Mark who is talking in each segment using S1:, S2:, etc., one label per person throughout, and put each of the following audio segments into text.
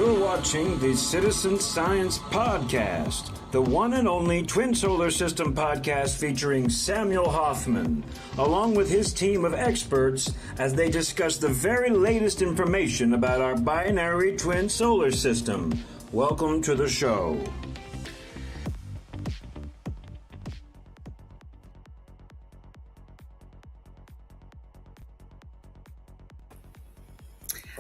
S1: You're watching the Citizen Science Podcast, the one and only twin solar system podcast featuring Samuel Hofman, along with his team of experts as they discuss the very latest information about our binary twin solar system. Welcome to the show.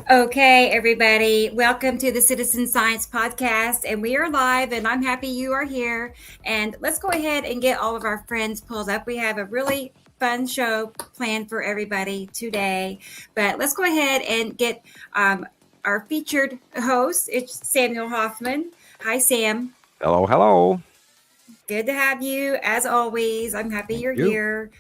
S2: Okay, everybody, welcome to the Citizen Science Podcast, and we are live, and I'm happy you are here. And let's go ahead and get all of our friends pulled up. We have a really fun show planned for everybody today, but let's go ahead and get our featured host. It's Samuel Hofman. Hi, Sam.
S3: Hello, hello.
S2: Good to have you, as always. I'm happy you're here.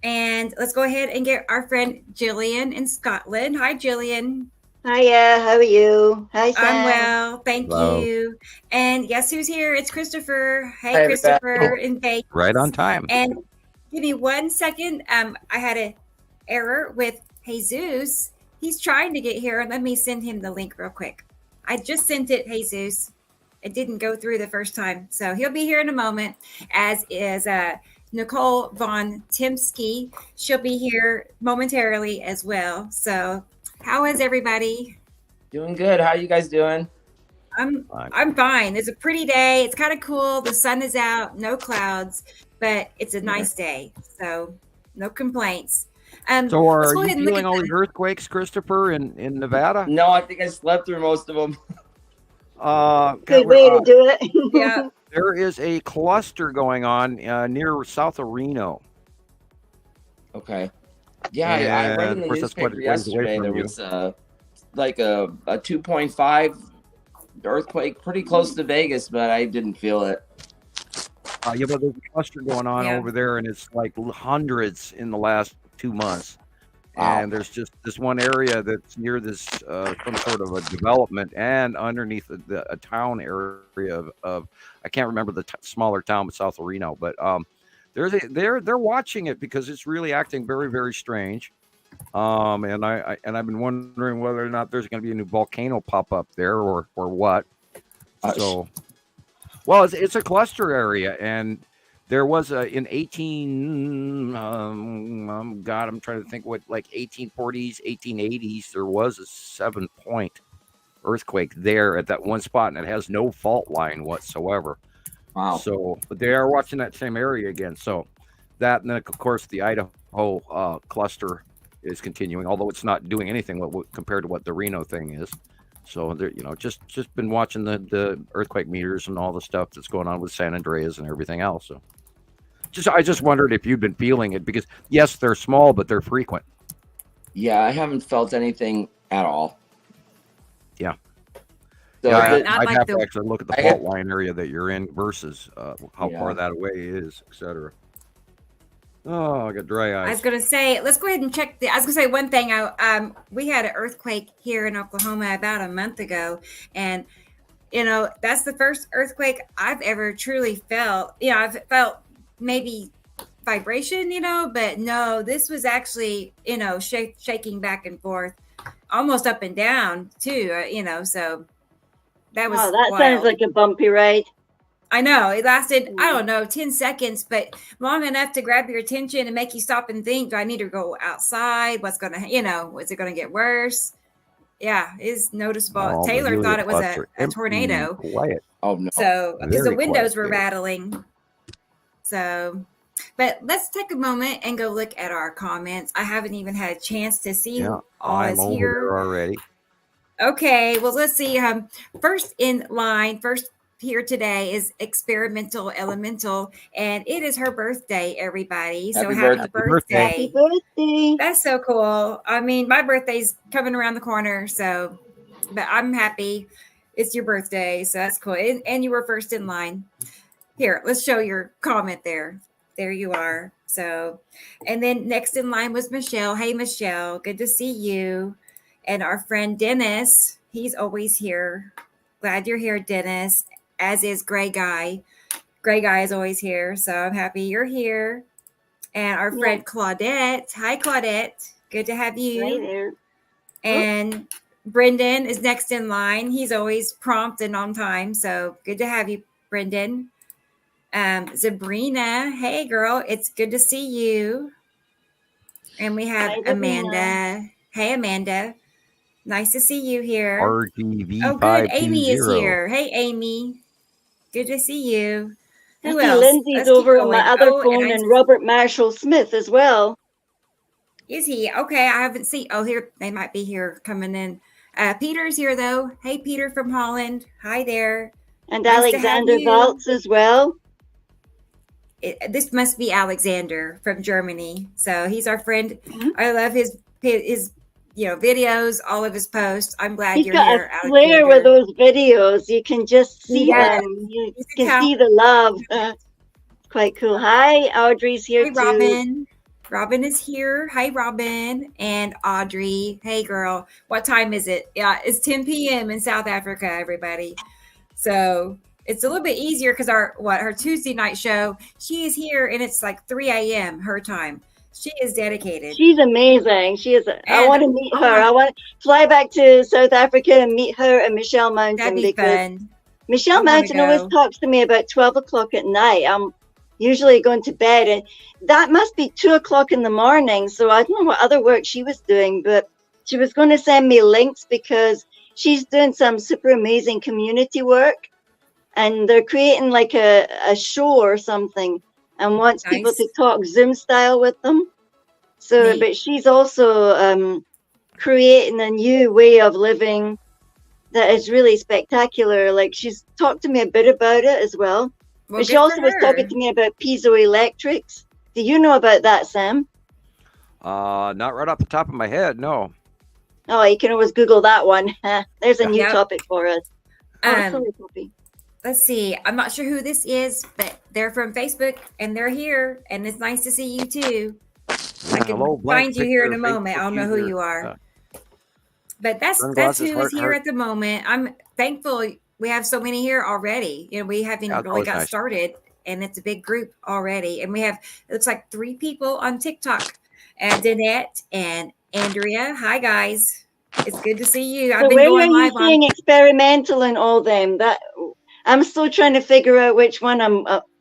S2: And let's go ahead and get our friend Gillian in Scotland. Hi, Gillian.
S4: Hiya, how are you? Hi, Sam.
S2: I'm well, thank you. And guess who's here? It's Christoper. Hey, Christoper in Vegas.
S3: Right on time.
S2: And give me 1 second. I had an error with Jesus. He's trying to get here. Let me send him the link real quick. I just sent it, Jesus. It didn't go through the first time. So he'll be here in a moment, as is Nicolle von Tempsky. She'll be here momentarily as well. So how is everybody?
S5: Doing good. How are you guys doing?
S2: I'm fine. It's a pretty day. It's kind of cool. The sun is out, no clouds, but it's a nice day. So no complaints.
S3: So are you feeling all these earthquakes, Christoper, in Nevada?
S5: No, I think I slept through most of them.
S4: Good way to do it.
S2: Yeah.
S3: There is a cluster going on near south of Reno.
S5: Okay. Yeah, I read in the newspaper yesterday there was like a 2.5 earthquake pretty close to Vegas, but I didn't feel it.
S3: Yeah, but there's a cluster going on over there, and it's like hundreds in the last 2 months. Wow. And there's just this one area that's near this some sort of a development, and underneath a town area of I can't remember the smaller town south of Reno, but they're watching it because it's really acting very, very strange. And I've been wondering whether or not there's going to be a new volcano pop up there or what. So, well, it's a cluster area, and there was in 18. I'm trying to think what, like 1840s, 1880s. There was a 7-point earthquake there at that one spot, and it has no fault line whatsoever.
S5: Wow.
S3: So, but they are watching that same area again. So that, and then of course the Idaho cluster is continuing, although it's not doing anything compared to what the Reno thing is. So they're, just been watching the earthquake meters and all the stuff that's going on with San Andreas and everything else. So I just wondered if you've been feeling it, because yes, they're small, but they're frequent.
S5: Yeah, I haven't felt anything at all.
S3: Yeah.
S5: So
S3: I'd have to actually look at the fault line area that you're in versus how far that away is, etc. Oh, I got dry eyes.
S2: I was going to say, let's go ahead and check. I was going to say one thing. We had an earthquake here in Oklahoma about a month ago, and that's the first earthquake I've ever truly felt. I've felt maybe vibration, but no, this was actually shaking back and forth, almost up and down too. So. That was
S4: that
S2: wild.
S4: Sounds like a bumpy ride.
S2: I know. It lasted, 10 seconds, but long enough to grab your attention and make you stop and think, do I need to go outside? What's going to, is it going to get worse? Yeah, it's noticeable. Taylor thought it was a tornado.
S3: Quiet.
S5: Oh, no.
S2: So, because the windows were rattling. So, but let's take a moment and go look at our comments. I haven't even had a chance to see who all is here
S3: already.
S2: Okay, well, let's see. First here today is Experimental Elemental, and it is her birthday, everybody. So happy birthday.
S4: Happy birthday.
S2: That's so cool. I mean, my birthday's coming around the corner, but I'm happy it's your birthday, so that's cool. And you were first in line. Here, let's show your comment there. There you are. So, and then next in line was Michelle. Hey, Michelle, good to see you. And our friend Dennis, he's always here. Glad you're here, Dennis, as is Gray Guy. Gray Guy is always here, so I'm happy you're here. And our friend Claudette. Hi, Claudette. Good to have you.
S4: Right there.
S2: And Brendan is next in line. He's always prompt and on time. So good to have you, Brendan. Sabrina, hey girl, it's good to see you. And we have Amanda. Hey, Amanda. Nice to see you here.
S3: RGV
S2: oh, good. Amy is here. Hey, Amy. Good to see you. Who else?
S4: Lindsay's over on my other phone, and Robert Marshall Smith as well.
S2: Is he? Okay, I haven't seen. Oh, here they might be here coming in. Peter's here though. Hey, Peter from Holland. Hi there.
S4: And nice Alexander Waltz as well.
S2: This must be Alexander from Germany. So he's our friend. Mm-hmm. I love his videos, all of his posts. I'm glad you're here.
S4: He's got a flair with those videos. You can just see them. You can see the love. It's quite cool. Hi, Audrey's here too.
S2: Robin. Robin is here. Hi, Robin and Audrey. Hey, girl. What time is it? Yeah, it's 10 p.m. in South Africa, everybody. So it's a little bit easier because her Tuesday night show, she is here and it's like 3 a.m. her time. She is dedicated.
S4: She's amazing. She is. I want to meet her. I want to fly back to South Africa and meet her and Michelle Mountain.
S2: That'd be fun.
S4: Michelle Mountain always talks to me about 12 o'clock at night. I'm usually going to bed, and that must be 2 o'clock in the morning. So I don't know what other work she was doing, but she was going to send me links because she's doing some super amazing community work, and they're creating like a show or something, and wants people to talk Zoom style with them. So, but she's also creating a new way of living that is really spectacular. Like, she's talked to me a bit about it as well. But she also was talking to me about piezoelectrics. Do you know about that, Sam?
S3: Not right off the top of my head, no.
S4: Oh, you can always Google that one. There's a new topic for us.
S2: Let's see. I'm not sure who this is, but they're from Facebook and they're here, and it's nice to see you too. I can find you here in a moment. I'll know who you are. But that's who is here at the moment. I'm thankful we have so many here already. You know, we haven't really got started, and it's a big group already. And we have, it looks like 3 people on TikTok. Danette and Andrea. Hi guys. It's good to see you. I've been going live on.
S4: Where are you seeing experimental and all them? That I'm still trying to figure out which one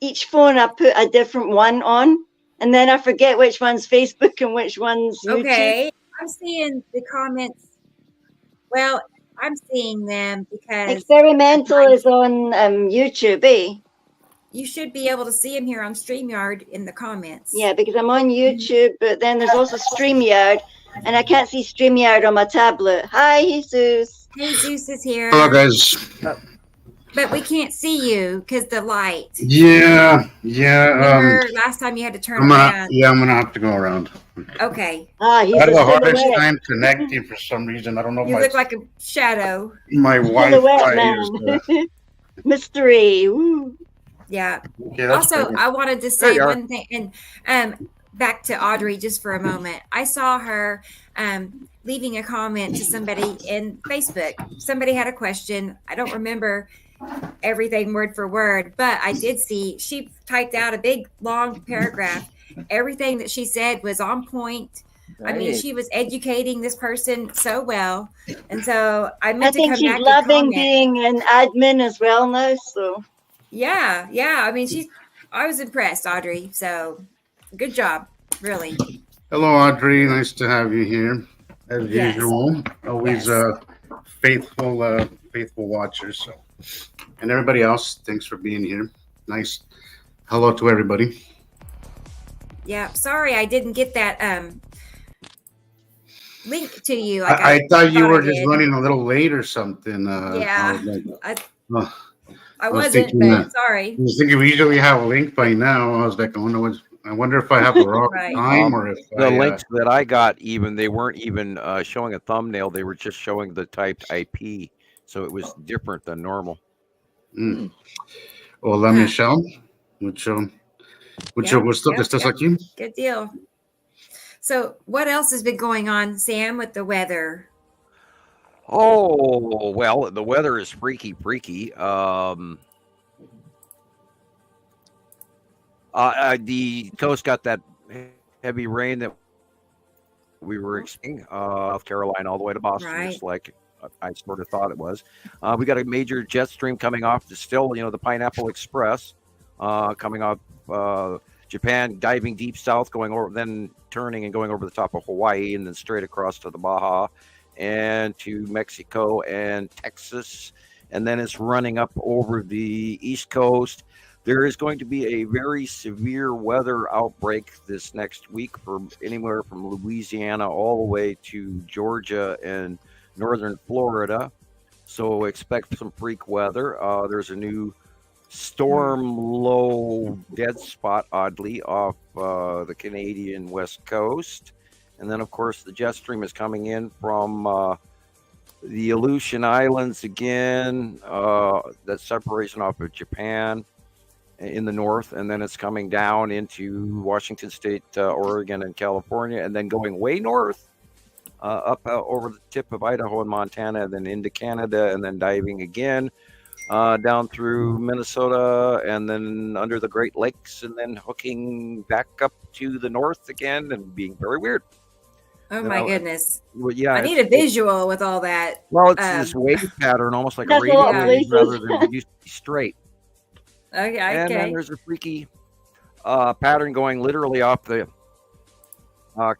S4: each phone I put a different one on, and then I forget which one's Facebook and which one's YouTube.
S2: Okay. I'm seeing the comments. Well, I'm seeing them because
S4: experimental is on YouTube, eh?
S2: You should be able to see him here on StreamYard in the comments.
S4: Yeah, because I'm on YouTube, but then there's also StreamYard, and I can't see StreamYard on my tablet. Hi, Jesus.
S2: Jesus is here.
S6: Hello, guys.
S2: But we can't see you because the light.
S6: Yeah.
S2: Remember last time you had to turn around?
S6: Yeah, I'm going to have to go around.
S2: Okay.
S6: I had the hardest time connecting for some reason. I don't know.
S2: You look like a shadow.
S6: My Wi-Fi is...
S4: Mystery. Woo.
S2: Yeah. Also, I wanted to say one thing, and back to Audrey just for a moment. I saw her leaving a comment to somebody in Facebook. Somebody had a question. I don't remember everything word for word, but I did see she typed out a big long paragraph. Everything that she said was on point. Right. I mean, she was educating this person so well, and so I meant to come back. I think she's loving
S4: being an admin as well now. So
S2: yeah. I mean, I was impressed, Audrey. So good job, really.
S6: Hello, Audrey. Nice to have you here as usual. Always faithful watchers. So. And everybody else, thanks for being here. Nice. Hello to everybody.
S2: Yeah, sorry I didn't get that link to you.
S6: I thought you were just running a little late or something.
S2: I wasn't, but sorry.
S6: I was thinking we usually have a link by now. I was like, I wonder if I have the wrong time or if
S3: the links that I got, they weren't even showing a thumbnail. They were just showing the typed IP. So it was different than normal.
S6: Hola, Michelle. Mucho gusto que estés aquí.
S2: Good deal. So what else has been going on, Sam, with the weather?
S3: Oh, well, the weather is freaky. The coast got that heavy rain that we were expecting, South Carolina all the way to Boston. Right. Just like I sort of thought it was. We got a major jet stream coming off the Pineapple Express, coming off Japan, diving deep south, going over, then turning and going over the top of Hawaii, and then straight across to the Baja and to Mexico and Texas, and then it's running up over the East Coast. There is going to be a very severe weather outbreak this next week from anywhere from Louisiana all the way to Georgia and northern Florida. So expect some freak weather. There's a new storm low dead spot, oddly, off the Canadian West Coast. And then, of course, the jet stream is coming in from the Aleutian Islands again. That separation off of Japan in the north, and then it's coming down into Washington State, Oregon, and California, and then going way north up over the tip of Idaho and Montana, and then into Canada, and then diving again down through Minnesota, and then under the Great Lakes, and then hooking back up to the north again, and being very weird.
S2: Oh my goodness!
S3: Well, yeah,
S2: I need a visual with all that.
S3: Well, it's this wave pattern, almost like a radio wave, rather than it used to be straight.
S2: Okay.
S3: And then there's a freaky pattern going literally off the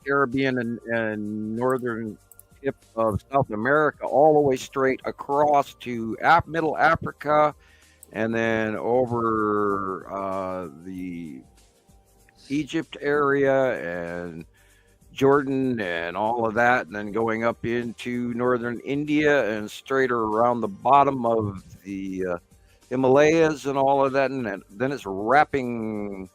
S3: Caribbean and northern tip of South America, all the way straight across to Middle Africa, and then over the Egypt area and Jordan and all of that, and then going up into northern India and straight around the bottom of the Himalayas and all of that, and then it's wrapping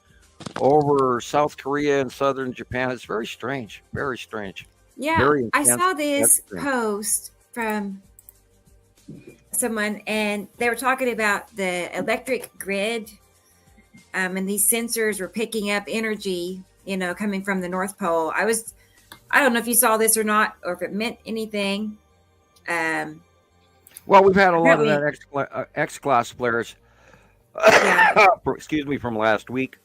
S3: over South Korea and southern Japan. It's very strange, very strange.
S2: Yeah, I saw this post from someone, and they were talking about the electric grid, and these sensors were picking up energy, coming from the North Pole. I don't know if you saw this or not, or if it meant anything.
S3: Well, we've had a lot of that X-class flares. Excuse me, from last week.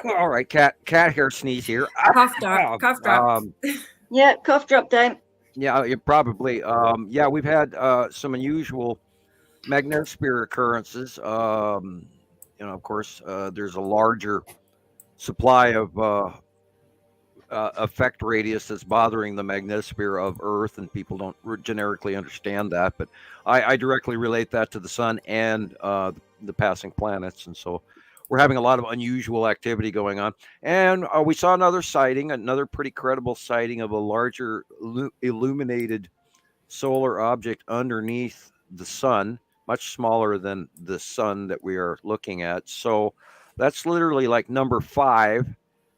S3: All right, cat hair sneeze here.
S2: Cough drop.
S4: Yeah, cough drop time.
S3: Yeah, probably. We've had some unusual magnetosphere occurrences. Of course, there's a larger supply of effect radius that's bothering the magnetosphere of Earth, and people don't generically understand that, but I directly relate that to the sun and the passing planets, and so we're having a lot of unusual activity going on. And we saw another pretty credible sighting of a larger illuminated solar object underneath the sun, much smaller than the sun that we are looking at. So that's literally like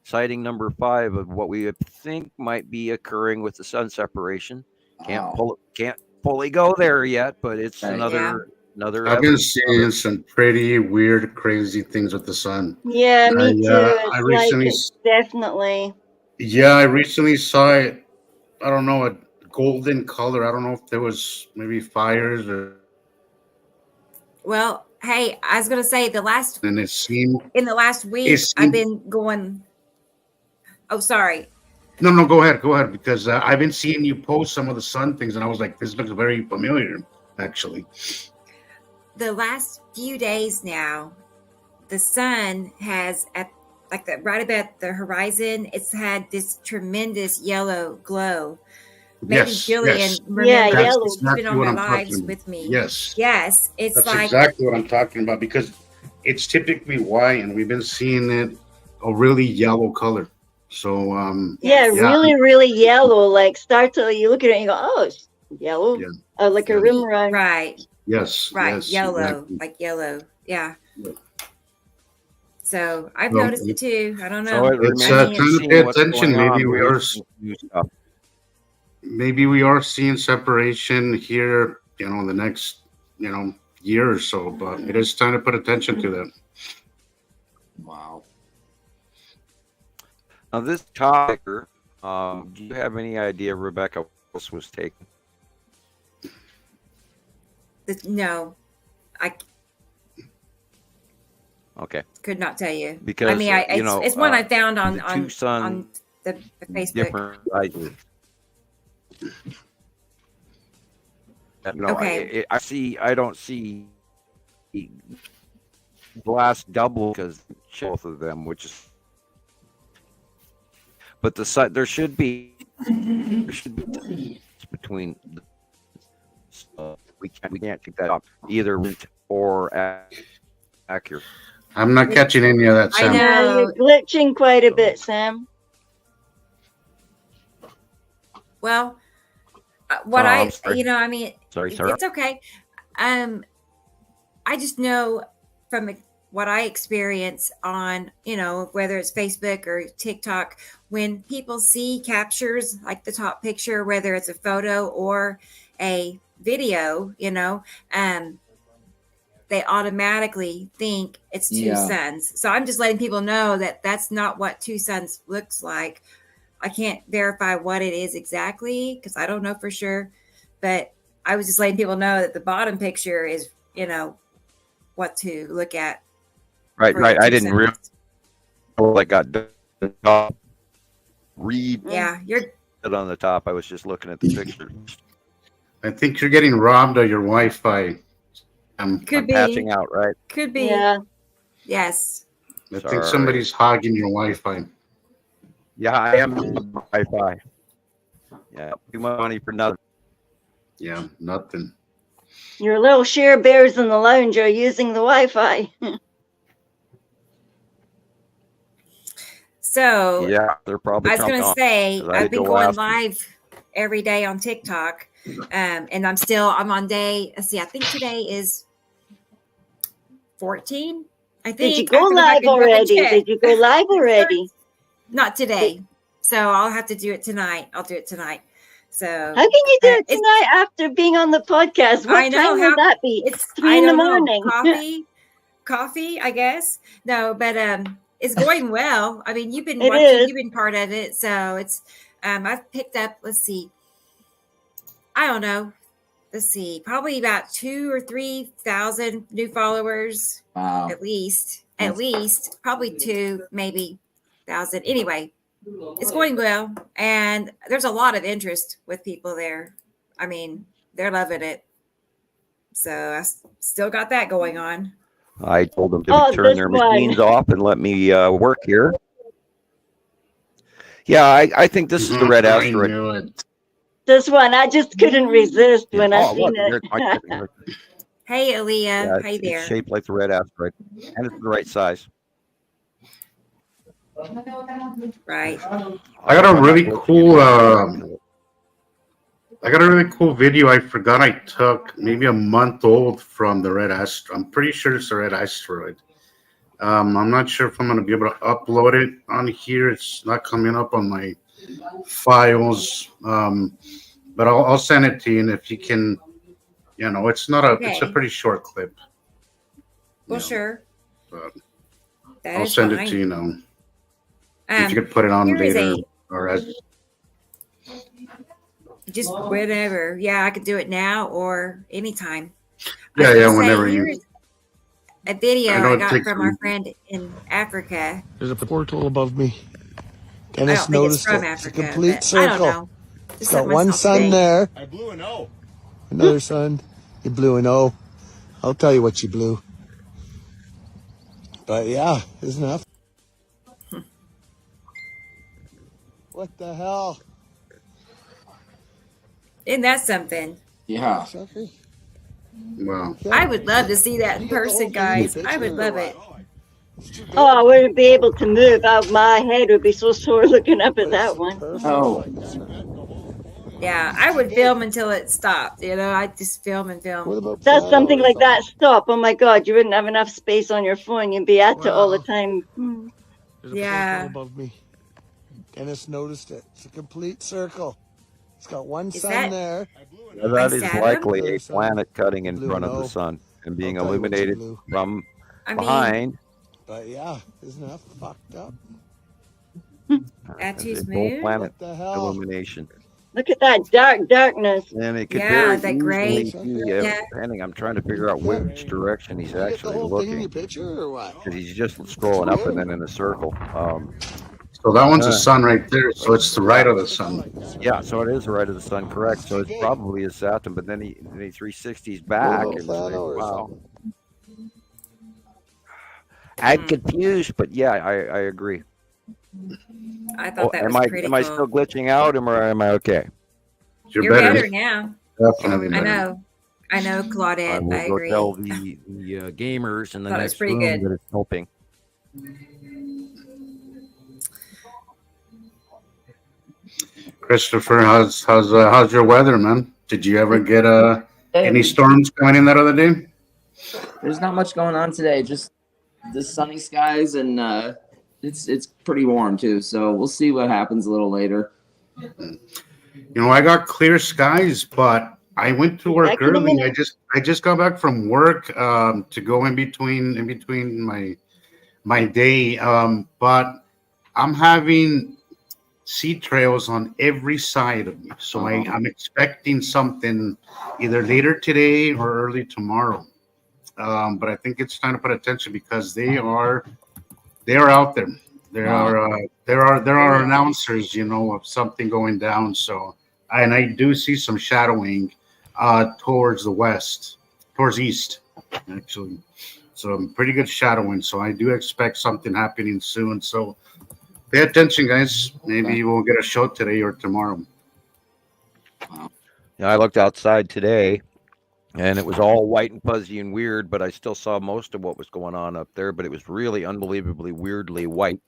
S3: sighting number 5 of what we think might be occurring with the sun separation. Can't fully go there yet, but it's another.
S6: I've been seeing some pretty weird, crazy things with the sun.
S4: Yeah, me too. I recently, definitely.
S6: Yeah, I recently saw it. I don't know, a golden color. I don't know if there was maybe fires or.
S2: Well, hey, I was gonna say in the last week I've been going. Oh, sorry.
S6: No, go ahead, because I've been seeing you post some of the sun things, and I was like, this looks very familiar, actually.
S2: The last few days now, the sun has right about the horizon. It's had this tremendous yellow glow. Maybe Gillian, remember,
S4: yellow.
S2: She's been on my lives with me.
S6: Yes,
S2: it's
S6: that's
S2: like
S6: exactly what I'm talking about, because it's typically white, and we've been seeing it a really yellow color. So
S4: really, really yellow. Like you look at it and you go, oh, it's yellow, like a rim run.
S2: Right.
S6: Yes.
S2: Right. Yellow, exactly. Like yellow. Yeah. So I've noticed it too. I don't know.
S6: So it's trying to pay attention. Maybe we are seeing separation here, in the next, year or so. But it is time to put attention to that.
S5: Wow.
S3: Now this topic, do you have any idea, Rebecca, what this was taken?
S2: No, I could not tell you,
S3: because
S2: I mean, it's one I found on the Facebook.
S3: Different ideas. No,
S2: Okay.
S3: I don't see glass double because both of them, which is, but the side there should be between. We can't take that off either or accurate.
S6: I'm not catching any of that, Sam.
S2: I know.
S4: You're glitching quite a bit, Sam.
S2: Well,
S3: Sorry.
S2: it's okay. I just know from what I experience on, whether it's Facebook or TikTok, when people see captures like the top picture, whether it's a photo or a video, they automatically think it's two suns. So I'm just letting people know that that's not what two suns looks like. I can't verify what it is exactly because I don't know for sure, but I was just letting people know that the bottom picture is, what to look at.
S3: Right. I didn't realize I got read.
S2: Yeah, you're
S3: it on the top. I was just looking at the picture.
S6: I think you're getting robbed of your Wi-Fi. I'm
S3: patching out, right?
S2: Could be.
S4: Yeah.
S2: Yes.
S6: I think somebody's hogging your Wi-Fi.
S3: Yeah, I am Wi-Fi. Yeah, too much money for nothing.
S6: Yeah, nothing.
S4: Your little share bears in the lounge are using the Wi-Fi.
S2: So
S3: yeah, they're probably.
S2: I was going to say I've been going live every day on TikTok, and I'm on day. Let's see, I think today is 14. I think.
S4: Did you go live already? Did you go live already?
S2: Not today. So I'll have to do it tonight. I'll do it tonight. So
S4: how can you do it tonight after being on the podcast? What time will that be? It's 3 in the morning.
S2: Coffee, I guess. No, but it's going well. I mean, you've been you've been part of it. So it's I've picked up, let's see. I don't know. Let's see, probably about 2,000 or 3,000 new followers.
S5: Wow.
S2: At least, probably 2, maybe 1,000. Anyway, it's going well, and there's a lot of interest with people there. I mean, they're loving it. So I still got that going on.
S3: I told them to turn their machines off and let me work here. Yeah, I think this is the red asteroid.
S4: This one, I just couldn't resist when I seen it.
S2: Hey, Aaliyah. Hey there.
S3: It's shaped like the red asteroid, and it's the right size.
S2: Right.
S6: I got a really cool video I forgot I took maybe a month old from the red asteroid. I'm pretty sure it's the red asteroid. I'm not sure if I'm going to be able to upload it on here. It's not coming up on my files. But I'll send it to you, and if you can, it's not it's a pretty short clip.
S2: Well, sure.
S6: But I'll send it to you, if you could put it on later or as
S2: just whenever. Yeah, I could do it now or anytime.
S6: Yeah, whenever you.
S2: A video I got from our friend in Africa.
S7: There's a portal above me.
S2: Dennis noticed it. It's a complete circle. I don't know.
S7: It's got one sun there. I blew an O. Another sun. You blew an O. I'll tell you what you blew. But yeah, isn't that? What the hell?
S2: Isn't that something?
S5: Yeah.
S6: Wow.
S2: I would love to see that in person, guys. I would love it.
S4: Oh, I wouldn't be able to move. My head would be so sore looking up at that one.
S5: Oh.
S2: Yeah, I would film until it stopped. I'd just film and film.
S4: That's something like that. Stop. Oh my God, you wouldn't have enough space on your phone. You'd be at it all the time.
S2: Yeah.
S7: Above me. Dennis noticed it. It's a complete circle. It's got one sun there.
S3: Yeah, that is likely a planet cutting in front of the sun and being illuminated from behind.
S7: But yeah, isn't that fucked up?
S2: That's too
S3: smooth. Planet illumination.
S4: Look at that darkness.
S3: And it could
S2: that gray.
S3: Depending, I'm trying to figure out which direction he's actually looking.
S7: Picture or what?
S3: Because he's just scrolling up and then in a circle.
S6: So that one's the sun right there. So it's the right of the sun.
S3: Yeah, so it is the right of the sun, correct. So it's probably a Saturn, but then he 360s back. And wow. I'm confused, but yeah, I agree.
S2: I thought that was pretty cool.
S3: Am I still glitching out, or am I okay?
S2: You're better now.
S6: Definitely better.
S2: I know, Claudette. I agree.
S3: Tell the gamers and the next room that it's helping.
S6: Christopher, how's your weather, man? Did you ever get any storms coming in that other day?
S5: There's not much going on today. Just the sunny skies, and it's pretty warm too. So we'll see what happens a little later.
S6: I got clear skies, but I went to work early. I just got back from work to go in between my day. But I'm having sea trails on every side of me, so I'm expecting something either later today or early tomorrow. But I think it's time to put attention because they are out there. There are announcers, of something going down. So, and I do see some shadowing towards the west, towards east, actually. So pretty good shadowing. So I do expect something happening soon. So pay attention, guys. Maybe we'll get a show today or tomorrow.
S3: Yeah, I looked outside today, and it was all white and fuzzy and weird, but I still saw most of what was going on up there. But it was really unbelievably weirdly white.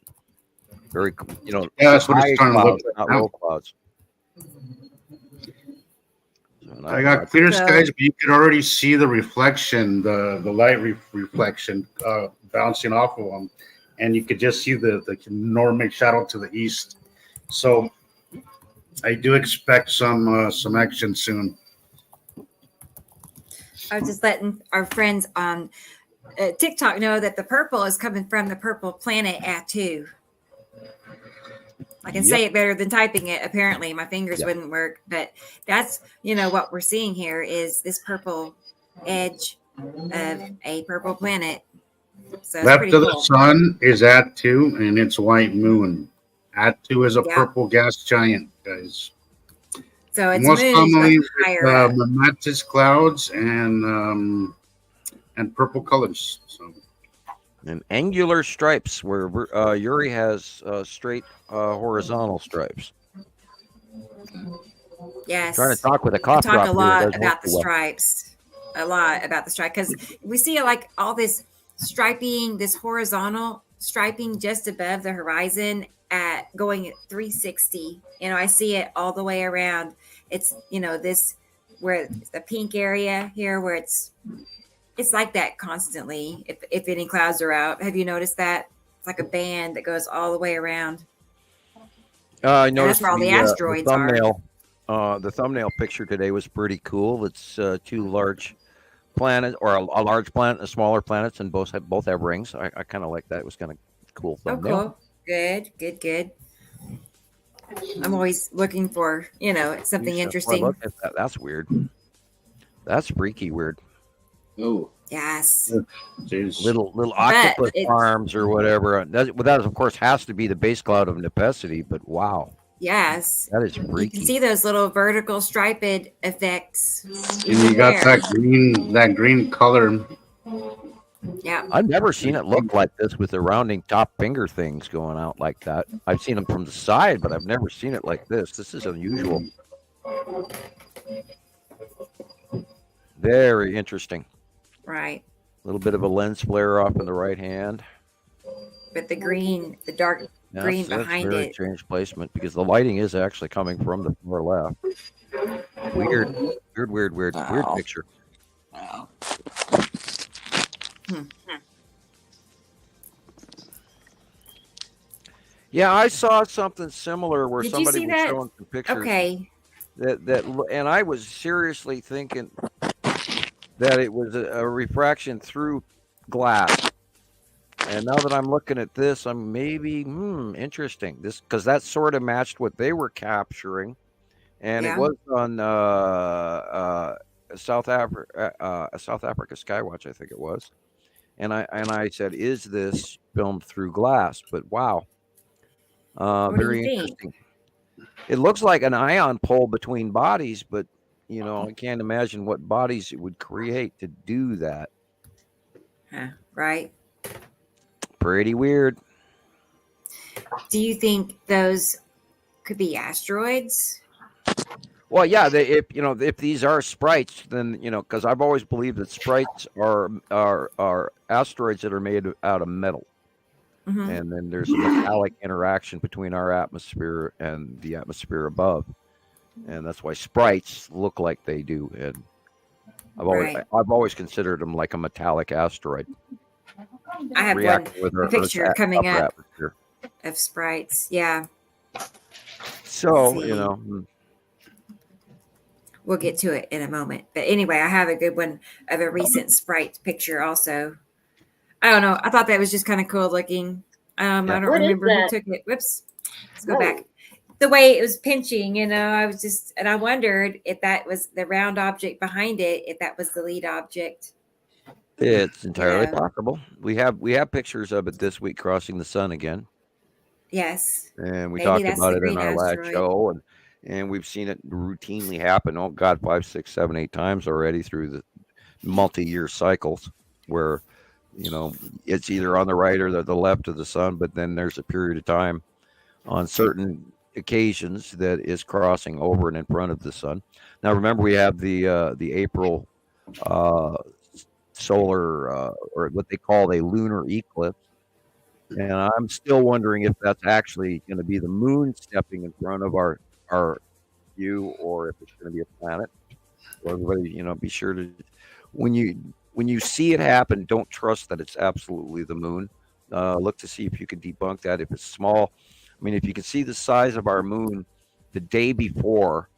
S3: Very,
S6: yeah, that's what it's starting to look like.
S3: Not low clouds. So
S6: I got clear skies, but you could already see the reflection, the light reflection bouncing off of them, and you could just see the enormous shadow to the east. So I do expect some action soon.
S2: I was just letting our friends on TikTok know that the purple is coming from the purple planet A2. I can say it better than typing it. Apparently, my fingers wouldn't work, but that's what we're seeing here is this purple edge of a purple planet. So
S6: left of the sun is A2, and it's white moon. A2 is a purple gas giant, guys.
S2: So it's
S6: most commonly
S2: higher
S6: mammatus clouds and purple colors. So.
S3: And angular stripes, where Yuri has straight horizontal stripes.
S2: Yes.
S3: Trying to talk with a cough drop.
S2: Talk a lot about the stripes. A lot about the stripe because we see like all this striping, this horizontal striping just above the horizon at going at 360. I see it all the way around. It's this where the pink area here where it's like that constantly. If any clouds are out, have you noticed that? It's like a band that goes all the way around.
S3: I noticed
S2: that's where all the asteroids
S3: are. The thumbnail picture today was pretty cool. It's two large planets, or a large planet and a smaller planets, and both have rings. I kind of like that. It was kind of cool thumbnail.
S2: Oh, cool. Good. I'm always looking for something interesting.
S3: Look at that. That's weird. That's freaky weird.
S5: Oh
S2: yes,
S3: little octopus arms or whatever. That of course has to be the base cloud of Nepacity. But wow,
S2: yes,
S3: that is freaky.
S2: You can see those little vertical striped effects.
S6: And you got that green color.
S2: Yeah,
S3: I've never seen it look like this with the rounding top finger things going out like that. I've seen them from the side, but I've never seen it like this. This is unusual. Very interesting.
S2: Right.
S3: A little bit of a lens flare off in the right hand.
S2: But the dark green behind
S3: very
S2: it.
S3: Strange placement because the lighting is actually coming from the far left. Weird picture.
S5: Wow.
S3: Yeah, I saw something similar where
S2: Did
S3: somebody
S2: you see
S3: was
S2: that?
S3: showing some pictures.
S2: Okay.
S3: And I was seriously thinking that it was a refraction through glass. And now that I'm looking at this, I'm maybe interesting. This because that sort of matched what they were capturing, and it was on South Africa Skywatch, I think it was. And I said, is this filmed through glass? But wow, Very interesting. It looks like an ion pole between bodies, but I can't imagine what bodies it would create to do that.
S2: Right.
S3: Pretty weird.
S2: Do you think those could be asteroids?
S3: Well, yeah. If these are sprites, then because I've always believed that sprites are asteroids that are made out of metal, and then there's a metallic interaction between our atmosphere and the atmosphere above, and that's why sprites look like they do. And I've always considered them like a metallic asteroid.
S2: I have a picture coming up of sprites. Yeah.
S3: So
S2: we'll get to it in a moment. But anyway, I have a good one of a recent sprite picture also. I don't know. I thought that was just kind of cool looking. I don't remember who took it. Whoops. Let's go back. The way it was pinching, I wondered if that was the round object behind it, if that was the lead object.
S3: It's entirely possible. We have pictures of it this week crossing the sun again.
S2: Yes.
S3: And we talked about it in our last show, and we've seen it routinely happen. Oh God, 5, 6, 7, 8 times already through the multi-year cycles where, it's either on the right or the left of the sun, but then there's a period of time on certain occasions that is crossing over and in front of the sun. Now, remember, we have the April solar or what they call a lunar eclipse. And I'm still wondering if that's actually going to be the moon stepping in front of our view, or if it's going to be a planet. So everybody, be sure to, when you see it happen, don't trust that it's absolutely the moon. Look to see if you can debunk that. If it's small, if you can see the size of our moon the day before,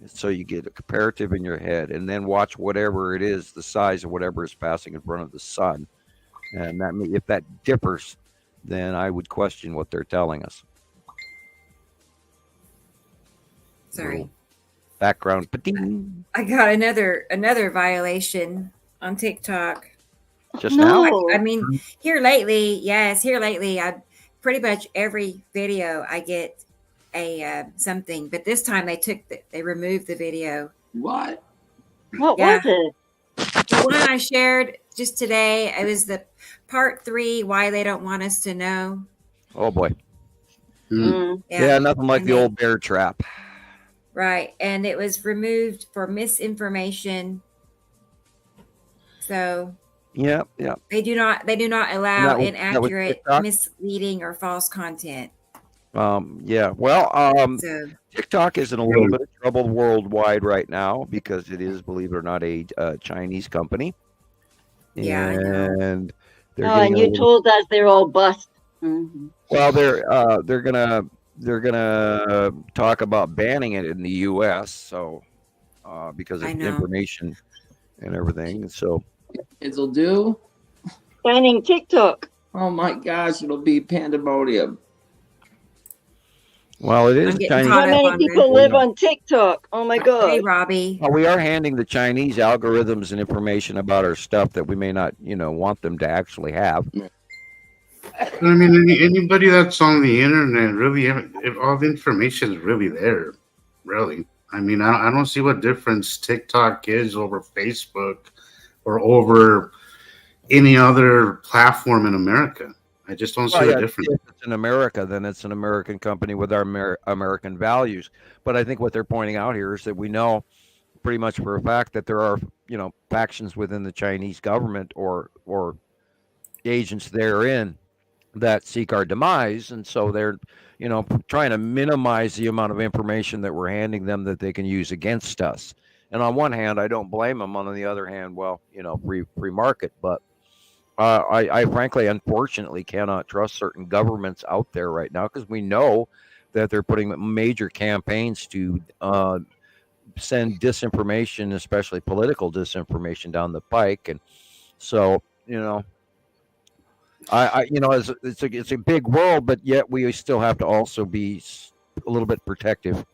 S3: so you get a comparative in your head, and then watch whatever it is, the size of whatever is passing in front of the sun, and if that differs, then I would question what they're telling us.
S2: Sorry.
S3: Background.
S2: I got another violation on TikTok.
S3: Just now?
S2: Here lately, I pretty much every video I get a something, but this time they removed the video.
S5: What
S4: was it?
S2: The one I shared just today, it was the part 3, why they don't want us to know.
S3: Oh boy. Yeah, nothing like the old bear trap.
S2: Right. And it was removed for misinformation. So
S3: yeah.
S2: They do not allow inaccurate, misleading, or false content.
S3: Yeah. Well, TikTok is in a little bit of trouble worldwide right now because it is, believe it or not, a Chinese company.
S2: Yeah,
S3: and
S4: and you told us they're all bust. Mm-hmm.
S3: Well, they're gonna talk about banning it in the U.S. So because of information and everything, so
S5: it'll do
S4: banning TikTok.
S5: Oh my gosh, it'll be pandemonium.
S3: Well, it is Chinese.
S4: How many people live on TikTok? Oh my God.
S2: Hey, Robbie.
S3: Well, we are handing the Chinese algorithms and information about our stuff that we may not, want them to actually have.
S6: Anybody that's on the internet, really, if all the information is really there, really. I don't see what difference TikTok is over Facebook or over any other platform in America. I just don't see a difference.
S3: If it's in America, then it's an American company with our American values. But I think what they're pointing out here is that we know pretty much for a fact that there are, factions within the Chinese government or agents therein that seek our demise. And so they're, trying to minimize the amount of information that we're handing them that they can use against us. And on one hand, I don't blame them. On the other hand, well, free market. But I frankly, unfortunately, cannot trust certain governments out there right now because we know that they're putting major campaigns to send disinformation, especially political disinformation, down the pike. And so, it's a big world, but yet we still have to also be a little bit protective.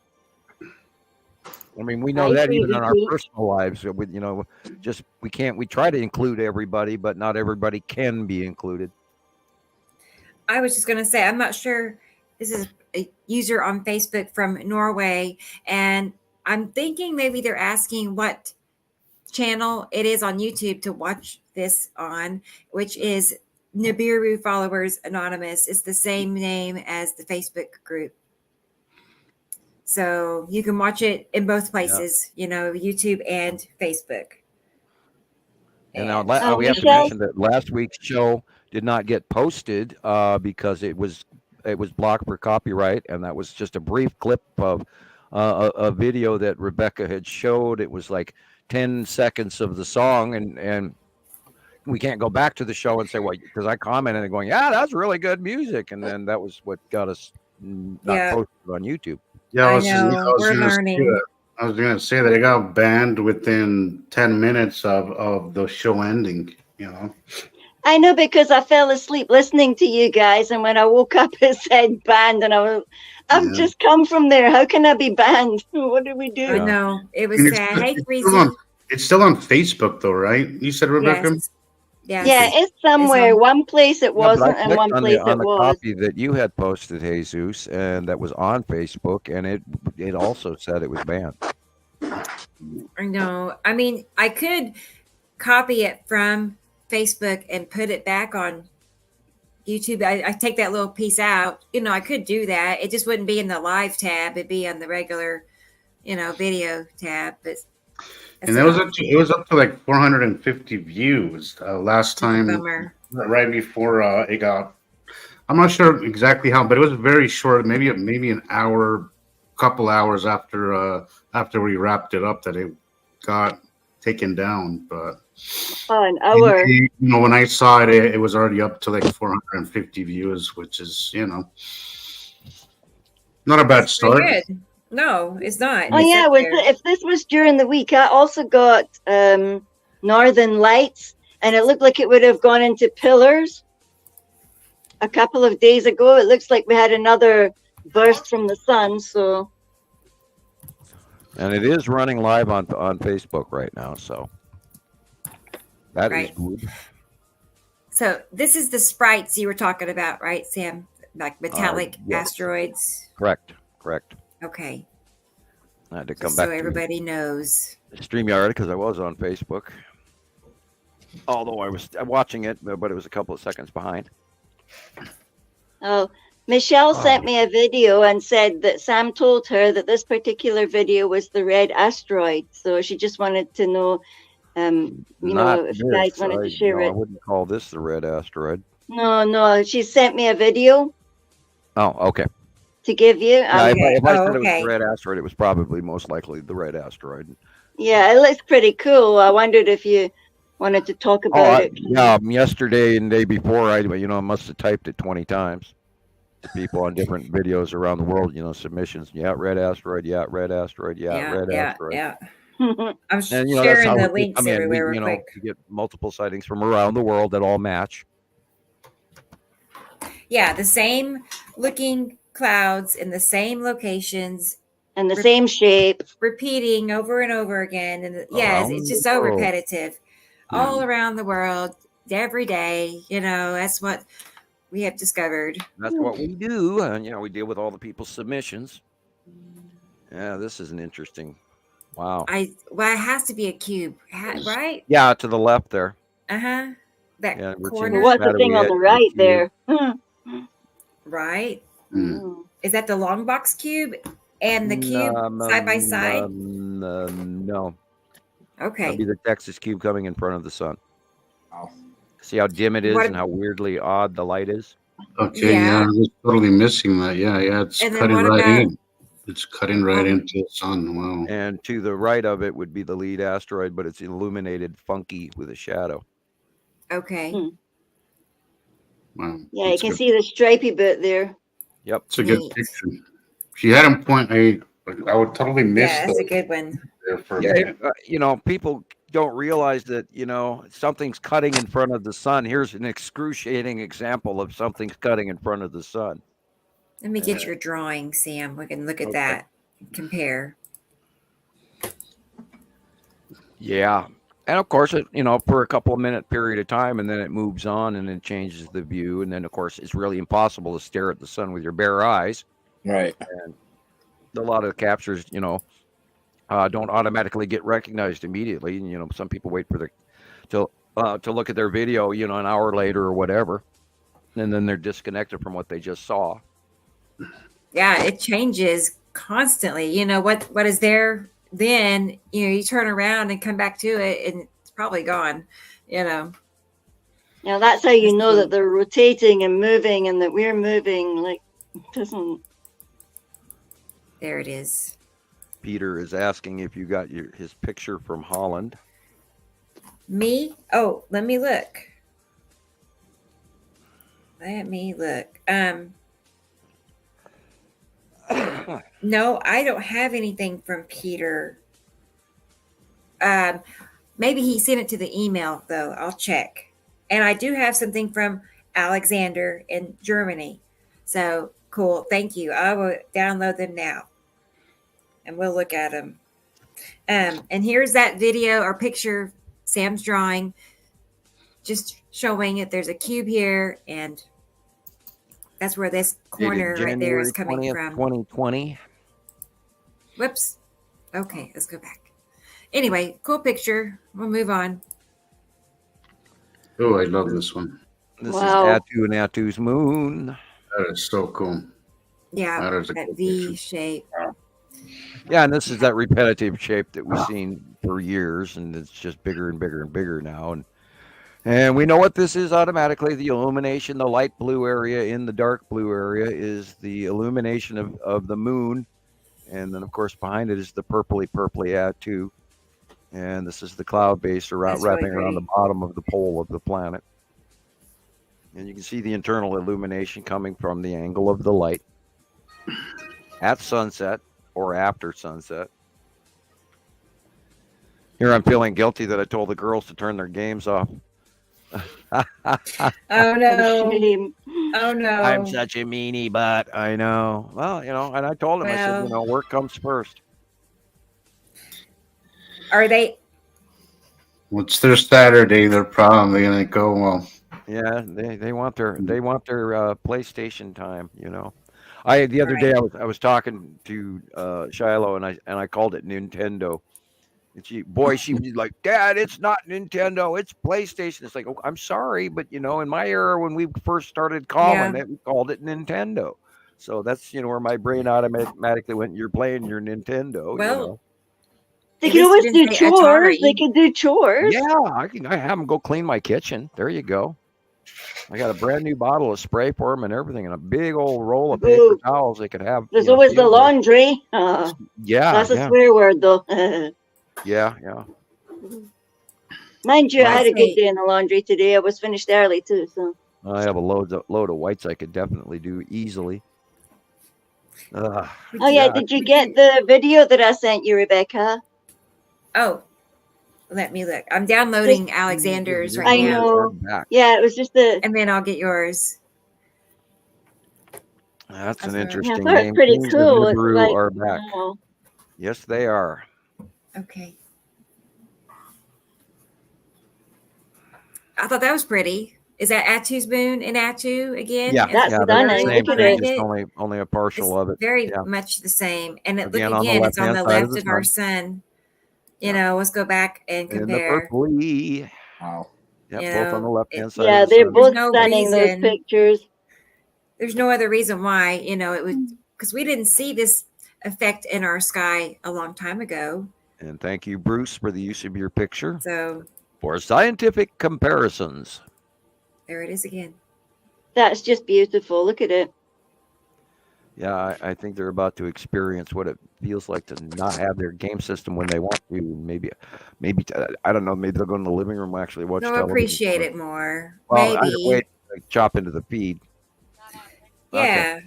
S3: We know that even in our personal lives, we try to include everybody, but not everybody can be included.
S2: I was just going to say, I'm not sure this is a user on Facebook from Norway, and I'm thinking maybe they're asking what channel it is on YouTube to watch this on, which is Nibiru Followers Anonymous. It's the same name as the Facebook group. So you can watch it in both places, YouTube and Facebook.
S3: And now we have to mention that last week's show did not get posted because it was blocked for copyright, and that was just a brief clip of a video that Rebecca had showed. It was like 10 seconds of the song, and we can't go back to the show and say, well, because I commented and going, yeah, that's really good music, and then that was what got us not posted on YouTube.
S6: Yeah,
S2: I know. We're learning.
S6: I was going to say that it got banned within 10 minutes of the show ending,
S4: I know, because I fell asleep listening to you guys, and when I woke up, it said banned, and I've just come from there. How can I be banned? What did we do?
S2: I know. It was sad. Hey,
S6: it's still on Facebook, though, right? You said, Rebecca?
S2: Yes.
S4: Yeah, it's somewhere. One place it wasn't, and one place it was.
S3: On the copy that you had posted, Jesus, and that was on Facebook, and it also said it was banned.
S2: I know. I mean, I could copy it from Facebook and put it back on YouTube. I take that little piece out. I could do that. It just wouldn't be in the live tab. It'd be on the regular, video tab. But
S6: and it was up to like 450 views last time, right before it got. I'm not sure exactly how, but it was very short. Maybe an hour, couple hours after we wrapped it up, that it got taken down. But
S4: an hour.
S6: When I saw it, it was already up to like 450 views, which is not a bad start.
S2: Good. No, it's not.
S4: Oh yeah, if this was during the week, I also got Northern Lights, and it looked like it would have gone into pillars a couple of days ago. It looks like we had another burst from the sun. So,
S3: and it is running live on Facebook right now. So that is good.
S2: So this is the sprites you were talking about, right, Sam? Like metallic asteroids.
S3: Correct.
S2: Okay.
S3: I had to come back.
S2: So everybody knows.
S3: StreamYard, because I was on Facebook. Although I was watching it, but it was a couple of seconds behind.
S4: Oh, Michelle sent me a video and said that Sam told her that this particular video was the red asteroid. So she just wanted to know, if you guys wanted to share it.
S3: I wouldn't call this the red asteroid.
S4: No. She sent me a video.
S3: Oh, okay.
S4: To give you.
S3: If I said it was the red asteroid, it was probably most likely the red asteroid.
S4: Yeah, it looks pretty cool. I wondered if you wanted to talk about it.
S3: Yeah, yesterday and the day before, I must have typed it 20 times to people on different videos around the world, submissions. Yeah, red asteroid. Yeah, red asteroid. Yeah, red asteroid.
S2: Yeah. I'm sharing the links everywhere real quick.
S3: You get multiple sightings from around the world that all match.
S2: Yeah, the same looking clouds in the same locations
S4: and the same shape,
S2: repeating over and over again. And it's just so repetitive all around the world every day. That's what we have discovered.
S3: That's what we do. And we deal with all the people's submissions. Yeah, this is an interesting. Wow.
S2: It has to be a cube, right?
S3: Yeah, to the left there.
S2: That corner.
S4: What's the thing on the right there?
S2: Right. Is that the long box cube and the cube side by side?
S3: No.
S2: Okay.
S3: That'd be the Texas cube coming in front of the sun. Oh. See how dim it is and how weirdly odd the light is?
S6: Okay, I was totally missing that. Yeah, it's cutting right in. It's cutting right into the sun. Wow.
S3: And to the right of it would be the lead asteroid, but it's illuminated funky with a shadow.
S2: Okay.
S6: Wow.
S4: Yeah, you can see the stripy bit there.
S3: Yep.
S6: It's a good picture. If you had him point, I would totally miss.
S2: Yeah, that's a good one.
S3: People don't realize that, something's cutting in front of the sun. Here's an excruciating example of something's cutting in front of the sun.
S2: Let me get your drawing, Sam. We can look at that and compare.
S3: Yeah. And of course, for a couple of minute period of time, and then it moves on and it changes the view. And then, of course, it's really impossible to stare at the sun with your bare eyes.
S5: Right.
S3: And a lot of captures, don't automatically get recognized immediately. And, some people wait for to look at their video, an hour later or whatever, and then they're disconnected from what they just saw.
S2: Yeah, it changes constantly. What is there then, you turn around and come back to it and it's probably gone,
S4: Now that's how you know that they're rotating and moving and that we're moving. Like, it doesn't.
S2: There it is.
S3: Peter is asking if you got his picture from Holland.
S2: Me? Oh, let me look. No, I don't have anything from Peter. Maybe he sent it to the email, though. I'll check. And I do have something from Alexander in Germany. So cool. Thank you. I will download them now. And we'll look at them. And here's that video or picture Sam's drawing. Just showing it. There's a cube here. And that's where this corner right there is coming
S3: 20th,
S2: from.
S3: 2020.
S2: Whoops. Okay, let's go back. Anyway, cool picture. We'll move on.
S6: Oh, I love this one.
S3: This is Atu and Atu's moon.
S6: That is so cool.
S2: Yeah, that V shape.
S3: Yeah, and this is that repetitive shape that we've seen for years, and it's just bigger and bigger and bigger now. And we know what this is automatically. The illumination, the light blue area in the dark blue area is the illumination of the moon. And then, of course, behind it is the purpley Atu. And this is the cloud base wrapping around the bottom of the pole of the planet. And you can see the internal illumination coming from the angle of the light at sunset or after sunset. Here I'm feeling guilty that I told the girls to turn their games off.
S2: Oh no. Oh no.
S3: I'm such a meanie, but I know. Well, and I told them, I said, work comes first.
S2: Are they?
S6: What's their Saturday? They're probably gonna go well.
S3: Yeah, they want their PlayStation time. The other day I was talking to Shiloh and I called it Nintendo. And she was like, Dad, it's not Nintendo, it's PlayStation. It's like, oh, I'm sorry, but in my era when we first started calling it, we called it Nintendo. So that's where my brain automatically went. You're playing your Nintendo.
S2: Well,
S4: they can always do chores. Atari. They can do chores.
S3: Yeah, I have them go clean my kitchen. There you go. I got a brand new bottle of spray for them and everything, and a big old roll of paper towels they could have.
S4: There's always the laundry.
S3: Yeah,
S4: that's a swear word, though.
S3: Yeah.
S4: Mind you, I had a good day in the laundry today. I was finished early too, so.
S3: I have a load of whites I could definitely do easily.
S4: Oh yeah, did you get the video that I sent you, Rebecca?
S2: Oh, let me look. I'm downloading Alexander's right now. I know.
S4: Yeah, it was just
S2: and then I'll get yours.
S3: That's an interesting
S4: name. It's pretty cool.
S3: It's like, are back. Yes, they are.
S2: Okay. I thought that was pretty. Is that Atu's moon in Atu again?
S4: Yeah, that's stunning.
S3: Look at it. Just only a partial of it.
S2: Very much the same. And look again, it's on the left of our sun. Let's go back and compare.
S3: And the purpley. Wow. Yeah, both on the left-hand side.
S4: Yeah, they're both stunning, those pictures.
S2: There's no other reason why, it was because we didn't see this effect in our sky a long time ago.
S3: And thank you, Bruce, for the use of your picture.
S2: So
S3: for scientific comparisons.
S2: There it is again.
S4: That's just beautiful. Look at it.
S3: Yeah, I think they're about to experience what it feels like to not have their game system when they want to. Maybe I don't know. Maybe they'll go in the living room and actually watch television.
S2: Appreciate it more.
S3: Well, maybe chop into the feed.
S2: Yeah,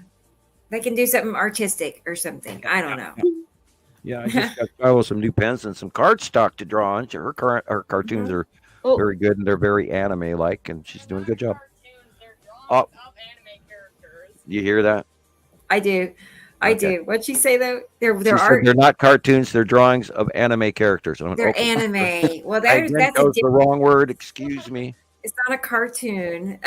S2: they can do something artistic or something. I don't know.
S3: Yeah, I just got some new pens and some cardstock to draw on. Her cartoons are very good and they're very anime-like, and she's doing a good job. Oh, you hear that?
S2: I do. I do. What'd she say though? They're
S3: not cartoons. They're drawings of anime characters.
S2: They're anime. Well, that's
S3: the wrong word. Excuse me.
S2: It's not a cartoon.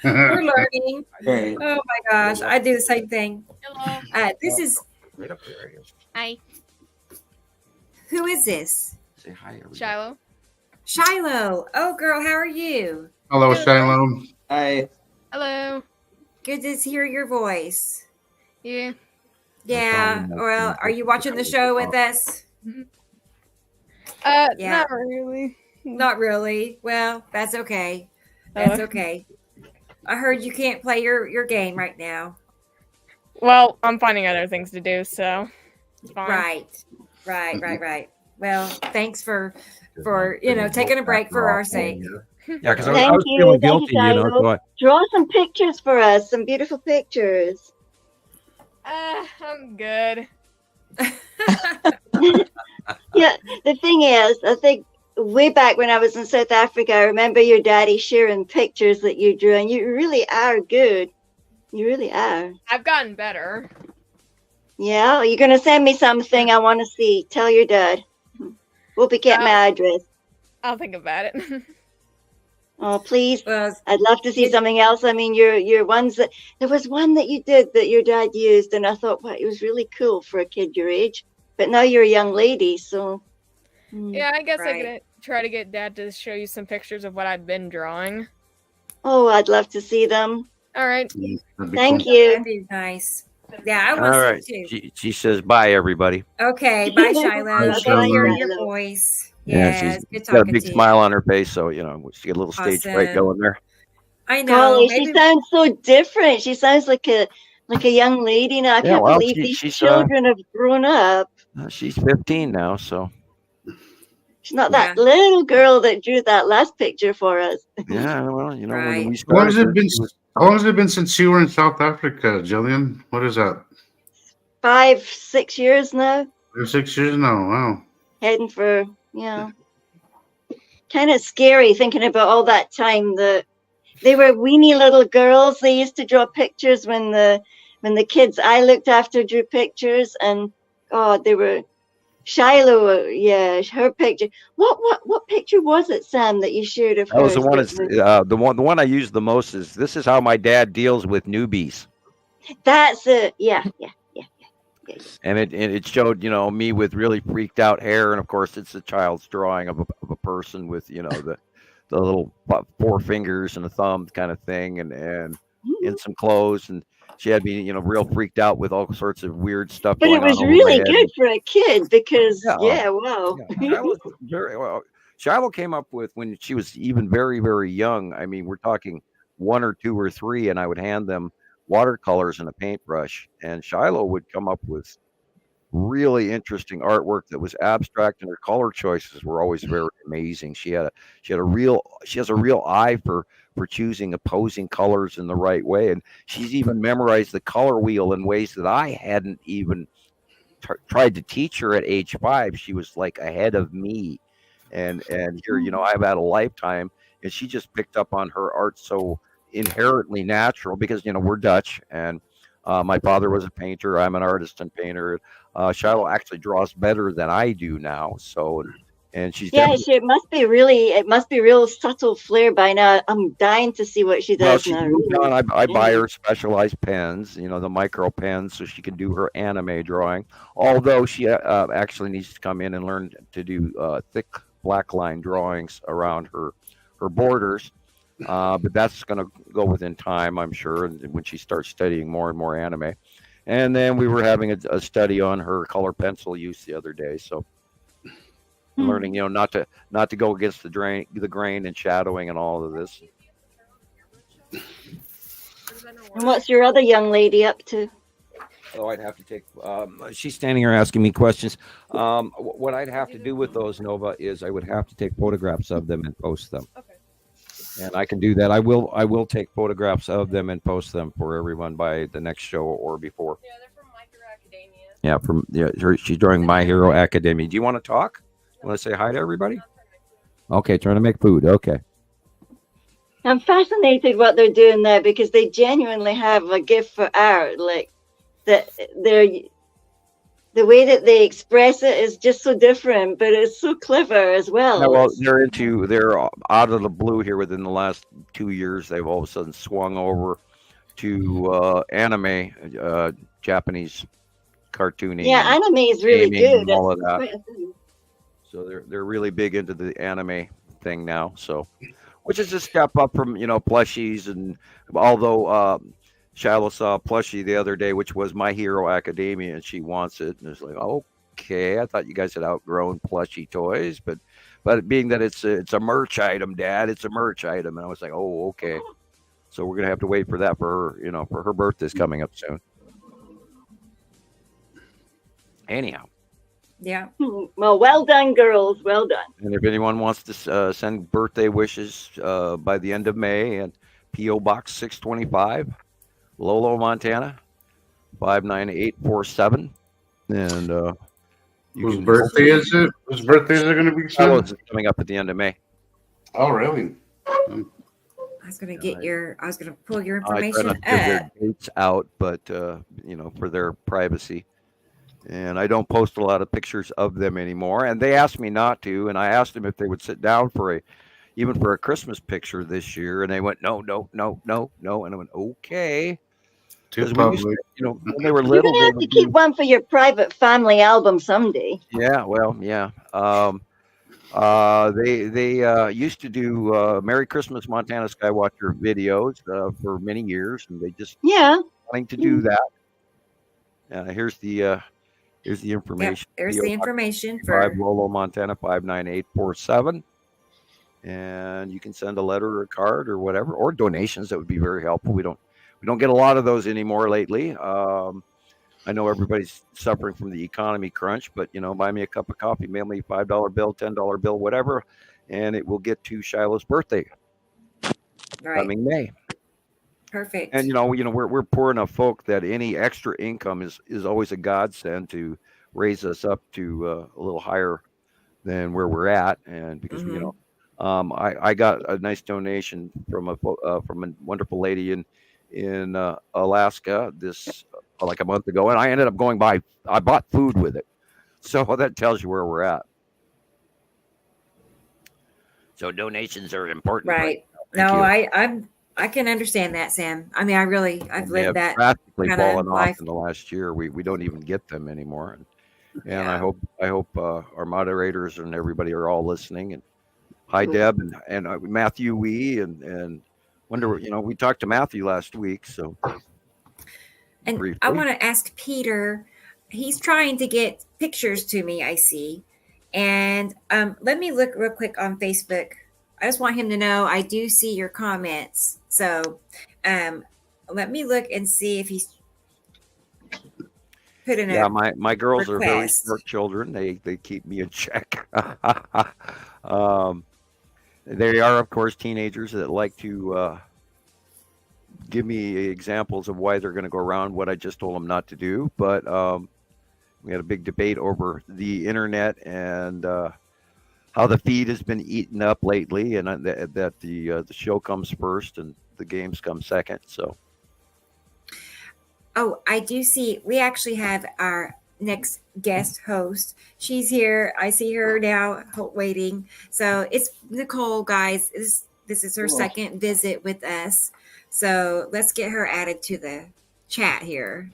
S2: We're learning.
S5: Right.
S2: Oh my gosh, I do the same thing.
S8: Hello.
S2: This is
S3: Right up there.
S8: Hi.
S2: who is this?
S3: Say hi, everybody.
S8: Shiloh.
S2: Shiloh. Oh, girl, how are you?
S6: Hello, Shiloh.
S5: Hi.
S8: Hello.
S2: Good to hear your voice.
S8: Yeah.
S2: Yeah. Well, are you watching the show with us? Yeah.
S8: Not really.
S2: Not really. Well, that's okay. That's okay. I heard you can't play your game right now.
S8: Well, I'm finding other things to do, so it's fine.
S2: Right. Well, thanks for taking a break for our sake.
S3: Yeah, because I was feeling guilty, So
S4: draw some pictures for us, some beautiful pictures.
S8: I'm good.
S4: Yeah, the thing is, I think way back when I was in South Africa, I remember your daddy sharing pictures that you drew, and you really are good. You really are.
S8: I've gotten better.
S4: Yeah, you're going to send me something I want to see. Tell your dad. We'll be getting my address.
S8: I'll think about it.
S4: Oh, please.
S2: Well,
S4: I'd love to see something else. I mean, your ones that there was one that you did that your dad used, and I thought, wow, it was really cool for a kid your age. But now you're a young lady, so.
S8: Yeah, I guess
S2: Right.
S8: I could try to get Dad to show you some pictures of what I've been drawing.
S4: Oh, I'd love to see them.
S8: All right.
S4: Thank you.
S2: That'd be nice. Yeah, I
S3: all
S2: want
S3: right.
S2: to too.
S3: She says bye, everybody.
S2: Okay, bye, Shiloh.
S6: Bye,
S2: Good to hear
S4: Shiloh.
S2: your voice.
S3: Yeah,
S2: Yes,
S3: she's
S2: good
S3: got a
S2: talking
S3: big
S2: to you.
S3: smile on her face, so she get a little stage fright
S2: Awesome.
S3: going there.
S2: I know.
S4: Golly,
S2: Maybe
S4: she sounds so different. She sounds like a young lady now. I
S3: Yeah,
S4: can't
S3: well,
S4: believe
S3: she-
S4: these
S3: she's,
S4: children have grown up.
S3: She's 15 now, so
S4: She's not that little girl that drew that last picture for us.
S3: yeah. Well, when
S2: Right.
S3: we
S6: How long has
S3: started,
S6: it been? How long has it been since you were in South Africa, Gillian? What is that?
S4: 5-6 years now.
S6: 6 years now. Wow.
S4: Heading for, kind of scary thinking about all that time that they were weeny little girls. They used to draw pictures when the kids I looked after drew pictures, and they were Shiloh. Yeah, her picture. What picture was it, Sam, that you shared of
S3: that was
S4: hers?
S3: the one I used the most. Is this is how my dad deals with newbies,
S4: That's it. Yeah.
S3: and it showed me with really freaked out hair, and of course it's a child's drawing of a person with the little 4 fingers and a thumb kind of thing, and in some clothes, and she had me real freaked out with all sorts of weird stuff.
S4: But
S3: going
S4: it was
S3: on over
S4: really
S3: my head.
S4: good for a kid because,
S3: Yeah.
S4: wow.
S3: Shiloh came up with when she was even very, very young. I mean, we're talking 1 or 2 or 3, and I would hand them watercolors and a paintbrush, and Shiloh would come up with really interesting artwork that was abstract, and her color choices were always very amazing. She has a real eye for choosing opposing colors in the right way, and she's even memorized the color wheel in ways that I hadn't even tried to teach her at age 5. She was like ahead of me, and here I've had a lifetime, and she just picked up on her art so inherently natural because we're Dutch, and my father was a painter. I'm an artist and painter. Shiloh actually draws better than I do now, so and she's
S4: It must be real subtle flair by now. I'm dying to see what she does now.
S3: I buy her specialized pens, the micro pens, so she can do her anime drawing. Although she actually needs to come in and learn to do thick black line drawings around her borders. But that's going to go within time, I'm sure, when she starts studying more and more anime. And then we were having a study on her color pencil use the other day, so learning, not to go against the grain and shadowing and all of this.
S4: And what's your other young lady up to?
S3: Oh, I'd have to take. She's standing here asking me questions. What I'd have to do with those, Nova, is I would have to take photographs of them and post them. Okay. And I can do that. I will take photographs of them and post them for everyone by the next show or before.
S8: Yeah, they're from My Hero Academia.
S3: Yeah, she's drawing My Hero Academia. Do you want to talk? Want to say hi to everybody? Okay, trying to make food. Okay.
S4: I'm fascinated what they're doing there because they genuinely have a gift for art. Like that, the way that they express it is just so different, but it's so clever as well.
S3: Yeah, well, they're out of the blue here within the last 2 years. They've all of a sudden swung over to anime, Japanese cartooning.
S4: Yeah, anime is really good.
S3: And all of that. So they're really big into the anime thing now. So, which is a step up from plushies. And although Shiloh saw a plushie the other day, which was My Hero Academia, and she wants it, and it's like, okay, I thought you guys had outgrown plushie toys, but being that it's a merch item, Dad, it's a merch item, and I was like, oh, okay. So we're gonna have to wait for that for her, for her birthday's coming up soon. Anyhow.
S2: Yeah.
S4: Well done, girls. Well done.
S3: And if anyone wants to send birthday wishes by the end of May, and P.O. Box 625, Lolo, Montana, 59847. And
S6: whose birthday is it? Whose birthdays are going to be
S3: sent? Coming up at the end of May.
S6: Oh, really?
S2: I was going to pull your information up.
S3: Their dates out, but for their privacy. And I don't post a lot of pictures of them anymore. And they asked me not to, and I asked them if they would sit down even for a Christmas picture this year, and they went, no. And I went, okay.
S6: Too public.
S3: When they were little,
S4: you're gonna have to keep one for your private family album someday.
S3: Yeah, well, yeah. They used to do Merry Christmas Montana Skywatcher videos for many years, and they just wanting to do that. Here's the information.
S2: Yep, there's the information for
S3: Lolo, Montana 59847. And you can send a letter or a card or whatever, or donations. That would be very helpful. We don't get a lot of those anymore lately. I know everybody's suffering from the economy crunch, but buy me a cup of coffee, mail me $5 bill, $10 bill, whatever, and it will get to Shiloh's birthday coming May.
S2: Perfect.
S3: And we're poor enough folk that any extra income is always a godsend to raise us up to a little higher than where we're at, and because I got a nice donation from a wonderful lady in Alaska like a month ago, and I ended up I bought food with it, so that tells you where we're at. So donations are important,
S2: right? No, I can understand that, Sam. I mean, I've lived that
S3: drastically fallen off in the last year. We don't even get them anymore, and I hope our moderators and everybody are all listening. And hi, Deb and Matthew Wee and wonder, we talked to Matthew last week, so.
S2: And briefly. I want to ask Peter. He's trying to get pictures to me, I see. And let me look real quick on Facebook. I just want him to know I do see your comments. So let me look and see if he's put in a
S3: my girls request. Are very smart children. They keep me in check. They are, of course, teenagers that like to give me examples of why they're going to go around what I just told them not to do. But we had a big debate over the internet and how the feed has been eaten up lately, and that the show comes first and the games come second. So.
S2: Oh, I do see. We actually have our next guest host. She's here. I see her now waiting. So it's Nicolle, guys. This is her second visit with us. So let's get her added to the chat here.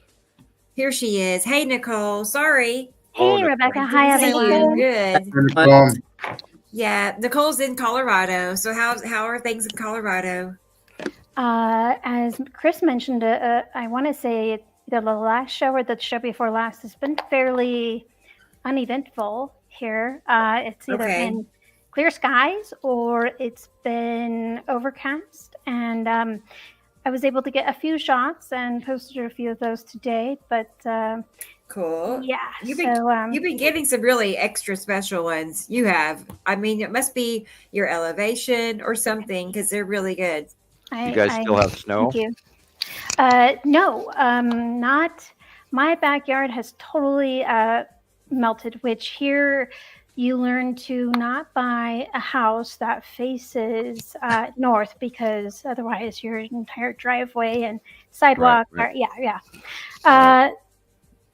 S2: Here she is. Hey, Nicolle. Sorry.
S9: Hey, Rebecca. Hi, everyone.
S2: Good. Yeah, Nicolle's in Colorado. So how are things in Colorado?
S9: As Chris mentioned, I want to say the last show or the show before last has been fairly uneventful here. It's either been clear skies or it's been overcast. And I was able to get a few shots and posted a few of those today. But
S2: cool.
S9: Yeah.
S2: You've been getting some really extra special ones. You have. I mean, it must be your elevation or something because they're really good.
S3: You guys still have snow?
S9: Thank you. No, not. My backyard has totally melted, which here you learn to not buy a house that faces north because otherwise your entire driveway and sidewalk are,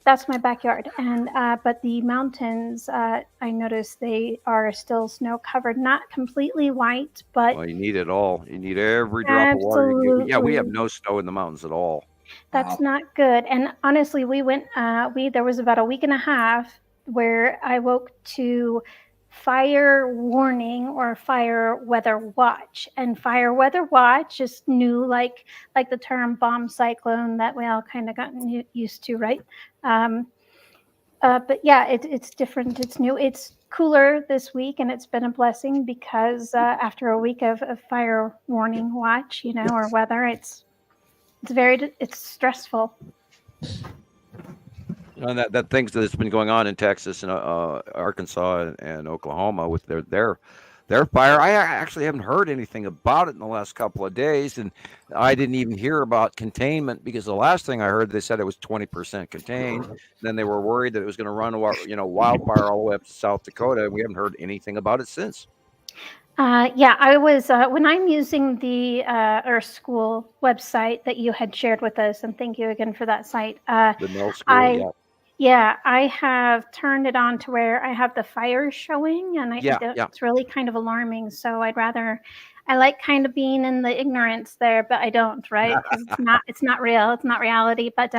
S9: That's my backyard, and but the mountains, I noticed they are still snow covered, not completely white, but
S3: well, you need it all. You need every drop of water you can get. Yeah, we have no snow in the mountains at all.
S9: That's not good. And honestly, we went. There was about a week and a half where I woke to fire warning or fire weather watch, and fire weather watch is new, like the term bomb cyclone that we all kind of gotten used to, right? But yeah, it's different. It's new. It's cooler this week, and it's been a blessing because after a week of fire warning watch, or weather, it's stressful.
S3: And that things that's been going on in Texas and Arkansas and Oklahoma with their fire. I actually haven't heard anything about it in the last couple of days, and I didn't even hear about containment because the last thing I heard, they said it was 20% contained. Then they were worried that it was going to run, wildfire all the way up to South Dakota, and we haven't heard anything about it since.
S9: Yeah, I was when I'm using the Earth School website that you had shared with us, and thank you again for that site.
S3: The Mill School,
S9: yeah, I have turned it on to where I have the fires showing, and it's really kind of alarming. So I like kind of being in the ignorance there, but I don't, right? Because it's not real. It's not reality. But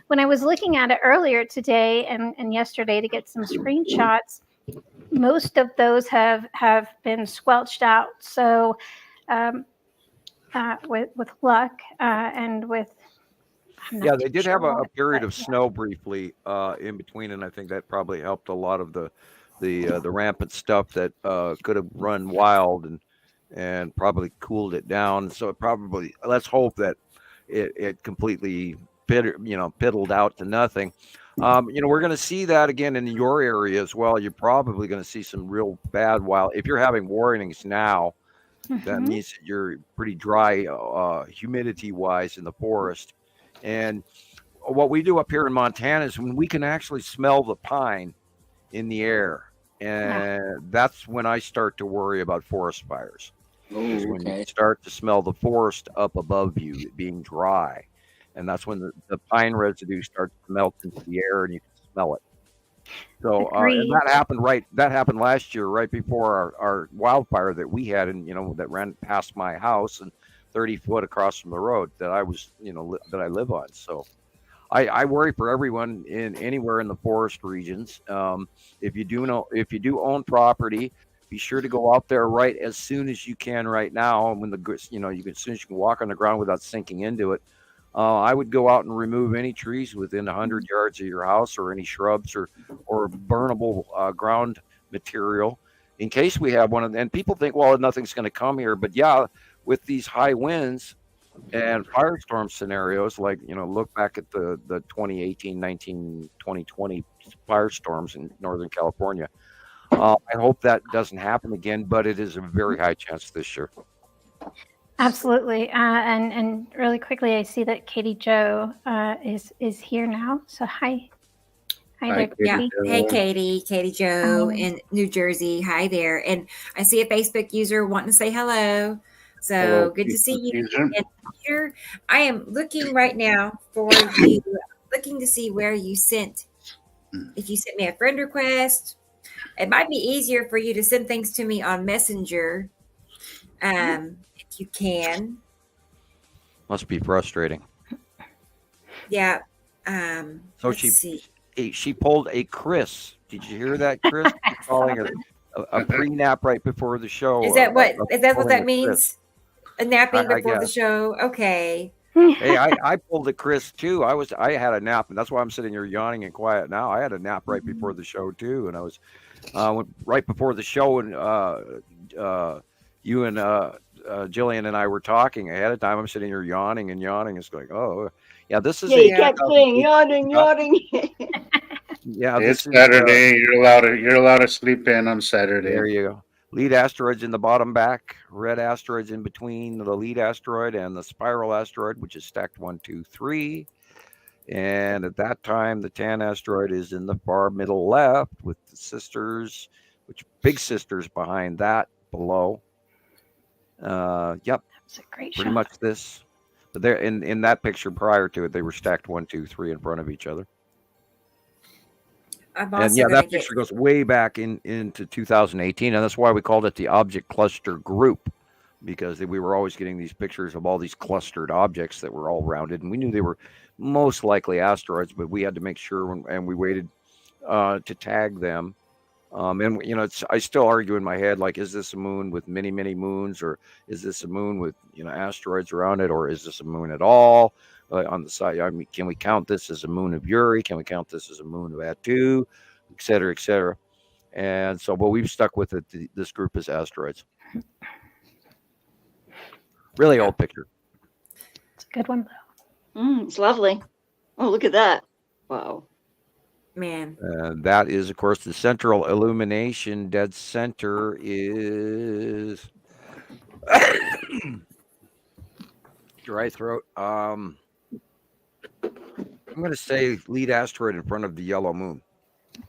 S9: when I was looking at it earlier today and yesterday to get some screenshots, most of those have been squelched out. So with luck and with
S3: they did have a period of snow briefly in between, and I think that probably helped a lot of the rampant stuff that could have run wild and probably cooled it down. So it probably, let's hope that it completely piddled out to nothing. We're going to see that again in your area as well. You're probably going to see some real bad wild. If you're having warnings now, that means that you're pretty dry, humidity-wise in the forest. And what we do up here in Montana is when we can actually smell the pine in the air, and that's when I start to worry about forest fires. Is when you start to smell the forest up above you being dry. And that's when the pine residue starts to melt into the air and you can smell it. So and that happened last year, right before our wildfire that we had, and that ran past my house and 30 foot across from the road that I was, that I live on. So I worry for everyone anywhere in the forest regions. If you do own property, be sure to go out there right as soon as you can right now. And when as soon as you can walk on the ground without sinking into it. I would go out and remove any trees within 100 yards of your house, or any shrubs or burnable ground material, in case we have one. And people think, well, nothing's going to come here. But yeah, with these high winds and firestorm scenarios, like, look back at the 2018, 19, 2020 firestorms in Northern California. I hope that doesn't happen again, but it is a very high chance this year.
S9: Absolutely. And really quickly, I see that Katie Jo is here now. So hi there, Katie.
S2: Yeah. Hey, Katie Jo in New Jersey. Hi there. And I see a Facebook user wanting to say hello. So hello, good to see you. And here I am looking right now for you, looking to see where you sent. If you sent me a friend request, it might be easier for you to send things to me on Messenger. If you can.
S3: Must be frustrating.
S2: Yeah.
S3: So she pulled a Chris. Did you hear that, Chris? Calling her a pre-nap right before the show.
S2: Is that what that means? A napping before the show? Okay.
S3: Hey, I pulled a Chris too. I had a nap, and that's why I'm sitting here yawning and quiet now. I had a nap right before the show too, and I was right before the show, and you and Gillian and I were talking ahead of time. I'm sitting here yawning. It's like, oh, yeah, this is.
S4: Yeah, you kept saying yawning.
S3: Yeah,
S6: it's Saturday. You're allowed to sleep in on Saturday.
S3: There you go. Lead asteroids in the bottom back, red asteroids in between the lead asteroid and the spiral asteroid, which is stacked 1, 2, 3. And at that time, the tan asteroid is in the far middle left with the sisters, which big sisters behind that below. Yep.
S9: That's a great
S3: pretty
S9: shot.
S3: much this. But there in that picture prior to it, they were stacked 1, 2, 3 in front of each other. And yeah, that picture goes way back into 2018, and that's why we called it the object cluster group, because we were always getting these pictures of all these clustered objects that were all rounded, and we knew they were most likely asteroids, but we had to make sure, and we waited to tag them. And you know, I still argue in my head, like, is this a moon with many moons, or is this a moon with, you know, asteroids around it, or is this a moon at all? On the side, I mean, can we count this as a moon of Uri? Can we count this as a moon of Atu, et cetera, et cetera? And so, but we've stuck with it. This group is asteroids. Really old picture.
S9: It's a good one, though.
S4: It's lovely. Oh, look at that. Wow.
S2: Man.
S3: That is, of course, the central illumination. Dead center is dry throat. I'm going to say lead asteroid in front of the yellow moon.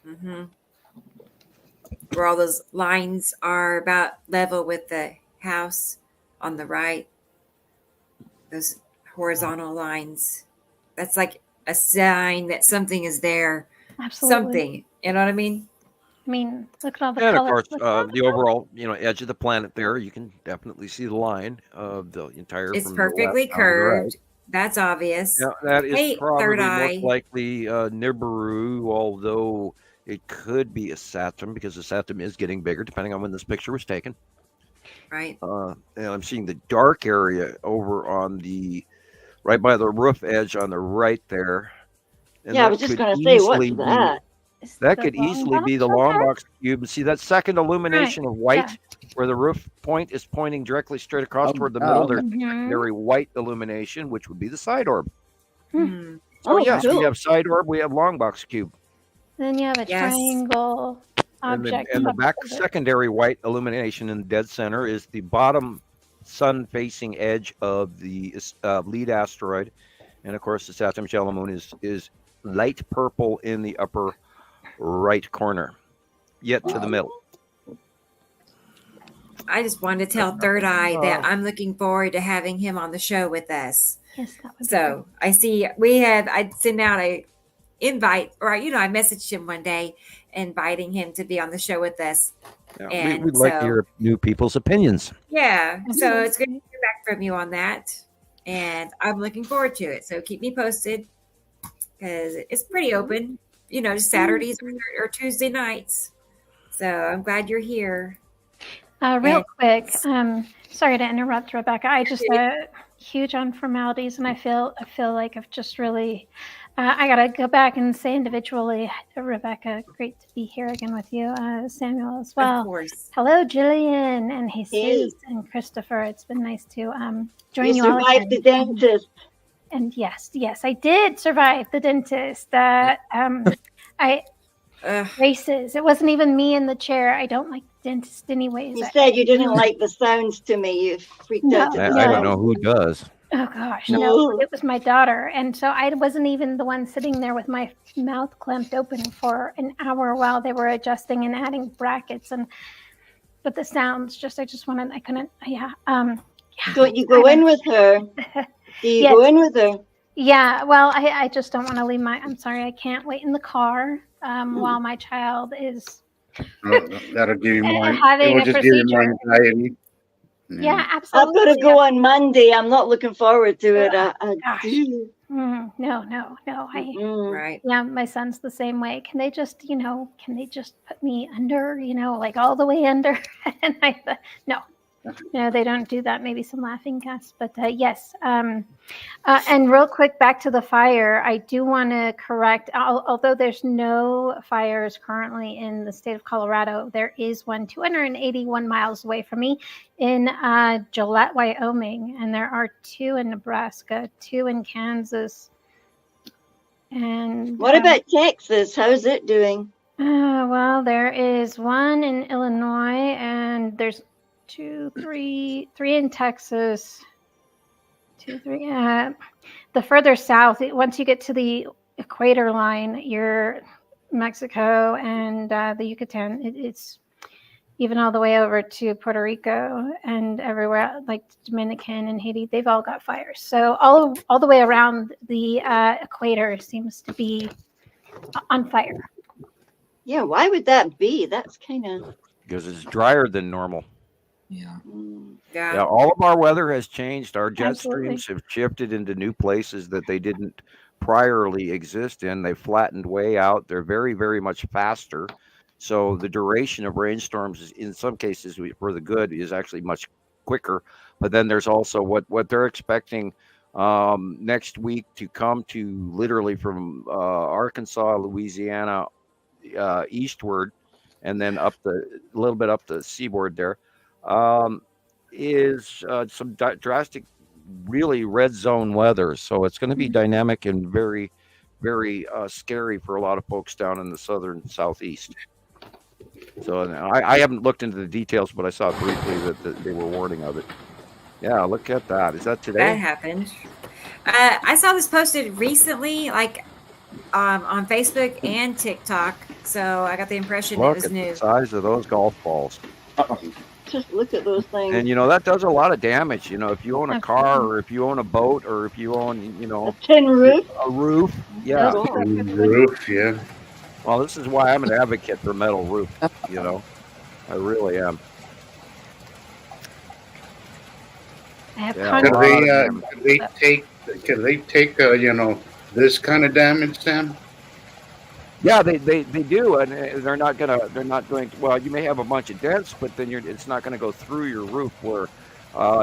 S2: Mm-hmm. Where all those lines are about level with the house on the right. Those horizontal lines. That's like a sign that something is there.
S9: Absolutely.
S2: Something. You know what I mean?
S9: I mean, look at all the
S3: and
S9: colors.
S3: Of course, the overall, you know, edge of the planet there, you can definitely see the line of the entire.
S2: It's perfectly curved. That's obvious.
S3: Yeah, that is probably most likely Nibiru, although it could be a Saturn, because the Saturn is getting bigger depending on when this picture was taken.
S2: Right.
S3: And I'm seeing the dark area over on the right by the roof edge on the right there. And
S4: yeah, I was just going to say, what's that?
S3: That could easily be the long box cube. And see that second illumination of white, where the roof point is pointing directly straight across toward the middle. There's very white illumination, which would be the side orb.
S2: Mm-hmm.
S3: Oh, yes, cool. We have side orb, we have long box cube.
S9: Then you have a triangle object.
S3: And the back secondary white illumination in the dead center is the bottom sun-facing edge of the lead asteroid. And, of course, the Saturn yellow moon is light purple in the upper right corner, yet to the middle.
S2: I just wanted to tell Third Eye that I'm looking forward to having him on the show with us.
S9: Yes, that would
S2: so I see I'd send out a invite, or I messaged him one day inviting him to be on the show with us.
S3: Yeah, and we'd like to hear new people's opinions.
S2: Yeah, so it's good to hear back from you on that, and I'm looking forward to it. So keep me posted, because it's pretty open, just Saturdays or Tuesday nights. So I'm glad you're here.
S9: Real quick, sorry to interrupt, Rebecca. I just huge on formalities, and I feel like I've just really I gotta go back and say individually, Rebecca, great to be here again with you, Samuel as well.
S2: Of course.
S9: Hello, Gillian and Jesus and Christopher. It's been nice to join you all.
S4: You survived the dentist.
S9: And yes, I did survive the dentist. Races. It wasn't even me in the chair. I don't like the dentist anyways.
S4: You said you didn't like the sounds to me. You freaked out.
S3: I don't know who does.
S9: Oh gosh, no, it was my daughter. And so I wasn't even the one sitting there with my mouth clamped open for an hour while they were adjusting and adding brackets. But the sounds I couldn't.
S4: So you go in with her. Do you go in with her?
S9: Yeah, well, I just don't want to leave I'm sorry, I can't wait in the car while my child is
S6: that'll give you more.
S9: Having
S6: it will just give you more anxiety.
S9: Yeah, absolutely.
S4: I've got to go on Monday. I'm not looking forward to it.
S9: No.
S2: Right.
S9: Yeah, my son's the same way. Can they just put me under, like all the way under? And I thought, no, they don't do that. Maybe some laughing gas, but yes. And real quick, back to the fire. I do want to correct, although there's no fires currently in the state of Colorado, there is one 281 miles away from me in Gillette, Wyoming, and there are 2 in Nebraska, 2 in Kansas. And
S4: what about Texas? How's it doing?
S9: Well, there is 1 in Illinois, and there's 3 in Texas. 2, 3. The further south, once you get to the equator line, you're Mexico and the Yucatan. It's even all the way over to Puerto Rico and everywhere, like Dominican and Haiti. They've all got fires. So all the way around the equator seems to be on fire.
S4: Yeah, why would that be? That's kind of
S3: because it's drier than normal.
S5: Yeah.
S3: Yeah, all of our weather has changed. Our jet
S9: Absolutely.
S3: streams have shifted into new places that they didn't priorly exist in. They flattened way out. They're very, very much faster. So the duration of rainstorms is, in some cases, for the good, is actually much quicker. But then there's also what they're expecting next week to come to literally from Arkansas, Louisiana, eastward, and then up a little bit up the seaboard there. Is some drastic, really red zone weather. So it's going to be dynamic and very, very scary for a lot of folks down in the southern southeast. So I haven't looked into the details, but I saw briefly that they were warning of it. Yeah, look at that. Is that today?
S2: That happened. I saw this posted recently, like on Facebook and TikTok. So I got the impression it was new.
S3: Look at the size of those golf balls.
S4: just look at those things.
S3: And that does a lot of damage. If you own a car or if you own a boat or if you own,
S4: a tin roof.
S3: A roof, yeah.
S6: Roof, yeah.
S3: Well, this is why I'm an advocate for metal roof. I really am.
S6: Can they take this kind of damage, Sam?
S3: Yeah, they do, and they're not going to. Well, you may have a bunch of dents, but then it's not going to go through your roof. Where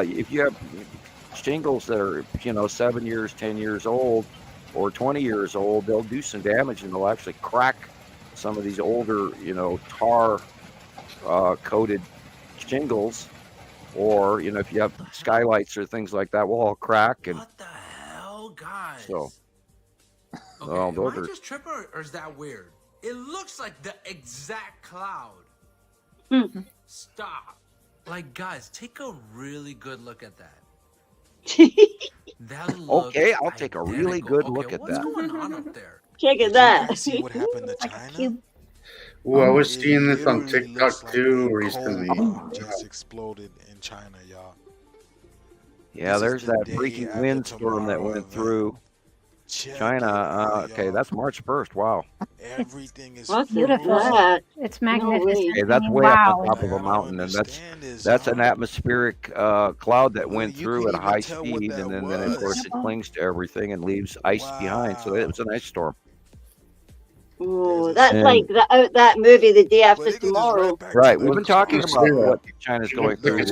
S3: if you have shingles that are 7 years, 10 years old, or 20 years old, they'll do some damage, and they'll actually crack some of these older tar coated shingles, or if you have skylights or things like that, will all crack. And
S10: what the hell, guys?
S3: So.
S10: Okay, am I just tripping or is that weird? It looks like the exact cloud. Stop. Like, guys, take a really good look at that. That looks
S3: okay, I'll take a really good look at
S10: what's
S3: that.
S10: What's going on up there?
S4: Check at that.
S11: See what happened to China?
S6: Well, I was seeing this on TikTok too recently.
S11: Just exploded in China, y'all.
S3: Yeah, there's that freaking windstorm that went through China. Okay, that's March 1st. Wow.
S11: Everything is
S9: beautiful. It's magnificent.
S3: Okay, that's way up on top of a mountain, and that's an atmospheric cloud that went through at high speed, and then of course it clings to everything and leaves ice behind. So it was an ice storm.
S4: Oh, that's like that movie, The Day After Tomorrow.
S3: Right. We've been talking about what China's going through.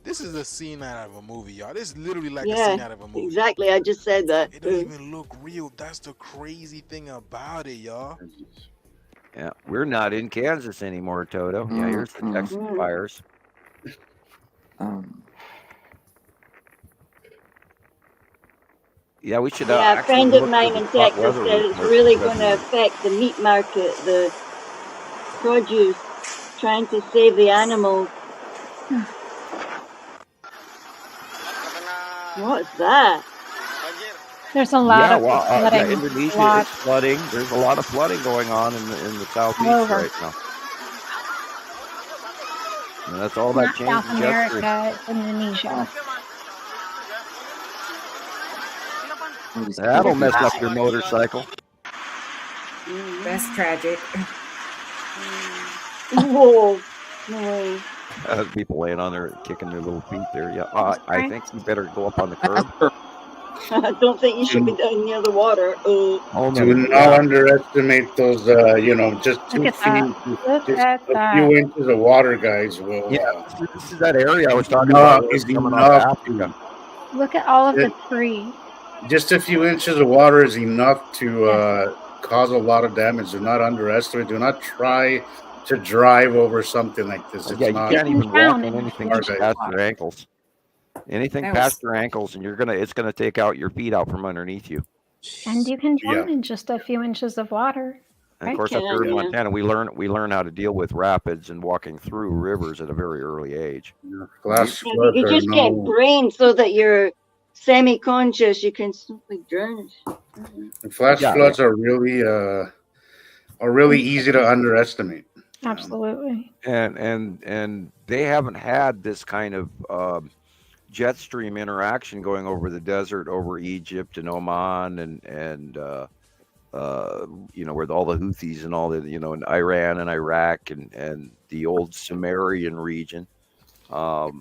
S11: This is a scene out of a movie, y'all. This is literally like a scene out of a movie.
S4: Exactly. I just said that.
S11: It don't even look real. That's the crazy thing about it, y'all.
S3: Yeah, we're not in Kansas anymore, Toto. Yeah, here's the Texas fires. Yeah, we should.
S4: Yeah, a friend of mine in Texas said it's really going to affect the meat market, the produce, trying to save the animals. What is that?
S9: There's a lot of
S3: flooding. Indonesia is flooding. There's a lot of flooding going on in the southeast right now. And that's all that changed.
S9: South America, it's Indonesia.
S3: That'll mess up your motorcycle.
S2: That's tragic.
S4: Whoa. No.
S3: People laying on there, kicking their little feet there. Yeah, I think you better go up on the curb.
S4: I don't think you should be down near the water.
S6: Do not underestimate those, just 2 feet, just a few inches of water, guys. Will,
S3: this is that area I was talking about.
S6: Is enough.
S9: Look at all of the trees.
S6: Just a few inches of water is enough to cause a lot of damage. Do not underestimate. Do not try to drive over something like this. It's
S3: you can't even walk in anything past your ankles. Anything past your ankles, and it's gonna take out your feet out from underneath you.
S9: And you can drown in just a few inches of water.
S3: And of course, up here in Montana, we learn how to deal with rapids and walking through rivers at a very early age.
S4: You just get brain so that you're semi-conscious. You can simply drown.
S6: Flash floods are really easy to underestimate.
S9: Absolutely.
S3: And they haven't had this kind of jet stream interaction going over the desert, over Egypt and Oman and where all the Houthis and all the, in Iran and Iraq and the old Sumerian region.
S4: Well,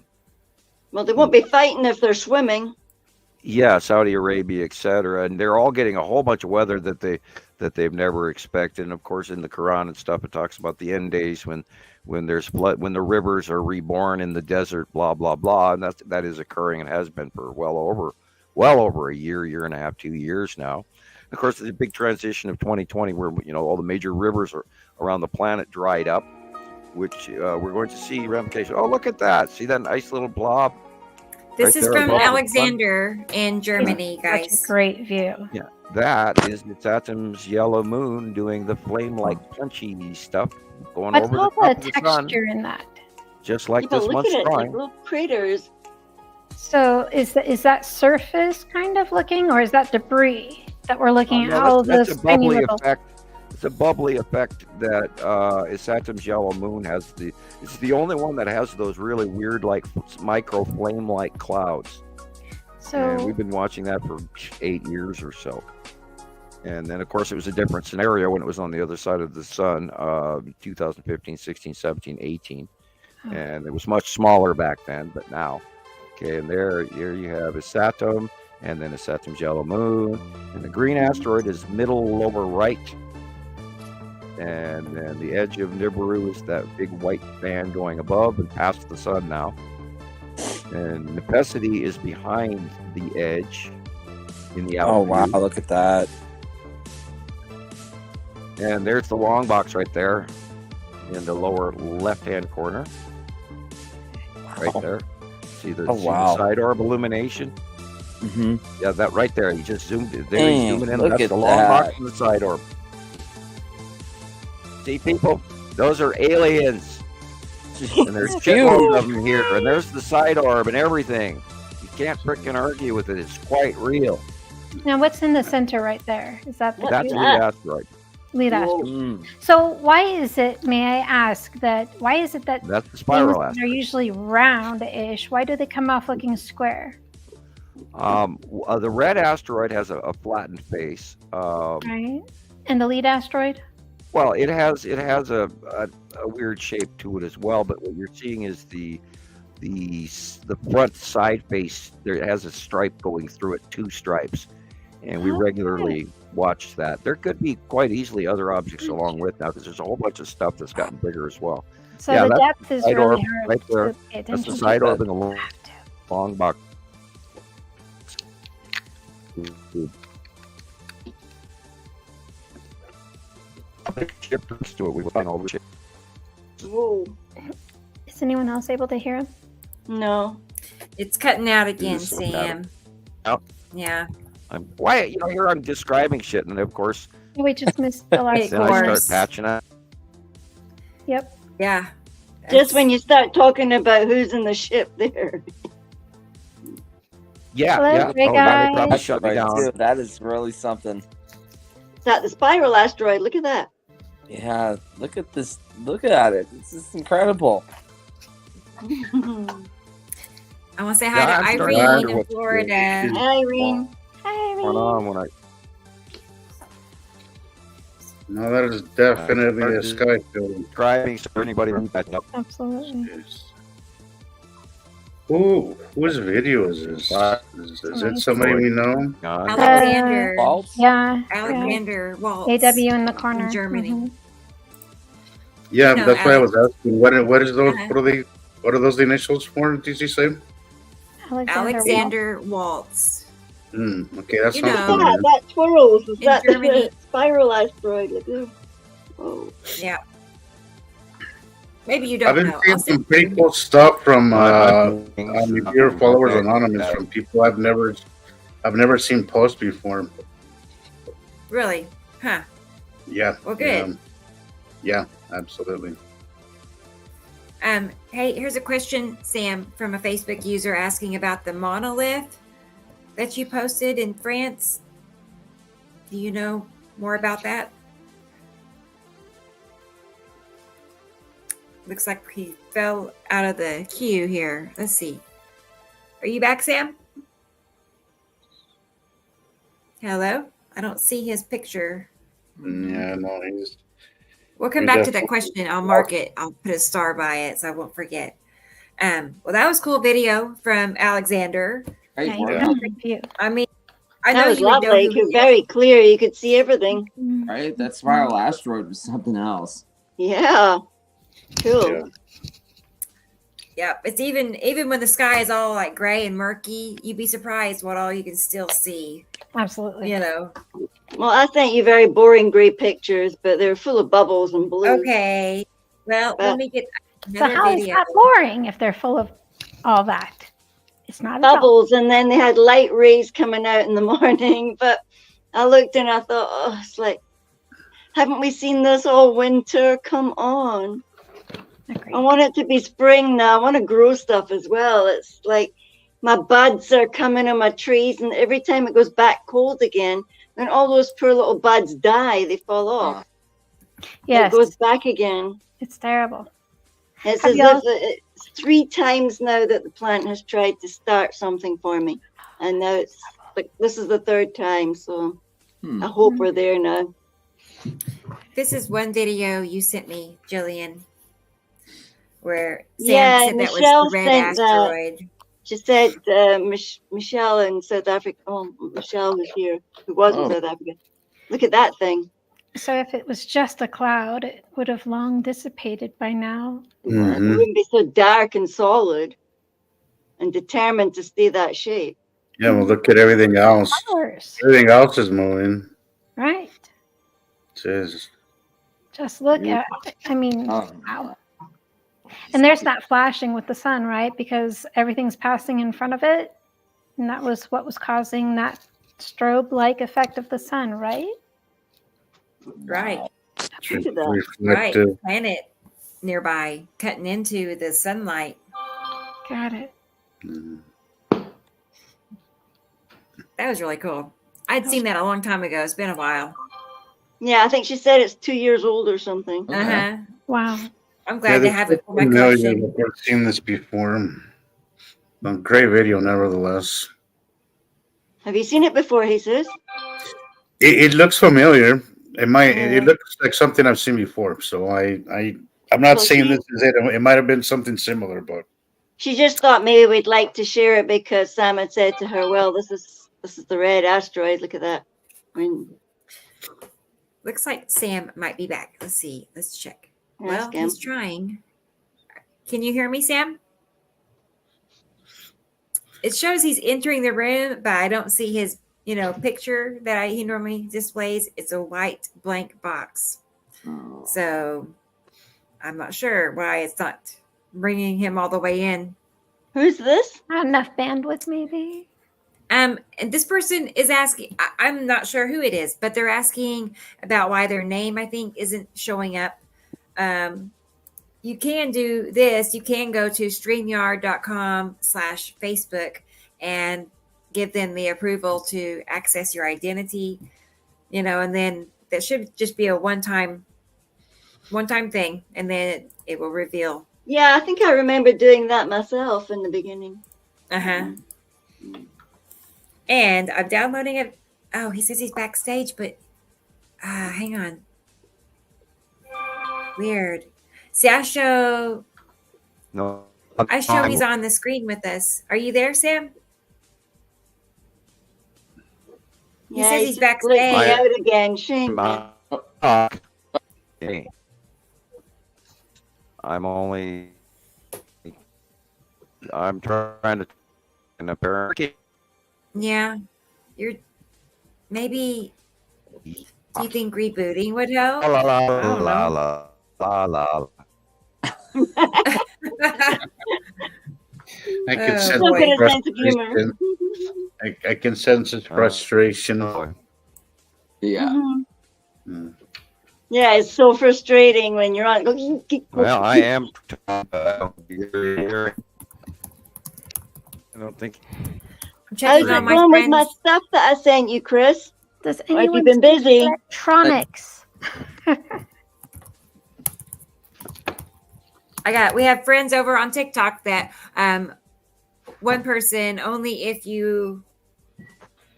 S4: they won't be fighting if they're swimming.
S3: Yeah, Saudi Arabia, etc., and they're all getting a whole bunch of weather that they've never expected. And of course, in the Quran and stuff, it talks about the end days when there's flood, when the rivers are reborn in the desert, blah blah blah, and that is occurring and has been for well over a year and a half, 2 years now. Of course, there's a big transition of 2020 where all the major rivers around the planet dried up, which we're going to see ramifications. Oh, look at that! See that nice little blob?
S2: This is from Alexander in Germany, guys.
S9: Such a great view.
S3: Yeah, that is the Saturn's yellow moon doing the flame-like punchy stuff going over the top of the sun.
S9: What's all the texture in that?
S3: Just like this month's drawing.
S4: Like little craters.
S9: So is that surface kind of looking, or is that debris that we're looking at? All
S3: That's
S9: those
S3: a bubbly
S9: little...
S3: effect. It's a bubbly effect that Saturn's yellow moon has. It's the only one that has those really weird, like micro flame-like clouds. And we've been watching that for 8 years or so. And then, of course, it was a different scenario when it was on the other side of the sun, 2015, 16, 17, 18. And it was much smaller back then, but now. Okay, and here you have a Saturn, and then a Saturn's yellow moon. And the green asteroid is middle lower right. And then the edge of Nibiru is that big white band going above and past the sun now. And Nepesity is behind the edge in the outer.
S5: Oh, wow, look at that.
S3: And there's the long box right there in the lower left-hand corner. Right there. See the side orb illumination?
S5: Mm-hmm.
S3: Yeah, that right there. You just zoomed it. There you zoom it in. That's the long box and the side orb. See, people, those are aliens. And there's shitloads of them here. And there's the side orb and everything. You can't freaking argue with it. It's quite real.
S9: Now, what's in the center right there? Is that
S3: That's the asteroid.
S9: Lead asteroid. So why is it, may I ask, why is it that
S3: that's the spiral
S9: things
S3: asteroid.
S9: Are usually round-ish? Why do they come off looking square?
S3: The red asteroid has a flattened face.
S9: Right. And the lead asteroid?
S3: Well, it has a weird shape to it as well, but what you're seeing is the front side face. There has a stripe going through it, 2 stripes, and we regularly watch that. There could be quite easily other objects along with now because there's a whole bunch of stuff that's gotten bigger as well.
S9: So the depth is really hard
S3: right there.
S9: to pay attention
S3: That's the side
S9: to.
S3: orb in the long box.
S4: Whoa.
S9: Is anyone else able to hear him?
S4: No.
S2: It's cutting out again, Sam. Yeah.
S3: Why? Here I'm describing shit, and of course,
S9: We just missed the last
S3: then I start patching it.
S9: Yep.
S2: Yeah.
S4: Just when you start talking about who's in the ship there.
S3: Yeah,
S9: Hello,
S3: yeah.
S9: Grey
S3: Oh,
S9: guy.
S3: they probably shut me down.
S5: Dude, that is really something.
S4: Is that the spiral asteroid? Look at that.
S5: Yeah, look at this. Look at it. This is incredible.
S2: I want to say hi to Irene in Florida.
S4: Hi, Irene.
S9: Hi,
S3: Going on when I
S6: No, that is definitely a sky film.
S3: driving for anybody who that up.
S9: Absolutely.
S6: Ooh, whose video is this? Is it somebody we know?
S2: Alexander.
S9: Yeah.
S2: Alexander Waltz.
S9: AW in the corner.
S2: In Germany.
S9: Mhm.
S6: Yeah,
S2: No,
S6: that's why I was
S2: Alex.
S6: asking. What is those? What are those the initials for? Did you say?
S2: Alexander Waltz.
S6: Okay, that
S2: You
S6: sounds
S2: know.
S6: familiar.
S4: That twirls. Is
S2: In
S4: that
S2: Germany.
S4: the spiral asteroid? Look at that. Oh.
S2: Yeah. Maybe you
S6: I've
S2: don't
S6: been
S2: know.
S6: seeing some pretty cool stuff from your followers anonymous from people I've never seen post before.
S2: Really? Huh.
S6: Yeah.
S2: Well, good.
S6: Yeah, absolutely.
S2: Hey, here's a question, Sam, from a Facebook user asking about the monolith that you posted in France. Do you know more about that? Looks like he fell out of the queue here. Let's see. Are you back, Sam? Hello? I don't see his picture.
S6: Yeah, no, he's.
S2: We'll come back to that question. I'll mark it. I'll put a star by it so I won't forget. Well, that was cool video from Alexander.
S5: Great work.
S2: I mean, I
S4: that
S2: know
S4: was
S2: you would know
S4: lovely.
S2: who he
S4: Very clear. You could see everything.
S5: Right? That spiral asteroid was something else.
S4: Yeah. Cool.
S2: Yeah, it's even when the sky is all like gray and murky, you'd be surprised what all you can still see.
S9: Absolutely.
S2: You know.
S4: Well, I sent you very boring gray pictures, but they're full of bubbles and blue.
S2: Okay. Well, let me get
S9: So
S2: another
S9: how is
S2: video.
S9: that boring if they're full of all that? It's not
S4: bubbles, and then they had light rays coming out in the morning. But I looked and I thought, oh, it's like, haven't we seen this all winter? Come on. I want it to be spring now. I want to grow stuff as well. It's like my buds are coming on my trees, and every time it goes back cold again, then all those poor little buds die. They fall off.
S9: Yes.
S4: It goes back again.
S9: It's terrible.
S4: It's as if it's 3 times now that the plant has tried to start something for me. And now it's like, this is the 3rd time. So I hope we're there now.
S2: This is one video you sent me, Gillian, where Sam said that
S4: Michelle
S2: was the red
S4: sent
S2: asteroid.
S4: That. She said Michelle in South Africa. Oh, Michelle was here, who was in South Africa. Look at that thing.
S9: So if it was just a cloud, it would have long dissipated by now.
S4: It wouldn't be so dark and solid and determined to stay that shape.
S6: Yeah, well, look at everything else. Everything else is moving.
S9: Right.
S6: Jeez.
S9: Just look at, I mean, wow. And there's that flashing with the sun, right? Because everything's passing in front of it. And that was what was causing that strobe-like effect of the sun, right?
S2: Right.
S4: Look at that.
S2: Right. Planet nearby cutting into the sunlight.
S9: Got it.
S2: That was really cool. I'd seen that a long time ago. It's been a while.
S4: Yeah, I think she said it's 2 years old or something.
S2: Uh-huh.
S9: Wow.
S2: I'm glad to have it for my collection.
S6: I've seen this before. A great video, nevertheless.
S4: Have you seen it before, Jesus?
S6: It looks familiar. It looks like something I've seen before. So I'm not saying this is it. It might have been something similar, but
S4: she just thought maybe we'd like to share it because Sam had said to her, "Well, this is the red asteroid. Look at that."
S2: Looks like Sam might be back. Let's see. Let's check.
S4: Ask him.
S2: He's trying. Can you hear me, Sam? It shows he's entering the room, but I don't see his, picture that he normally displays. It's a white blank box. So I'm not sure why it's not bringing him all the way in.
S4: Who's this?
S9: Not enough bandwidth, maybe.
S2: And this person is asking, I'm not sure who it is, but they're asking about why their name, I think, isn't showing up. You can do this. You can go to StreamYard.com/Facebook and give them the approval to access your identity, and then that should just be a one-time thing, and then it will reveal.
S4: Yeah, I think I remember doing that myself in the beginning.
S2: And I'm downloading it. Oh, he says he's backstage, but hang on. Weird. See, I show he's on the screen with us. Are you there, Sam? He says he's backstage.
S4: Out again. Shame.
S3: I'm trying to apparently.
S2: Yeah. You're maybe. Do you think rebooting would help?
S6: I can sense his frustration. I can sense his frustration.
S5: Yeah.
S4: Yeah, it's so frustrating when you're on.
S3: Well, I am. I don't think.
S4: How's it going with my stuff that I sent you, Chris?
S9: Have
S4: you been busy?
S9: Electronics.
S2: We have friends over on TikTok that one person, only if you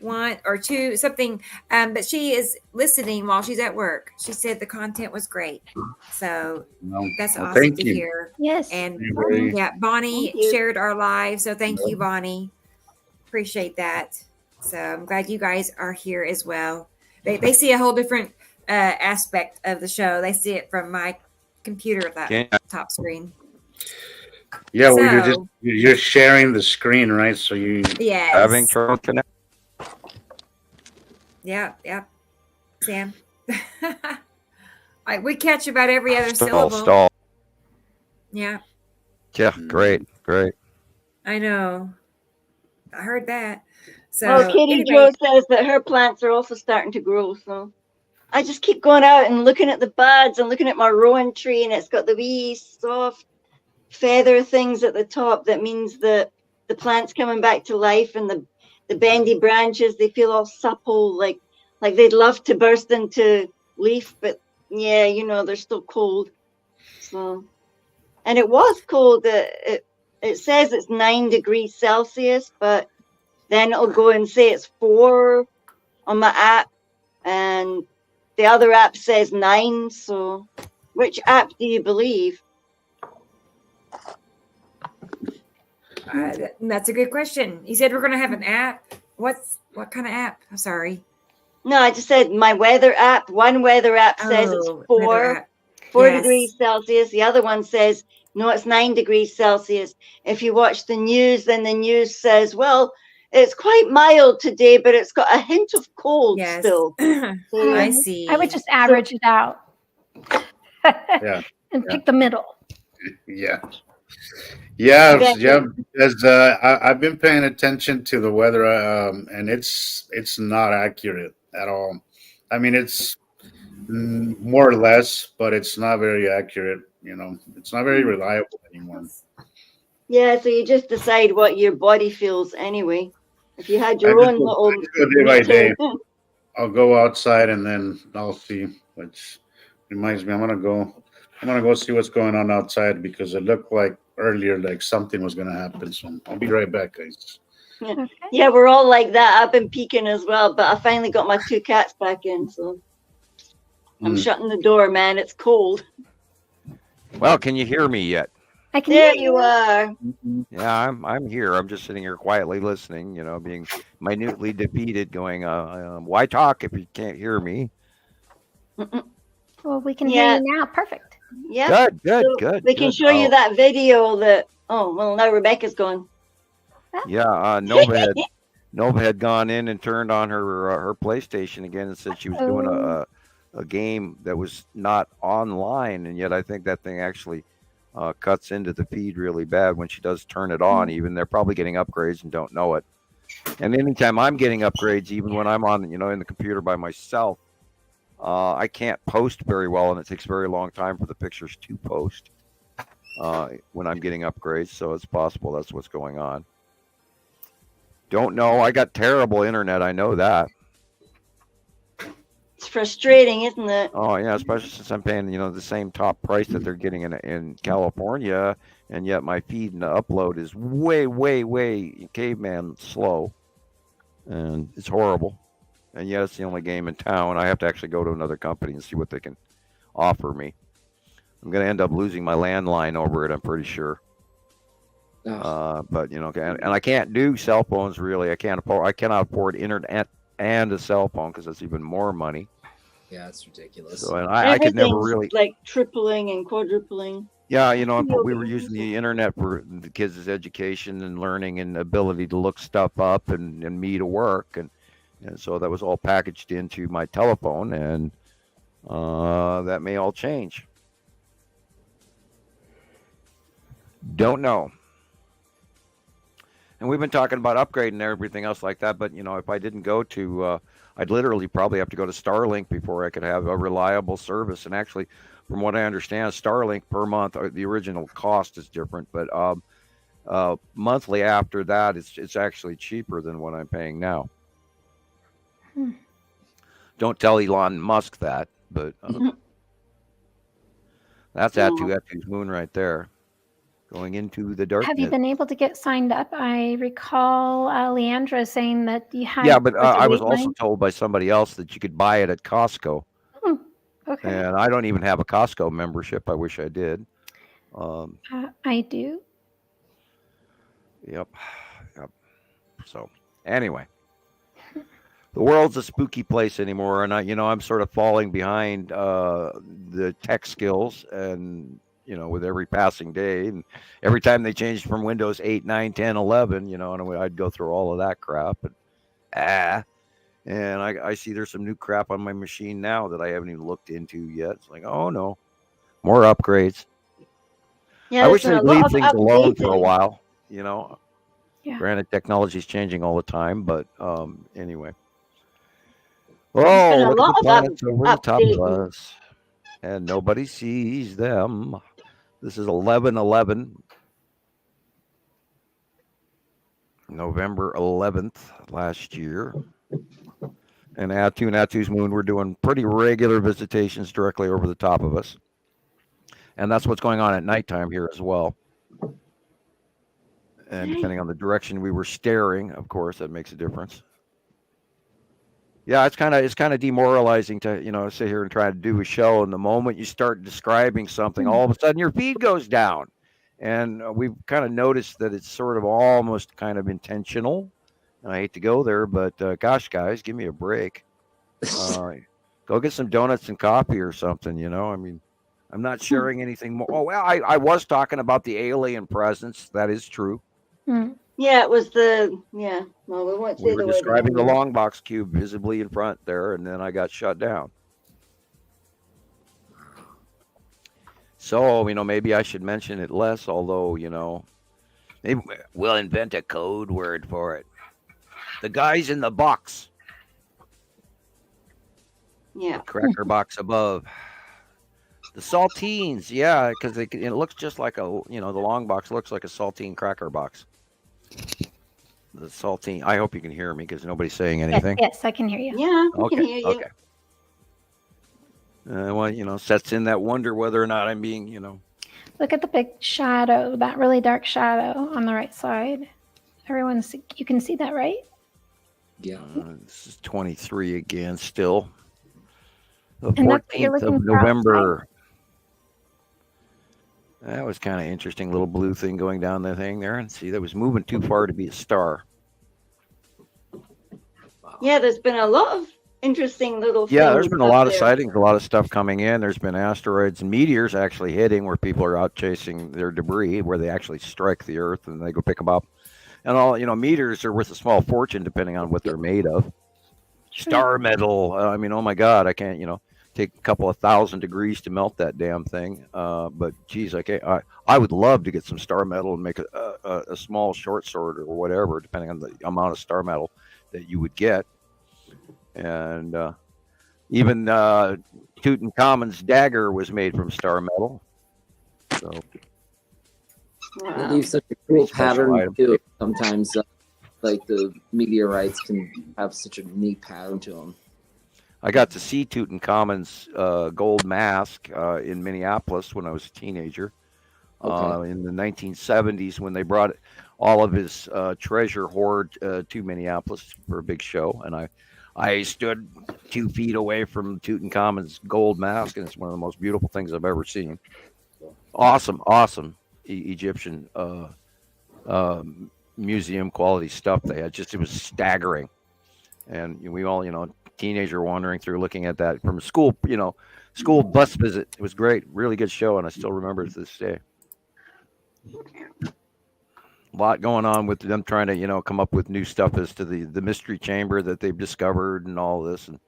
S2: one or two, something. But she is listening while she's at work. She said the content was great. So that's awesome to hear.
S9: Yes.
S2: And Bonnie shared our live. So thank you, Bonnie. Appreciate that. So I'm glad you guys are here as well. They see a whole different aspect of the show. They see it from my computer at that top screen.
S6: Yeah, well, you're sharing the screen, right? So
S3: having trouble connecting.
S2: Yeah. Sam. We catch about every other syllable.
S3: Stall.
S2: Yeah.
S3: Yeah, great.
S2: I know. I heard that. So
S4: Katie Jo says that her plants are also starting to grow. So I just keep going out and looking at the buds and looking at my rowan tree, and it's got the wee soft feather things at the top. That means that the plant's coming back to life, and the bendy branches, they feel all supple, like they'd love to burst into leaf, but yeah, they're still cold. So, and it was cold. It says it's 9 degrees Celsius, but then it'll go and say it's 4 on my app, and the other app says 9. So which app do you believe?
S2: That's a good question. You said we're going to have an app. What kind of app? I'm sorry.
S4: No, I just said my weather app. One weather app says it's 4 degrees Celsius. The other one says, no, it's 9 degrees Celsius. If you watch the news, then the news says, well, it's quite mild today, but it's got a hint of cold still. So,
S2: I see.
S9: I would just average it out. And pick the middle.
S6: Yeah, because I've been paying attention to the weather, and it's not accurate at all. I mean, it's more or less, but it's not very accurate. It's not very reliable anymore.
S4: Yeah, so you just decide what your body feels anyway. If you had your own little
S6: day by day, I'll go outside and then I'll see. Which reminds me, I'm gonna go see what's going on outside, because it looked like earlier like something was gonna happen. So I'll be right back, guys.
S4: Yeah, we're all like that. I've been peeking as well, but I finally got my 2 cats back in, so I'm shutting the door, man. It's cold.
S3: Well, can you hear me yet?
S4: I can hear you. Are.
S3: Yeah, I'm here. I'm just sitting here quietly listening, being minutely defeated, going, why talk if you can't hear me?
S9: Well, we can hear you now. Perfect.
S4: Yeah.
S3: Good.
S4: We can show you that video that, now Rebecca's gone.
S3: Yeah, Nova had gone in and turned on her PlayStation again and said she was doing a game that was not online, and yet I think that thing actually cuts into the feed really bad when she does turn it on. Even they're probably getting upgrades and don't know it. And anytime I'm getting upgrades, even when I'm on in the computer by myself, I can't post very well, and it takes a very long time for the pictures to post when I'm getting upgrades. So it's possible that's what's going on. Don't know. I got terrible internet. I know that.
S4: It's frustrating, isn't it?
S3: Oh yeah, especially since I'm paying the same top price that they're getting in California, and yet my feed and the upload is way caveman slow, and it's horrible. And yet it's the only game in town. I have to actually go to another company and see what they can offer me. I'm going to end up losing my landline over it, I'm pretty sure. But and I can't do cell phones really. I cannot afford internet and a cell phone, because that's even more money.
S5: Yeah, it's ridiculous.
S3: So, and I could never really
S4: like tripling and quadrupling.
S3: Yeah, we were using the internet for the kids' education and learning and ability to look stuff up and me to work, and so that was all packaged into my telephone, and that may all change. Don't know. And we've been talking about upgrading and everything else like that, but if I didn't go to, I'd literally probably have to go to Starlink before I could have a reliable service. And actually, from what I understand, Starlink per month, the original cost is different, but monthly after that, it's actually cheaper than what I'm paying now. Don't tell Elon Musk that, but that's Atu Atu's moon right there. going into the darkness.
S9: Have you been able to get signed up? I recall Leandra saying that you had.
S3: Yeah, but I was also told by somebody else that you could buy it at Costco.
S9: Okay.
S3: And I don't even have a Costco membership. I wish I did.
S9: I do.
S3: Yep. So anyway, the world's a spooky place anymore, and I'm sort of falling behind the tech skills, and with every passing day, and every time they changed from Windows 8, 9, 10, 11, and I'd go through all of that crap, and I see there's some new crap on my machine now that I haven't even looked into yet. It's like, oh no, more upgrades.
S4: Yeah,
S3: I wish they'd leave things alone for a while,
S9: Yeah.
S3: Granted, technology is changing all the time, but anyway.
S4: been
S3: Oh,
S4: a
S3: look
S4: lot
S3: at the
S4: of
S3: planets over the top of
S4: updating.
S3: us, and nobody sees them. This is 11/11, November 11th last year. And Attu's moon, we're doing pretty regular visitations directly over the top of us. And that's what's going on at nighttime here as well. And depending on the direction we were staring, of course, that makes a difference. Yeah, it's kind of demoralizing to, sit here and try to do a show. And the moment you start describing something, all of a sudden your feed goes down. And we've kind of noticed that it's sort of almost kind of intentional. And I hate to go there, but gosh, guys, give me a break. Go get some donuts and coffee or something, I mean, I'm not sharing anything more. Oh, well, I was talking about the alien presence. That is true.
S4: Yeah, it was well, we won't say
S3: We were
S4: the word.
S3: describing the long box cube visibly in front there, and then I got shut down. So, maybe I should mention it less, although, maybe we'll invent a code word for it. The guys in the box.
S4: Yeah.
S3: The cracker box above. The saltines, yeah, because it looks just like the long box looks like a saltine cracker box. The saltine. I hope you can hear me because nobody's saying anything.
S9: Yes, I can hear you.
S4: Yeah, we
S3: Okay,
S4: can hear you.
S3: okay. Well, sets in that wonder whether or not I'm being,
S9: Look at the big shadow, that really dark shadow on the right side. You can see that, right?
S5: Yeah.
S3: This is 23 again, still. The
S9: And that's what you're
S3: 14th
S9: looking
S3: of
S9: for outside?
S3: November. That was kind of interesting, little blue thing going down the thing there. And see, that was moving too far to be a star.
S4: Yeah, there's been a lot of interesting little things.
S3: Yeah, there's been a
S4: up
S3: lot of
S4: there.
S3: sightings, a lot of stuff coming in. There's been asteroids and meteors actually hitting where people are out chasing their debris, where they actually strike the Earth and they go pick them up. And all, meteors are worth a small fortune depending on what they're made of. Star metal. I mean, oh my God, I can't, take a couple of 1,000 degrees to melt that damn thing. But geez, I would love to get some star metal and make a small short sword or whatever, depending on the amount of star metal that you would get. And even Tutankhamun's dagger was made from star metal. So
S5: It leaves such a cool pattern too. Sometimes, like the meteorites can have such a neat pattern to them.
S3: I got to see Tutankhamun's gold mask in Minneapolis when I was a teenager. In the 1970s, when they brought all of his treasure hoard to Minneapolis for a big show, and I stood 2 feet away from Tutankhamun's gold mask, and it's one of the most beautiful things I've ever seen. Awesome Egyptian museum quality stuff they had. It was staggering. And we all, teenager wandering through looking at that from a school bus visit. It was great. Really good show, and I still remember it to this day. A lot going on with them trying to, come up with new stuff as to the mystery chamber that they've discovered and all this. And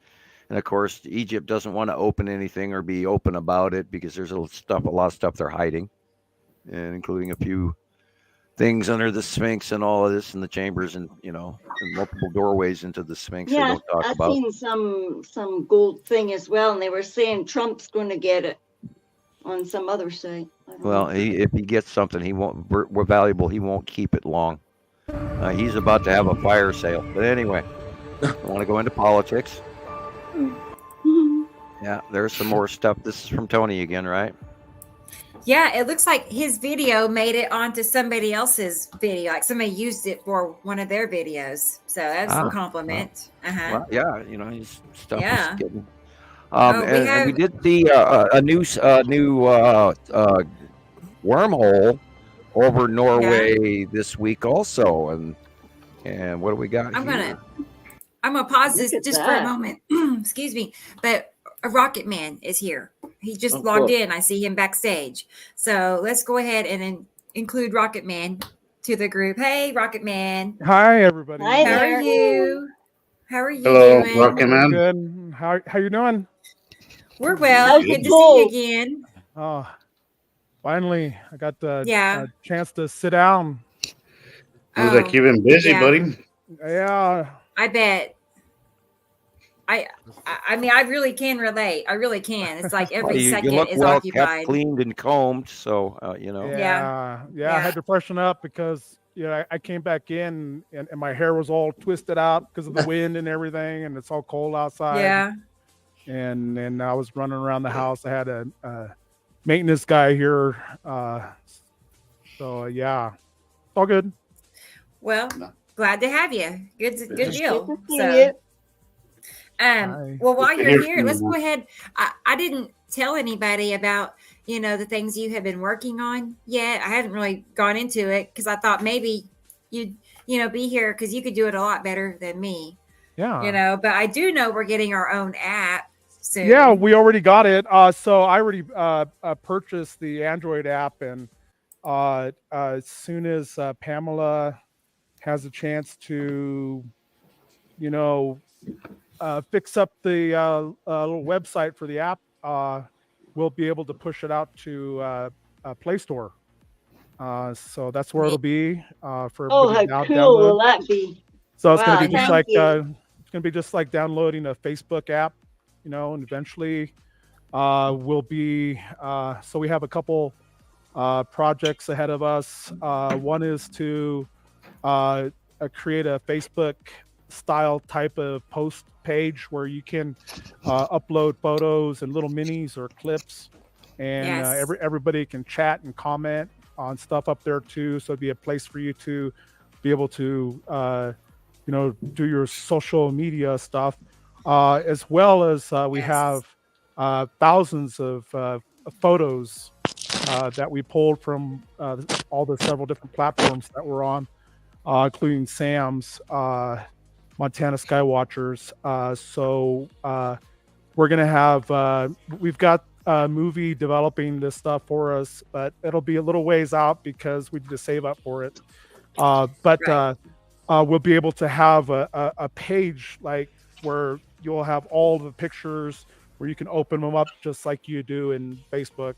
S3: of course, Egypt doesn't want to open anything or be open about it because there's a lot of stuff they're hiding, and including a few things under the Sphinx and all of this in the chambers and, and multiple doorways into the Sphinx they don't talk about.
S4: I've seen some gold thing as well, and they were saying Trump's going to get it on some other site.
S3: Well, if he gets something, we're valuable. He won't keep it long. He's about to have a fire sale. But anyway, I want to go into politics. Yeah, there's some more stuff. This is from Tony again, right?
S2: Yeah, it looks like his video made it onto somebody else's video. Like somebody used it for one of their videos. So that's a compliment.
S3: Well, yeah, his stuff is getting. We did see a new wormhole over Norway this week also, and what do we got?
S2: I'm gonna pause this just for a moment. Excuse me, but a Rocket Man is here. He just logged in. I see him backstage. So let's go ahead and include Rocket Man to the group. Hey, Rocket Man.
S12: Hi, everybody.
S4: Hi,
S2: how are you? How are you
S6: Hello,
S2: doing?
S6: Rocket Man.
S12: Good. How you doing?
S2: We're well. Good to see you again.
S12: Oh, finally, I got the chance to sit down.
S6: Seems like you've been busy, buddy.
S12: Yeah.
S2: I bet. I mean, I really can relate. I really can. It's like every second
S3: you look
S2: is
S3: well
S2: occupied.
S3: Kept, cleaned and combed, so
S12: Yeah. I had to freshen up because I came back in and my hair was all twisted out because of the wind and everything, and it's all cold outside.
S2: Yeah.
S12: And I was running around the house. I had a maintenance guy here, so yeah, it's all good.
S2: Well, glad to have you. Good deal.
S4: Good to see you.
S2: Well, while you're here, let's go ahead. I didn't tell anybody about, the things you have been working on yet. I haven't really gone into it because I thought maybe you'd, be here because you could do it a lot better than me.
S12: Yeah.
S2: But I do know we're getting our own app soon.
S12: Yeah, we already got it. So I already purchased the Android app, and as soon as Pamela has a chance to, fix up the little website for the app, we'll be able to push it out to Play Store. So that's where it'll be for everybody
S4: how
S12: to
S4: cool
S12: download.
S4: will that be?
S12: So it's going to be just like
S4: it's
S12: going to be just like downloading a Facebook app, and eventually we'll be. So we have a couple projects ahead of us. One is to create a Facebook style type of post page where you can upload photos and little minis or clips, and everybody can chat and comment on stuff up there too. So it'd be a place for you to be able to do your social media stuff, as well as we have thousands of photos that we pulled from all the several different platforms that we're on, including Sam's Montana Skywatchers. So we're going to have, we've got a movie developing this stuff for us, but it'll be a little ways out because we need to save up for it. But we'll be able to have a page like where you'll have all the pictures where you can open them up just like you do in Facebook.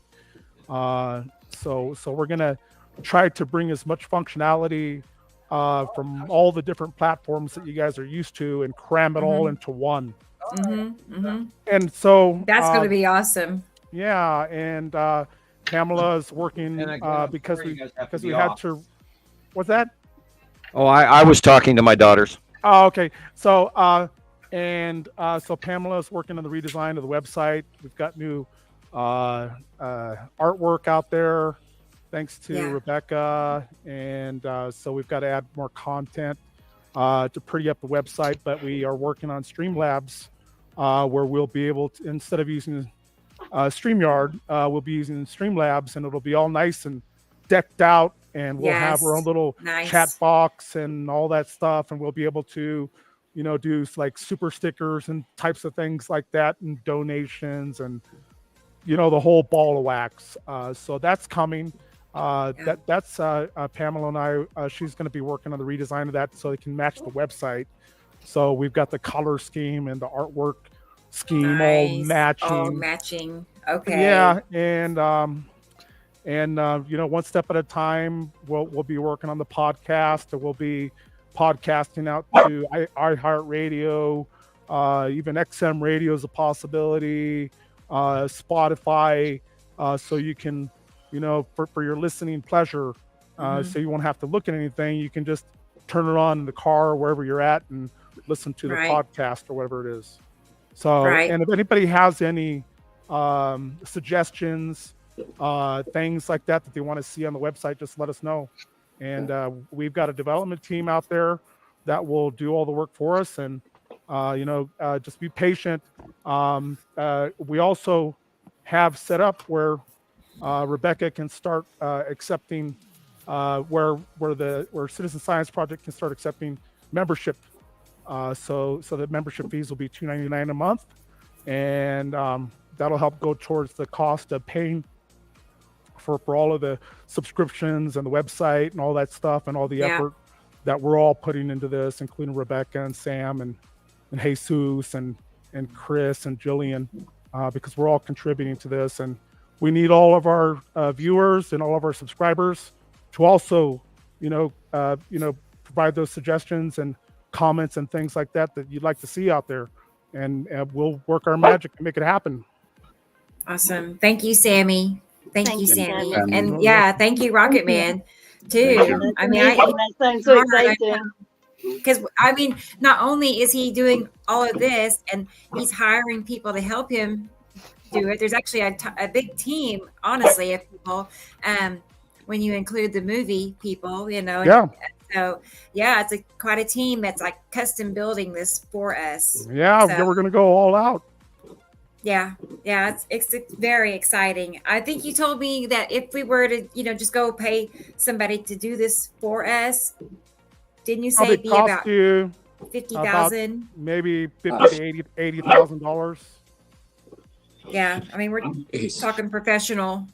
S12: So we're going to try to bring as much functionality from all the different platforms that you guys are used to and cram it all into one. And so
S2: that's going to be awesome.
S12: Yeah, and Pamela is working because we had to. What's that?
S3: Oh, I was talking to my daughters.
S12: Oh, okay. So so Pamela is working on the redesign of the website. We've got new artwork out there, thanks to Rebecca, and so we've got to add more content to pretty up the website. But we are working on Streamlabs, where we'll be able to, instead of using StreamYard, we'll be using Streamlabs, and it'll be all nice and decked out, and we'll have our own little chat box and all that stuff, and we'll be able to do like super stickers and types of things like that, and donations, and the whole ball of wax. So that's coming. That's Pamela and I. She's going to be working on the redesign of that so it can match the website. So we've got the color scheme and the artwork scheme all matching.
S2: Okay.
S12: Yeah, and one step at a time. We'll be working on the podcast, and we'll be podcasting out to iHeartRadio, even XM Radio is a possibility, Spotify, so you can, for your listening pleasure, so you won't have to look at anything. You can just turn it on in the car or wherever you're at and listen to the podcast or whatever it is. So, and if anybody has any suggestions things like that they want to see on the website, just let us know. And we've got a development team out there that will do all the work for us. And just be patient. We also have set up where Rebecca can start accepting where Citizen Science Project can start accepting membership. So the membership fees will be $2.99 a month, and that'll help go towards the cost of paying for all of the subscriptions and the website and all that stuff and all the effort that we're all putting into this, including Rebecca and Sam and Jesus and Chris and Gillian, because we're all contributing to this. And we need all of our viewers and all of our subscribers to also, provide those suggestions and comments and things like that you'd like to see out there. And we'll work our magic to make it happen.
S2: Awesome. Thank you, Sammy. Thank you, Sammy. And thank you, Rocket Man, too. I mean,
S4: that sounds so exciting.
S2: Because not only is he doing all of this, and he's hiring people to help him do it. There's actually a big team, honestly, of people. When you include the movie people, So it's quite a team that's like custom building this for us.
S12: Yeah, we're gonna go all out.
S2: Yeah, it's very exciting. I think you told me that if we were to, just go pay somebody to do this for us, didn't you say it'd be about $50,000?
S12: Maybe $50,000 to $80,000.
S2: Yeah, we're talking professional,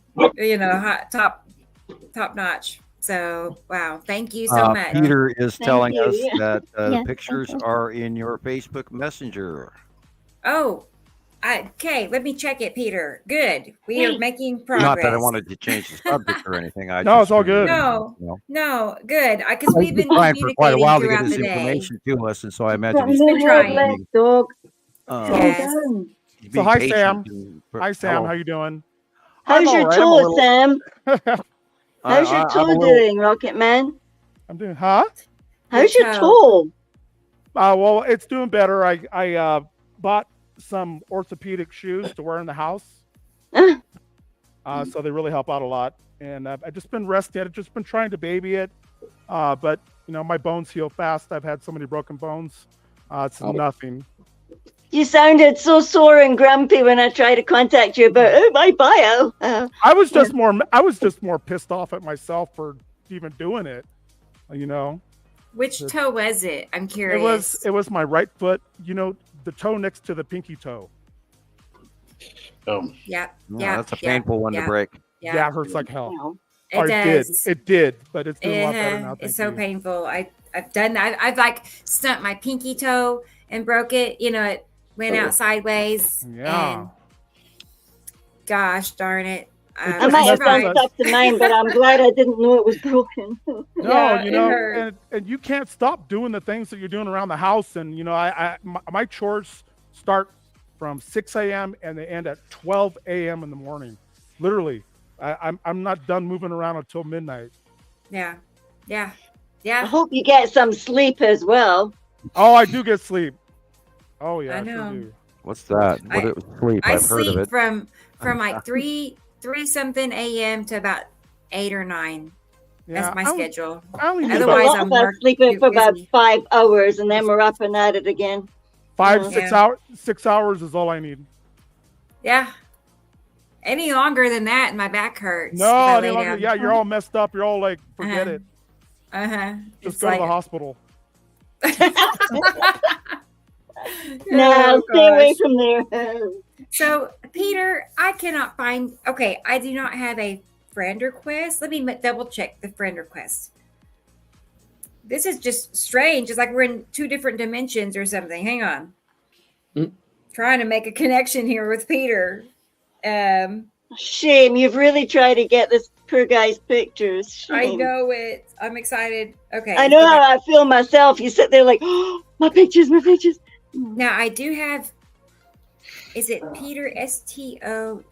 S2: top notch. So, wow, thank you so much.
S3: Peter is telling us that the pictures are in your Facebook Messenger.
S2: Oh, okay. Let me check it, Peter. Good. We are making progress.
S3: Not that I wanted to change the subject or anything.
S12: No, it's all good.
S2: No, good. Because we've been
S3: trying for quite a while to get
S2: throughout
S3: this
S2: the day.
S3: information to us, and so I imagine
S2: He's been trying.
S4: Dog.
S2: Yes.
S12: So hi, Sam. Hi, Sam.
S3: Hello.
S12: How you doing?
S4: How's your toe, Sam? How's your toe doing, Rocket Man?
S12: I'm doing, huh?
S4: How's your toe?
S12: Well, it's doing better. I bought some orthopedic shoes to wear in the house. So they really help out a lot. And I've just been resting. I've just been trying to baby it. But, my bones heal fast. I've had so many broken bones. It's nothing.
S4: You sounded so sore and grumpy when I tried to contact you about my bio.
S12: I was just more pissed off at myself for even doing it.
S2: Which toe was it? I'm curious.
S12: It was my right foot. The toe next to the pinky toe.
S3: Oh.
S2: Yeah.
S3: That's a painful one to break.
S12: Yeah, it hurts like hell.
S2: It does.
S12: It did, but it's doing a lot better now.
S2: It's so painful. I've done that. I've like stumped my pinky toe and broke it. It went out sideways.
S12: Yeah.
S2: And gosh darn it.
S4: I might have done stuff to mine, but I'm glad I didn't know it was broken.
S12: No, and you can't stop doing the things that you're doing around the house. And my chores start from 6 a.m. and they end at 12 a.m. in the morning. Literally, I'm not done moving around until midnight.
S2: Yeah.
S4: I hope you get some sleep as well.
S12: Oh, I do get sleep. Oh yeah,
S2: I know.
S12: Sure do.
S3: What's that? Sleep? I've heard of it.
S2: from like 3 something a.m. to about 8 or 9.
S12: Yeah,
S2: that's my schedule.
S4: Otherwise, I'm sleeping for about 5 hours, and then we're up and at it again.
S12: 6 hours. 6 hours is all I need.
S2: Yeah. Any longer than that, and my back hurts.
S12: No, any longer. Yeah, you're all messed up. You're all like, forget it. Just go to the hospital.
S4: No, stay away from there.
S2: So, Peter, I cannot find. Okay, I do not have a friend request. Let me double check the friend request. This is just strange. It's like we're in 2 different dimensions or something. Hang on. Trying to make a connection here with Peter.
S4: Shame. You've really tried to get this poor guy's pictures. Shame.
S2: I know it. I'm excited. Okay.
S4: I know how I feel myself. You sit there like, oh, my pictures.
S2: Now, I do have, is it Peter, Stoer?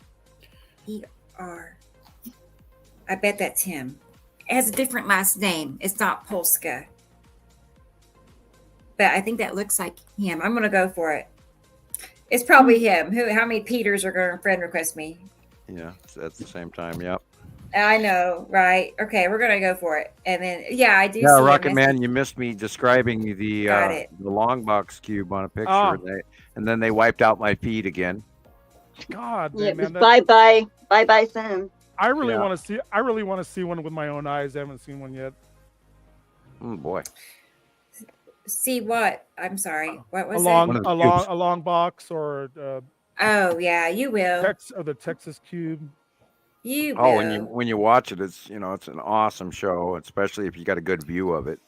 S2: I bet that's him. It has a different last name. It's not Polska. But I think that looks like him. I'm going to go for it. It's probably him. How many Peters are going to friend request me?
S3: Yeah, at the same time. Yep.
S2: I know, right? Okay, we're gonna go for it, and then I do.
S3: Yeah,
S2: see
S3: Rocket Man, you missed me describing the long box cube on a picture, and then they wiped out my feed again.
S12: God,
S4: yeah,
S12: man,
S4: bye, Sam.
S12: I really want to see one with my own eyes. I haven't seen one yet.
S3: Oh boy.
S2: See what? I'm sorry. What was
S12: a long box or?
S2: Oh yeah, you will.
S12: The Texas Cube.
S2: You will.
S3: When you watch it, it's it's an awesome show, especially if you got a good view of it.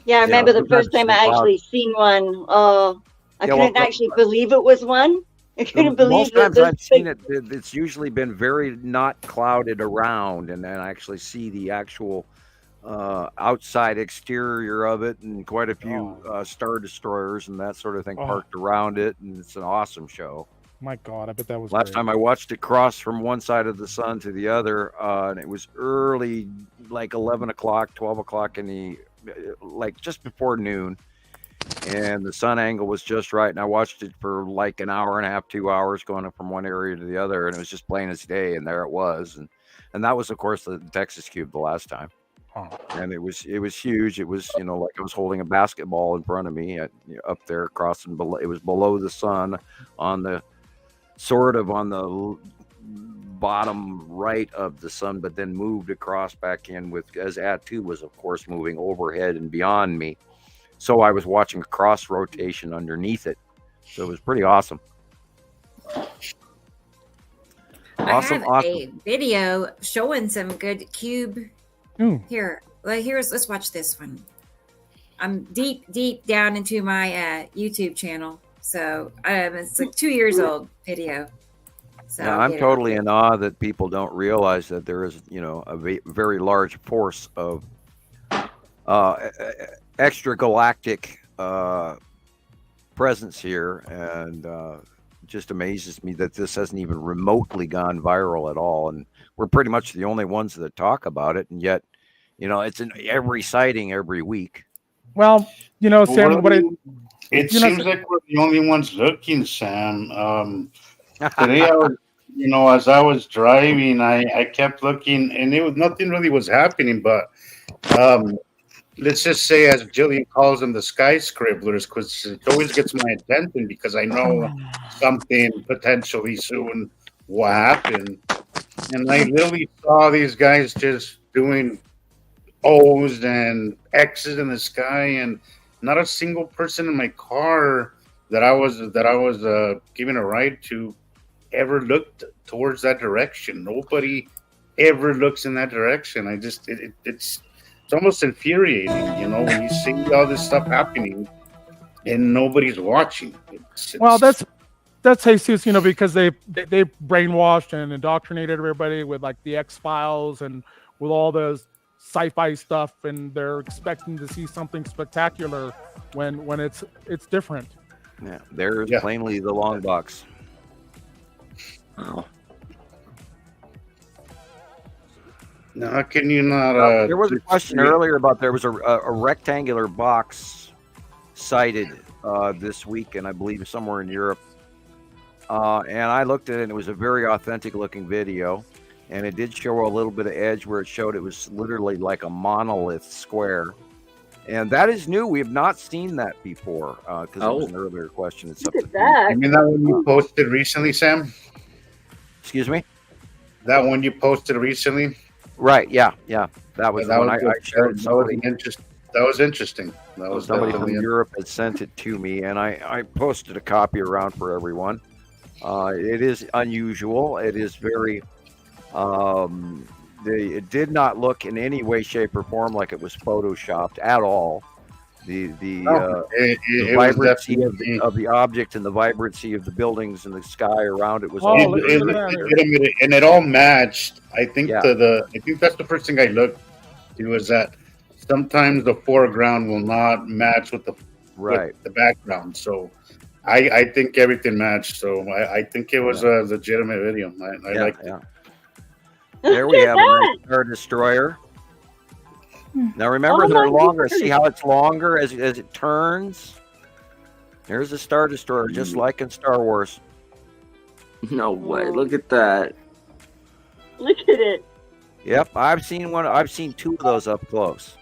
S4: Yeah, I remember the first time I actually seen one. I couldn't actually believe it was one. I couldn't believe
S3: most times I've seen it. It's usually been very not clouded around, and then I actually see the actual outside exterior of it, and quite a few Star Destroyers and that sort of thing parked around it, and it's an awesome show.
S12: My God, I bet that was
S3: last time I watched it cross from one side of the sun to the other, and it was early, like 11 o'clock, 12 o'clock like just before noon, and the sun angle was just right, and I watched it for like an hour and a half, 2 hours, going from one area to the other, and it was just plain as day, and there it was, and that was, of course, the Texas Cube the last time. And it was huge. It was like I was holding a basketball in front of me up there, crossing below. It was below the sun, on the bottom right of the sun, but then moved across back in as At2 was, of course, moving overhead and beyond me. So I was watching a cross rotation underneath it. So it was pretty awesome.
S2: I have a video showing some good cube. Here, let's watch this one. I'm deep down into my YouTube channel, so it's like 2 years old video. So
S3: now, I'm totally in awe that people don't realize that there is, a very large force of extragalactic presence here, and just amazes me that this hasn't even remotely gone viral at all. And we're pretty much the only ones that talk about it, and yet, it's in every sighting every week.
S12: Well, Sam,
S6: it seems like we're the only ones looking, Sam. Today, as I was driving, I kept looking, and nothing really was happening. But let's just say, as Gillian calls them, the sky scribblers, because it always gets my attention because I know something potentially soon will happen. And I literally saw these guys just doing O's and X's in the sky, and not a single person in my car that I was giving a ride to ever looked towards that direction. Nobody ever looks in that direction. It's almost infuriating, when you see all this stuff happening and nobody's watching.
S12: Well, that's Jesus, because they brainwashed and indoctrinated everybody with like the X-Files and with all those sci-fi stuff, and they're expecting to see something spectacular when it's different.
S3: Yeah, there's plainly the long box. Wow.
S6: Now, how can you not?
S3: There was a question earlier about there was a rectangular box sighted this week, and I believe somewhere in Europe. And I looked at it, and it was a very authentic looking video. And it did show a little bit of edge where it showed it was literally like a monolith square. And that is new. We have not seen that before, because it was an earlier question.
S4: Look at that.
S6: You mean that one you posted recently, Sam?
S3: Excuse me?
S6: That one you posted recently?
S3: Right, yeah. That was the one I showed.
S6: That was interesting. That was
S3: somebody from Europe had sent it to me, and I posted a copy around for everyone. It is unusual. It is very... it did not look in any way, shape, or form like it was photoshopped at all. The vibrancy of the object and the vibrancy of the buildings and the sky around it was all
S6: and it all matched. I think I think that's the first thing I looked to, was that sometimes the foreground will not match with the background. So I think everything matched. So I think it was a legitimate video. I liked it.
S3: There we have a Star Destroyer. Now remember, they're longer. See how it's longer as it turns? There's a Star Destroyer, just like in Star Wars.
S5: No way! Look at that.
S4: Look at it.
S3: Yep, I've seen one. I've seen two of those up close.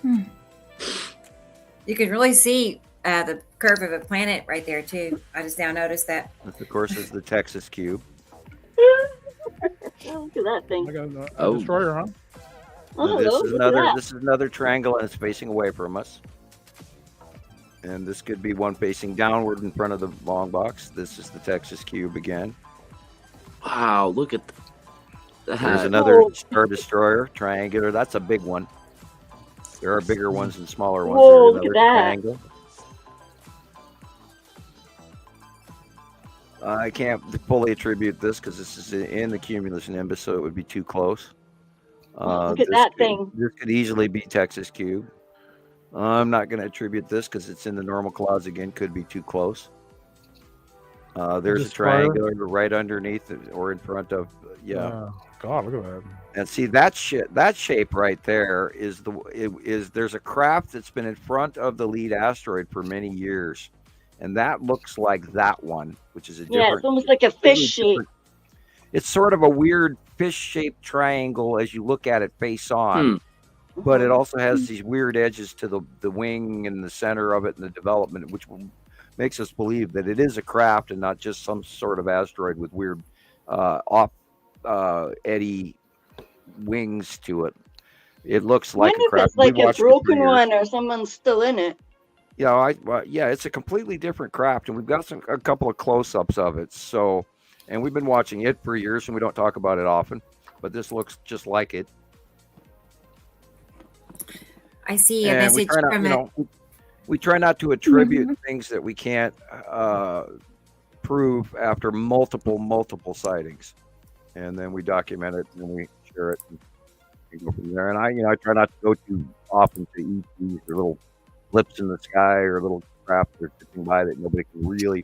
S2: You can really see the curve of a planet right there too. I just now noticed that.
S3: This, of course, is the Texas cube.
S4: Look at that thing.
S12: I got a destroyer, huh?
S4: Oh,
S3: This
S4: hello,
S3: is
S4: look at
S3: another.
S4: that.
S3: This is another triangle, and it's facing away from us. And this could be one facing downward in front of the long box. This is the Texas cube again.
S5: Wow! Look at that.
S3: There's another Star Destroyer, triangular. That's a big one. There are bigger ones and smaller ones.
S4: Whoa,
S3: There's
S4: look
S3: another
S4: at that.
S3: triangle. I can't fully attribute this because this is in the cumulus nimbus, so it would be too close.
S4: Look at that thing.
S3: This could easily be Texas cube. I'm not going to attribute this because it's in the normal clouds again. Could be too close. There's a triangle right underneath it or in front of. Yeah.
S12: God, look at that.
S3: And see that shape right there is there's a craft that's been in front of the lead asteroid for many years, and that looks like that one, which is a different.
S4: Yeah, it's almost like a fish shape.
S3: It's sort of a weird fish-shaped triangle as you look at it face on, but it also has these weird edges to the wing and the center of it and the development, which makes us believe that it is a craft and not just some sort of asteroid with weird eddy wings to it. It looks like a craft.
S4: It's like a broken one or someone's still in it.
S3: Yeah, it's a completely different craft, and we've got a couple of close-ups of it. So. And we've been watching it for years, and we don't talk about it often, but this looks just like it.
S2: I see a message from
S3: we try not to attribute things that we can't prove after multiple sightings, and then we document it and we share it and we go from there. And I try not to go too often to ETs or little blips in the sky or little craft that are sitting by that nobody can really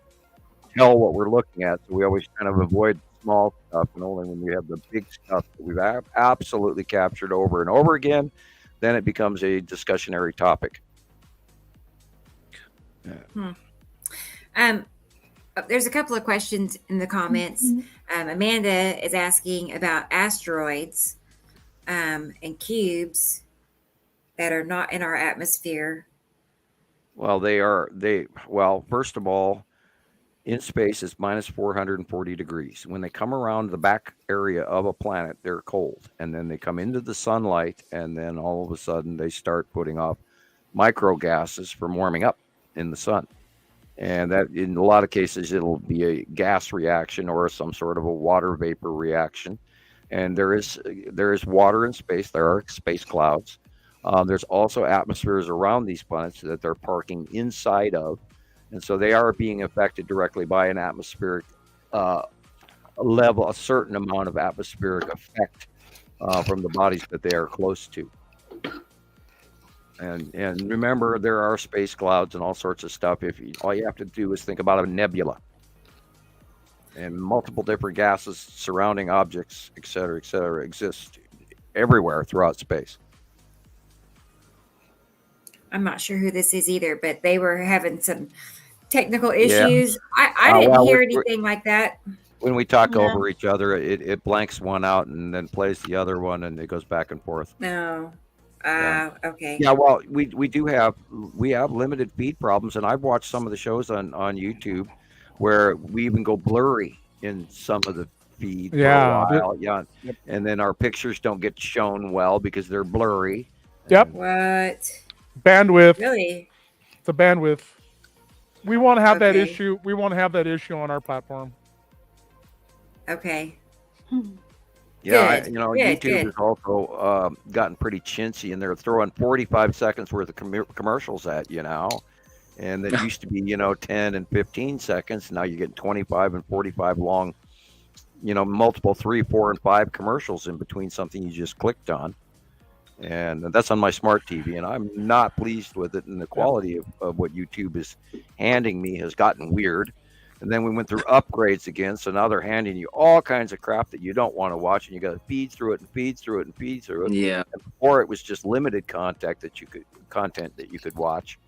S3: tell what we're looking at, so we always kind of avoid small stuff, and only when we have the big stuff that we've absolutely captured over and over again, then it becomes a discussionary topic.
S2: There's a couple of questions in the comments. Amanda is asking about asteroids and cubes that are not in our atmosphere.
S3: Well, first of all, in space, it's minus 440 degrees. When they come around the back area of a planet, they're cold. And then they come into the sunlight, and then all of a sudden they start putting off micro gases from warming up in the sun. And that, in a lot of cases, it'll be a gas reaction or some sort of a water vapor reaction. And there is water in space. There are space clouds. There's also atmospheres around these planets that they're parking inside of. And so they are being affected directly by an atmospheric level, a certain amount of atmospheric effect from the bodies that they are close to. And remember, there are space clouds and all sorts of stuff. All you have to do is think about a nebula and multiple different gases surrounding objects, et cetera, exist everywhere throughout space.
S2: I'm not sure who this is either, but they were having some technical issues. Yeah. I didn't hear anything like that.
S3: When we talk over each other, it blanks one out and then plays the other one, and it goes back and forth.
S2: No. Okay.
S3: Yeah, well, we have limited feed problems, and I've watched some of the shows on YouTube where we even go blurry in some of the feed for a while. Yeah. Yep. And then our pictures don't get shown well because they're blurry.
S12: Yep.
S2: What?
S12: Bandwidth.
S2: Really?
S12: It's a bandwidth. We won't have that issue. We won't have that issue on our platform.
S2: Okay.
S3: Yeah, YouTube has also gotten pretty chintzy, and they're throwing 45 seconds worth of commercials at you now. And that used to be, 10 and 15 seconds. Now you get 25 and 45 long, multiple 3, 4, and 5 commercials in between something you just clicked on. And that's on my smart TV, and I'm not pleased with it. And the quality of what YouTube is handing me has gotten weird. And then we went through upgrades again, so now they're handing you all kinds of crap that you don't want to watch, and you got to feed through it and feed through it and feed through it.
S5: Yeah.
S3: And before it was just limited content that you could watch,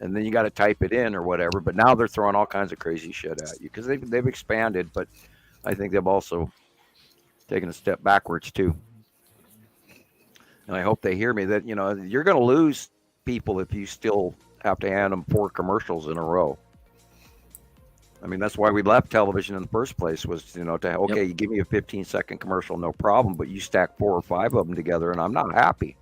S3: and then you got to type it in or whatever. But now they're throwing all kinds of crazy shit at you because they've expanded. But I think they've also taken a step backwards too. And I hope they hear me that, you're going to lose people if you still have to hand them 4 commercials in a row. I mean, that's why we left television in the first place was, you give me a 15-second commercial, no problem, but you stack 4 or 5 of them together and I'm not happy.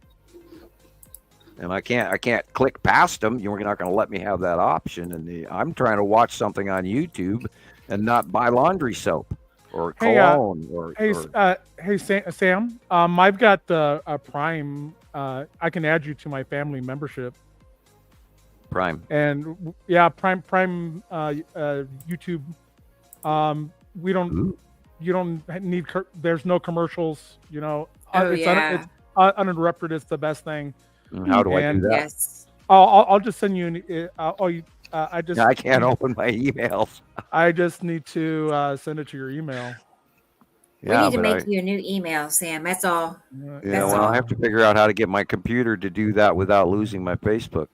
S3: And I can't click past them. You're not going to let me have that option. And I'm trying to watch something on YouTube and not buy laundry soap or cologne.
S12: Hey, Sam. I've got a Prime. I can add you to my family membership.
S3: Prime.
S12: And Prime YouTube. You don't need. There's no commercials. It's uninterrupted. It's the best thing.
S3: How do I do that?
S2: Yes.
S12: I'll just send you.
S3: I can't open my emails.
S12: I just need to send it to your email.
S2: We need to make you a new email, Sam. That's all.
S3: I have to figure out how to get my computer to do that without losing my Facebook.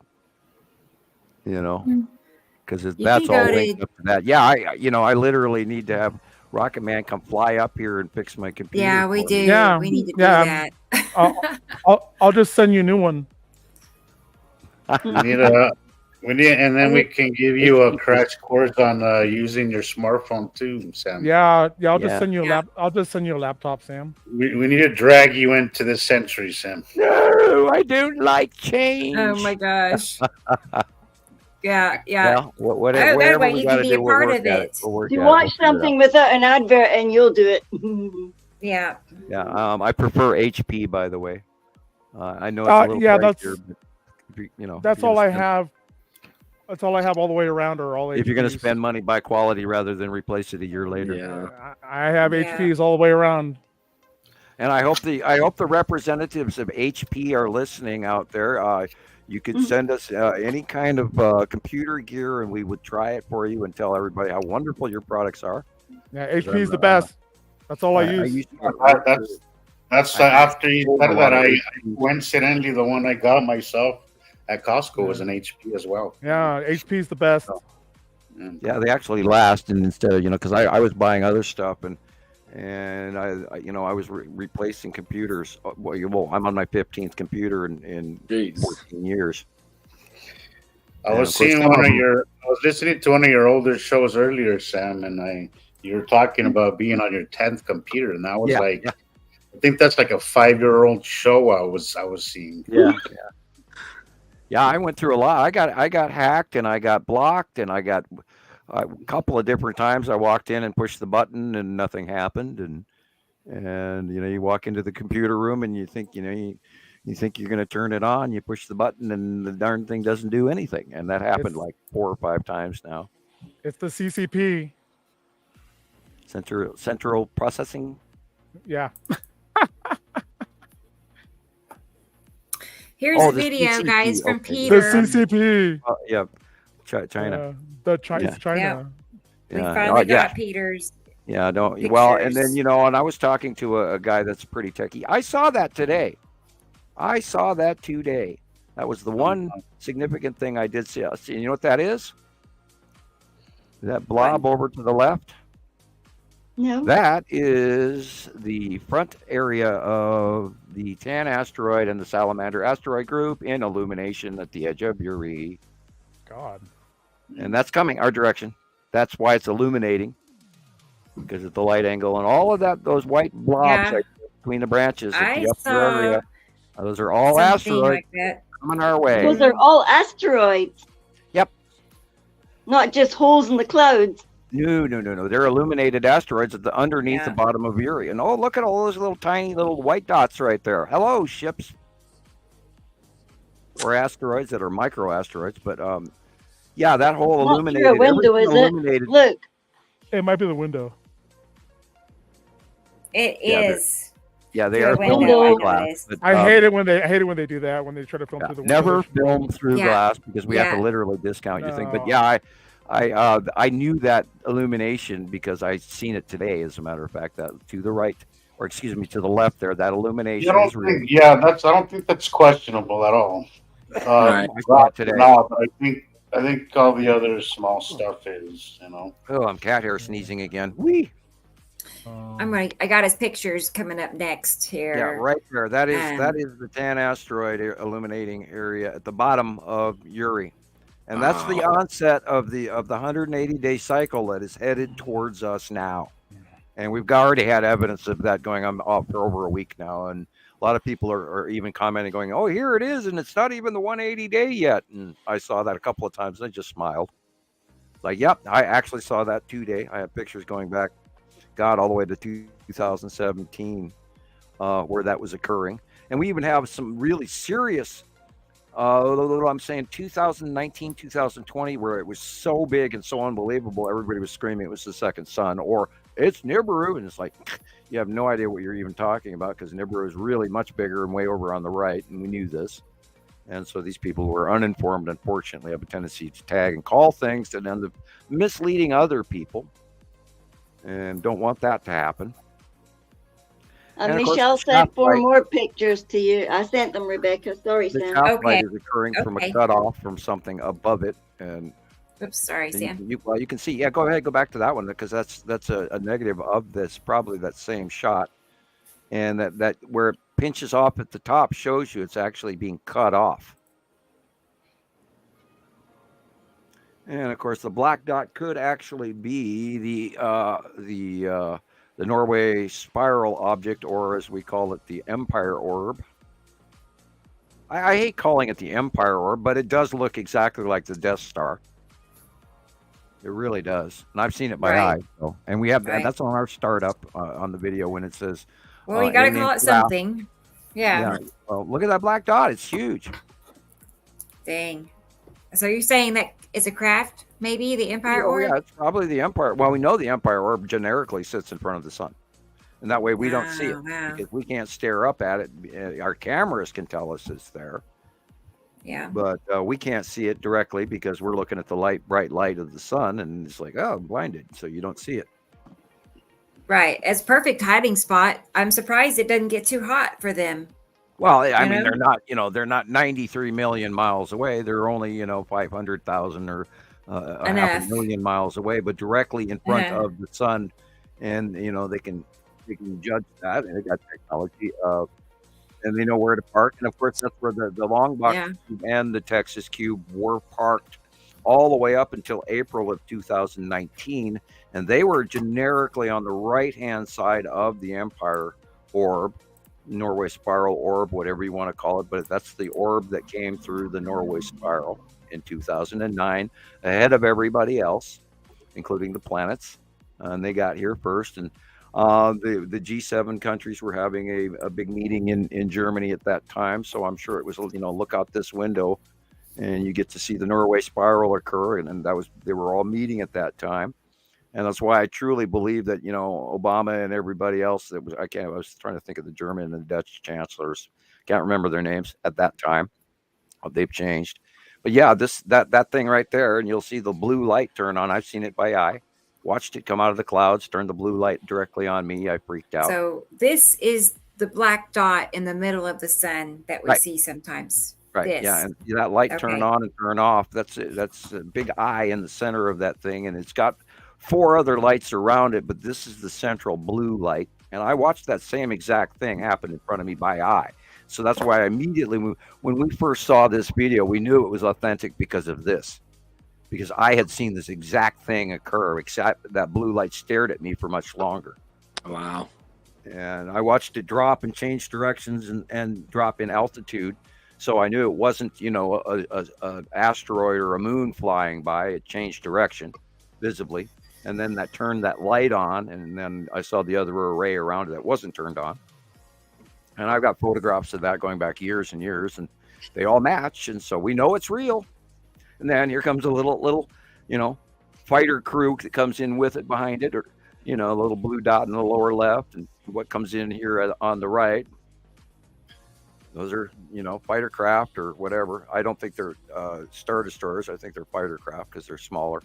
S3: Because that's all linked up to that. Yeah, I literally need to have Rocket Man come fly up here and fix my computer.
S2: Yeah, we do.
S12: Yeah,
S2: we need to do that.
S12: I'll just send you a new one.
S6: We can give you a crash course on using your smartphone too, Sam.
S12: Yeah. I'll just send you a laptop, Sam.
S6: We need to drag you into this century, Sam.
S3: No, I don't like change.
S2: Oh my gosh. Yeah.
S3: Well, whatever
S2: that way
S3: we
S2: you
S3: gotta
S2: can be
S3: do,
S2: a
S3: we'll
S2: part
S3: work
S2: of
S3: at
S2: it.
S4: You watch something without an advert and you'll do it.
S2: Yeah.
S3: Yeah. I prefer HP, by the way. I know it's a little pricier, but
S12: that's all I have. That's all I have all the way around, or all.
S3: If you're going to spend money, buy quality rather than replace it a year later.
S12: Yeah. I have HPs all the way around.
S3: And I hope the representatives of HP are listening out there. You could send us any kind of computer gear, and we would try it for you and tell everybody how wonderful your products are.
S12: Yeah, HP is the best. That's all I use.
S6: That's after you said that. I coincidentally the one I got myself at Costco was an HP as well.
S12: Yeah, HP is the best.
S3: Yeah, they actually last, and instead of because I was buying other stuff and I was replacing computers. Well, I'm on my 15th computer in 14 years.
S6: I was listening to one of your older shows earlier, Sam, and you were talking about being on your 10th computer, and I was I think that's like a 5-year-old show I was seeing.
S3: Yeah, I went through a lot. I got hacked and I got blocked and I got a couple of different times I walked in and pushed the button and nothing happened and you walk into the computer room and you think you think you're going to turn it on, you push the button and the darn thing doesn't do anything, and that happened like 4 or 5 times now.
S12: It's the CCP.
S3: Central processing.
S12: Yeah.
S2: Here's a video,
S3: CCP,
S2: guys, from Peter.
S12: The CCP.
S3: Yeah, China.
S12: China.
S2: Yeah. We finally got Peter's.
S3: Yeah,
S2: pictures.
S3: Well, and then and I was talking to a guy that's pretty techie. I saw that today. That was the one significant thing I did see. You know what that is? That blob over to the left?
S4: No.
S3: That is the front area of the Tan asteroid and the Salamander asteroid group in illumination at the edge of Uri.
S12: God.
S3: And that's coming our direction. That's why it's illuminating, because of the light angle and all of that. Those white blobs right between the branches.
S2: I saw
S3: area, those are all asteroids coming our way.
S4: Those are all asteroids.
S3: Yep.
S4: Not just holes in the clouds.
S3: No. They're illuminated asteroids at the underneath the bottom of Uri. And look at all those little tiny little white dots right there. Hello, ships. Or asteroids that are micro asteroids, but that whole
S4: Not
S3: illuminated.
S4: Through a window, is it? Look.
S12: It might be the window.
S2: It is.
S3: Yeah, they are
S2: filmed
S3: through glass. But,
S12: I hate it when they do that, when they try to film through the window.
S3: Never film through glass, because we have to literally discount your thing. But I knew that illumination because I seen it today. As a matter of fact, that to the right, or excuse me, to the left there, that illumination is real.
S6: I don't think that's questionable at all.
S3: Today.
S6: No, but I think all the other small stuff is,
S3: Oh, I'm cat hair sneezing again. Wee.
S2: I got his pictures coming up next here.
S3: Yeah, right there. That is the tan asteroid illuminating area at the bottom of Uri. And that's the onset of the 180-day cycle that is headed towards us now. And we've already had evidence of that going on for over a week now. And a lot of people are even commenting, going, "Oh, here it is, and it's not even the 180-day yet." And I saw that a couple of times, and I just smiled. Like, yep, I actually saw that today. I have pictures going back, God, all the way to 2017, where that was occurring. And we even have some really serious, I'm saying 2019, 2020, where it was so big and so unbelievable, everybody was screaming it was the second sun, or it's Nibiru. And it's like, you have no idea what you're even talking about, because Nibiru is really much bigger and way over on the right, and we knew this. And so these people who are uninformed, unfortunately, have a tendency to tag and call things that end up misleading other people, and don't want that to happen.
S4: Michelle sent 4 more pictures to you. I sent them, Rebecca. Sorry, Sam.
S3: The shaft light is occurring from a cutoff from something above it. And
S2: oops, sorry, Sam.
S3: You can see. Yeah, go ahead, go back to that one, because that's a negative of this, probably that same shot. And that where it pinches off at the top shows you it's actually being cut off. And of course, the black dot could actually be the Norway spiral object, or as we call it, the Empire orb. I hate calling it the Empire orb, but it does look exactly like the Death Star. It really does, and I've seen it by eye. So, and we have that's on our startup on the video when it says.
S2: Well, you got to call it something. Yeah.
S3: Well, look at that black dot. It's huge.
S2: Dang. So you're saying that it's a craft, maybe the Empire orb?
S3: Yeah, it's probably the Empire. Well, we know the Empire orb generically sits in front of the sun. And that way we don't see it. Because we can't stare up at it. Our cameras can tell us it's there.
S2: Yeah.
S3: But we can't see it directly because we're looking at the bright light of the sun. And it's like, oh, I'm blinded. So you don't see it.
S2: Right. As perfect hiding spot. I'm surprised it doesn't get too hot for them.
S3: Well, I mean, they're not 93 million miles away. They're only, 500,000 or half a million miles away, but directly in front of the sun. And, they can judge that, and they got technology and they know where to park. And of course, that's where the long box cube and the Texas cube were parked all the way up until April of 2019. And they were generically on the right-hand side of the Empire orb, Norway spiral orb, whatever you want to call it. But that's the orb that came through the Norway spiral in 2009, ahead of everybody else, including the planets. And they got here first. And the G7 countries were having a big meeting in Germany at that time. So I'm sure it was, look out this window and you get to see the Norway spiral occur. And they were all meeting at that time. And that's why I truly believe that, Obama and everybody else I was trying to think of the German and the Dutch chancellors. Can't remember their names at that time. They've changed. But yeah, that thing right there, and you'll see the blue light turn on. I've seen it by eye. Watched it come out of the clouds, turn the blue light directly on me. I freaked out.
S2: So this is the black dot in the middle of the sun that we see sometimes.
S3: Right. Yeah, and that light turn on and turn off. That's a big eye in the center of that thing, and it's got 4 other lights around it, but this is the central blue light. And I watched that same exact thing happen in front of me by eye. So that's why I immediately, when we first saw this video, we knew it was authentic because of this. Because I had seen this exact thing occur, except that blue light stared at me for much longer.
S5: Wow.
S3: And I watched it drop and change directions and drop in altitude. So I knew it wasn't, a asteroid or a moon flying by. It changed direction visibly. And then that turned that light on. And then I saw the other array around it that wasn't turned on. And I've got photographs of that going back years and years. And they all match. And so we know it's real. And then here comes a little, fighter crew that comes in with it behind it, or, a little blue dot in the lower left. And what comes in here on the right, those are, fighter craft or whatever. I don't think they're Star Destroyers. I think they're fighter craft because they're smaller.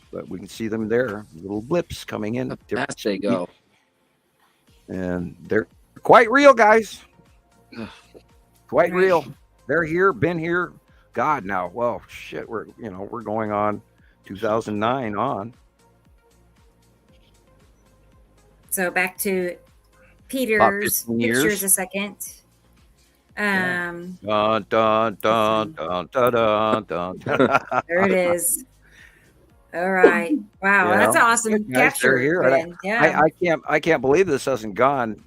S3: But we can see them there, little blips coming in.
S5: Fast they go.
S3: And they're quite real, guys. Quite real. They're here, been here. God, now, well, shit, we're going on 2009 on.
S2: So back to Peter's pictures a second.
S3: Dun, dun, dun, dun, dun, dun, dun.
S2: There it is. All right. Wow, that's awesome capture.
S3: Here.
S2: Yeah.
S3: I can't believe this hasn't gone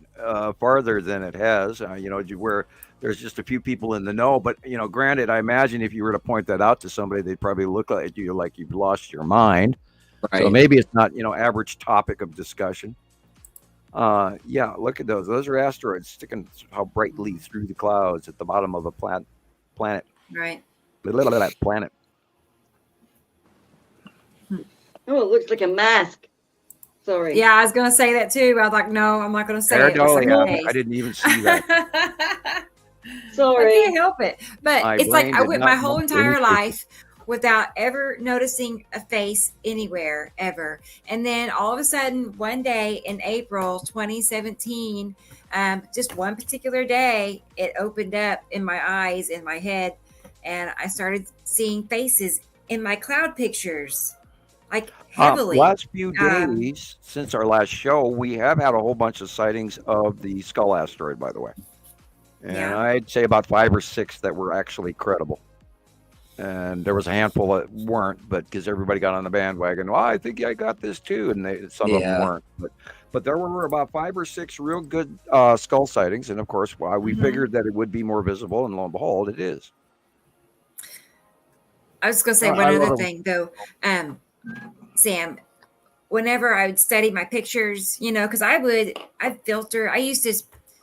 S3: farther than it has. Where there's just a few people in the know. But granted, I imagine if you were to point that out to somebody, they'd probably look at you like you've lost your mind. Right. So maybe it's not average topic of discussion. Yeah, look at those. Those are asteroids sticking how brightly through the clouds at the bottom of a planet.
S2: Right.
S3: That planet.
S4: Oh, it looks like a mask. Sorry.
S2: Yeah, I was going to say that too. I was like, no, I'm not going to say it.
S3: I didn't even see that.
S4: Sorry.
S2: I can't help it. But it's like I went my whole entire life without ever noticing a face anywhere, ever. And then all of a sudden, one day in April 2017, just one particular day, it opened up in my eyes, in my head, and I started seeing faces in my cloud pictures. Like heavily.
S3: Last few days since our last show, we have had a whole bunch of sightings of the Skull asteroid, by the way. And I'd say about 5 or 6 that were actually credible. And there was a handful that weren't, but because everybody got on the bandwagon, well, I think I got this too, and some of them weren't. But there were about 5 or 6 real good skull sightings, and of course, we figured that it would be more visible, and lo and behold, it is.
S2: I was going to say one other thing, though. Sam, whenever I would study my pictures, because I'd filter. I used to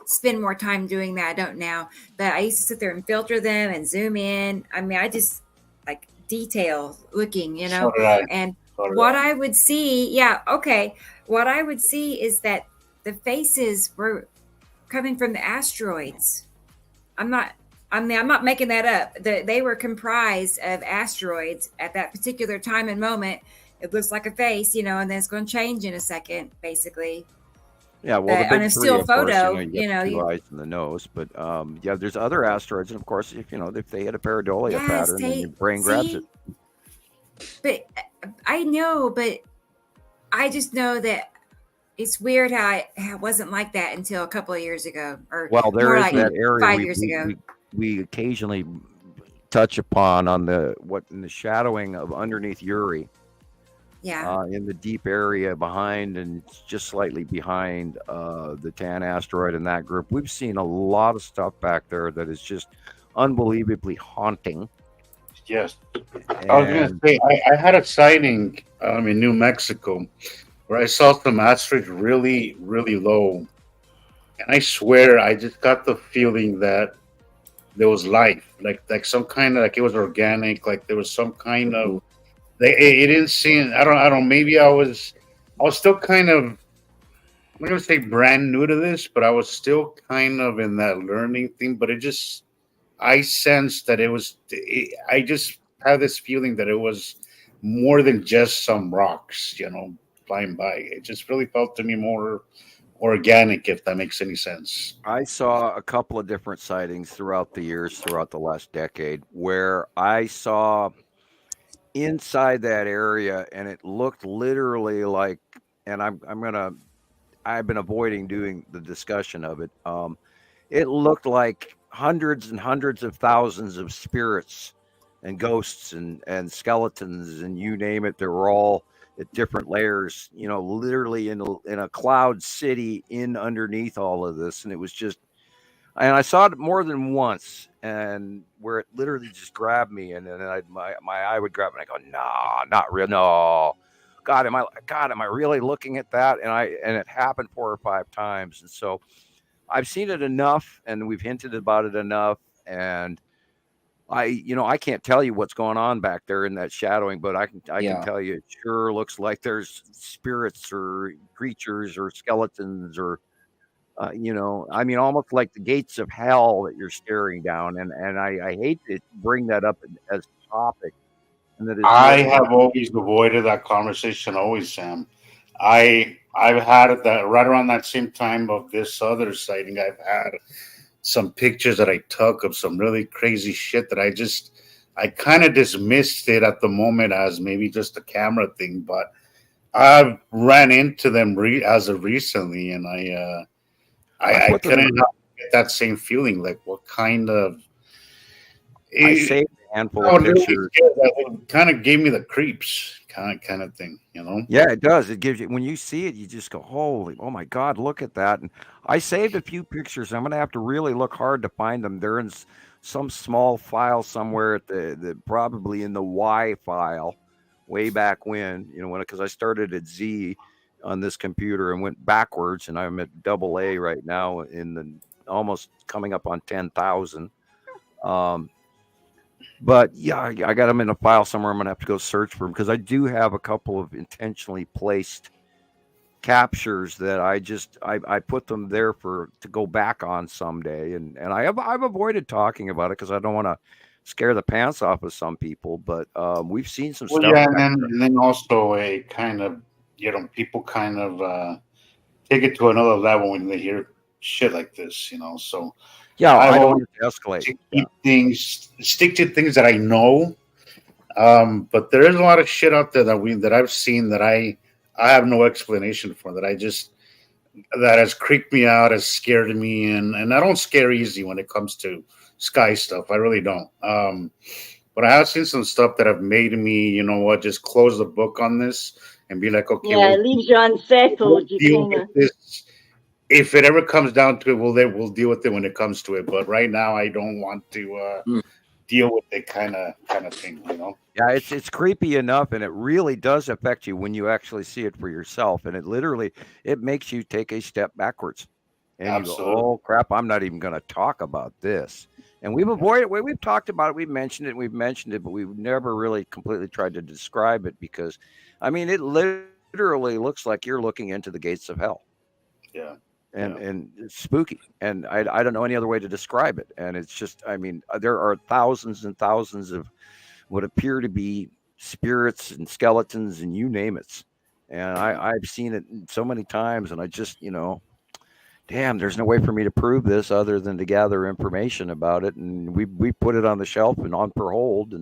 S2: spend more time doing that. I don't now, but I used to sit there and filter them and zoom in. I mean, I just like detail looking, and what I would see, what I would see is that the faces were coming from the asteroids. I'm not making that up. They were comprised of asteroids at that particular time and moment. It looks like a face, and then it's going to change in a second, basically.
S3: Yeah, well, the big
S2: on a still photo,
S3: you have 2 eyes and the nose, but there's other asteroids, and of course, if they hit a pareidolia pattern, then your brain grabs it.
S2: But I know, but I just know that it's weird how it wasn't like that until a couple of years ago, or
S3: there is like that area
S2: 5 years ago.
S3: We occasionally touch upon in the shadowing of underneath Uri.
S2: Yeah.
S3: In the deep area behind and just slightly behind the Tan asteroid and that group. We've seen a lot of stuff back there that is just unbelievably haunting.
S6: Yes. I was going to say, I had a sighting in New Mexico where I saw some asteroids really, really low. And I swear, I just got the feeling that there was life, like some kind of, like it was organic, like there was some kind of, it didn't seem, I don't, maybe I was still kind of, I'm not going to say brand new to this, but I was still kind of in that learning thing, but I sensed that I just had this feeling that it was more than just some rocks, flying by. It just really felt to me more organic, if that makes any sense.
S3: I saw a couple of different sightings throughout the last decade, where I saw inside that area, and it looked literally like, and I've been avoiding doing the discussion of it. It looked like hundreds and hundreds of thousands of spirits and ghosts and skeletons, and you name it. They were all at different layers, literally in a cloud city underneath all of this. And it was just, and I saw it more than once, and where it literally just grabbed me, and then my eye would grab me, and I go, nah, not real, no. God, am I really looking at that? And it happened 4 or 5 times. And so I've seen it enough, and we've hinted about it enough. And I can't tell you what's going on back there in that shadowing, but I can tell you it sure looks like there's spirits or creatures or skeletons or, almost like the gates of hell that you're staring down. And I hate to bring that up as a topic.
S6: I have always avoided that conversation, Sam. I've had that right around that same time of this other sighting. I've had some pictures that I took of some really crazy shit that I kind of dismissed it at the moment as maybe just a camera thing, but I've ran into them as of recently, and I couldn't get that same feeling. Like, what kind of?
S3: I saved a handful of pictures.
S6: It kind of gave me the creeps, kind of thing, you know.
S3: Yeah, it does. It gives you, when you see it, you just go, "Holy, oh my God, look at that!" And I saved a few pictures. I'm gonna have to really look hard to find them. They're in some small file somewhere at the probably in the Y file, way back when, you know, because I started at Z on this computer and went backwards, and I'm at AA right now in the almost coming up on 10,000. But yeah, I got them in a file somewhere. I'm gonna have to go search for them because I do have a couple of intentionally placed captures that I put them there to go back on someday, and I've avoided talking about it because I don't want to scare the pants off of some people. But we've seen some stuff.
S6: Yeah, and then also a kind of, you know, people kind of take it to another level when they hear shit like this, you know. So
S3: yeah, I don't want it to escalate.
S6: Stick to things that I know. But there is a lot of shit out there that I've seen that I have no explanation for, that has creeped me out, has scared me, and I don't scare easy when it comes to sky stuff. I really don't. But I have seen some stuff that have made me, you know what, just close the book on this and be like, okay,
S4: yeah, it leaves you unsettled.
S6: We'll deal with this. If it ever comes down to it, we'll deal with it when it comes to it. But right now, I don't want to deal with it kind of thing, you know.
S3: Yeah, it's creepy enough, and it really does affect you when you actually see it for yourself, and it makes you take a step backwards, and
S6: Absolutely.
S3: You go, oh crap, I'm not even going to talk about this. And we've avoided it. We've talked about it. We've mentioned it, but we've never really completely tried to describe it because, I mean, it literally looks like you're looking into the gates of hell.
S6: Yeah.
S3: And it's spooky, and I don't know any other way to describe it. And it's just, I mean, there are thousands and thousands of what appear to be spirits and skeletons and you name it. And I've seen it so many times, and I just, you know, damn, there's no way for me to prove this other than to gather information about it. And we put it on the shelf and on for hold,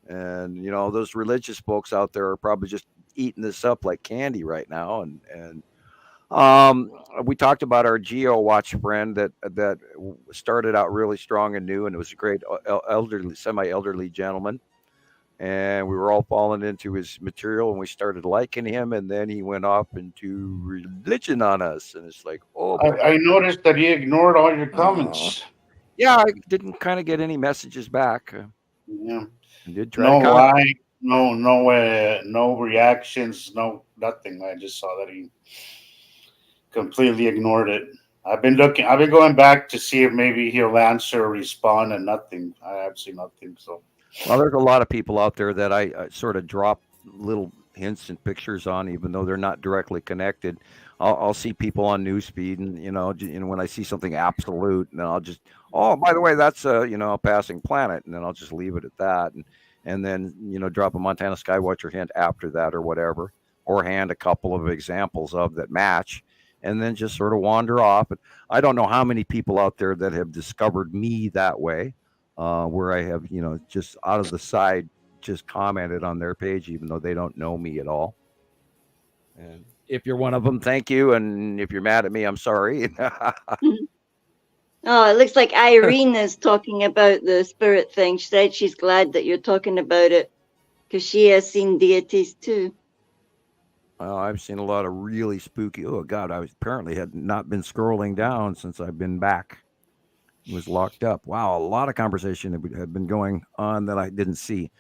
S3: and you know, those religious folks out there are probably just eating this up like candy right now. And we talked about our Geo Watch friend that started out really strong and new, and it was a great semi-elderly gentleman, and we were all falling into his material, and we started liking him, and then he went off into religion on us, and it's like, oh,
S6: I noticed that he ignored all your comments.
S3: Yeah, I didn't kind of get any messages back.
S6: Yeah,
S3: I did try
S6: no
S3: to
S6: like, no reactions, no nothing. I just saw that he completely ignored it. I've been going back to see if maybe he'll answer or respond, and nothing. I have seen nothing. So,
S3: well, there's a lot of people out there that I sort of drop little hints and pictures on, even though they're not directly connected. I'll see people on newsfeed, and you know, when I see something absolute, and then I'll just, oh, by the way, that's a passing planet, and then I'll just leave it at that, and then drop a Montana Skywatcher hint after that or whatever, or hand a couple of examples of that match. And then just sort of wander off. And I don't know how many people out there that have discovered me that way, where I have, just out of the side, just commented on their page, even though they don't know me at all. And if you're one of them, thank you. And if you're mad at me, I'm sorry.
S4: Oh, it looks like Irene is talking about the spirit thing. She said she's glad that you're talking about it because she has seen deities too.
S3: Well, I've seen a lot of really spooky. Oh God, I apparently had not been scrolling down since I've been back. It was locked up. Wow, a lot of conversation had been going on that I didn't see.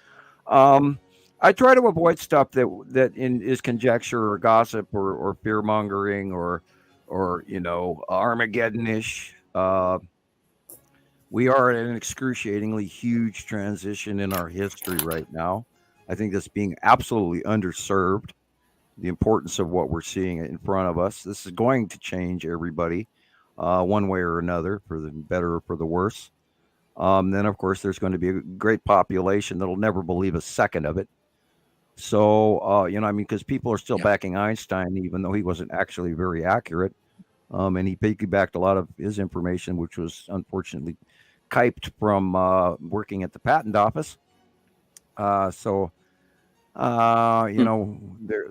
S3: I try to avoid stuff that is conjecture or gossip or fear mongering or Armageddon-ish. We are at an excruciatingly huge transition in our history right now. I think that's being absolutely underserved. The importance of what we're seeing in front of us. This is going to change everybody one way or another, for the better or for the worse. Then, of course, there's going to be a great population that'll never believe a second of it. So, because people are still backing Einstein, even though he wasn't actually very accurate. And he piggybacked a lot of his information, which was unfortunately kiped from working at the patent office. So You know,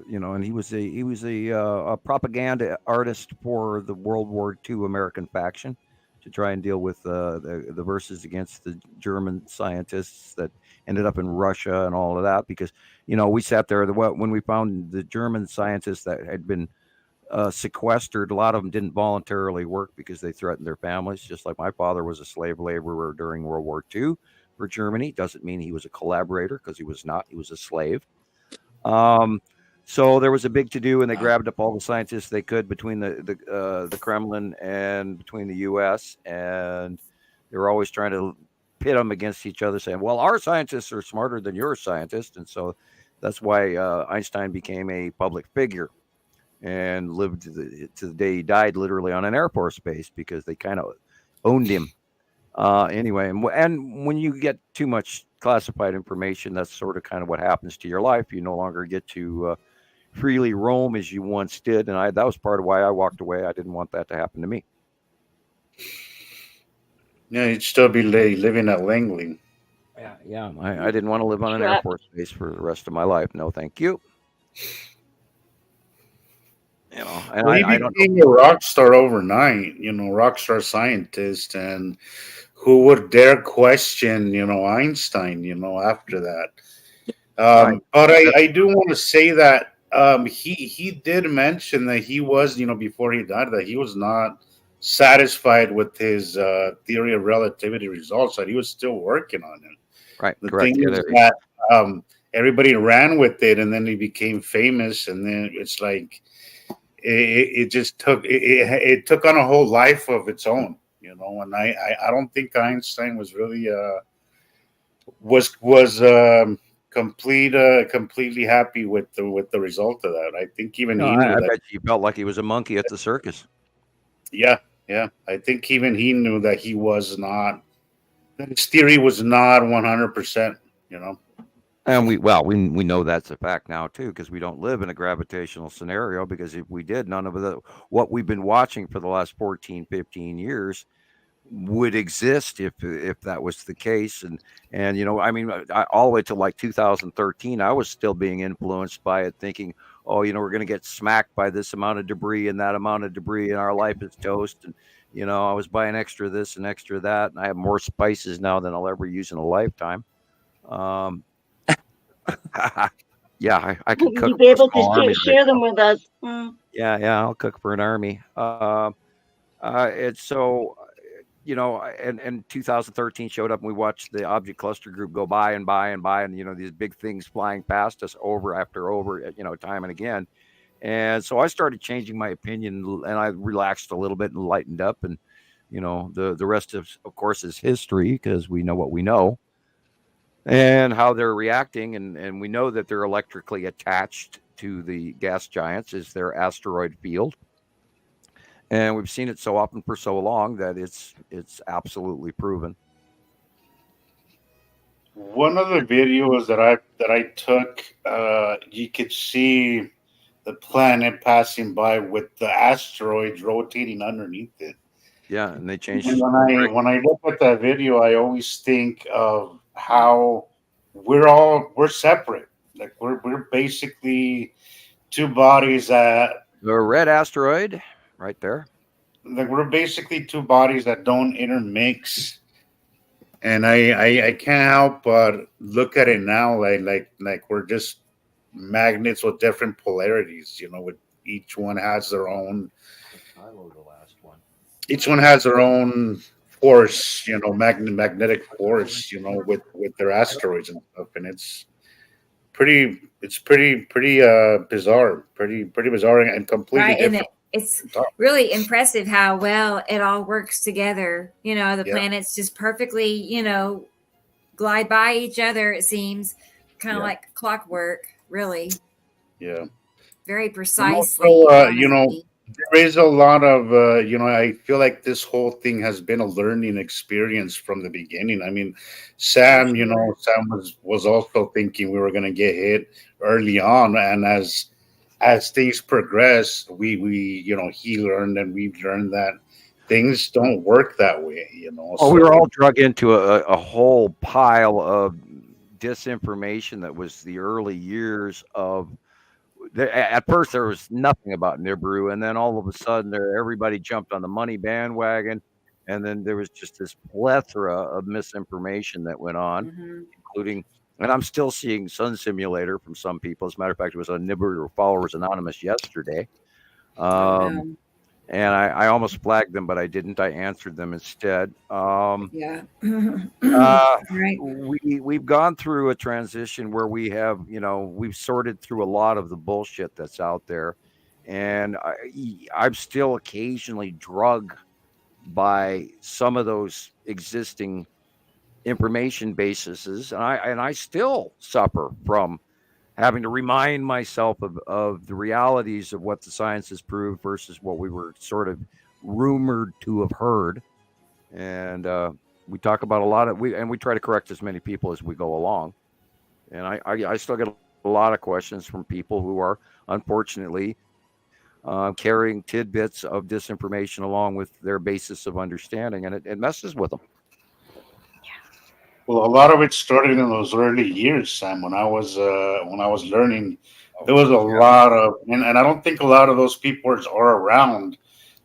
S3: and he was a propaganda artist for the World War II American faction to try and deal with the verses against the German scientists that ended up in Russia and all of that. Because we sat there when we found the German scientists that had been sequestered. A lot of them didn't voluntarily work because they threatened their families. Just like my father was a slave laborer during World War II for Germany. Doesn't mean he was a collaborator, because he was not. He was a slave. So there was a big to-do, and they grabbed up all the scientists they could between the Kremlin and between the U.S., and they were always trying to pit them against each other, saying, well, our scientists are smarter than your scientists. And so that's why Einstein became a public figure and lived to the day he died literally on an Air Force base, because they kind of owned him. Anyway, and when you get too much classified information, that's sort of kind of what happens to your life. You no longer get to freely roam as you once did, and that was part of why I walked away. I didn't want that to happen to me.
S6: Yeah, you'd still be living at Langley.
S3: Yeah. I didn't want to live on an Air Force base for the rest of my life. No, thank you. And
S6: he became a rock star overnight. Rock star scientist, and who would dare question, Einstein, after that. Right. But I do want to say that he did mention that he was, before he died, that he was not satisfied with his theory of relativity results, that he was still working on it.
S3: Right.
S6: The
S3: correct.
S6: thing is that everybody ran with it, and then he became famous, and then it's like it just took on a whole life of its own. And I don't think Einstein was really completely happy with the result of that. I think even he knew
S3: I
S6: that.
S3: bet he felt like he was a monkey at the circus.
S6: Yeah. I think even he knew that he was not. That his theory was not 100%.
S3: And we know that's a fact now too, because we don't live in a gravitational scenario. Because if we did, none of what we've been watching for the last 14, 15 years would exist if that was the case. And all the way to like 2013, I was still being influenced by it, thinking, oh, we're going to get smacked by this amount of debris and that amount of debris, and our life is toast. And I was buying extra this and extra that, and I have more spices now than I'll ever use in a lifetime. Yeah, I could cook.
S4: You'll be able to share them with us.
S3: Yeah, I'll cook for an army. It's so, and 2013 showed up, and we watched the object cluster group go by and by and by, and these big things flying past us over after over, time and again. And so I started changing my opinion, and I relaxed a little bit and lightened up, and the rest of course is history, because we know what we know and how they're reacting, and we know that they're electrically attached to the gas giants is their asteroid field. And we've seen it so often for so long that it's absolutely proven.
S6: One of the videos that I took, you could see the planet passing by with the asteroids rotating underneath it.
S3: Yeah, and they changed.
S6: And when I look at that video, I always think of how we're separate. Like we're basically two bodies that
S3: the red asteroid right there.
S6: Like we're basically two bodies that don't intermix. And I can't help but look at it now like we're just magnets with different polarities, with each one has their own. Each one has their own force, magnetic force, with their asteroids and stuff, and it's pretty bizarre, pretty bizarre and completely different.
S2: And it's really impressive how well it all works together. The planets just perfectly, glide by each other. It seems kind of like clockwork, really.
S6: Yeah.
S2: Very precisely.
S6: Also, there is a lot of, I feel like this whole thing has been a learning experience from the beginning. I mean, Sam was also thinking we were going to get hit early on. And as things progress, we he learned and we've learned that things don't work that way,
S3: we were all drug into a whole pile of disinformation that was the early years of. At first, there was nothing about Nibiru, and then all of a sudden, everybody jumped on the money bandwagon, and then there was just this plethora of misinformation that went on, including. And I'm still seeing Sun Simulator from some people. As a matter of fact, it was on Nibiru Followers Anonymous yesterday. And I almost flagged them, but I didn't. I answered them instead.
S2: Yeah.
S3: Right. We've gone through a transition where we have, we've sorted through a lot of the bullshit that's out there. And I'm still occasionally drugged by some of those existing information bases. And I still suffer from having to remind myself of the realities of what the science has proved versus what we were sort of rumored to have heard. And we talk about a lot of we try to correct as many people as we go along. And I still get a lot of questions from people who are unfortunately carrying tidbits of disinformation along with their basis of understanding, and it messes with them.
S6: Well, a lot of it started in those early years, Sam. When I was learning, there was a lot of, and I don't think a lot of those people are around.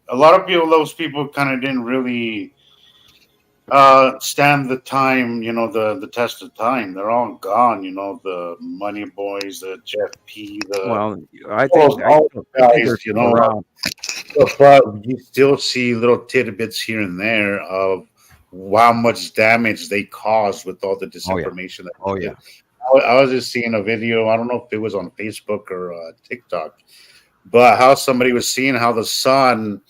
S6: A lot of people, those people kind of didn't really stand the time, the test of time. They're all gone, the Money Boys, the Jeff P.
S3: I think
S6: all the guys, but you still see little tidbits here and there of how much damage they caused with all the disinformation. I was just seeing a video. I don't know if it was on Facebook or TikTok, but how somebody was seeing how the sun,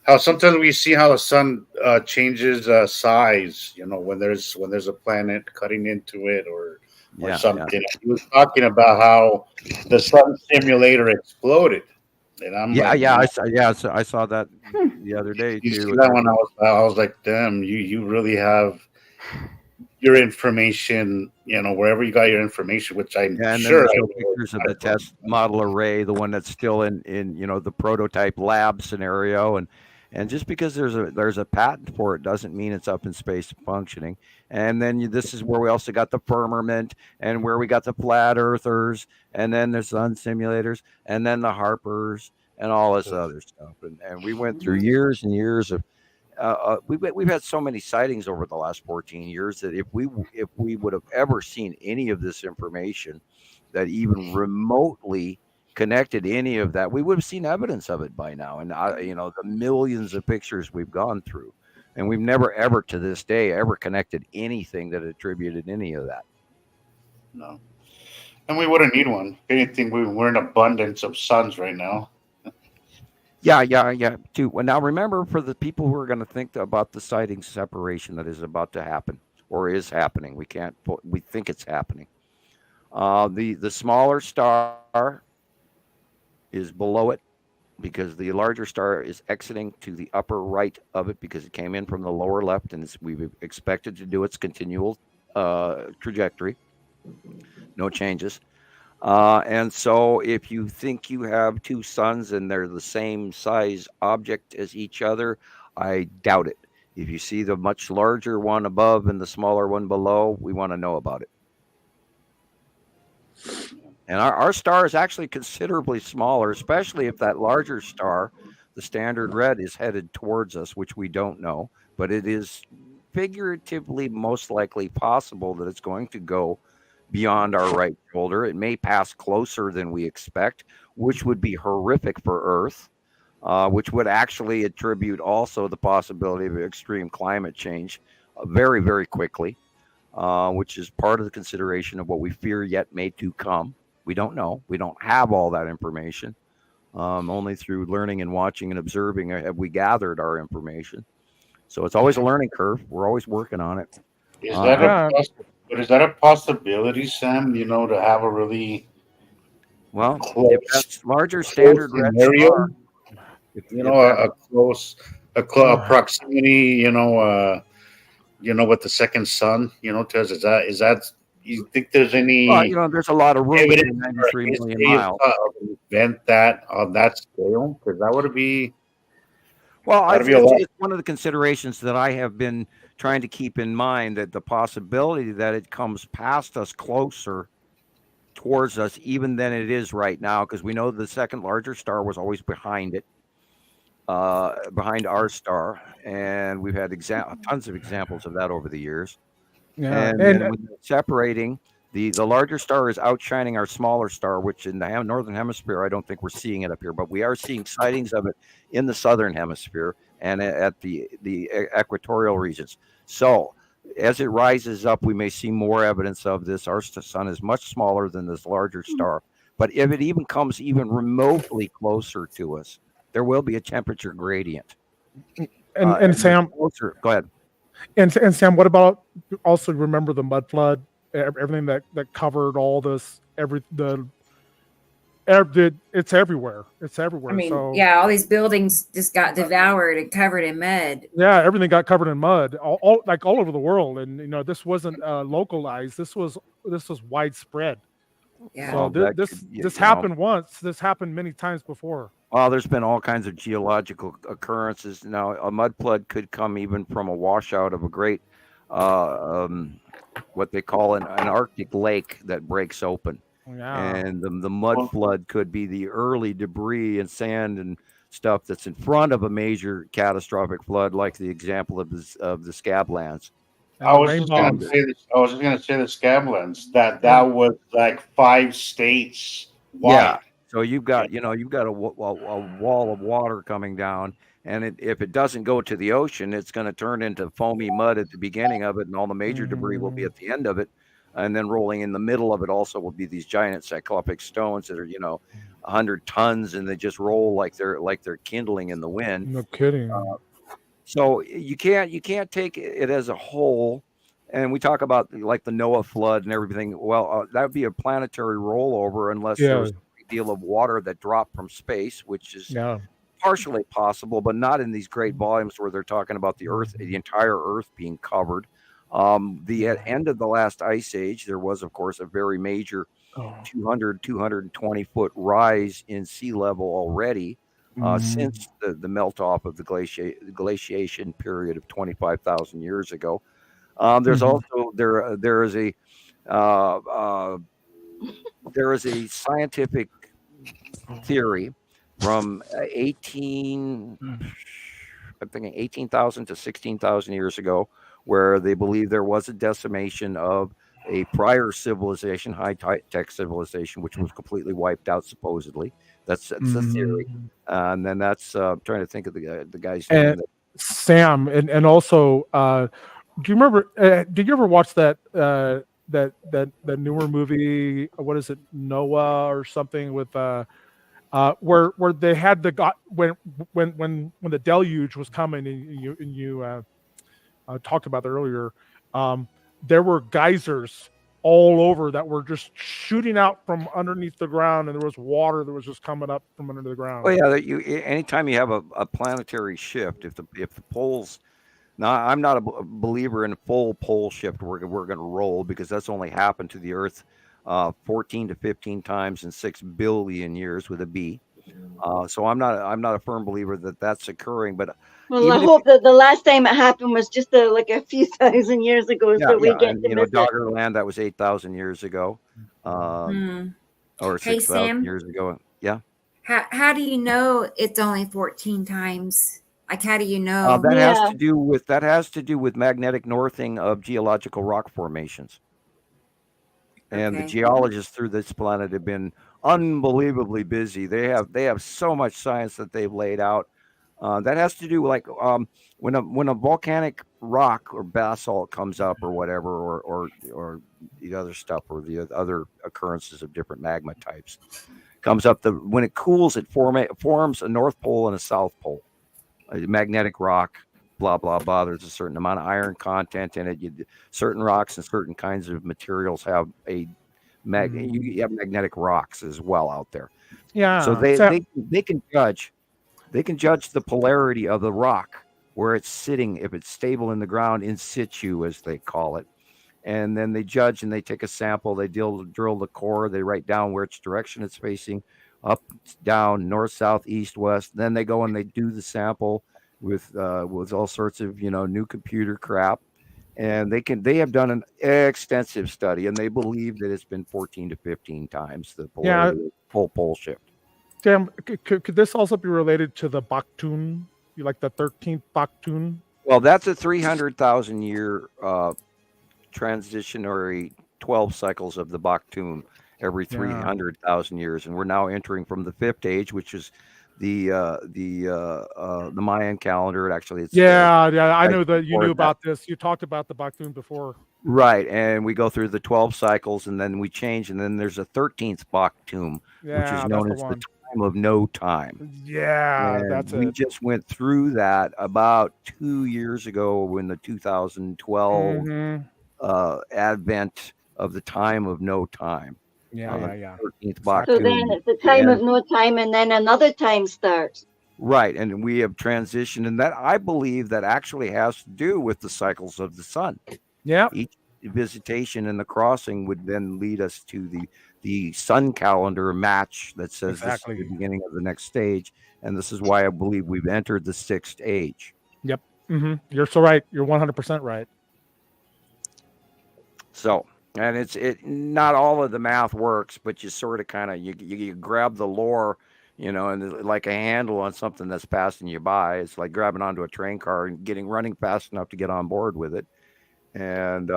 S6: how sometimes we see how the sun changes size. When there's a planet cutting into it or something. Yeah. He was talking about how the Sun Simulator exploded. And I'm
S3: I saw that the other day too.
S6: See that one, I was like, damn, you really have your information, wherever you got your information, which I'm sure.
S3: And pictures of the test model array, the one that's still in the prototype lab scenario, and just because there's a patent for it doesn't mean it's up in space functioning. And then this is where we also got the firmament, and where we got the flat earthers, and then the sun simulators, and then the Harpers, and all this other stuff. And we went through years and years of. We've had so many sightings over the last 14 years that if we would have ever seen any of this information that even remotely connected any of that, we would have seen evidence of it by now. And the millions of pictures we've gone through, and we've never ever to this day ever connected anything that attributed any of that.
S6: No, and we wouldn't need one. If anything, we're in abundance of suns right now.
S3: Yeah. Too. Well, now remember, for the people who are going to think about the sighting separation that is about to happen or is happening, we think it's happening. The smaller star is below it because the larger star is exiting to the upper right of it because it came in from the lower left, and we've expected to do its continual trajectory. No changes. And so if you think you have two suns and they're the same size object as each other, I doubt it. If you see the much larger one above and the smaller one below, we want to know about it. And our star is actually considerably smaller, especially if that larger star, the standard red, is headed towards us, which we don't know. But it is figuratively most likely possible that it's going to go beyond our right shoulder. It may pass closer than we expect, which would be horrific for Earth, which would actually attribute also the possibility of extreme climate change very, very quickly, which is part of the consideration of what we fear yet may to come. We don't know. We don't have all that information. Only through learning and watching and observing have we gathered our information. So it's always a learning curve. We're always working on it.
S6: Is that a possibility, Sam? To have a really
S3: if that's larger standard red star,
S6: a proximity, with the second sun, to us, is that you think there's any?
S3: There's a lot of room in 93 million miles.
S6: Event that on that scale, because that would be.
S3: Well, it's one of the considerations that I have been trying to keep in mind, that the possibility that it comes past us closer towards us even than it is right now, because we know the second larger star was always behind it, behind our star, and we've had tons of examples of that over the years.
S12: Yeah.
S3: And then when they're separating, the larger star is outshining our smaller star, which in the northern hemisphere, I don't think we're seeing it up here, but we are seeing sightings of it in the southern hemisphere and at the equatorial regions. So as it rises up, we may see more evidence of this. Our sun is much smaller than this larger star, but if it even comes even remotely closer to us, there will be a temperature gradient.
S12: And Sam,
S3: closer, go ahead.
S12: And Sam, what about also remember the mud flood, everything that covered all this, it's everywhere. It's everywhere.
S2: I mean,
S12: so,
S2: all these buildings just got devoured and covered in mud.
S12: Yeah, everything got covered in mud, all over the world, and this wasn't localized. This was widespread.
S2: Yeah.
S12: So this happened once. This happened many times before.
S3: Well, there's been all kinds of geological occurrences. Now, a mud flood could come even from a washout of a great, what they call an Arctic lake that breaks open.
S12: Yeah.
S3: And the mud flood could be the early debris and sand and stuff that's in front of a major catastrophic flood, like the example of the Scablands.
S6: I was just going to say the Scablands. That was like 5 states wide.
S3: Yeah. So you've got a wall of water coming down, and if it doesn't go to the ocean, it's going to turn into foamy mud at the beginning of it, and all the major debris will be at the end of it, and then rolling in the middle of it also will be these giant cyclopic stones that are 100 tons, and they just roll like they're kindling in the wind.
S12: No kidding.
S3: So you can't take it as a whole. And we talk about like the Noah flood and everything. Well, that would be a planetary rollover unless there's a great deal of water that dropped from space, which is partially possible, but not in these great volumes where they're talking about the Earth, the entire Earth being covered. The end of the last ice age, there was, of course, a very major 220 foot rise in sea level already. Since the melt off of the glaciation period of 25,000 years ago. There's also there is a scientific theory from 18,000 to 16,000 years ago, where they believe there was a decimation of a prior civilization, high-tech civilization, which was completely wiped out supposedly. That's the theory. And then that's trying to think of the guy's name.
S12: Sam, and also, do you remember? Did you ever watch that newer movie? What is it, Noah or something? With where they had when the deluge was coming, and you talked about that earlier. There were geysers all over that were just shooting out from underneath the ground, and there was water that was just coming up from under the ground.
S3: Oh yeah, anytime you have a planetary shift, if the poles. Now, I'm not a believer in full pole shift. We're going to roll, because that's only happened to the Earth 14 to 15 times in 6 billion years with a B. So I'm not a firm believer that that's occurring. But
S4: I hope that the last time it happened was just like a few thousand years ago, so we get to miss it.
S3: Doggerland, that was 8,000 years ago, or 6,000 years ago. Yeah.
S2: How do you know it's only 14 times? Like, how do you know?
S3: That has to do with magnetic northing of geological rock formations. And the geologists through this planet have been unbelievably busy. They have so much science that they've laid out. That has to do with when a volcanic rock or basalt comes up or whatever, or the other stuff, or the other occurrences of different magma types comes up. When it cools, it forms a north pole and a south pole. A magnetic rock, blah, blah, blah. There's a certain amount of iron content in it. Certain rocks and certain kinds of materials have you have magnetic rocks as well out there.
S12: Yeah.
S3: So they can judge the polarity of the rock, where it's sitting, if it's stable in the ground, in situ, as they call it. And then they judge, and they take a sample. They drill the core. They write down which direction it's facing. Up, down, north, south, east, west. Then they go and they do the sample, with all sorts of new computer crap, and they have done an extensive study, and they believe that it's been 14 to 15 times the polarity, full pole shift.
S12: Sam, could this also be related to the Baktun? You like the 13th Baktun?
S3: Well, that's a 300,000 year transitionary 12 cycles of the Baktun every 300,000 years, and we're now entering from the fifth age, which is the Mayan calendar. Actually, it's
S12: I know that you knew about this. You talked about the Baktun before.
S3: Right, and we go through the 12 cycles, and then we change, and then there's a 13th Baktun, which is known as the time of no time.
S12: Yeah,
S3: and
S12: that's
S3: we
S12: it.
S3: just went through that about 2 years ago in the 2012 advent of the time of no time. 13th Baktun.
S4: So then it's the time of no time, and then another time starts.
S3: Right, and we have transitioned, and that I believe that actually has to do with the cycles of the sun.
S12: Yeah.
S3: Each visitation and the crossing would then lead us to the sun calendar match that says this is the beginning of the next stage, and this is why I believe we've entered the sixth age.
S12: Yep. You're so right. You're 100% right.
S3: So, and it's not all of the math works, but you sort of kind of you grab the lore, and like a handle on something that's passing you by. It's like grabbing onto a train car and running fast enough to get on board with it. And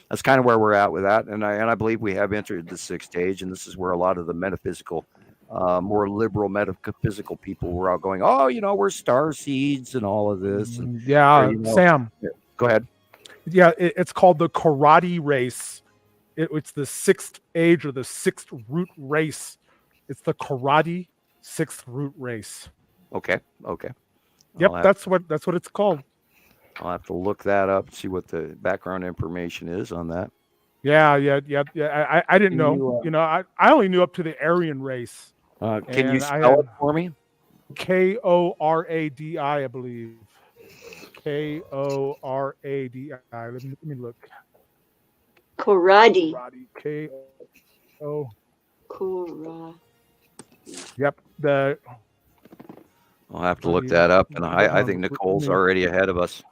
S3: that's kind of where we're at with that. And I believe we have entered the sixth stage, and this is where a lot of the metaphysical, more liberal metaphysical people were all going, we're star seeds and all of this. And,
S12: Sam.
S3: Go ahead.
S12: Yeah, it's called the karate race. It's the sixth age, or the sixth root race. It's the karate sixth root race.
S3: Okay.
S12: Yep, that's what it's called.
S3: I'll have to look that up and see what the background information is on that.
S12: Yeah. I didn't know. I only knew up to the Aryan race.
S3: Can you spell it for me?
S12: Koradi, I believe. Koradi. Let me look.
S4: Koradi.
S12: K-O.
S4: Koradi.
S12: Yep.
S3: I'll have to look that up, and I think Nicole's already ahead of us.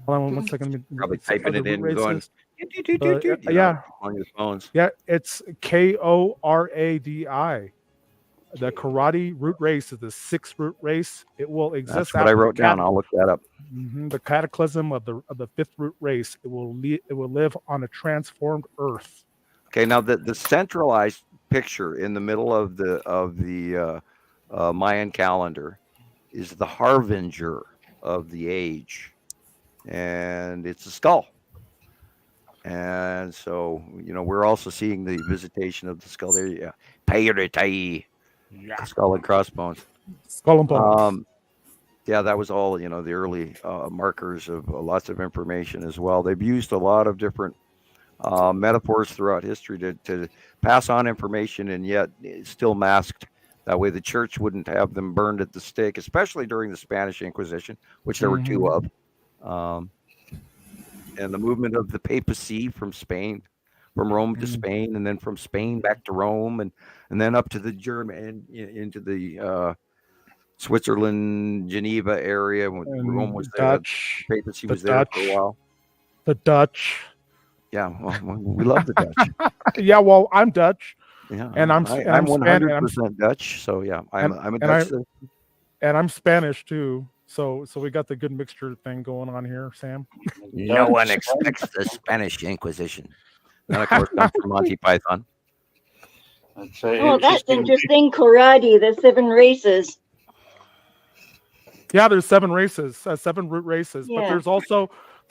S12: Hold on 1 second.
S3: Probably typing it in and going.
S12: On
S3: your phones.
S12: Yeah, it's Koradi. The karate root race is the sixth root race. It will exist.
S3: That's what I wrote down. I'll look that up.
S12: The cataclysm of the fifth root race. It will live on a transformed Earth.
S3: Okay, now the centralized picture in the middle of the Mayan calendar is the harbinger of the age, and it's a skull. And so, we're also seeing the visitation of the skull there. Yeah, Pairetai. Yeah. Skull and crossbones.
S12: Skull and bones.
S3: That was all, the early markers of lots of information as well. They've used a lot of different metaphors throughout history to pass on information, and yet it's still masked. That way the church wouldn't have them burned at the stake, especially during the Spanish Inquisition, which there were two of. And the movement of the papacy from Rome to Spain, and then from Spain back to Rome, and then up to the German, into the Switzerland, Geneva area. When Rome was there, the papacy was there for a while.
S12: The Dutch.
S3: Yeah, well, we love the Dutch.
S12: Yeah, well, I'm Dutch.
S3: Yeah,
S12: and I'm
S3: 100% Dutch. So yeah, I'm a Dutch citizen.
S12: And I'm Spanish too. So we got the good mixture thing going on here, Sam.
S3: No one expects the Spanish Inquisition. And of course, comes from Monty Python.
S4: That's interesting. Karate, the 7 races.
S12: Yeah, there's 7 races, 7 root races,
S4: Yeah.
S12: but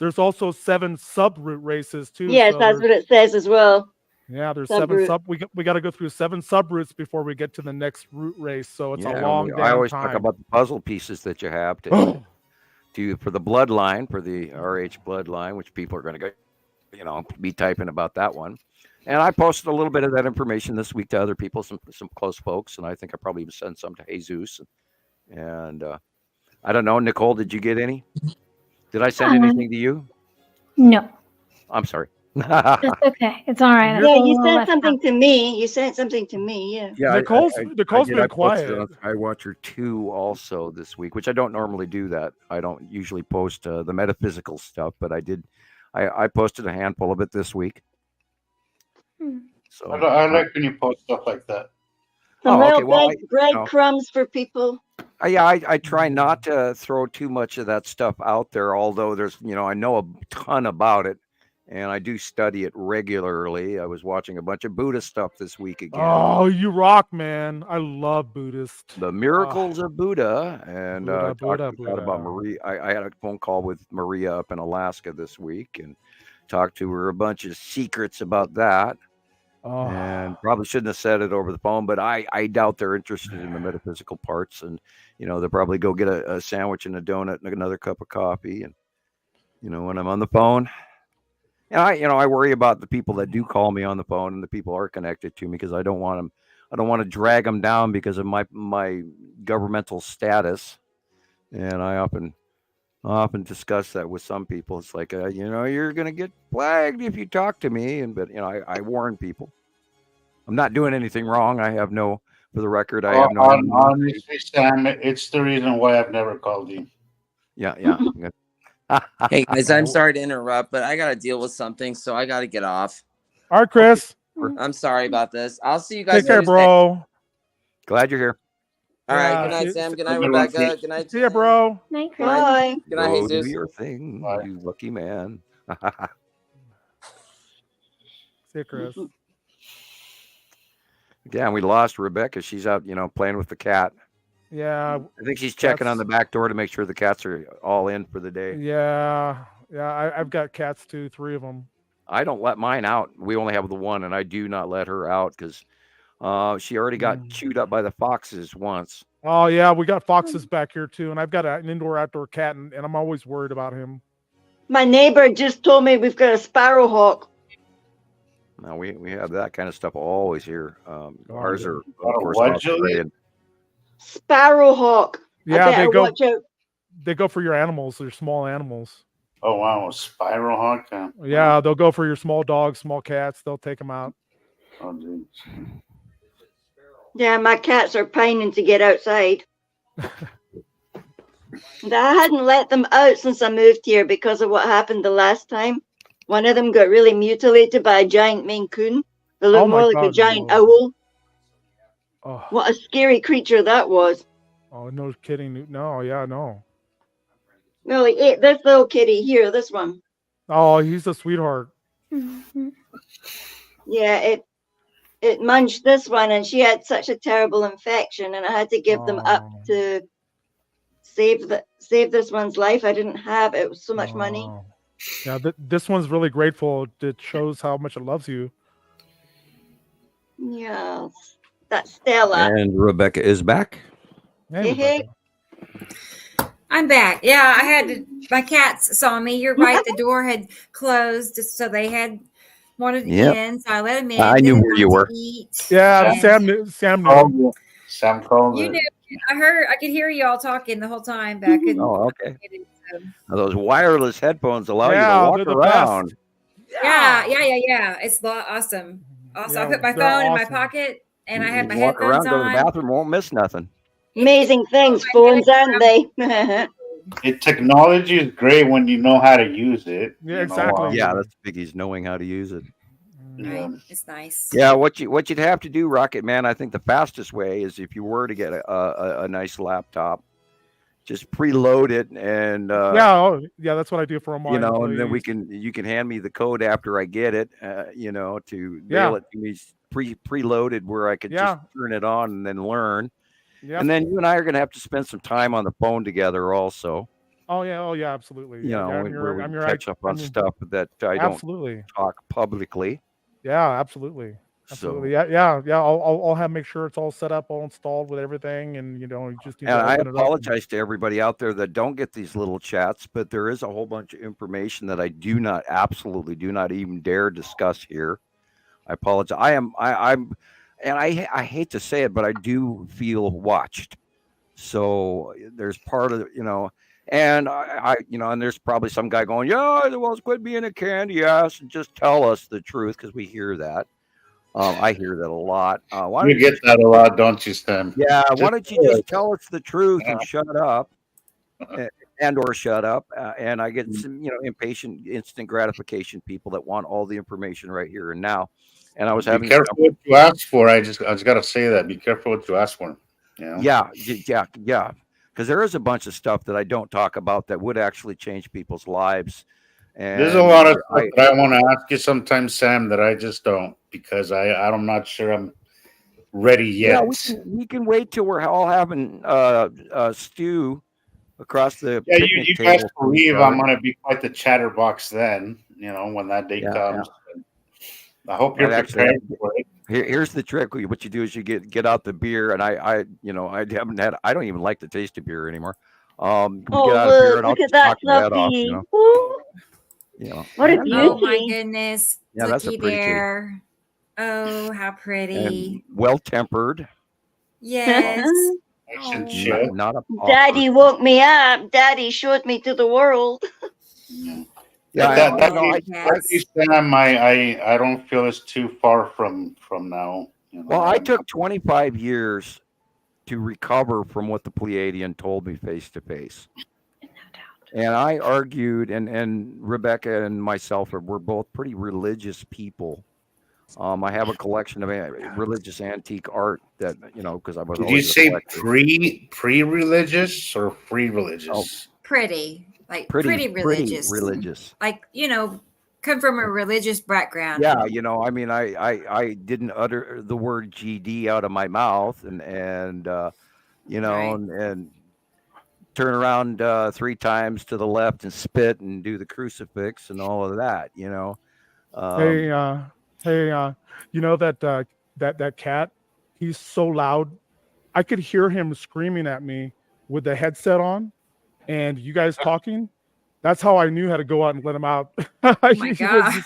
S12: there's also 7 sub root races too.
S4: Yes, that's what it says as well.
S12: Yeah, there's
S4: Sub-root.
S12: 7 we got to go through 7 subroots before we get to the next root race. So it's a long damn
S3: I always
S12: time.
S3: talk about the puzzle pieces that you have for the bloodline, for the RH bloodline, which people are going to go, be typing about that one. And I posted a little bit of that information this week to other people, some close folks, and I think I probably even sent some to Jesus. And I don't know, Nicolle, did you get any? Did I send anything to you?
S9: No.
S3: I'm sorry.
S9: It's okay. It's all right.
S4: Yeah, you sent something to me. You sent something to me. Yeah.
S3: Yeah,
S12: Nicole's been quiet.
S3: I Watcher 2 also this week, which I don't normally do that. I don't usually post the metaphysical stuff, but I did. I posted a handful of it this week. So
S6: I like when you post stuff like that.
S4: Some little breadcrumbs for people.
S3: I try not to throw too much of that stuff out there, although there's, I know a ton about it, and I do study it regularly. I was watching a bunch of Buddhist stuff this week again.
S12: Oh, you rock, man. I love Buddhist.
S3: The Miracles of Buddha, and talked about Maria. I had a phone call with Maria up in Alaska this week and talked to her a bunch of secrets about that.
S12: Oh.
S3: And probably shouldn't have said it over the phone, but I doubt they're interested in the metaphysical parts. And, they'll probably go get a sandwich and a donut and another cup of coffee. And, when I'm on the phone, and I worry about the people that do call me on the phone and the people are connected to me, because I don't want to drag them down because of my governmental status. And I often discuss that with some people. It's like, you're going to get flagged if you talk to me. But I warn people. I'm not doing anything wrong. For the record, I have no.
S6: Honestly, Sam, it's the reason why I've never called you.
S3: Yeah.
S5: Hey, guys, I'm sorry to interrupt, but I got to deal with something, so I got to get off.
S12: All right, Chris.
S5: I'm sorry about this. I'll see you guys.
S12: Take care, bro.
S3: Glad you're here.
S5: All right. Good night, Sam. Good night, Rebecca. Good night.
S12: See ya, bro.
S9: Night, Chris.
S4: Bye.
S5: Good night, Jesus.
S3: Do your thing, you lucky man.
S12: See ya, Chris.
S3: Yeah, we lost Rebecca. She's out, playing with the cat.
S12: Yeah.
S3: I think she's checking on the back door to make sure the cats are all in for the day.
S12: Yeah. I've got cats too, 3 of them.
S3: I don't let mine out. We only have the one, and I do not let her out because she already got chewed up by the foxes once.
S12: Oh, yeah. We got foxes back here too. And I've got an indoor-outdoor cat, and I'm always worried about him.
S4: My neighbor just told me we've got a sparrowhawk.
S3: No, we have that kind of stuff always here. Ours are, of course,
S4: Sparrowhawk.
S12: Yeah, they go for your animals. They're small animals.
S6: Oh wow, a sparrowhawk.
S12: Yeah, they'll go for your small dogs, small cats. They'll take them out.
S6: Oh, dude.
S4: Yeah, my cats are pining to get outside. I hadn't let them out since I moved here because of what happened the last time. One of them got really mutilated by a giant Maine Coon. It looked more like a giant owl.
S12: Oh.
S4: What a scary creature that was.
S12: Oh, no kidding. No, yeah, no.
S4: No, he ate this little kitty here, this one.
S12: Oh, he's a sweetheart.
S4: Yeah, it munched this one, and she had such a terrible infection, and I had to give them up to save this one's life. I didn't have it. Was so much money.
S12: Yeah, this one's really grateful. It shows how much it loves you.
S4: Yeah, that's Stella.
S3: And Rebecca is back.
S12: Hey,
S2: I'm back. Yeah, my cats saw me. You're right. The door had closed, so they had wanted in, so I let them in.
S3: I knew where you were.
S12: Yeah, Sam knew.
S6: Sam called.
S2: You knew. I could hear you all talking the whole time, but I couldn't.
S3: Oh, okay. Now, those wireless headphones allow you to walk around.
S2: Yeah. It's awesome. Also, I put my phone in my pocket, and I have my headphones
S3: on. Walk around, go to the bathroom, won't miss nothing.
S4: Amazing things, phones, aren't they?
S6: Technology is great when you know how to use it.
S12: Yeah, exactly.
S3: Yeah, that's Biggie's knowing how to use it.
S2: Yeah. It's nice.
S3: Yeah, what you'd have to do, Rocket Man, I think the fastest way is if you were to get a nice laptop, just preload it and
S12: that's what I do for my
S3: and then you can hand me the code after I get it, to mail it to me preloaded where I could just turn it on and then learn. Yep. And then you and I are going to have to spend some time on the phone together also.
S12: Oh yeah, absolutely.
S3: Where we catch up on stuff that I don't talk publicly.
S12: Yeah, absolutely. Absolutely. So, I'll make sure it's all set up, all installed with everything, and just.
S3: And I apologize to everybody out there that don't get these little chats, but there is a whole bunch of information that I absolutely do not even dare discuss here. I apologize. I hate to say it, but I do feel watched. So there's part of And I, and there's probably some guy going, yeah, well, quit being a candy ass and just tell us the truth, because we hear that. I hear that a lot.
S6: You get that a lot, don't you, Sam?
S3: Yeah. Why don't you just tell us the truth and shut up, or shut up? And I get some, impatient, instant gratification people that want all the information right here and now. And I was having.
S6: Be careful what you ask for. I just got to say that. Be careful what you ask for.
S3: Yeah. Because there is a bunch of stuff that I don't talk about that would actually change people's lives. And
S6: there's a lot of stuff that I want to ask you sometimes, Sam, that I just don't, because I'm not sure I'm ready yet.
S3: Yeah, we can wait till we're all having stew across the.
S6: Yeah, you guys believe I'm going to be quite the chatterbox then, when that day comes. Yeah. I hope you're prepared for it.
S3: Here's the trick. What you do is you get out the beer, and I don't even like the taste of beer anymore. Get out of beer and
S4: look at that fluffy. What a beauty!
S2: Oh my goodness!
S3: Yeah, that's a pretty
S2: there. Oh, how pretty!
S3: Well tempered.
S2: Yes.
S3: Not a
S4: Daddy woke me up. Daddy showed me to the world.
S6: Yeah, Sam, I don't feel it's too far from now.
S3: Well, I took 25 years to recover from what the Pleiadian told me face to face. And I argued, and Rebecca and myself we're both pretty religious people. I have a collection of religious antique art that, because I was.
S6: Did you say pre-religious or free religious?
S2: Oh, pretty. Like pretty religious.
S3: Pretty religious.
S2: Like, come from a religious background.
S3: Yeah, I didn't utter the word GD out of my mouth and and turn around 3 times to the left and spit and do the crucifix and all of that,
S12: that cat, he's so loud. I could hear him screaming at me with the headset on. And you guys talking, that's how I knew how to go out and let him out.
S2: Oh my God.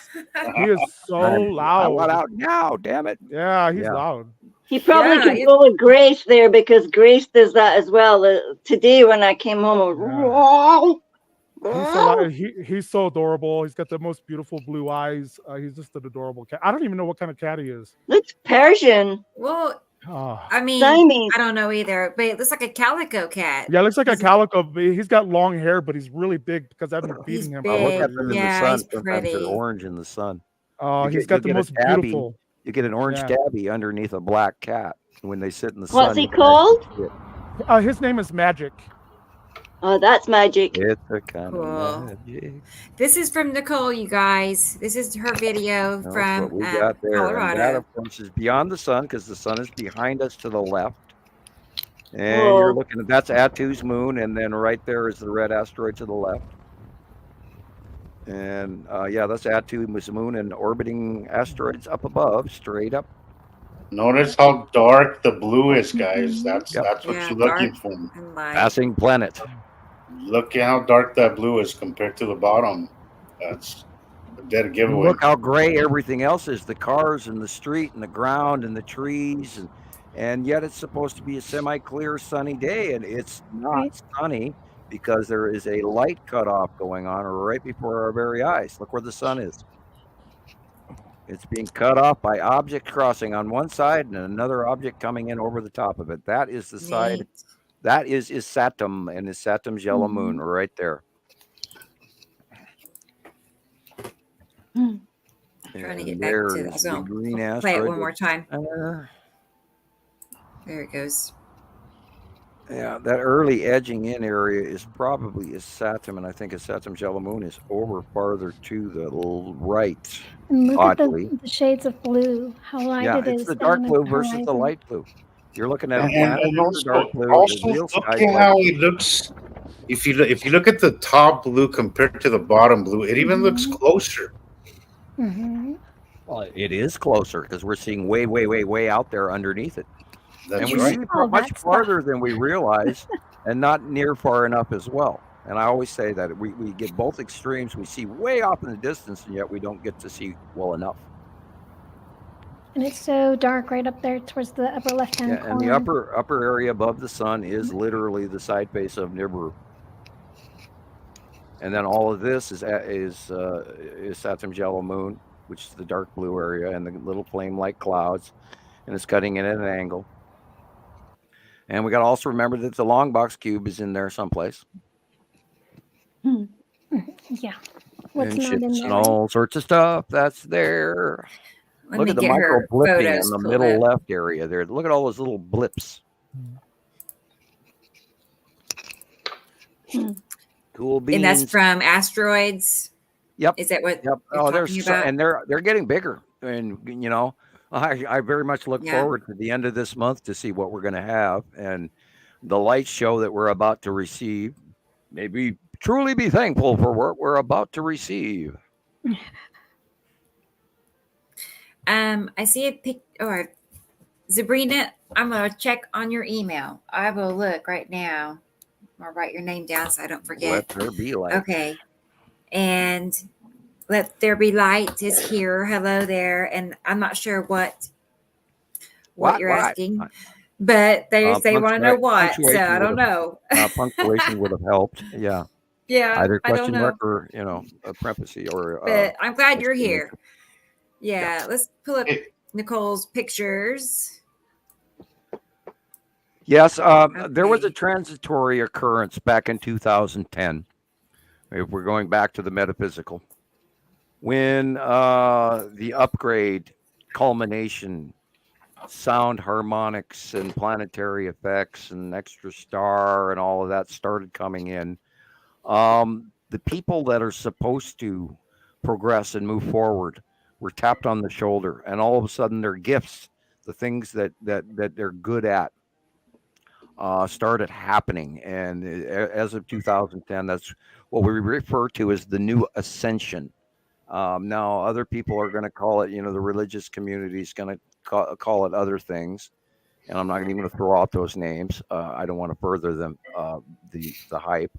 S12: He is so loud.
S3: I want out now, damn it.
S12: Yeah, he's loud.
S4: He probably could go with Grace there, because Grace does that as well. Today when I came home,
S12: he's so adorable. He's got the most beautiful blue eyes. He's just an adorable cat. I don't even know what kind of cat he is.
S4: Looks Persian.
S2: Well, I mean,
S4: Siamese.
S2: I don't know either, but it looks like a calico cat.
S12: Yeah, it looks like a calico. He's got long hair, but he's really big because I've been feeding him.
S3: I look at them in the sun.
S2: He's pretty.
S3: Sometimes they're orange in the sun.
S12: Oh, he's got the most beautiful.
S3: You get an orange tabby underneath a black cat when they sit in the sun.
S4: What's he called?
S12: His name is Magic.
S4: Oh, that's Magic.
S3: It's a kind of magic.
S2: This is from Nicolle, you guys. This is her video from
S3: we got there.
S2: Colorado.
S3: And that, of course, is beyond the sun, because the sun is behind us to the left. And you're looking at, that's Attu's moon, and then right there is the red asteroid to the left. And that's Attu's moon and orbiting asteroids up above, straight up.
S6: Notice how dark the blue is, guys. That's what you're looking for.
S3: Passing planet.
S6: Look at how dark that blue is compared to the bottom. That's a dead giveaway.
S3: Look how gray everything else is. The cars and the street and the ground and the trees. And yet it's supposed to be a semi-clear sunny day. And it's not sunny because there is a light cutoff going on right before our very eyes. Look where the sun is. It's being cut off by objects crossing on one side and another object coming in over the top of it. That is the side. That is Saturn, and is Saturn's yellow moon right there.
S2: Trying to get back to the zone.
S3: Green
S2: asteroid. Play it one more time. There it goes.
S3: Yeah, that early edging in area is probably Saturn, and I think Saturn's yellow moon is over farther to the right.
S9: And look at the shades of blue, how light it is.
S3: Yeah, it's the dark blue versus the light blue. You're looking at
S6: dark blue. Also, look at how it looks. If you look at the top blue compared to the bottom blue, it even looks closer.
S3: Well, it is closer because we're seeing way out there underneath it.
S6: That's
S3: and we see much farther than we realize, and not near far enough as well. And I always say that we get both extremes. We see way off in the distance, and yet we don't get to see well enough.
S9: And it's so dark right up there towards the upper left-hand corner.
S3: And the upper area above the sun is literally the side face of Nibiru. And then all of this is Saturn's yellow moon, which is the dark blue area, and the little flame-like clouds, and it's cutting in at an angle. And we got to also remember that the long box cube is in there someplace.
S9: Yeah. What's
S3: and
S9: not in there?
S3: And all sorts of stuff that's there. Look at the micro blipping in the middle left area there. Look at all those little blips. Cool beans.
S2: And that's from asteroids.
S3: Yep.
S2: Is that what?
S3: Yep. Oh, they're getting bigger, and I very much look forward to the end of this month to see what we're going to have, and the light show that we're about to receive. Maybe truly be thankful for what we're about to receive.
S2: I see a pic. Or Sabrina, I'm gonna check on your email. I will look right now. I'll write your name down so I don't forget.
S3: Let there be light.
S2: Okay. And let there be light is here. Hello there. And I'm not sure what you're asking, but they want to know what. So I don't know.
S3: Punctuation would have helped. Yeah.
S2: Yeah.
S3: Either question mark or a parenthesis or.
S2: But I'm glad you're here. Yeah. Let's pull up Nicole's pictures.
S3: Yes, there was a transitory occurrence back in 2010. If we're going back to the metaphysical, when the upgrade, culmination, sound harmonics and planetary effects and extra star and all of that started coming in, the people that are supposed to progress and move forward were tapped on the shoulder, and all of a sudden their gifts, the things that they're good at, started happening. And as of 2010, that's what we refer to as the new ascension. Now other people are going to call it, the religious community is going to call it other things, and I'm not even going to throw out those names. I don't want to further them the hype,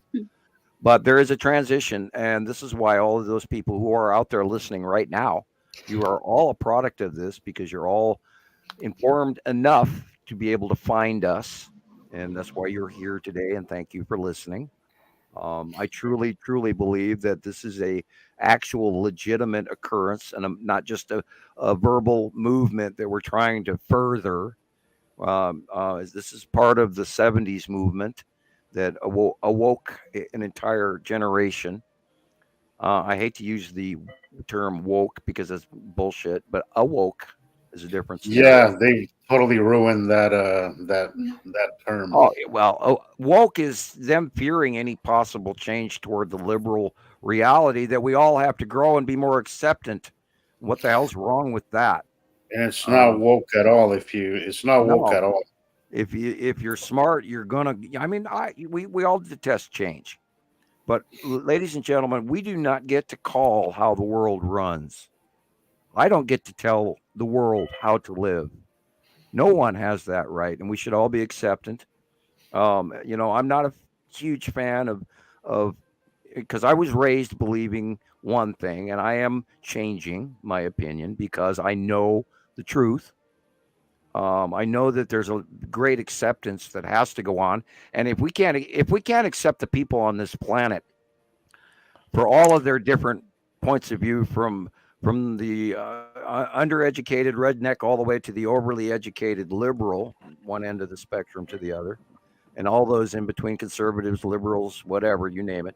S3: but there is a transition, and this is why all of those people who are out there listening right now, you are all a product of this, because you're all informed enough to be able to find us. And that's why you're here today. And thank you for listening. I truly, truly believe that this is a actual legitimate occurrence, and not just a verbal movement that we're trying to further. This is part of the 70s movement that awoke an entire generation. I hate to use the term woke because it's bullshit, but awoke is a difference.
S6: Yeah, they totally ruined that term.
S3: Oh well, woke is them fearing any possible change toward the liberal reality that we all have to grow and be more acceptant. What the hell's wrong with that?
S6: And it's not woke at all. It's not woke at all.
S3: If you're smart, you're gonna. I mean, we all detest change, but ladies and gentlemen, we do not get to call how the world runs. I don't get to tell the world how to live. No one has that right, and we should all be acceptant. I'm not a huge fan of because I was raised believing one thing, and I am changing my opinion because I know the truth. I know that there's a great acceptance that has to go on, and if we can't accept the people on this planet for all of their different points of view, from the undereducated redneck all the way to the overly educated liberal, one end of the spectrum to the other, and all those in between, conservatives, liberals, whatever, you name it.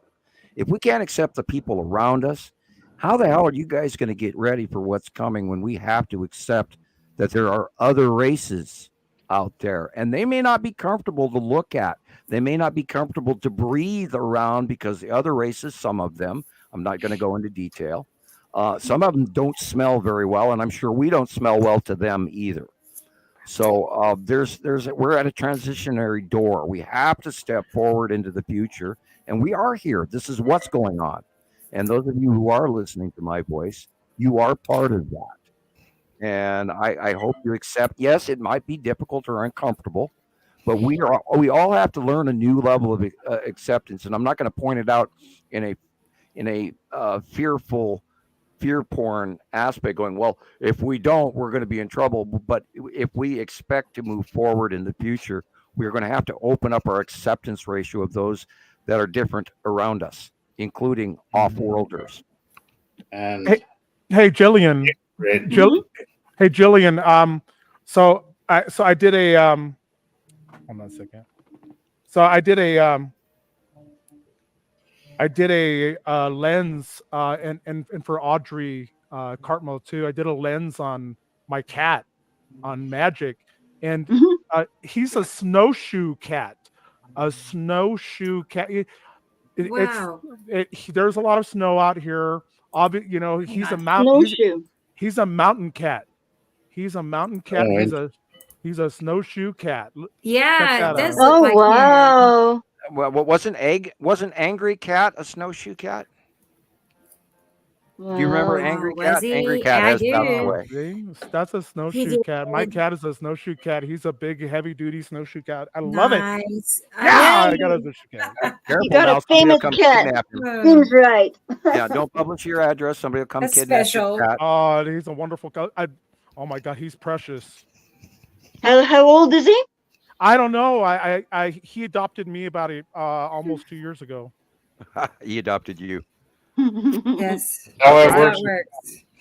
S3: If we can't accept the people around us, how the hell are you guys going to get ready for what's coming when we have to accept that there are other races out there, and they may not be comfortable to look at. They may not be comfortable to breathe around, because the other races, some of them, I'm not going to go into detail, some of them don't smell very well, and I'm sure we don't smell well to them either. So we're at a transitionary door. We have to step forward into the future, and we are here. This is what's going on. And those of you who are listening to my voice, you are part of that. And I hope you accept. Yes, it might be difficult or uncomfortable, but we all have to learn a new level of acceptance. And I'm not going to point it out in a fearful, fear porn aspect, going, well, if we don't, we're going to be in trouble. But if we expect to move forward in the future, we're going to have to open up our acceptance ratio of those that are different around us including off-worlders.
S6: And
S12: hey, Gillian. Hey, Gillian. So I did a hold on a second. So I did a lens and for Audrey Cartmo too. I did a lens on my cat on Magic, and he's a snowshoe cat. A snowshoe cat.
S2: Wow.
S12: There's a lot of snow out here. You know, he's a he's a mountain cat. He's a mountain cat. He's a snowshoe cat.
S2: Yeah, it does
S4: look like wow.
S3: Well, wasn't Angry Cat a snowshoe cat?
S4: Wow.
S3: Do you remember Angry Cat? Angry Cat has passed away.
S12: That's a snowshoe cat. My cat is a snowshoe cat. He's a big, heavy-duty snowshoe cat. I love it. Yeah, I got a snowshoe cat.
S3: Careful
S4: You got
S3: now,
S4: a famous cat. Seems right.
S3: Yeah, don't publish your address. Somebody will come kidnap your cat.
S12: Oh, he's a wonderful cat. Oh my God, he's precious.
S4: How old is he?
S12: I don't know. He adopted me about almost 2 years ago.
S3: He adopted you.
S2: Yes.
S6: How it
S2: That's
S6: works.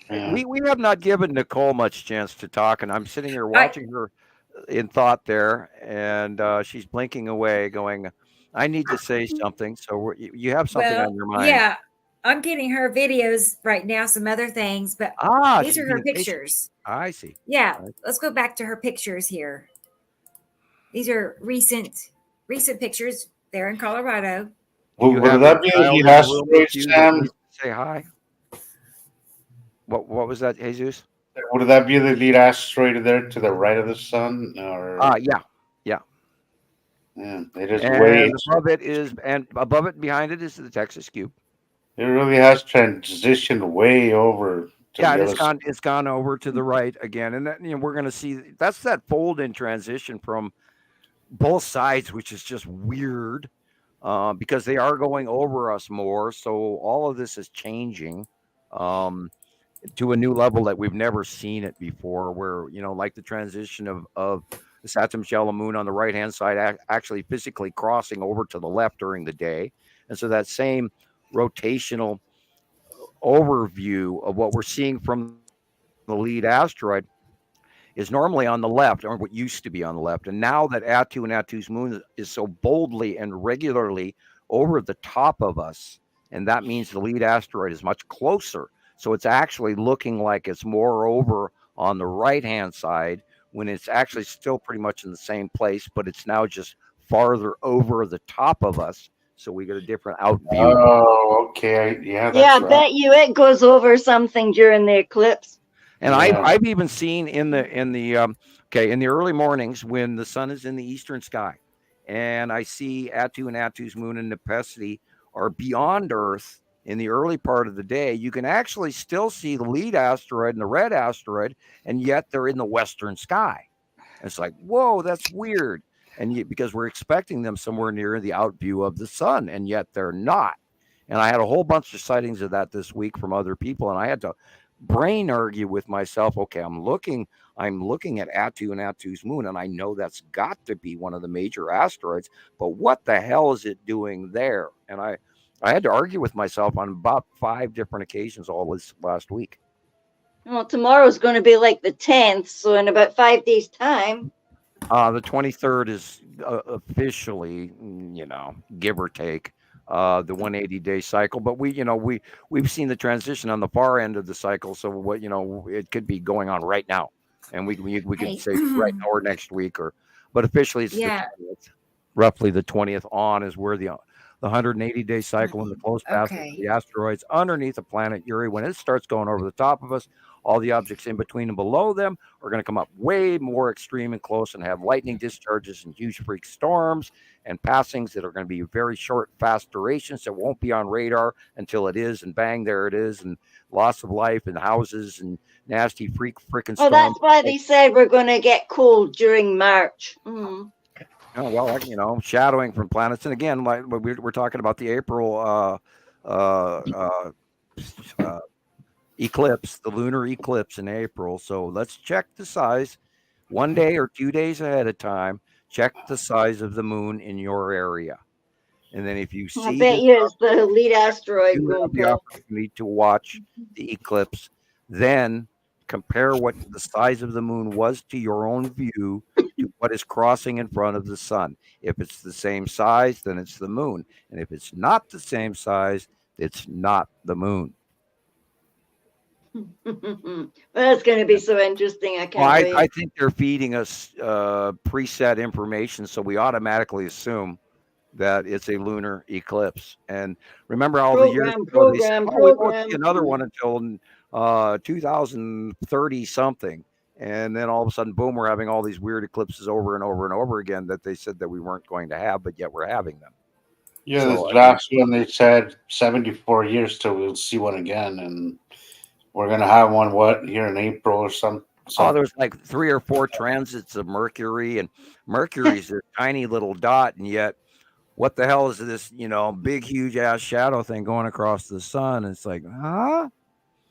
S2: how it
S3: We have not given Nicolle much chance to talk, and I'm sitting here watching her in thought there, and she's blinking away, going, "I need to say something." So you have something on your mind.
S2: Yeah, I'm getting her videos right now, some other things, but these are her pictures.
S3: I see.
S2: Yeah, let's go back to her pictures here. These are recent pictures. They're in Colorado.
S6: Would that be the asteroid, Sam?
S3: Say hi. What was that, Jesus?
S6: Would that be the lead asteroid there to the right of the sun? Or
S3: yeah.
S6: Yeah, it is
S3: and
S6: way
S3: above it, behind it is the Texas Cube.
S6: It really has transitioned way over.
S3: It's gone over to the right again, and that, we're going to see that's that fold in transition from both sides, which is just weird. Because they are going over us more. So all of this is changing to a new level that we've never seen it before, where, like the transition of the Saturn's yellow moon on the right-hand side actually physically crossing over to the left during the day. And so that same rotational overview of what we're seeing from the lead asteroid is normally on the left, or what used to be on the left. And now that Attu and Attu's moon is so boldly and regularly over the top of us, and that means the lead asteroid is much closer. So it's actually looking like it's more over on the right-hand side when it's actually still pretty much in the same place, but it's now just farther over the top of us. So we get a different out view.
S6: Oh, okay. Yeah,
S4: I bet you it goes over something during the eclipse.
S3: And I've even seen in the early mornings when the sun is in the eastern sky, and I see Attu and Attu's moon and Nepesi are beyond Earth in the early part of the day, you can actually still see the lead asteroid and the red asteroid, and yet they're in the western sky. And it's like, whoa, that's weird. And because we're expecting them somewhere near the out view of the sun, and yet they're not. And I had a whole bunch of sightings of that this week from other people, and I had to brain argue with myself. Okay, I'm looking at Attu and Attu's moon, and I know that's got to be one of the major asteroids, but what the hell is it doing there? And I had to argue with myself on about 5 different occasions all this last week.
S4: Well, tomorrow's going to be like the 10th, so in about 5 days' time.
S3: The 23rd is officially, give or take, the 180-day cycle. But we've seen the transition on the far end of the cycle, so it could be going on right now, and we could say right now or next week, but officially it's roughly the 20th on is where the 180-day cycle in the close path of the asteroids underneath the planet Uri, when it starts going over the top of us, all the objects in between and below them are going to come up way more extreme and close and have lightning discharges and huge freak storms and passings that are going to be very short, fast durations that won't be on radar until it is, and bang, there it is, and loss of life and houses and nasty frickin' storms.
S4: Oh, that's why they said we're going to get cold during March. Mm.
S3: Oh, well, shadowing from planets. And again, like we're talking about the April eclipse, the lunar eclipse in April. So let's check the size 1 day or 2 days ahead of time. Check the size of the moon in your area. And then if you see,
S4: I bet you it's the lead asteroid
S3: you
S4: going
S3: have the
S4: past.
S3: opportunity to watch the eclipse, then compare what the size of the moon was to your own view to what is crossing in front of the sun. If it's the same size, then it's the moon. And if it's not the same size, it's not the moon.
S4: That's going to be so interesting. I can't wait.
S3: I think they're feeding us preset information, so we automatically assume that it's a lunar eclipse. And remember all the years ago, they said, we won't see another one until 2030 something. And then all of a sudden, boom, we're having all these weird eclipses over and over and over again that they said that we weren't going to have, but yet we're having them.
S6: Yeah, so, this last one, they said 74 years till we'll see one again. And we're going to have one, here in April or something?
S3: Oh, there's like 3 or 4 transits of Mercury, and Mercury's a tiny little dot, and yet what the hell is this, big, huge ass shadow thing going across the sun? It's like, huh?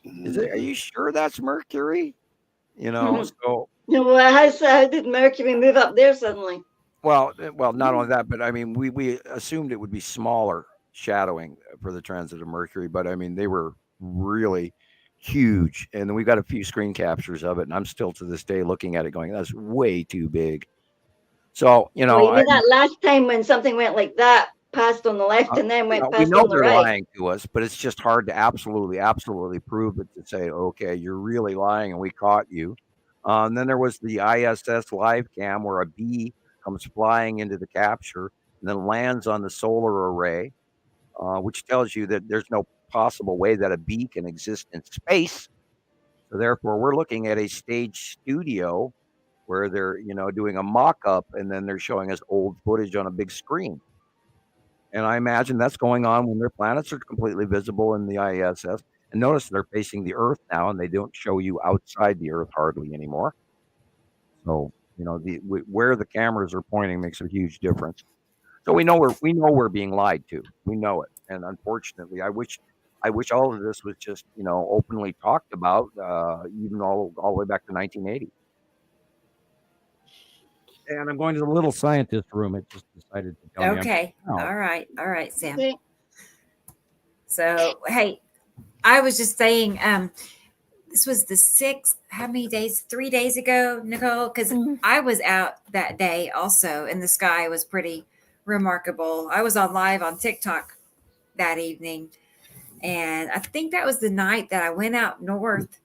S3: Are you sure that's Mercury? So.
S4: Well, how did Mercury move up there suddenly?
S3: Well, not only that, but I mean, we assumed it would be smaller shadowing for the transit of Mercury, but I mean, they were really huge. And then we got a few screen captures of it, and I'm still to this day looking at it going, that's way too big. So,
S4: you mean that last time when something went like that, passed on the left and then went past on the right? We know
S3: they're lying to us, but it's just hard to absolutely prove it, to say, okay, you're really lying and we caught you. And then there was the ISS live cam where a bee comes flying into the capture and then lands on the solar array, which tells you that there's no possible way that a bee can exist in space. So therefore, we're looking at a stage studio where they're, doing a mock-up, and then they're showing us old footage on a big screen. And I imagine that's going on when their planets are completely visible in the ISS. And notice they're facing the Earth now, and they don't show you outside the Earth hardly anymore. So, where the cameras are pointing makes a huge difference. So we know we're being lied to. We know it. And unfortunately, I wish all of this was just, openly talked about, even all the way back to 1980. And I'm going to the little scientist room. It just decided to tell me.
S2: Okay. All right, Sam. Okay. So, hey, I was just saying, this was the 6th, how many days? 3 days ago, Nicolle? Because I was out that day also, and the sky was pretty remarkable. I was on live on TikTok that evening, and I think that was the night that I went out north,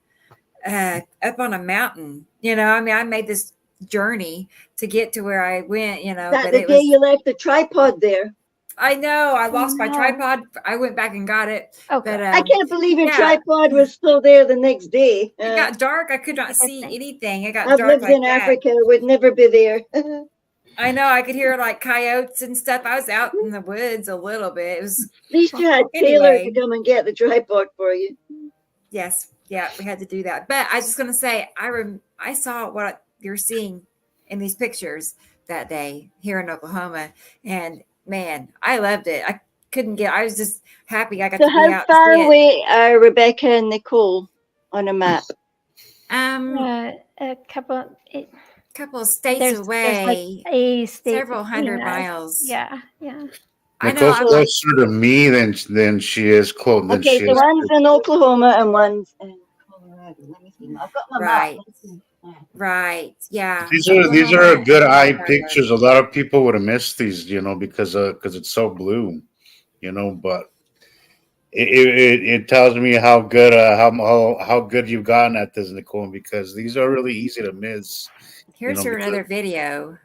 S2: up on a mountain. I made this journey to get to where I went,
S4: That the day you left the tripod there.
S2: I know. I lost my tripod. I went back and got it.
S4: Okay. But, I can't believe your tripod was still there the next day.
S2: It got dark. I could not see anything. It got
S4: I've
S2: dark.
S4: I've lived in Africa. It would never be there.
S2: I know. I could hear like coyotes and stuff. I was out in the woods a little bit. It was.
S4: At least you had Taylor to come and get the tripod for you.
S2: Yes. Yeah, we had to do that. But I was just going to say, I saw what you're seeing in these pictures that day here in Oklahoma, and man, I loved it. I was just happy I got to be out.
S4: How far away are Rebecca and Nicolle on a map?
S9: A
S2: couple of states away.
S9: Like a state,
S2: several hundred miles.
S9: Yeah.
S6: Nicole's closer to me than she is close.
S4: Okay, so one's in Oklahoma and one's in Colorado. Let me see. I've got my map.
S2: Right. Yeah.
S6: These are good eye pictures. A lot of people would have missed these, because it's so blue, but it tells me how good how good you've gotten at this, Nicolle, because these are really easy to miss.
S2: Here's another video.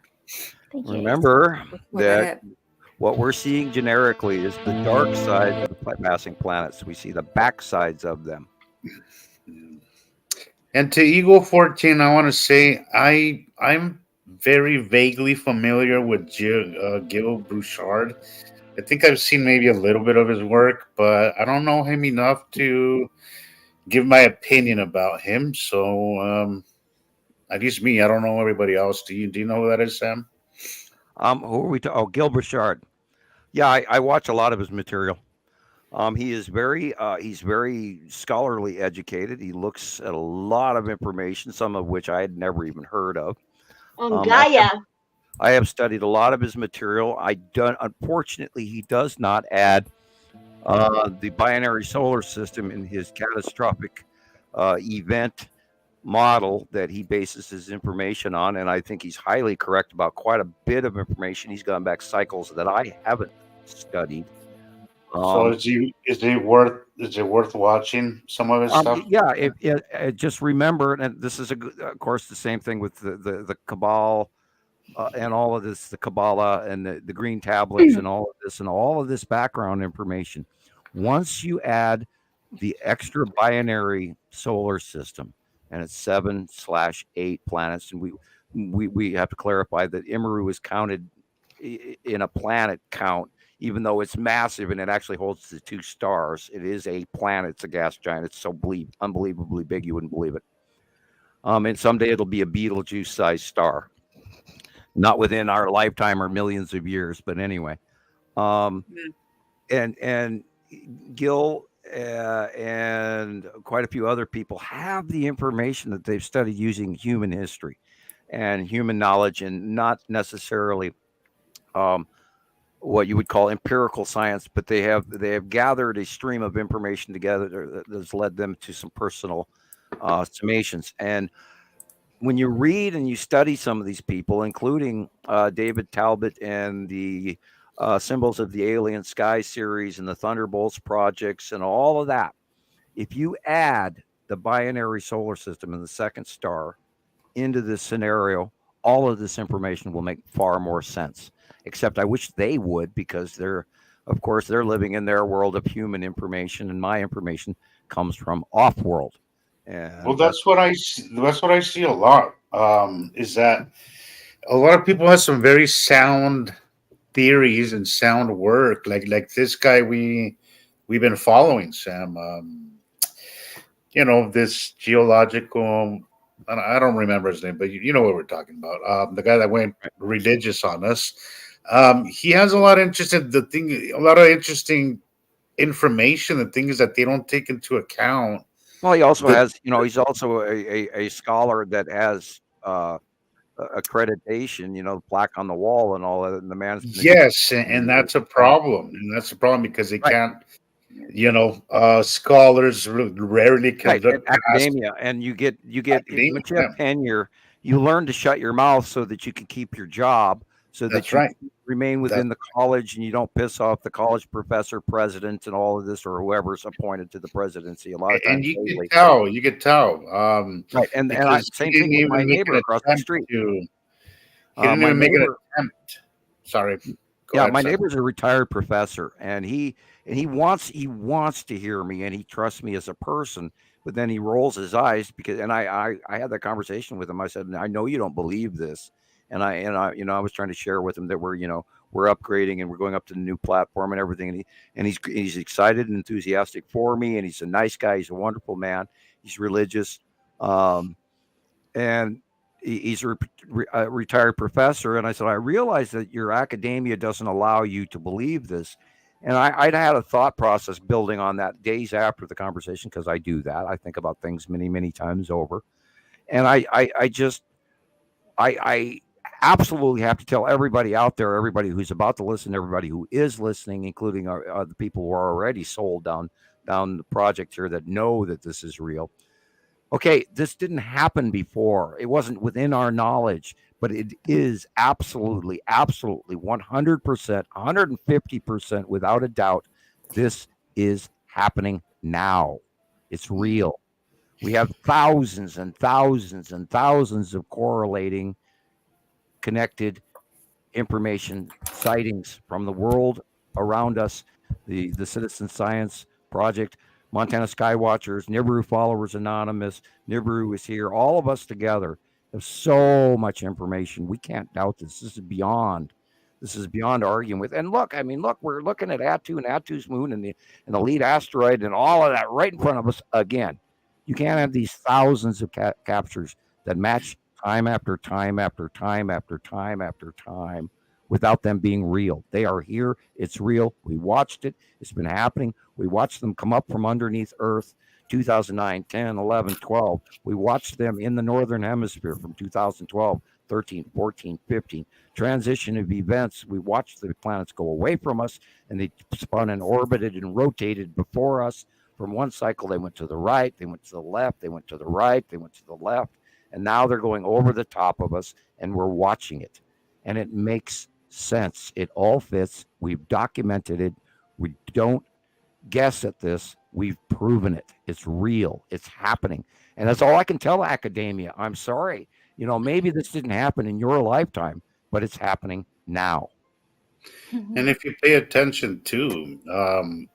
S3: Remember that what we're seeing generically is the dark side of the passing planets. We see the back sides of them.
S6: And to Eagle 14, I want to say I'm very vaguely familiar with Gil Bouchard. I think I've seen maybe a little bit of his work, but I don't know him enough to give my opinion about him. So, at least me, I don't know everybody else. Do you know who that is, Sam?
S3: Who are we talking? Oh, Gil Bouchard. Yeah, I watch a lot of his material. He is he's very scholarly educated. He looks at a lot of information, some of which I had never even heard of.
S4: Gaia.
S3: I have studied a lot of his material. Unfortunately, he does not add the binary solar system in his catastrophic event model that he bases his information on, and I think he's highly correct about quite a bit of information. He's gone back cycles that I haven't studied.
S6: So is it worth watching some of his stuff?
S3: Yeah, just remember, and this is of course the same thing with the Cabal and all of this, the Kabbalah and the green tablets and all of this background information. Once you add the extra binary solar system, and it's 7/8 planets, and we have to clarify that Imru is counted in a planet count, even though it's massive and it actually holds the 2 stars. It is a planet. It's a gas giant. It's so unbelievably big you wouldn't believe it. And someday it'll be a Betelgeuse-sized star. Not within our lifetime or millions of years, but anyway. And Gil and quite a few other people have the information that they've studied using human history and human knowledge, and not necessarily what you would call empirical science, but they have gathered a stream of information together that has led them to some personal summations. And when you read and you study some of these people, including David Talbot and the Symbols of the Alien Sky series and the Thunderbolts projects and all of that, if you add the binary solar system and the second star into this scenario, all of this information will make far more sense. Except I wish they would, because they're living in their world of human information, and my information comes from off-world. And
S6: well, that's what I see a lot. Is that a lot of people have some very sound theories and sound work, like this guy we've been following, Sam. This geological. I don't remember his name, but you know what we're talking about. The guy that went religious on us. He has a lot of interesting information and things that they don't take into account.
S3: Well, he also has, he's also a scholar that has accreditation, plaque on the wall and all that. And the man's
S6: yes, and that's a problem. And that's a problem because they can't. Scholars rarely conduct
S3: academia, and you get once you have tenure, you learn to shut your mouth so that you can keep your job, so that you remain within the college and you don't piss off the college professor, president, and all of this, or whoever's appointed to the presidency. A lot of times,
S6: and you could tell.
S3: Right, and same thing with my neighbor across the street.
S6: He didn't even make an attempt. Sorry.
S3: My neighbor's a retired professor, and he wants to hear me, and he trusts me as a person, but then he rolls his eyes because, and I had that conversation with him. I said, I know you don't believe this. And I was trying to share with him that we're upgrading and we're going up to the new platform and everything. And he's excited and enthusiastic for me. And he's a nice guy. He's a wonderful man. He's religious. And he's a retired professor. And I said, I realize that your academia doesn't allow you to believe this. And I'd had a thought process building on that days after the conversation, because I do that. I think about things many, many times over. And I absolutely have to tell everybody out there, everybody who's about to listen, everybody who is listening, including the people who are already sold down the project here that know that this is real. Okay, this didn't happen before. It wasn't within our knowledge, but it is absolutely, 100%, 150%, without a doubt, this is happening now. It's real. We have thousands and thousands and thousands of correlating, connected information sightings from the world around us. The Citizen Science Project, Montana Skywatchers, Nibiru Followers Anonymous, Nibiru is here. All of us together have so much information. We can't doubt this. This is beyond arguing with. And look, we're looking at Attu and Attu's moon and the lead asteroid and all of that right in front of us again. You can't have these thousands of captures that match time after time after time after time after time without them being real. They are here. It's real. We watched it. It's been happening. We watched them come up from underneath Earth, 2009, 10, 11, 12. We watched them in the Northern Hemisphere from 2012, 13, 14, 15. Transition of events. We watched the planets go away from us, and they spun and orbited and rotated before us. From one cycle, they went to the right, they went to the left, they went to the right, they went to the left, and now they're going over the top of us, and we're watching it. And it makes sense. It all fits. We've documented it. We don't guess at this. We've proven it. It's real. It's happening. And that's all I can tell academia. I'm sorry. Maybe this didn't happen in your lifetime, but it's happening now.
S6: And if you pay attention to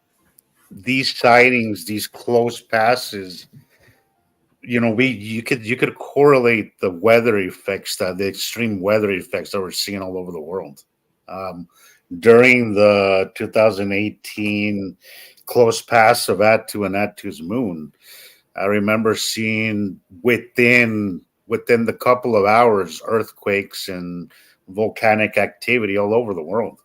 S6: these sightings, these close passes, you could correlate the weather effects, the extreme weather effects that we're seeing all over the world. During the 2018 close pass of Attu and Attu's moon, I remember seeing within the couple of hours earthquakes and volcanic activity all over the world.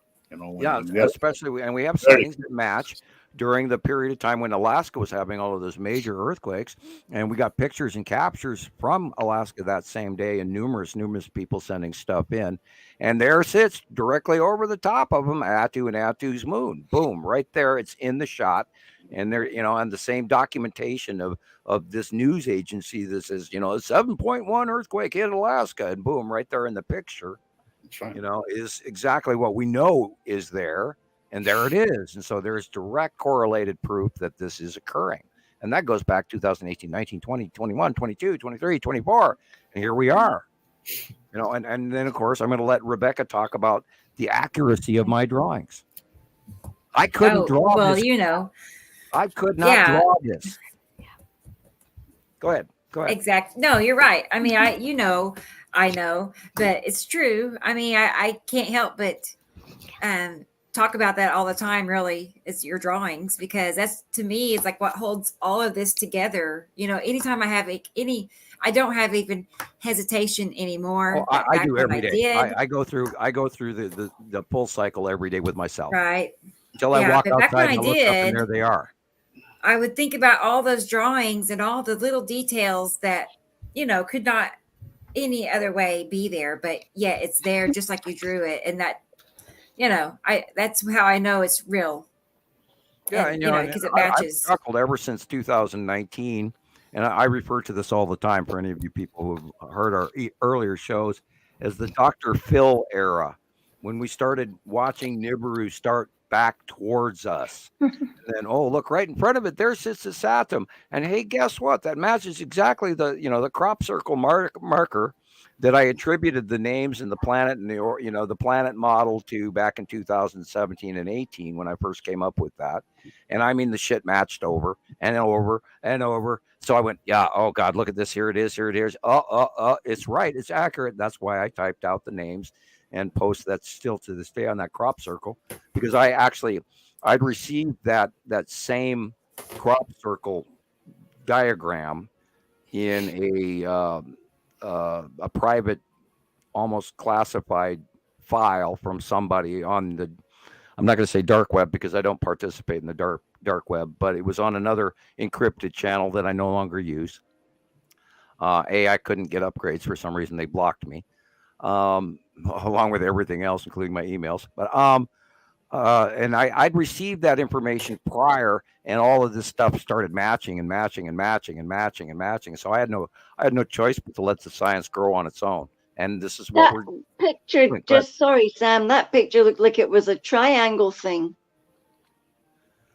S3: Especially, we have sightings that match during the period of time when Alaska was having all of those major earthquakes, and we got pictures and captures from Alaska that same day, and numerous people sending stuff in, and there sits directly over the top of them Attu and Attu's moon. Boom, right there, it's in the shot, and there, and the same documentation of this news agency that says, a 7.1 earthquake hit Alaska, and boom, right there in the picture. Right. Is exactly what we know is there. And there it is. And so there's direct correlated proof that this is occurring. And that goes back 2018, 19, 20, 21, 22, 23, 24. And here we are. And then, of course, I'm going to let Rebecca talk about the accuracy of my drawings. I couldn't draw this. I could not draw this. Go ahead.
S2: Exactly. No, you're right. I mean, I know, but it's true. I mean, I can't help but talk about that all the time. Really, it's your drawings, because that's, to me, is like what holds all of this together. Anytime I have I don't have even hesitation anymore.
S3: I do every day. I go through the full cycle every day with myself.
S2: Right.
S3: Until I walk outside and look up, and there they are.
S2: I would think about all those drawings and all the little details that, could not any other way be there, but yeah, it's there just like you drew it. And that, that's how I know it's real.
S3: Yeah. And,
S2: because it matches.
S3: I've struggled ever since 2019. And I refer to this all the time for any of you people who have heard our earlier shows as the Dr. Phil era, when we started watching Nibiru start back towards us. And then, look, right in front of it, there sits the Saturn. And hey, guess what? That matches exactly the crop circle marker that I attributed the names and the planet and the planet model to back in 2017 and 18 when I first came up with that. And I mean, the shit matched over and over and over. So I went, yeah, oh God, look at this. Here it is. It's right. It's accurate. That's why I typed out the names and post that still to this day on that crop circle, because I'd received that same crop circle diagram in a private, almost classified file from somebody on the, I'm not going to say dark web because I don't participate in the dark web, but it was on another encrypted channel that I no longer use. I couldn't get upgrades for some reason. They blocked me, along with everything else, including my emails. But and I'd received that information prior, and all of this stuff started matching. So I had no choice but to let the science grow on its own. And this is what we're
S4: picture. Sorry, Sam. That picture looked like it was a triangle thing.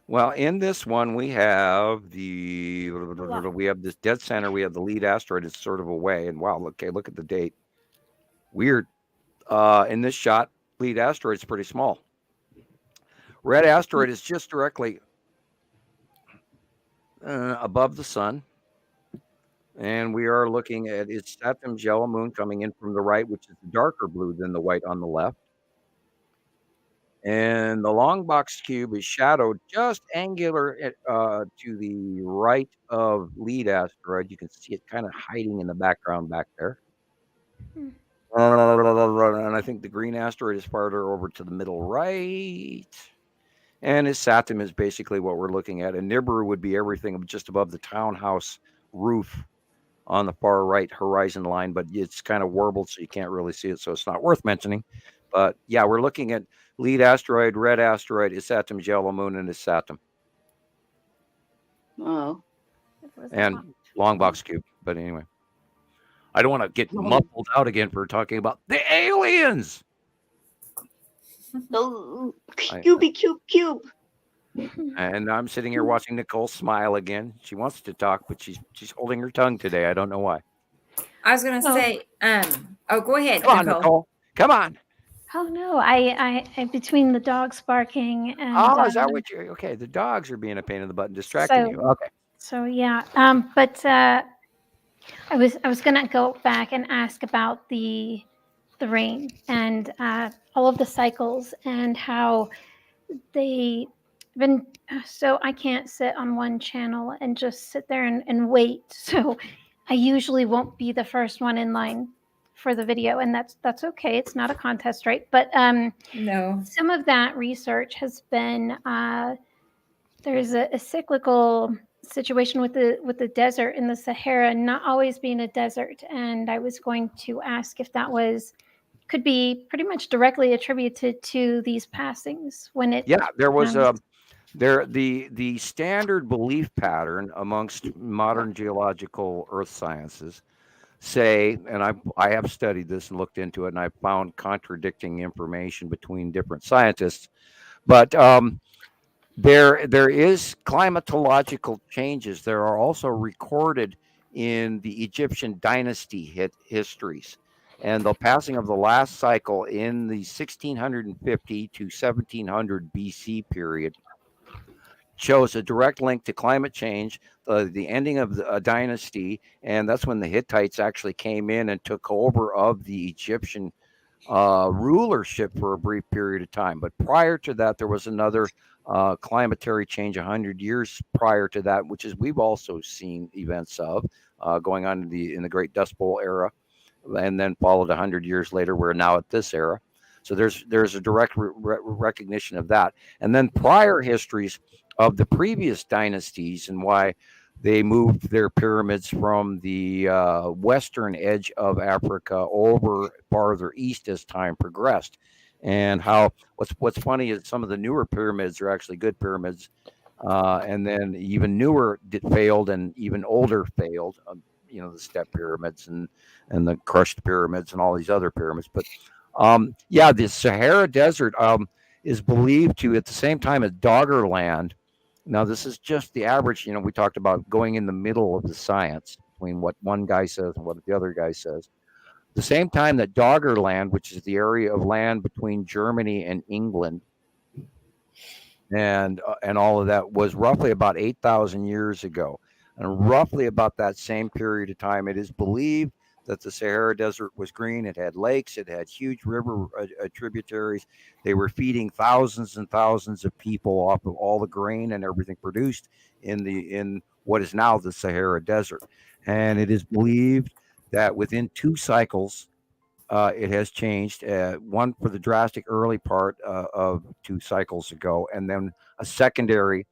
S3: Well, in this one, we have this dead center. We have the lead asteroid. It's sort of away, and wow, look at the date. Weird. In this shot, lead asteroid is pretty small. Red asteroid is just directly above the sun. And we are looking at its Saturn's yellow moon coming in from the right, which is darker blue than the white on the left. And the long box cube is shadowed just angular to the right of lead asteroid. You can see it kind of hiding in the background back there. And I think the green asteroid is farther over to the middle right. And his Saturn is basically what we're looking at. And Nibiru would be everything just above the townhouse roof on the far right horizon line, but it's kind of warbled, so you can't really see it, so it's not worth mentioning. But yeah, we're looking at lead asteroid, red asteroid, Isatum's yellow moon, and Isatum.
S4: Oh.
S3: And long box cube. But anyway, I don't want to get muffled out again for talking about the aliens.
S4: The cube.
S3: And I'm sitting here watching Nicolle smile again. She wants to talk, but she's holding her tongue today. I don't know why.
S2: I was going to say, go ahead.
S3: Come on, Nicolle. Come on.
S9: Oh no, I between the dogs barking and
S3: is that what you're okay? The dogs are being a pain in the butt and distracting you. Okay.
S9: So yeah, but I was gonna go back and ask about the rain and all of the cycles and how they been. So I can't sit on one channel and just sit there and wait. So I usually won't be the first one in line for the video, and that's okay. It's not a contest, right? But
S2: no,
S9: some of that research has been there's a cyclical situation with the desert in the Sahara not always being a desert, and I was going to ask if that could be pretty much directly attributed to these passings when it.
S3: Yeah, there was the standard belief pattern amongst modern geological earth sciences say, and I have studied this and looked into it, and I found contradicting information between different scientists, but there is climatological changes. There are also recorded in the Egyptian dynasty histories, and the passing of the last cycle in the 1650 to 1700 BC period shows a direct link to climate change, the ending of a dynasty, and that's when the Hittites actually came in and took over of the Egyptian rulership for a brief period of time. But prior to that, there was another climatary change 100 years prior to that, which is we've also seen events of going on in the Great Dust Bowl era, and then followed 100 years later. We're now at this era. So there's a direct recognition of that. And then prior histories of the previous dynasties and why they moved their pyramids from the western edge of Africa over farther east as time progressed. And how what's funny is some of the newer pyramids are actually good pyramids, and then even newer failed, and even older failed. The step pyramids and the crushed pyramids and all these other pyramids. But the Sahara Desert is believed to, at the same time as Doggerland. Now, this is just the average. We talked about going in the middle of the science between what one guy says and what the other guy says. The same time that Doggerland, which is the area of land between Germany and England, and all of that, was roughly about 8,000 years ago. And roughly about that same period of time, it is believed that the Sahara Desert was green. It had lakes. It had huge river tributaries. They were feeding thousands and thousands of people off of all the grain and everything produced in what is now the Sahara Desert. And it is believed that within 2 cycles, it has changed. One for the drastic early part of 2 cycles ago, and then a secondary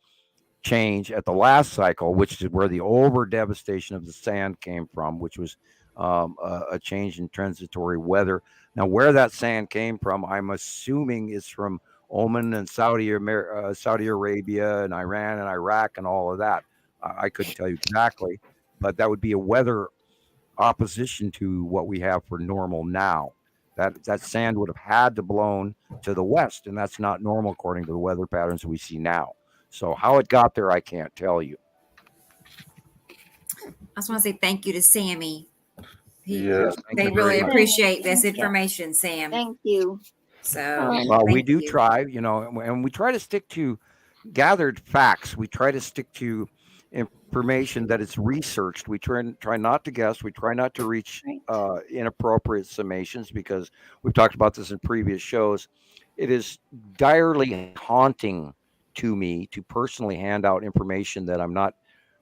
S3: change at the last cycle, which is where the over devastation of the sand came from, which was a change in transitory weather. Now, where that sand came from, I'm assuming is from Oman and Saudi Arabia and Iran and Iraq and all of that. I couldn't tell you exactly, but that would be a weather opposition to what we have for normal now. That sand would have had to blown to the west, and that's not normal according to the weather patterns we see now. So how it got there, I can't tell you.
S2: I just want to say thank you to Sammy.
S3: They
S2: really appreciate this information, Sam.
S4: Thank you.
S2: So
S3: we do try, and we try to stick to gathered facts. We try to stick to information that is researched. We try not to guess. We try not to reach inappropriate summations, because we've talked about this in previous shows. It is direly haunting to me to personally hand out information that I'm not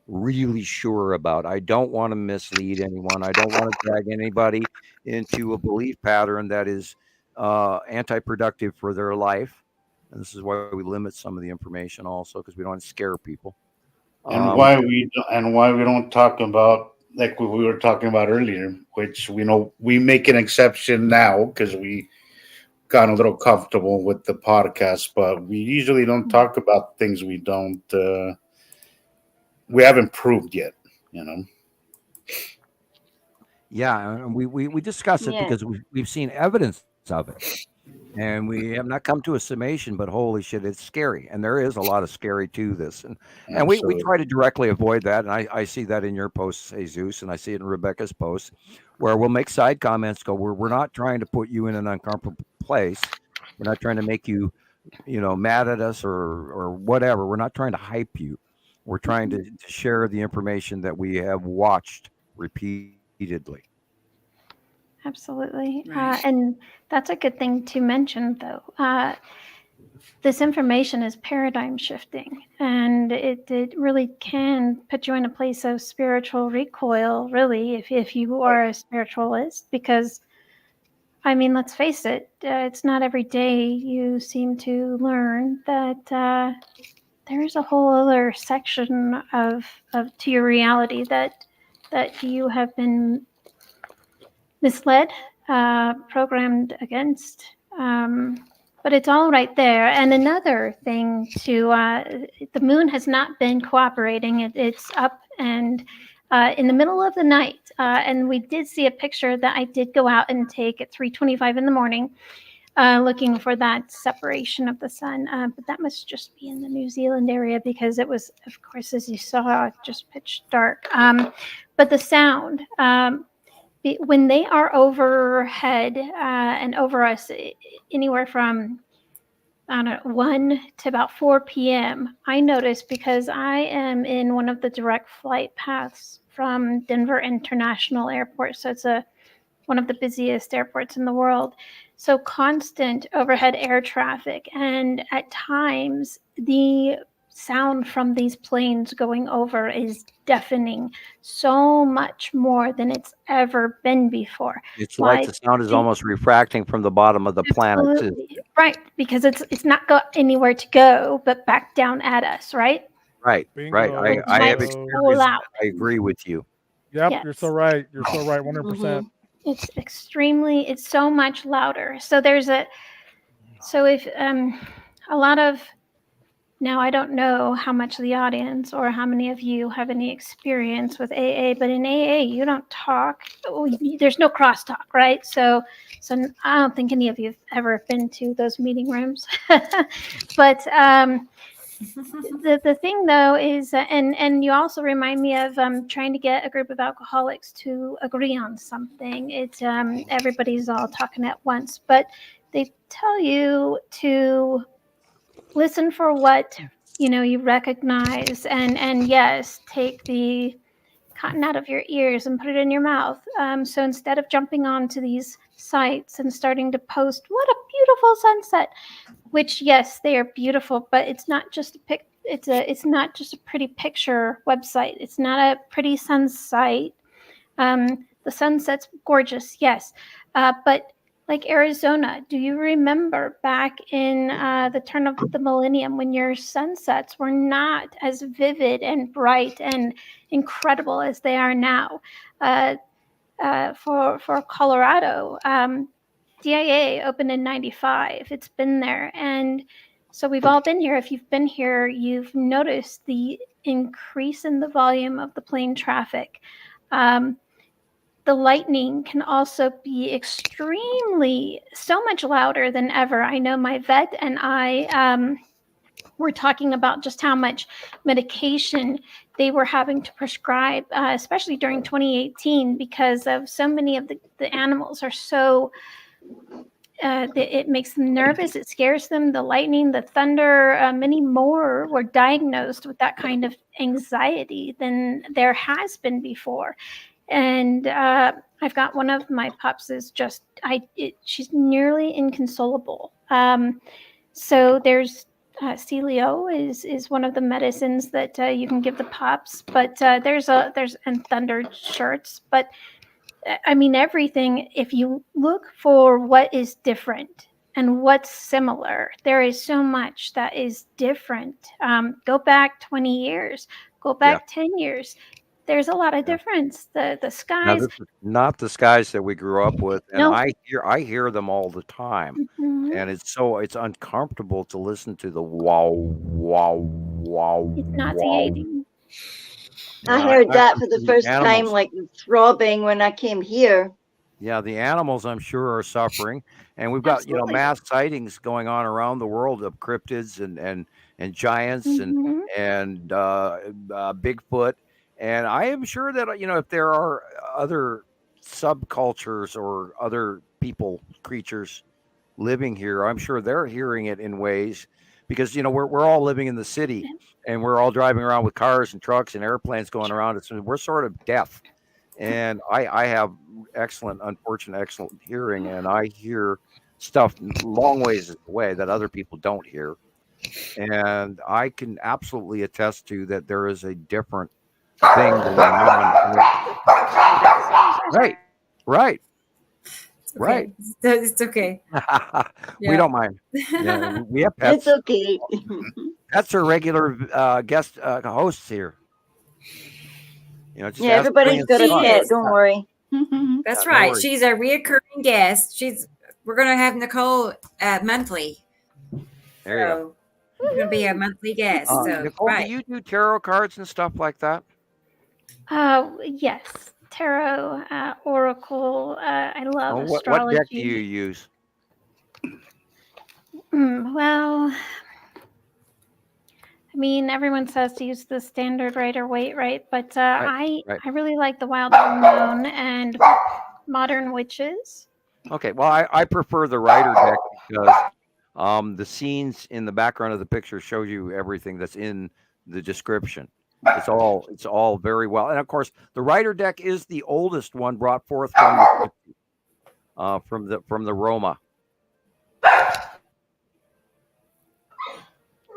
S3: really sure about. I don't want to mislead anyone. I don't want to drag anybody into a belief pattern that is anti-productive for their life. And this is why we limit some of the information also, because we don't want to scare people.
S6: And why we don't talk about like we were talking about earlier, which we know we make an exception now because we got a little comfortable with the podcast, but we usually don't talk about things we haven't proved yet, you know.
S3: Yeah, and we discuss it because we've seen evidence of it. And we have not come to a summation, but holy shit, it's scary. And there is a lot of scary to this. And we try to directly avoid that. And I see that in your posts, Jesus, and I see it in Rebecca's posts, where we'll make side comments, go, we're not trying to put you in an uncomfortable place. We're not trying to make you, mad at us or whatever. We're not trying to hype you. We're trying to share the information that we have watched repeatedly.
S9: Absolutely. And that's a good thing to mention, though. This information is paradigm shifting, and it really can put you in a place of spiritual recoil, really, if you are a spiritualist, because, I mean, let's face it, it's not every day you seem to learn that there's a whole other section of to your reality that you have been misled, programmed against, but it's all right there. And another thing too, the moon has not been cooperating. It's up and in the middle of the night, and we did see a picture that I did go out and take at 3:25 in the morning, looking for that separation of the sun, but that must just be in the New Zealand area because it was, of course, as you saw, just pitch dark. But the sound, when they are overhead and over us, anywhere from, I don't know, 1 to about 4 p.m., I noticed, because I am in one of the direct flight paths from Denver International Airport. So it's one of the busiest airports in the world. So constant overhead air traffic. And at times, the sound from these planes going over is deafening, so much more than it's ever been before.
S3: It's like the sound is almost refracting from the bottom of the planet.
S9: Right, because it's not got anywhere to go but back down at us, right?
S3: Right.
S12: Bingo.
S3: Right. I have experienced that. I agree with you.
S12: Yep,
S9: Yes.
S12: You're so right. You're so right, 100%.
S9: It's so much louder. So if a lot of, now I don't know how much of the audience or how many of you have any experience with AA, but in AA you don't talk. There's no crosstalk, right? So I don't think any of you have ever been to those meeting rooms. But the thing though is, and you also remind me of trying to get a group of alcoholics to agree on something. It's everybody's all talking at once, but they tell you to listen for what you recognize, and yes, take the cotton out of your ears and put it in your mouth. So instead of jumping onto these sites and starting to post, what a beautiful sunset, which yes, they are beautiful, but it's not just it's not just a pretty picture website. It's not a pretty sun site. The sunset's gorgeous, yes, but like Arizona, do you remember back in the turn of the millennium when your sunsets were not as vivid and bright and incredible as they are now? For Colorado, DIA opened in 95. It's been there. And so we've all been here. If you've been here, you've noticed the increase in the volume of the plane traffic. The lightning can also be so much louder than ever. I know my vet and I were talking about just how much medication they were having to prescribe, especially during 2018, because of so many of the animals are so, it makes them nervous. It scares them. The lightning, the thunder, many more were diagnosed with that kind of anxiety than there has been before. And I've got one of my pups is just, she's nearly inconsolable. So there's Celio is one of the medicines that you can give the pups, but there's and thunder shirts. But I mean, everything, if you look for what is different and what's similar, there is so much that is different. Go back 20 years, go back 10 years. there's a lot of difference. The
S3: Now,
S9: skies.
S3: this is not the skies that we grew up with, and
S9: No.
S3: I hear them all the time,
S9: Mhm.
S3: and it's uncomfortable to listen to the wow, wow, wow,
S9: It's
S3: wow.
S9: nauseating.
S4: I
S3: Yeah,
S4: heard that for the
S3: the
S4: first time,
S3: animals.
S4: like throbbing when I came here.
S3: Yeah, the animals, I'm sure, are suffering, and we've got
S9: Absolutely.
S3: mass sightings going on around the world of cryptids and giants
S9: Mhm.
S3: and Bigfoot, and I am sure that if there are other subcultures or other people, creatures living here, I'm sure they're hearing it in ways because we're all living in the city and we're all driving around with cars and trucks and airplanes going around us, and we're sort of deaf. And I have excellent hearing, and I hear stuff long ways away that other people don't hear. And I can absolutely attest to that there is a different thing going on. Right, right,
S2: It's
S3: right.
S2: okay. It's okay.
S3: We don't mind. Yeah, we have pets.
S4: It's okay.
S3: Pets are regular guest hosts here. Just
S4: Yeah,
S3: ask
S4: everybody's
S3: Gillian
S4: got a
S3: Scott.
S4: pet. Don't worry.
S2: That's
S3: No
S2: right.
S3: worries.
S2: She's a reoccurring guest. We're gonna have Nicolle monthly.
S3: There you go.
S2: So you're gonna be a monthly guest. So
S3: Nicolle,
S2: right.
S3: do you do tarot cards and stuff like that?
S9: Yes. Tarot, oracle. I love
S3: What
S9: astrology.
S3: deck do you use?
S9: Well, I mean, everyone says to use the standard Rider-Waite, right? But
S3: Right.
S9: I really like the Wild Unknown and Modern Witches.
S3: Okay, well, I prefer the Rider deck because the scenes in the background of the picture show you everything that's in the description. It's all very well, and of course, the Rider deck is the oldest one brought forth from the Roma.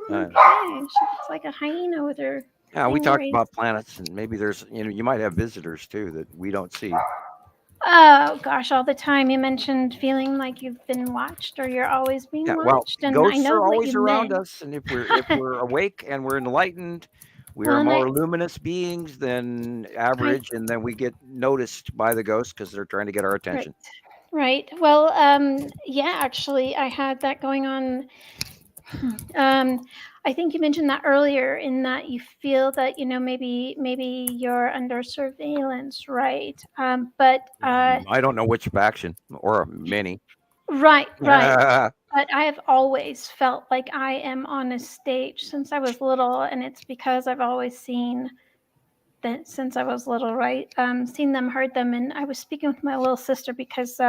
S9: Okay, she looks like a hyena with her.
S3: Yeah, we
S9: thing
S3: talked
S9: raised.
S3: about planets, and maybe there's you might have visitors too that we don't see.
S9: Oh gosh, all the time. You mentioned feeling like you've been watched or you're always being
S3: Yeah, well,
S9: watched, and I
S3: ghosts
S9: know
S3: are
S9: what
S3: always
S9: you
S3: around
S9: meant.
S3: us, and if we're awake and we're enlightened, we
S9: Well,
S3: are
S9: and
S3: more luminous beings than average, and then we get noticed by the ghosts because they're trying to get our attention.
S9: Right. Well, yeah, actually, I had that going on. I think you mentioned that earlier in that you feel that, maybe you're under surveillance, right? But
S3: I don't know which faction or many.
S9: right. But I have always felt like I am on a stage since I was little, and it's because I've always seen that since I was little, right? Seen them, heard them, and I was speaking with my little sister because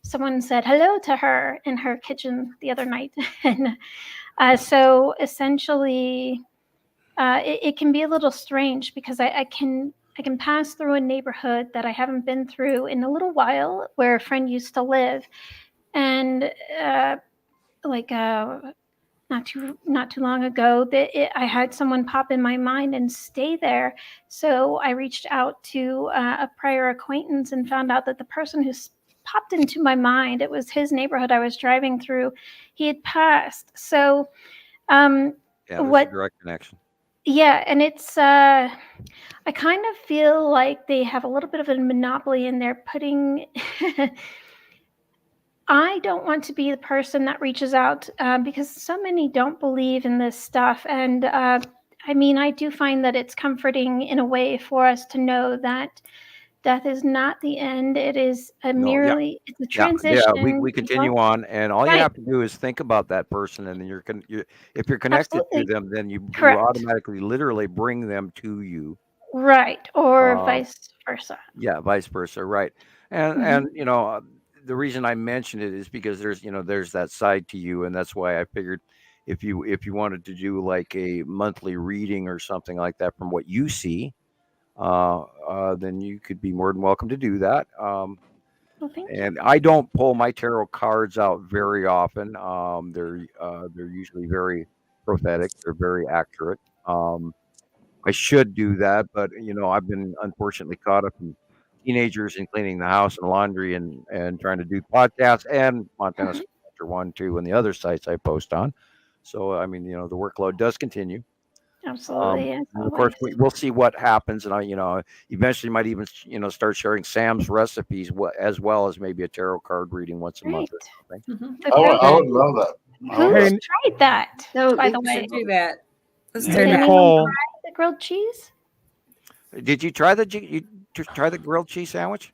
S9: someone said hello to her in her kitchen the other night, and so essentially, it can be a little strange because I can pass through a neighborhood that I haven't been through in a little while, where a friend used to live, and not too long ago, I had someone pop in my mind and stay there. So I reached out to a prior acquaintance and found out that the person who popped into my mind, it was his neighborhood I was driving through. He had passed. So
S3: yeah, there's a direct connection.
S9: Yeah, and it's I kind of feel like they have a little bit of a monopoly in there putting I don't want to be the person that reaches out because so many don't believe in this stuff. And I mean, I do find that it's comforting in a way for us to know that death is not the end. It is it's a transition.
S3: Yeah, we continue on, and all you have to do is think about that person, and then if you're connected to them, then you automatically, literally bring them to you.
S9: Right, or vice versa.
S3: Yeah, vice versa, right. And the reason I mentioned it is because there's that side to you, and that's why I figured if you wanted to do like a monthly reading or something like that from what you see, then you could be more than welcome to do that. And I don't pull my tarot cards out very often. They're usually very prophetic. They're very accurate. I should do that, but I've been unfortunately caught up in teenagers and cleaning the house and laundry and trying to do podcasts and Montana Scripture 1, 2, and the other sites I post on. So I mean, the workload does continue.
S9: Absolutely.
S3: Of course, we'll see what happens, and eventually might even start sharing Sam's recipes as well as maybe a tarot card reading once a month or something.
S6: I would love that.
S9: Who's tried that? By the way,
S2: do that. Let's
S12: Hey,
S2: do that.
S12: Nicolle.
S9: The grilled cheese.
S3: Did you try the grilled cheese sandwich?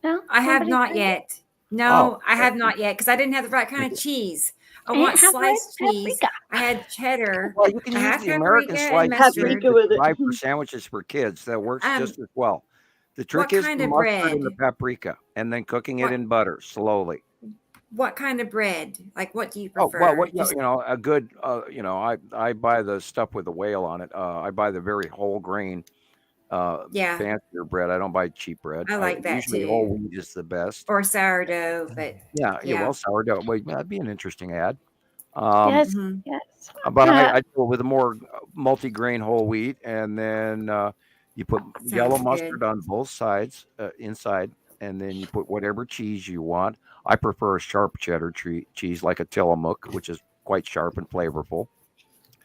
S9: No,
S2: I have not yet. No, I have not yet because I didn't have the right kind of cheese. I want sliced cheese. I had cheddar.
S3: Well, you can use the American sliced cheese for sandwiches for kids. That works just as well. The trick is the mustard and the paprika, and then cooking it in butter slowly.
S2: What kind of bread? Like, what do you prefer?
S3: A good. I buy the stuff with the whale on it. I buy the very whole grain. Fancier bread. I don't buy cheap bread.
S2: I like that
S3: usually
S2: too.
S3: whole wheat is the best.
S2: Or sourdough, but
S3: well, sourdough. Well, that'd be an interesting ad.
S9: Yes.
S3: But I go with a more multi-grain whole wheat, and then you put yellow mustard on both sides inside, and then you put whatever cheese you want. I prefer a sharp cheddar cheese, like a Tillamook, which is quite sharp and flavorful.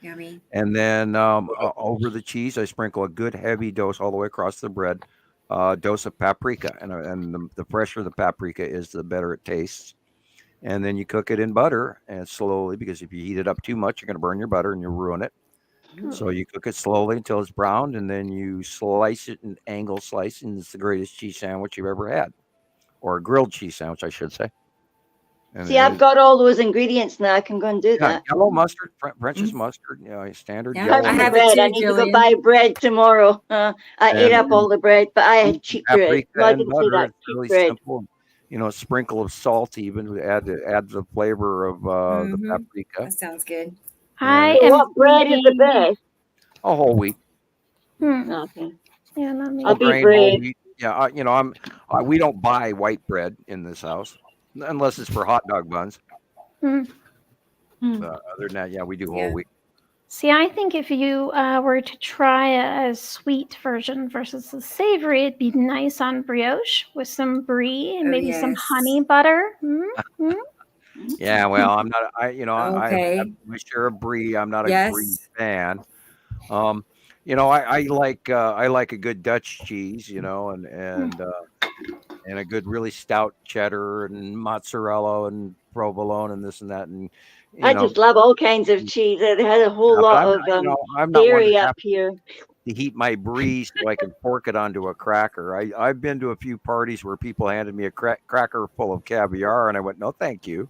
S2: Yummy.
S3: And then over the cheese, I sprinkle a good heavy dose all the way across the bread, dose of paprika. And the fresher the paprika is, the better it tastes. And then you cook it in butter and slowly, because if you heat it up too much, you're going to burn your butter and you'll ruin it. So you cook it slowly until it's browned, and then you slice it and angle slice, and it's the greatest cheese sandwich you've ever had. Or a grilled cheese sandwich, I should say. And
S4: see, I've got all those ingredients now. I can go and do that.
S3: Yellow mustard, French's mustard, standard.
S4: Yeah, I have bread. I need to go buy bread tomorrow. I ate up all the bread, but I had cheap bread. Well, I didn't say that. Cheap
S3: really
S4: bread.
S3: simple. A sprinkle of salt even to add the flavor of the paprika.
S2: That sounds good.
S4: What bread is the best?
S3: A whole wheat.
S4: Okay.
S9: Yeah, not me.
S4: I'll be bread.
S3: Yeah, we don't buy white bread in this house unless it's for hot dog buns. Other than that, we do whole wheat.
S9: See, I think if you were to try a sweet version versus the savory, it'd be nice on brioche with some brie and maybe some honey butter.
S3: Yeah, well, I'm not. I have my share of brie. I'm not a brie fan. I like a good Dutch cheese, and a good really stout cheddar and mozzarella and provolone and this and that. And
S4: I just love all kinds of cheese. It has a whole lot of dairy up here.
S3: To heat my brie so I can fork it onto a cracker. I've been to a few parties where people handed me a cracker full of caviar, and I went, no, thank you.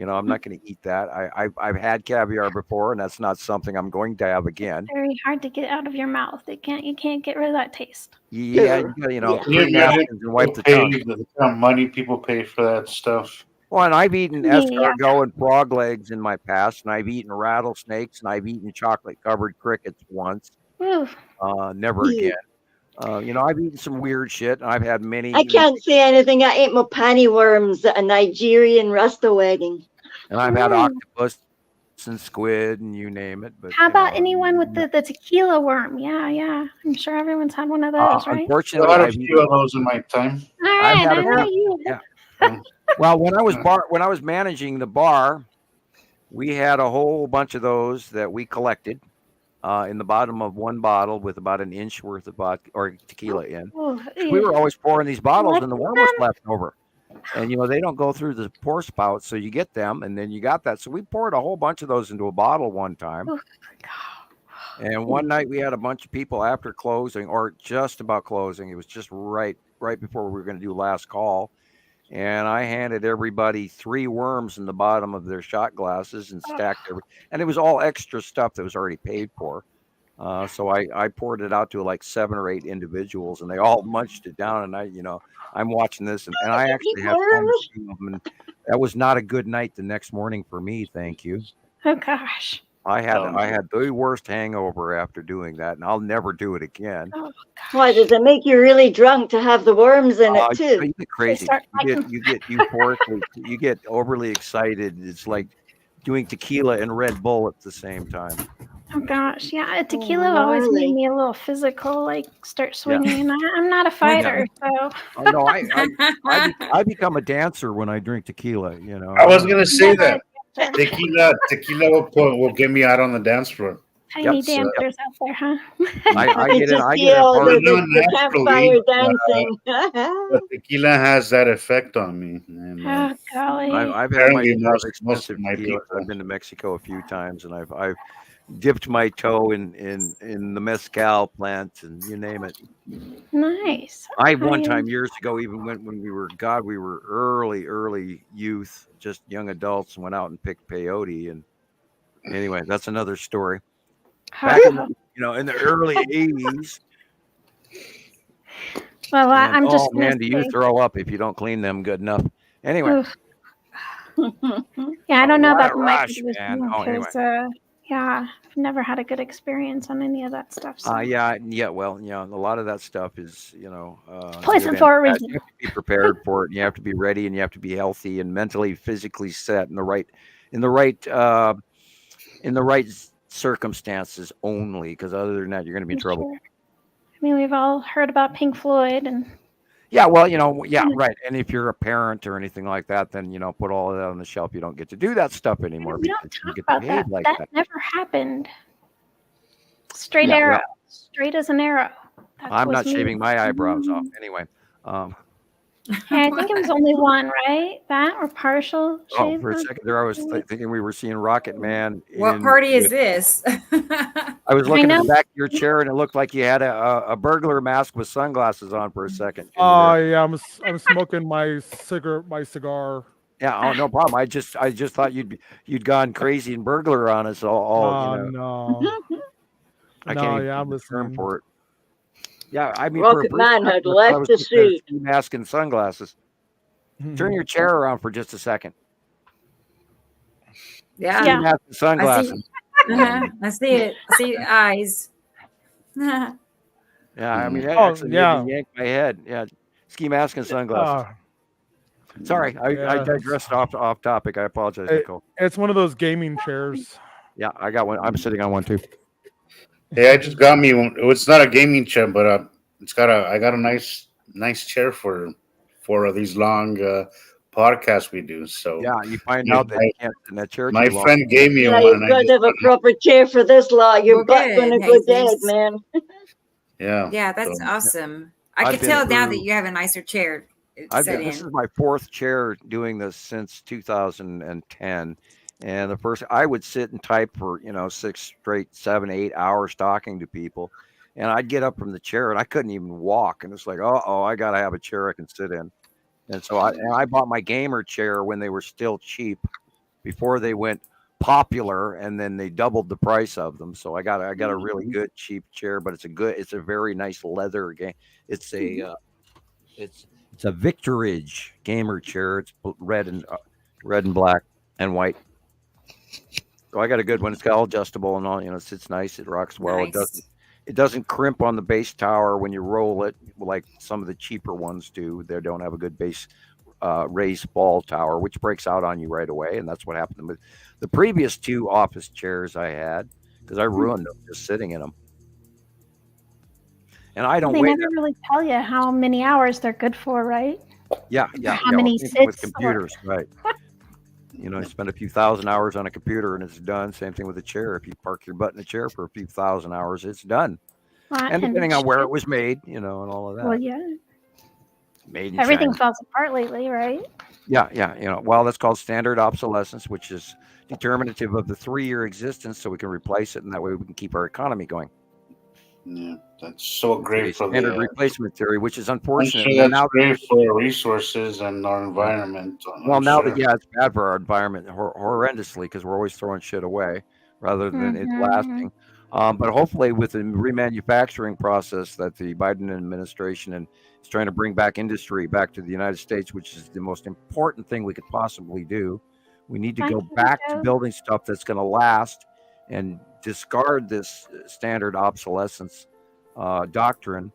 S3: I'm not going to eat that. I've had caviar before, and that's not something I'm going to have again.
S9: It's very hard to get out of your mouth. You can't get rid of that taste.
S3: Yeah, clean napkins and wipe the tongue.
S6: The kind of money people pay for that stuff.
S3: Well, and I've eaten escargot and frog legs in my past, and I've eaten rattlesnakes, and I've eaten chocolate-covered crickets once. Never again. I've eaten some weird shit, and I've had many.
S4: I can't say anything. I ate mopani worms at a Nigerian Rasta wedding.
S3: And I've had octopus and squid and you name it. But
S9: how about anyone with the tequila worm? Yeah. I'm sure everyone's had one of those, right?
S3: Unfortunately,
S6: I've had a few of those in my time.
S9: All right, I know you.
S3: Yeah. Well, when I was managing the bar, we had a whole bunch of those that we collected in the bottom of one bottle with about an inch worth of vodka or tequila in. We were always pouring these bottles, and the worm was left over. And they don't go through the pour spout, so you get them, and then you got that. So we poured a whole bunch of those into a bottle one time. And one night we had a bunch of people after closing, or just about closing. It was just right before we were going to do last call. And I handed everybody 3 worms in the bottom of their shot glasses and stacked and it was all extra stuff that was already paid for. So I poured it out to like 7 or 8 individuals, and they all munched it down. And I'm watching this, and I actually had fun, and that was not a good night the next morning for me. Thank you.
S9: Oh gosh.
S3: I had the worst hangover after doing that, and I'll never do it again.
S9: Oh,
S4: why does it make you really drunk to have the worms in it too?
S3: You get crazy. You get euphoric. You get overly excited. It's like doing tequila and Red Bull at the same time.
S9: Oh gosh, yeah. Tequila always made me a little physical, like start swinging. Yeah. I'm not a fighter, so.
S3: Oh, no, I become a dancer when I drink tequila.
S6: I was gonna say that tequila will get me out on the dance floor.
S9: Tiny dancers out there, huh?
S3: I get it. I
S4: see
S3: get it.
S4: all
S6: Not
S4: the campfire dancing.
S6: but tequila has that effect on me. And,
S9: Oh golly.
S3: I've had my
S6: apparently
S3: share of
S6: most
S3: expensive
S6: of my
S3: tequilas.
S6: people.
S3: I've been to Mexico a few times, and I've dipped my toe in the mezcal plant, and you name it.
S9: Nice.
S3: I one time years ago even went when we were early youth, just young adults, and went out and picked peyote. And anyway, that's another story. Back in in the early 80s.
S9: Well, I'm just
S3: man, do you throw up if you don't clean them good enough? Anyway.
S9: Yeah, I don't know about the
S3: rush,
S9: microdose
S3: man.
S9: because yeah, I've never had a good experience on any of that stuff. So.
S3: Well, a lot of that stuff is,
S9: poison for a reason.
S3: You have to be prepared for it, and you have to be ready, and you have to be healthy and mentally, physically set in the right circumstances only, because other than that, you're going to be in trouble.
S9: Sure. I mean, we've all heard about Pink Floyd and.
S3: Yeah, well, right. And if you're a parent or anything like that, then put all of that on the shelf. You don't get to do that stuff anymore.
S9: We don't talk about that.
S3: Like
S9: that never happened. Straight arrow,
S3: well,
S9: straight as an arrow.
S3: I'm not shaving my eyebrows off anyway.
S9: I think it was only one, right? That or partial shave.
S3: For a second there, I was thinking we were seeing Rocket Man.
S2: What party is this?
S3: I was looking at the back of your chair, and it looked like you had a burglar mask with sunglasses on for a second.
S12: Yeah, I'm smoking my cigar.
S3: Yeah, oh, no problem. I just thought you'd gone crazy and burglar on us all.
S12: No.
S3: I can't
S12: I'm listening
S3: for it. Yeah, I mean,
S4: Rocket Man had left the suit.
S3: Mask and sunglasses. Turn your chair around for just a second.
S2: Yeah.
S3: Mask and sunglasses.
S2: I see it. I see eyes.
S3: Yeah, I mean, that actually made me yank my head. Yeah, ski mask and sunglasses. Sorry, I digressed off topic. I apologize, Nicolle.
S12: It's one of those gaming chairs.
S3: Yeah, I got one. I'm sitting on one too.
S6: Hey, I just got me one. It's not a gaming chair, but I got a nice chair for these long podcasts we do. So
S3: yeah, you find out that you can't sit in that chair.
S6: My friend gave me one.
S4: You've got to have a proper chair for this lot. Your butt's gonna go dead, man.
S6: Yeah.
S2: Yeah, that's awesome. I can tell now that you have a nicer chair.
S3: This is my fourth chair doing this since 2010. And the first, I would sit and type for 6 straight, 7, 8 hours talking to people, and I'd get up from the chair and I couldn't even walk. And it's like, I got to have a chair I can sit in. And so I bought my gamer chair when they were still cheap, before they went popular, and then they doubled the price of them. So I got a really good cheap chair, but it's a very nice leather game. It's a Victoridge gamer chair. It's red and black and white. So I got a good one. It's got all adjustable and all. It sits nice. It rocks well.
S2: Nice.
S3: It doesn't crimp on the base tower when you roll it, like some of the cheaper ones do. They don't have a good base raised ball tower, which breaks out on you right away. And that's what happened with the previous 2 office chairs I had, because I ruined them just sitting in them. And I don't.
S9: They never really tell you how many hours they're good for, right?
S3: Yeah.
S9: How many sits
S3: with computers, right? You spend a few thousand hours on a computer and it's done. Same thing with a chair. If you park your butt in a chair for a few thousand hours, it's done. And depending on where it was made, and all of that.
S9: Well, yeah.
S3: Made in
S9: Everything
S3: China.
S9: falls apart lately, right?
S3: Yeah. Well, that's called standard obsolescence, which is determinative of the 3-year existence, so we can replace it, and that way we can keep our economy going.
S6: Yeah, that's so great for
S3: standard replacement theory, which is unfortunate.
S6: I'm sure that's great for resources and our environment.
S3: Well, now that it's bad for our environment horrendously, because we're always throwing shit away rather than it lasting. But hopefully, with the remanufacturing process that the Biden administration is trying to bring back industry back to the United States, which is the most important thing we could possibly do, we need to go back to building stuff that's going to last and discard this standard obsolescence doctrine,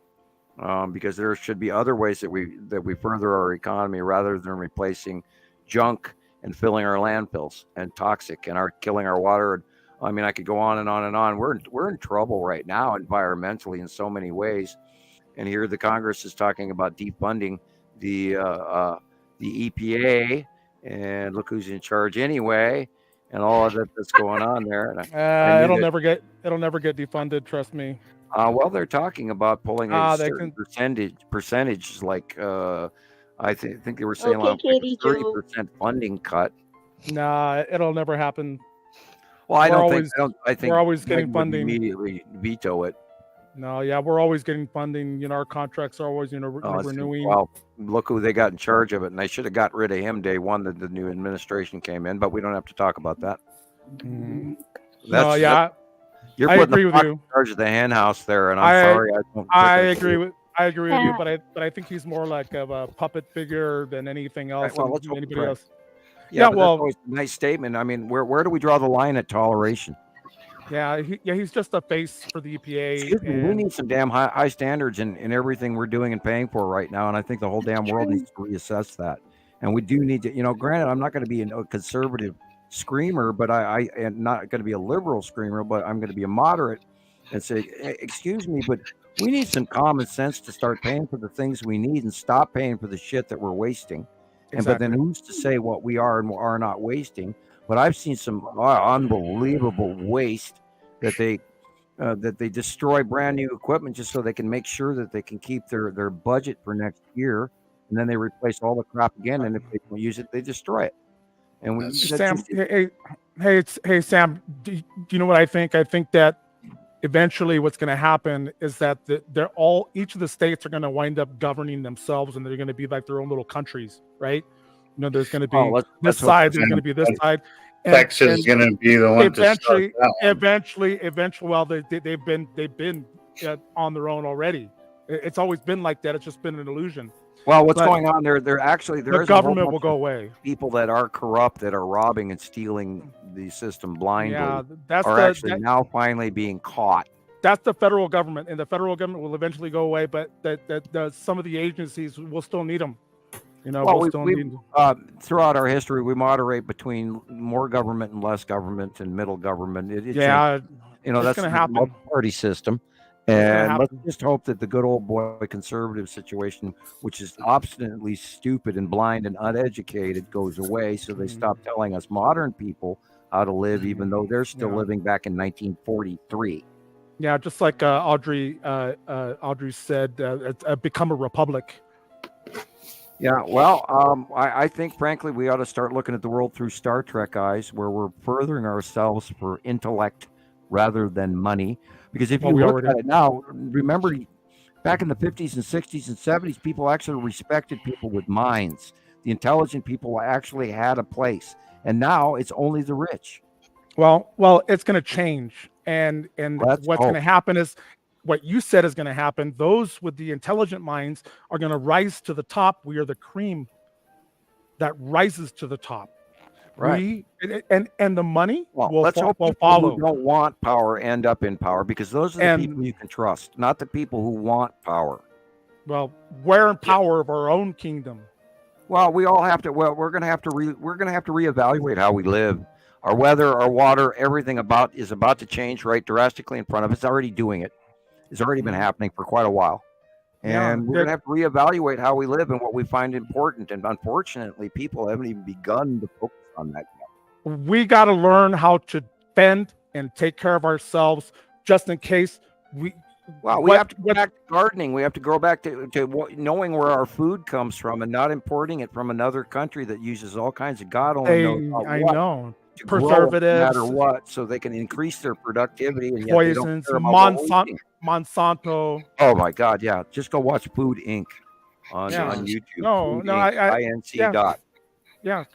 S3: because there should be other ways that we further our economy rather than replacing junk and filling our landfills and toxic and killing our water. I mean, I could go on and on and on. We're in trouble right now environmentally in so many ways, and here the Congress is talking about defunding the EPA, and look who's in charge anyway. and all of that that's going on there. And
S12: it'll never get defunded. Trust me.
S3: Well, they're talking about pulling a certain percentage, like I think they were saying like 30% funding cut.
S12: Nah, it'll never happen.
S3: Well, I think
S12: we're always getting funding.
S3: Immediately veto it.
S12: No, yeah, we're always getting funding. You know, our contracts are always renewing.
S3: Well, look who they got in charge of it, and they should have got rid of him day one that the new administration came in. But we don't have to talk about that.
S12: Mm-hmm.
S3: You're
S12: I
S3: putting
S12: agree
S3: the
S12: with you.
S3: in charge of the hen house there, and I'm sorry.
S12: I agree with you, but I think he's more like of a puppet figure than anything else.
S3: Right, well,
S12: anybody else.
S3: Yeah, well, that's a nice statement. I mean, where do we draw the line at toleration?
S12: Yeah, he's just a face for the EPA.
S3: We need some damn high standards in everything we're doing and paying for right now, and I think the whole damn world needs to reassess that. And we do need to, granted, I'm not going to be a conservative screamer, but I am not going to be a liberal screamer, but I'm going to be a moderate and say, excuse me, but we need some common sense to start paying for the things we need and stop paying for the shit that we're wasting. Exactly. But then who's to say what we are and are not wasting? But I've seen some unbelievable waste that they destroy brand new equipment just so they can make sure that they can keep their budget for next year, and then they replace all the crap again. And if they don't use it, they destroy it. And
S12: Sam, hey, Sam, do you know what I think? I think that eventually what's going to happen is that each of the states are going to wind up governing themselves, and they're going to be like their own little countries, right? There's going to be this side, there's going to be this side.
S6: Texas is going to be the one
S12: eventually. Well, they've been on their own already. It's always been like that. It's just been an illusion.
S3: Well, what's going on there? The
S12: government will go away.
S3: People that are corrupt, that are robbing and stealing the system blindly, are now finally being caught.
S12: That's the federal government, and the federal government will eventually go away. But that some of the agencies will still need them.
S3: Throughout our history, we moderate between more government and less government and middle government.
S12: That's
S3: going to happen. Multi-party system. And let's just hope that the good old boy conservative situation, which is obstinately stupid and blind and uneducated, goes away. So they stop telling us modern people how to live, even though they're still living back in 1943.
S12: Yeah, just like Audrey said, become a republic.
S3: Yeah, well, I think, frankly, we ought to start looking at the world through Star Trek eyes, where we're furthering ourselves for intellect rather than money. Because if you look at it now, remember back in the 50s and 60s and 70s, people actually respected people with minds. The intelligent people actually had a place. And now it's only the rich.
S12: Well, it's going to change. And what's going to happen is what you said is going to happen. Those with the intelligent minds are going to rise to the top. We are the cream that rises to the top.
S3: Right.
S12: And the money
S3: will
S12: follow.
S3: Who don't want power end up in power, because those are the people you can trust, not the people who want power.
S12: Well, we're in power of our own kingdom.
S3: Well, we all have to. Well, we're going to have to reevaluate how we live. Our weather, our water, everything is about to change right drastically in front of us. It's already doing it. It's already been happening for quite a while. And we're going to have to reevaluate how we live and what we find important. And unfortunately, people haven't even begun to focus on that yet.
S12: We got to learn how to fend and take care of ourselves, just in case we
S3: have to go back to gardening. We have to go back to knowing where our food comes from and not importing it from another country that uses all kinds of God only knows
S12: preservatives,
S3: no matter what, so they can increase their productivity. And
S12: poisons, Monsanto.
S3: Oh my God! Yeah, just go watch Food Inc. on YouTube. INC.
S12: Yeah,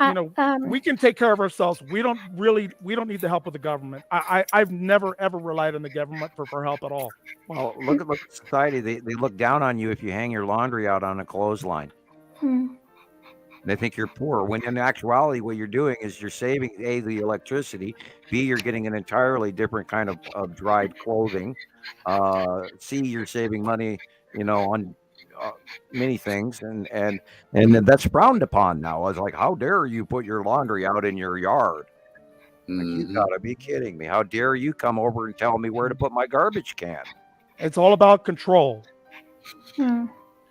S12: we can take care of ourselves. We don't need the help of the government. I've never ever relied on the government for help at all.
S3: Well, look at society. They look down on you if you hang your laundry out on a clothesline. They think you're poor, when in actuality what you're doing is you're saving A, the electricity, B, you're getting an entirely different kind of dried clothing, C, you're saving money on many things, and that's frowned upon now. I was like, how dare you put your laundry out in your yard? Like, you gotta be kidding me. How dare you come over and tell me where to put my garbage can?
S12: It's all about control.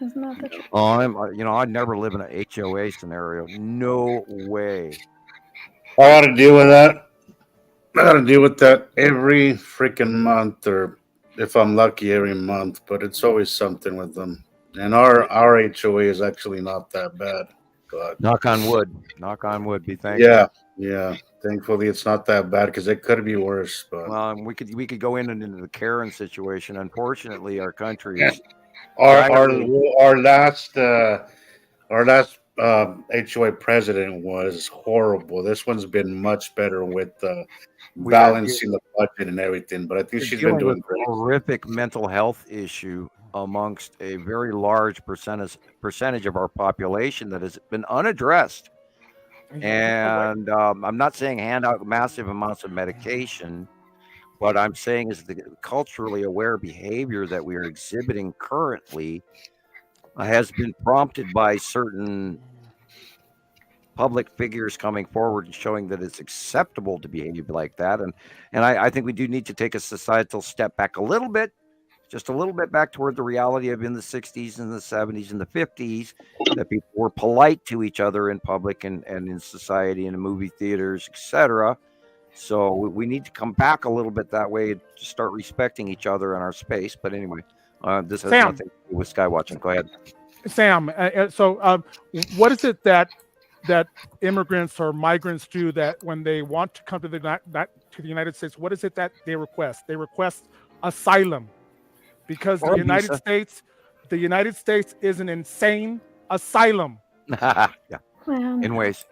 S9: It's not the truth.
S3: I'd never live in an HOA scenario. No way.
S6: I ought to deal with that. I gotta deal with that every freaking month, or if I'm lucky, every month. But it's always something with them. And our HOA is actually not that bad. But
S3: knock on wood. Knock on wood. Be thankful.
S6: yeah, yeah. Thankfully, it's not that bad because it could be worse. But
S3: we could go into the Karen situation. Unfortunately, our country is
S6: our last HOA president was horrible. This one's been much better with balancing the budget and everything. But I think she's been doing great.
S3: Horrific mental health issue amongst a very large percentage of our population that has been unaddressed. And I'm not saying hand out massive amounts of medication. What I'm saying is the culturally aware behavior that we are exhibiting currently has been prompted by certain public figures coming forward and showing that it's acceptable to behave like that. And I think we do need to take a societal step back a little bit, just a little bit back toward the reality of in the 60s and the 70s and the 50s, that people were polite to each other in public and in society and in movie theaters, etc. So we need to come back a little bit that way to start respecting each other in our space. But anyway, this has nothing to do with sky watching. Go ahead,
S12: Sam. So what is it that immigrants or migrants do that when they want to come to the United States? What is it that they request? They request asylum. Because the United States is an insane asylum.
S3: Yeah, in ways.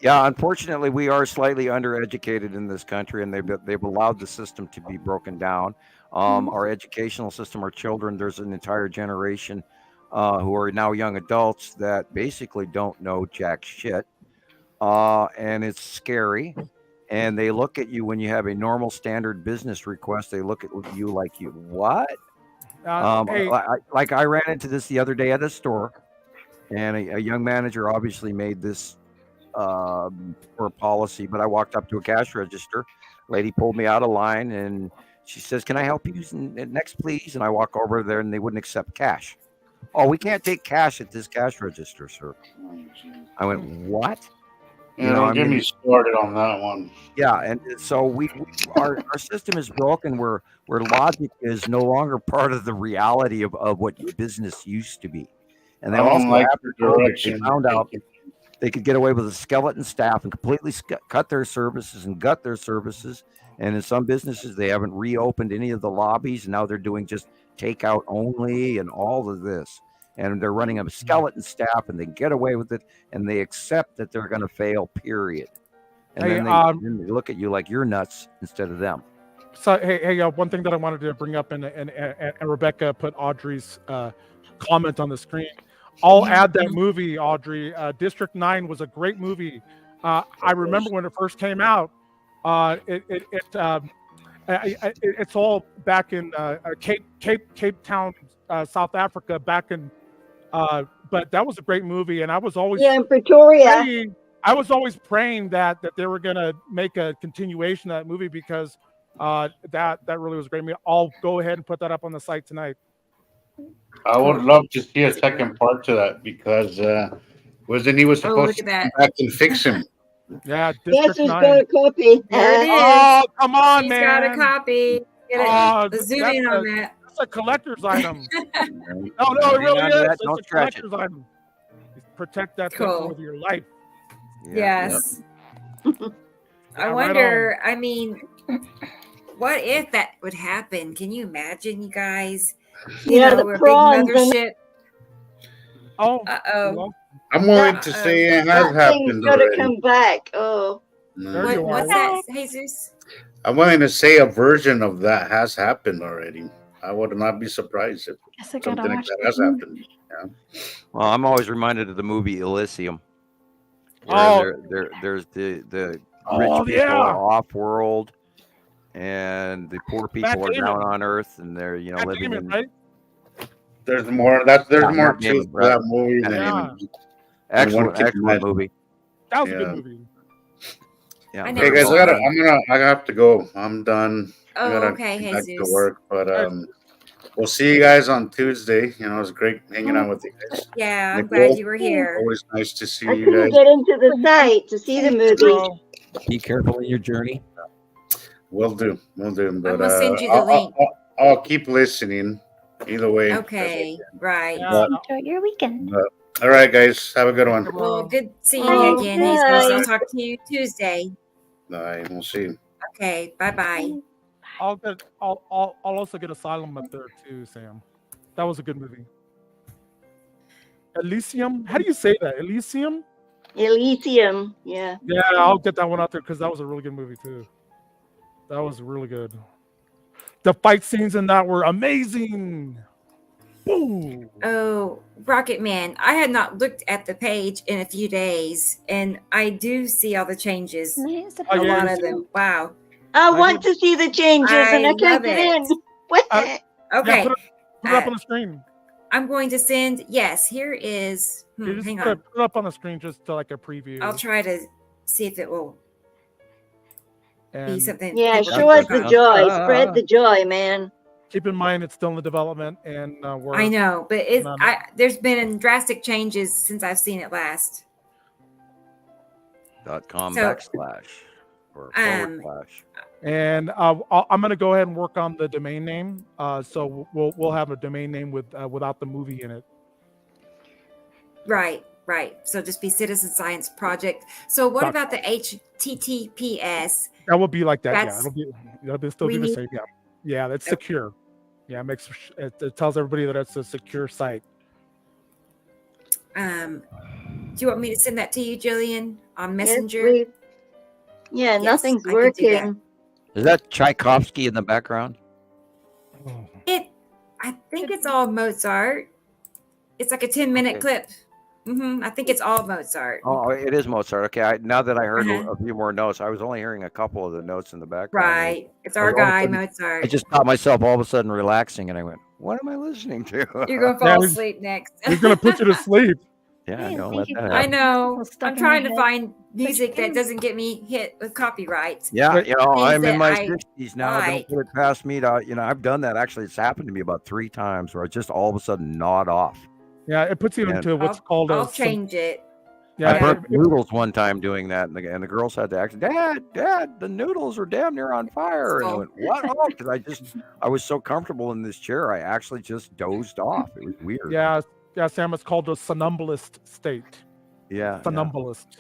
S3: Yeah, unfortunately, we are slightly undereducated in this country, and they've allowed the system to be broken down. Our educational system, our children, there's an entire generation who are now young adults that basically don't know jack shit, and it's scary. And they look at you when you have a normal standard business request. They look at you like, you what?
S12: Hey.
S3: Like I ran into this the other day at a store, and a young manager obviously made this for a policy. But I walked up to a cash register. Lady pulled me out of line, and she says, "Can I help you next, please?" And I walk over there, and they wouldn't accept cash. "Oh, we can't take cash at this cash register, sir." I went, "What?"
S6: Don't get me started on that one.
S3: Yeah, and so our system is broken where logic is no longer part of the reality of what business used to be. And they also they found out they could get away with a skeleton staff and completely cut their services and gut their services. And in some businesses, they haven't reopened any of the lobbies, and now they're doing just takeout only and all of this. And they're running a skeleton staff, and they get away with it, and they accept that they're going to fail, period. And then they look at you like you're nuts instead of them.
S12: So, hey, one thing that I wanted to bring up, and Rebecca put Audrey's comment on the screen. I'll add that movie, Audrey. District 9 was a great movie. I remember when it first came out. It's all back in Cape Town, South Africa, back in. But that was a great movie, and I was always
S4: in Pretoria.
S12: I was always praying that they were going to make a continuation of that movie because that really was a great movie. I'll go ahead and put that up on the site tonight.
S6: I would love to see a second part to that because wasn't he supposed to come back and fix him?
S12: Yeah,
S4: Yes, he's got a copy.
S2: There it is.
S12: Oh, come on,
S2: He's
S12: man!
S2: Got a copy. Get it. Zoom in on that.
S12: That's a collector's item. No, it really is. It's a collector's item. Protect that thing with your life.
S2: Yeah, yes. Yep. I wonder. I mean, what if that would happen? Can you imagine, you guys?
S4: The prawns.
S12: Oh.
S6: I'm willing to say it has happened already.
S4: Gotta come back. Oh.
S2: What's that, Jesus?
S6: I'm willing to say a version of that has happened already. I would not be surprised if something like that has happened. Yeah.
S3: Well, I'm always reminded of the movie Elysium. There's the rich people are off-world, and the poor people are down on Earth, and they're living in.
S12: Right?
S6: There's more. There's more to that movie than
S3: excellent movie.
S12: That was a good movie.
S3: Yeah.
S6: Hey guys, I have to go. I'm done.
S2: Oh, okay. Hey,
S6: back to work, but we'll see you guys on Tuesday. It was great hanging out with you guys.
S2: Yeah, I'm glad you were here.
S6: Always nice to see
S4: I
S6: you
S4: couldn't
S6: guys.
S4: get into the site to see the movie.
S3: Be careful in your journey.
S6: Will do. But
S2: I'm gonna send you the link.
S6: I'll keep listening. Either way.
S2: Okay, right.
S9: Enjoy your weekend.
S6: All right, guys. Have a good one.
S2: Well, good seeing you again, Jesus. I'll talk to you Tuesday.
S6: Bye. We'll see you.
S2: Okay. Bye.
S12: I'll also get Asylum up there too, Sam. That was a good movie. Elysium. How do you say that? Elysium.
S4: Elysium. Yeah.
S12: Yeah, I'll get that one out there because that was a really good movie too. That was really good. The fight scenes in that were amazing. Boom.
S2: Oh, Rocket Man. I had not looked at the page in a few days, and I do see all the changes.
S9: Nice.
S2: A lot of them. Wow.
S4: I want to see the changes, and I can't get in.
S2: Okay.
S12: Yeah, put it up on the screen.
S2: I'm going to send. Yes, here is. Hang on.
S12: Put it up on the screen just to like a preview.
S2: I'll try to see if it will be something.
S4: Yeah, show us the joy. Spread the joy, man.
S12: Keep in mind it's still in the development, and
S2: I know, but there's been drastic changes since I've seen it last.
S3: .com / or /
S12: And I'm going to go ahead and work on the domain name. So we'll have a domain name without the movie in it.
S2: Right. So just be Citizen Science Project. So what about the HTTPS?
S12: That will be like that. It'll still be the same. Yeah, that's secure. Yeah, it tells everybody that it's a secure site.
S2: Do you want me to send that to you, Gillian, on Messenger?
S4: Yes, yeah, nothing's working.
S3: Is that Tchaikovsky in the background?
S2: I think it's all Mozart. It's like a 10-minute clip. I think it's all Mozart.
S3: Oh, it is Mozart. Okay, now that I heard a few more notes, I was only hearing a couple of the notes in the background.
S2: Right, it's our guy Mozart.
S3: I just caught myself all of a sudden relaxing, and I went, "What am I listening to?"
S2: You're gonna fall asleep next.
S12: He's gonna put you to sleep.
S3: Yeah, I know.
S2: I know. I'm trying to find music that doesn't get me hit with copyright.
S3: Yeah, I'm in my 60s now. Don't put it past me to, I've done that. Actually, it's happened to me about 3 times where I just all of a sudden nod off.
S12: Yeah, it puts you into what's called
S2: I'll change it.
S3: Yeah, I burnt noodles one time doing that, and the girls had to ask, Dad, the noodles are damn near on fire. And I went, what? Oh, because I was so comfortable in this chair, I actually just dozed off. It was weird.
S12: Yeah, Sam, it's called a somnambulist state.
S3: Yeah.
S12: Somnambulist.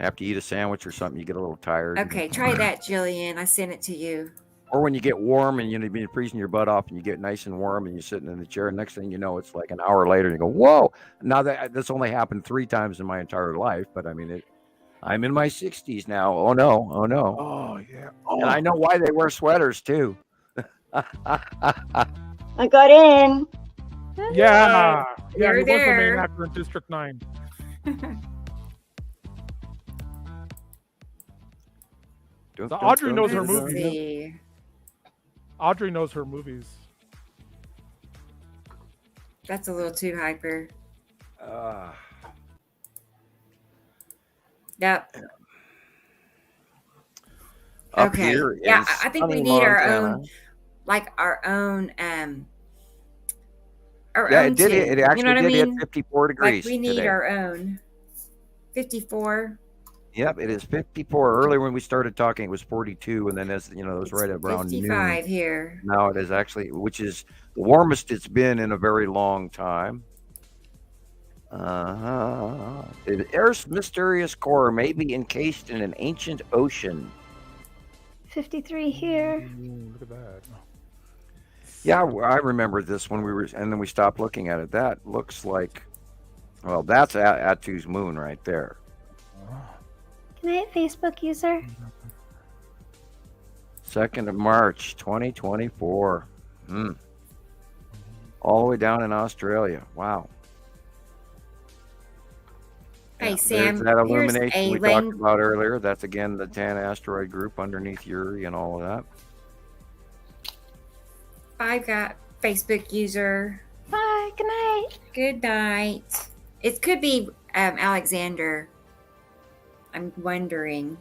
S3: After you eat a sandwich or something, you get a little tired.
S2: Okay, try that, Gillian. I sent it to you.
S3: Or when you get warm and you've been freezing your butt off and you get nice and warm and you're sitting in the chair, and next thing you know, it's like an hour later and you go, whoa. Now that's only happened 3 times in my entire life, but I mean, I'm in my 60s now. Oh no.
S12: Oh yeah.
S3: And I know why they wear sweaters too.
S4: I got in.
S12: Yeah. He
S2: You're
S12: was the
S2: there.
S12: main actor in District 9. Audrey knows her movies. Audrey knows her movies.
S2: That's a little too hyper.
S3: Up
S2: Yep. Okay.
S3: Here
S2: yeah, I think we need our own. Our own
S3: it did. It actually did hit 54 degrees.
S2: Like we need
S3: today.
S2: our own. 54.
S3: Yep, it is 54. Earlier when we started talking, it was 42, and then as it was right around
S2: 55
S3: noon.
S2: here.
S3: Now it is actually, which is the warmest it's been in a very long time. The Earth's mysterious core may be encased in an ancient ocean.
S9: 53 here.
S12: Look at that.
S3: Yeah, I remember this when and then we stopped looking at it. That looks like, well, that's Atu's moon right there.
S9: Can I hit Facebook user?
S3: 2nd of March, 2024. All the way down in Australia. Wow.
S2: Hey, Sam,
S3: there's that
S2: here's
S3: illumination we talked about earlier. That's again the 10 asteroid group underneath Uri and all of that.
S2: I've got Facebook user.
S9: Bye. Good night.
S2: Good night. It could be Alexander. I'm wondering.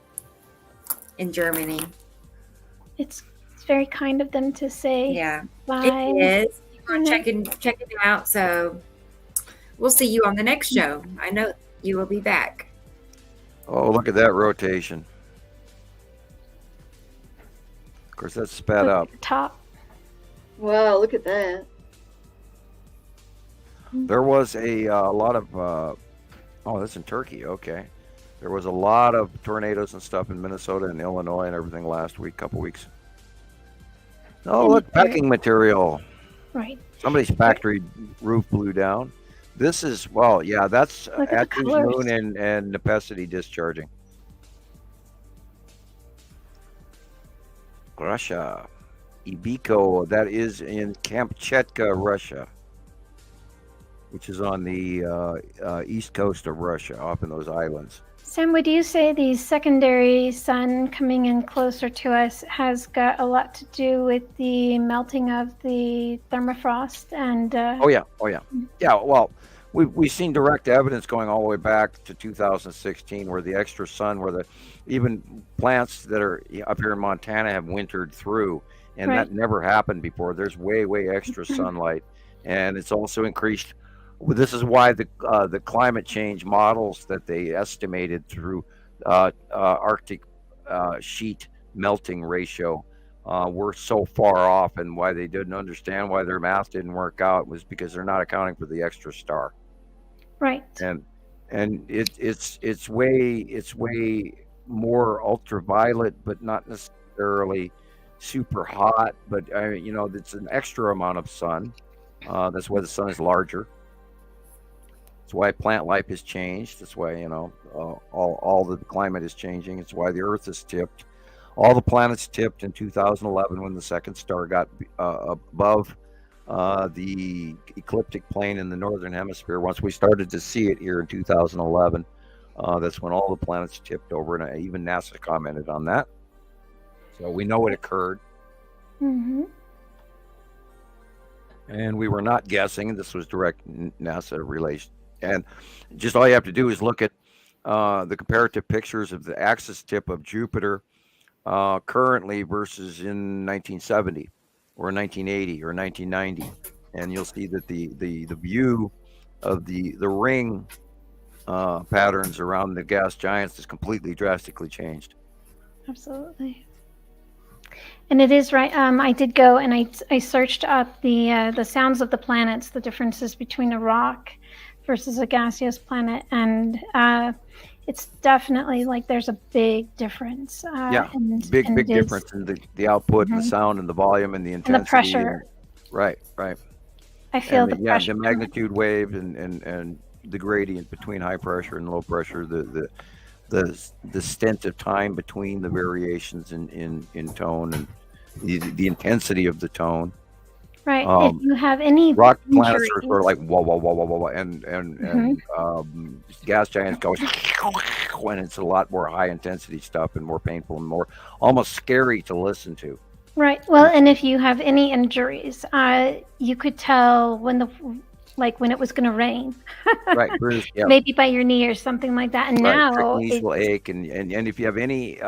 S2: In Germany.
S9: It's very kind of them to say.
S2: Yeah.
S9: Bye.
S2: It is. We're checking it out. So we'll see you on the next show. I know you will be back.
S3: Oh, look at that rotation. course, that's sped up.
S9: Top.
S4: Wow, look at that.
S3: There was a lot of, oh, that's in Turkey. Okay. There was a lot of tornadoes and stuff in Minnesota and Illinois and everything last week, couple weeks. Oh, look, packing material.
S9: Right.
S3: Somebody's factory roof blew down. This is, well, yeah, that's Attu's Moon and Nepesity discharging. Russia. Ibiko, that is in Kamchatka, Russia, which is on the east coast of Russia, up in those islands.
S9: Sam, would you say the secondary sun coming in closer to us has got a lot to do with the melting of the permafrost? And
S3: Oh yeah. Yeah, well, we've seen direct evidence going all the way back to 2016 where the extra sun, where even plants that are up here in Montana have wintered through, and that never happened before. There's way extra sunlight, and it's also increased. This is why the climate change models that they estimated through Arctic sheet melting ratio were so far off, and why they didn't understand why their math didn't work out was because they're not accounting for the extra star.
S9: Right.
S3: And it's way more ultraviolet, but not necessarily super hot. But it's an extra amount of sun. That's why the sun is larger. That's why plant life has changed. That's why all the climate is changing. It's why the Earth is tipped. All the planets tipped in 2011 when the second star got above the ecliptic plane in the northern hemisphere. Once we started to see it here in 2011, that's when all the planets tipped over, and even NASA commented on that. So we know it occurred.
S9: Mm-hmm.
S3: And we were not guessing. This was direct NASA relation. And just all you have to do is look at the comparative pictures of the axis tip of Jupiter currently versus in 1970 or 1980 or 1990, and you'll see that the view of the ring patterns around the gas giants is completely drastically changed.
S9: Absolutely. And it is right. I did go and I searched up the sounds of the planets, the differences between a rock versus a gaseous planet, and it's definitely like there's a big difference.
S3: Big difference in the output and the sound and the volume and the intensity.
S9: And the pressure.
S3: Right.
S9: I feel the pressure.
S3: The magnitude wave and the gradient between high pressure and low pressure, the stint of time between the variations in tone and the intensity of the tone.
S9: Right. If you have any
S3: rock planets are like whoa, and gas giants go when it's a lot more high intensity stuff and more painful and more almost scary to listen to.
S9: Right. Well, and if you have any injuries, you could tell when it was going to rain.
S3: Right. Bruce, yeah.
S9: Maybe by your knee or something like that. And now
S3: knees will ache, and if you have any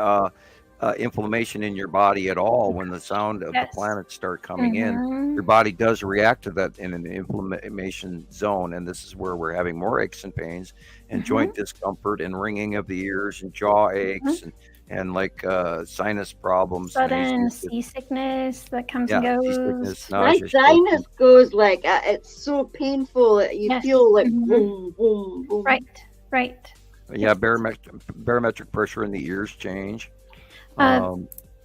S3: inflammation in your body at all, when the sound of the planets start coming in, your body does react to that in an inflammation zone, and this is where we're having more aches and pains and joint discomfort and ringing of the ears and jaw aches and like sinus problems,
S9: sudden seasickness that comes and goes.
S4: My sinus goes like it's so painful that you feel like boom, boom, boom.
S9: Right.
S3: Yeah, barometric pressure in the ears change.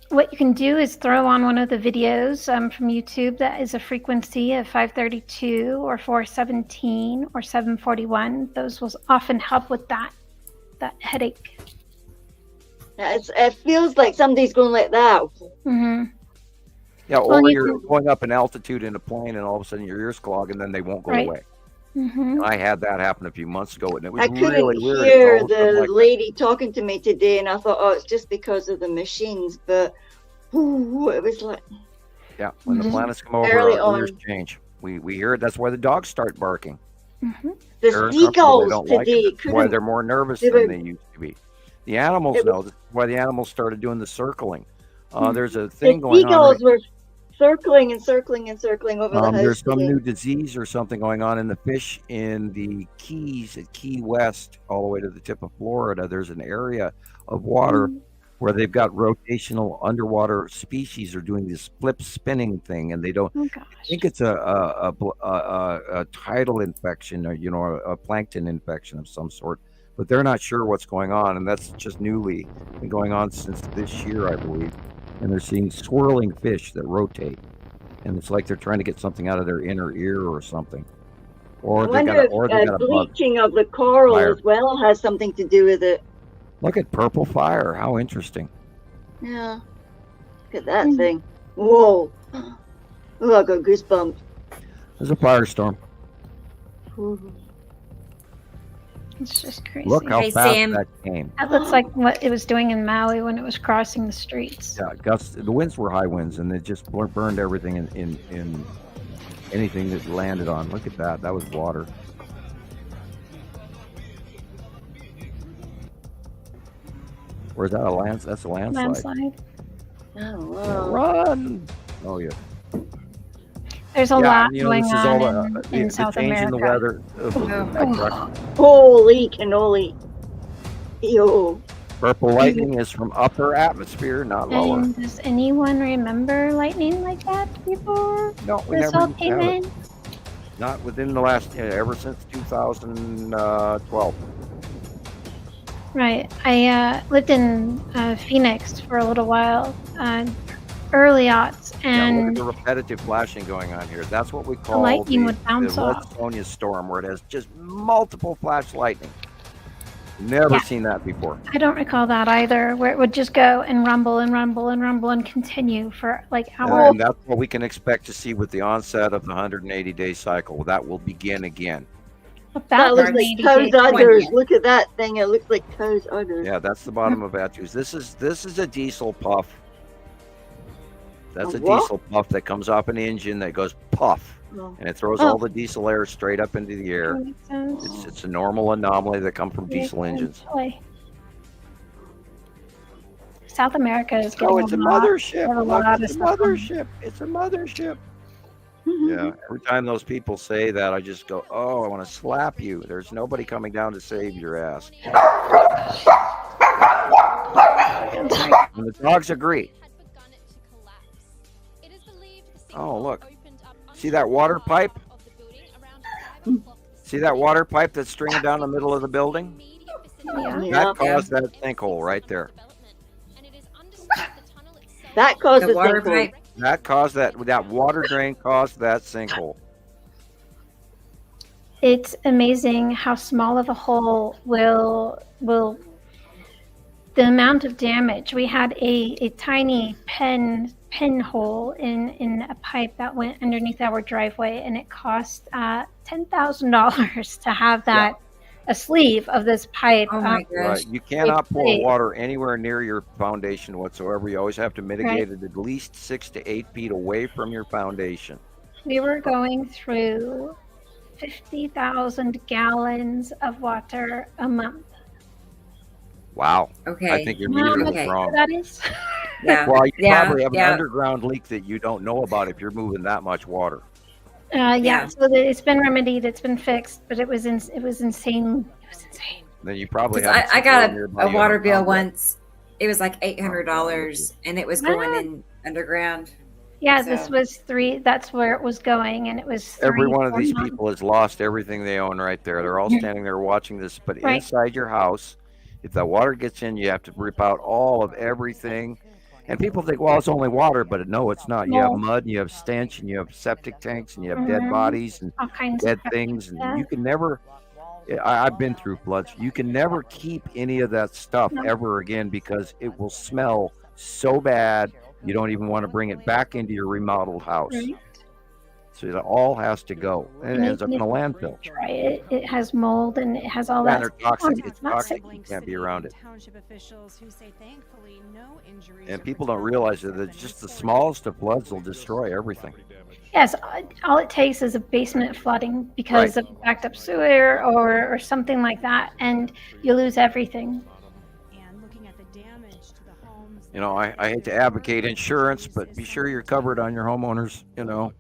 S9: What you can do is throw on one of the videos from YouTube that is a frequency of 532 or 417 or 741. Those will often help with that headache.
S4: It feels like somebody's going like that.
S9: Mm-hmm.
S3: Yeah, or you're going up in altitude in a plane and all of a sudden your ears clog and then they won't go away.
S9: Mm-hmm.
S3: I had that happen a few months ago, and it was
S4: I couldn't
S3: really weird.
S4: hear the lady talking to me today, and I thought, oh, it's just because of the machines. But it was like,
S3: when the planets come over, our ears change. We hear it. That's why the dogs start barking.
S9: Mm-hmm.
S4: The seagulls today.
S3: That's why they're more nervous than they used to be. The animals know. That's why the animals started doing the circling. There's a thing going on.
S4: The seagulls were circling and circling and circling over the house.
S3: There's some new disease or something going on in the fish in the Keys at Key West, all the way to the tip of Florida. There's an area of water where they've got rotational underwater species are doing this flip spinning thing, and they don't.
S9: Oh,
S3: I think it's a tidal infection, or a plankton infection of some sort, but they're not sure what's going on, and that's just newly been going on since this year, I believe. And they're seeing swirling fish that rotate, and it's like they're trying to get something out of their inner ear or something. Or they got a
S4: bleaching of the coral as well has something to do with it.
S3: Look at purple fire. How interesting.
S4: Yeah. Look at that thing. Whoa. Oh, I got goosebumps.
S3: There's a firestorm.
S9: It's just crazy.
S3: Look how fast that came.
S9: That looks like what it was doing in Maui when it was crossing the streets.
S3: Yeah, the winds were high winds, and they just burned everything in anything that landed on. Look at that. That was water. Where's that? That's a landslide.
S9: Landslide.
S4: Oh, wow.
S3: Run! Oh, yeah.
S9: There's a lot going on in South
S3: change
S9: America.
S3: In the weather.
S4: Holy cannoli. Yo.
S3: Purple lightning is from upper atmosphere, not lower.
S9: And does anyone remember lightning like that before?
S3: No, we
S9: this
S3: never
S9: all came in?
S3: Not within the last, ever since 2012.
S9: Right. I lived in Phoenix for a little while, early aughts, and
S3: look at the repetitive flashing going on here. That's what we call
S9: the lightning would bounce
S3: the
S9: off.
S3: Lithonia storm, where it has just multiple flash lightning. Never seen that before.
S9: I don't recall that either, where it would just go and rumble and rumble and rumble and continue for like hours.
S3: And that's what we can expect to see with the onset of the 180-day cycle. That will begin again.
S4: That looks like Co's Udders. Look at that thing. It looks like Co's Udders.
S3: Yeah, that's the bottom of Atchus. This is a diesel puff. That's a diesel puff that comes off an engine that goes puff, and it throws all the diesel air straight up into the air. It's a normal anomaly that comes from diesel engines.
S9: South America is getting
S3: it's a mothership. It's a mothership. It's a mothership. Yeah, every time those people say that, I just go, oh, I want to slap you. There's nobody coming down to save your ass. And the dogs agree. Oh, look. See that water pipe? See that water pipe that's stringing down the middle of the building?
S9: Yeah.
S3: That caused that sinkhole right there.
S4: That caused the water pipe.
S3: That caused that water drain caused that sinkhole.
S9: It's amazing how small of a hole will the amount of damage. We had a tiny pinhole in a pipe that went underneath our driveway, and it cost $10,000 to have that a sleeve of this pipe.
S2: Oh my gosh!
S3: Right. You cannot pour water anywhere near your foundation whatsoever. You always have to mitigate it at least 6 to 8 feet away from your foundation.
S9: We were going through 50,000 gallons of water a month.
S3: Wow.
S2: Okay.
S3: I think your meter is wrong.
S9: That is.
S3: Well, you probably have an underground leak that you don't know about if you're moving that much water.
S9: So it's been remedied, it's been fixed, but it was insane. It was insane.
S3: Then you probably have.
S2: I got a water bill once. It was like $800, and it was going in underground.
S9: Yeah, this was that's where it was going, and it was
S3: every one of these people has lost everything they own right there. They're all standing there watching this, but inside your house, if that water gets in, you have to rip out all of everything. And people think, well, it's only water, but no, it's not. You have mud, and you have stench, and you have septic tanks, and you have dead bodies and dead things, and you can never. I've been through floods. You can never keep any of that stuff ever again because it will smell so bad. You don't even want to bring it back into your remodeled house. Right. So it all has to go, and it ends up in a landfill.
S9: It has mold and it has all that.
S3: They're toxic. It's toxic. You can't be around it. And people don't realize that just the smallest of floods will destroy everything.
S9: Yes, all it takes is a basement flooding because of backed up sewer or something like that, and you lose everything.
S3: You know, I hate to advocate insurance, but be sure you're covered on your homeowners, you know.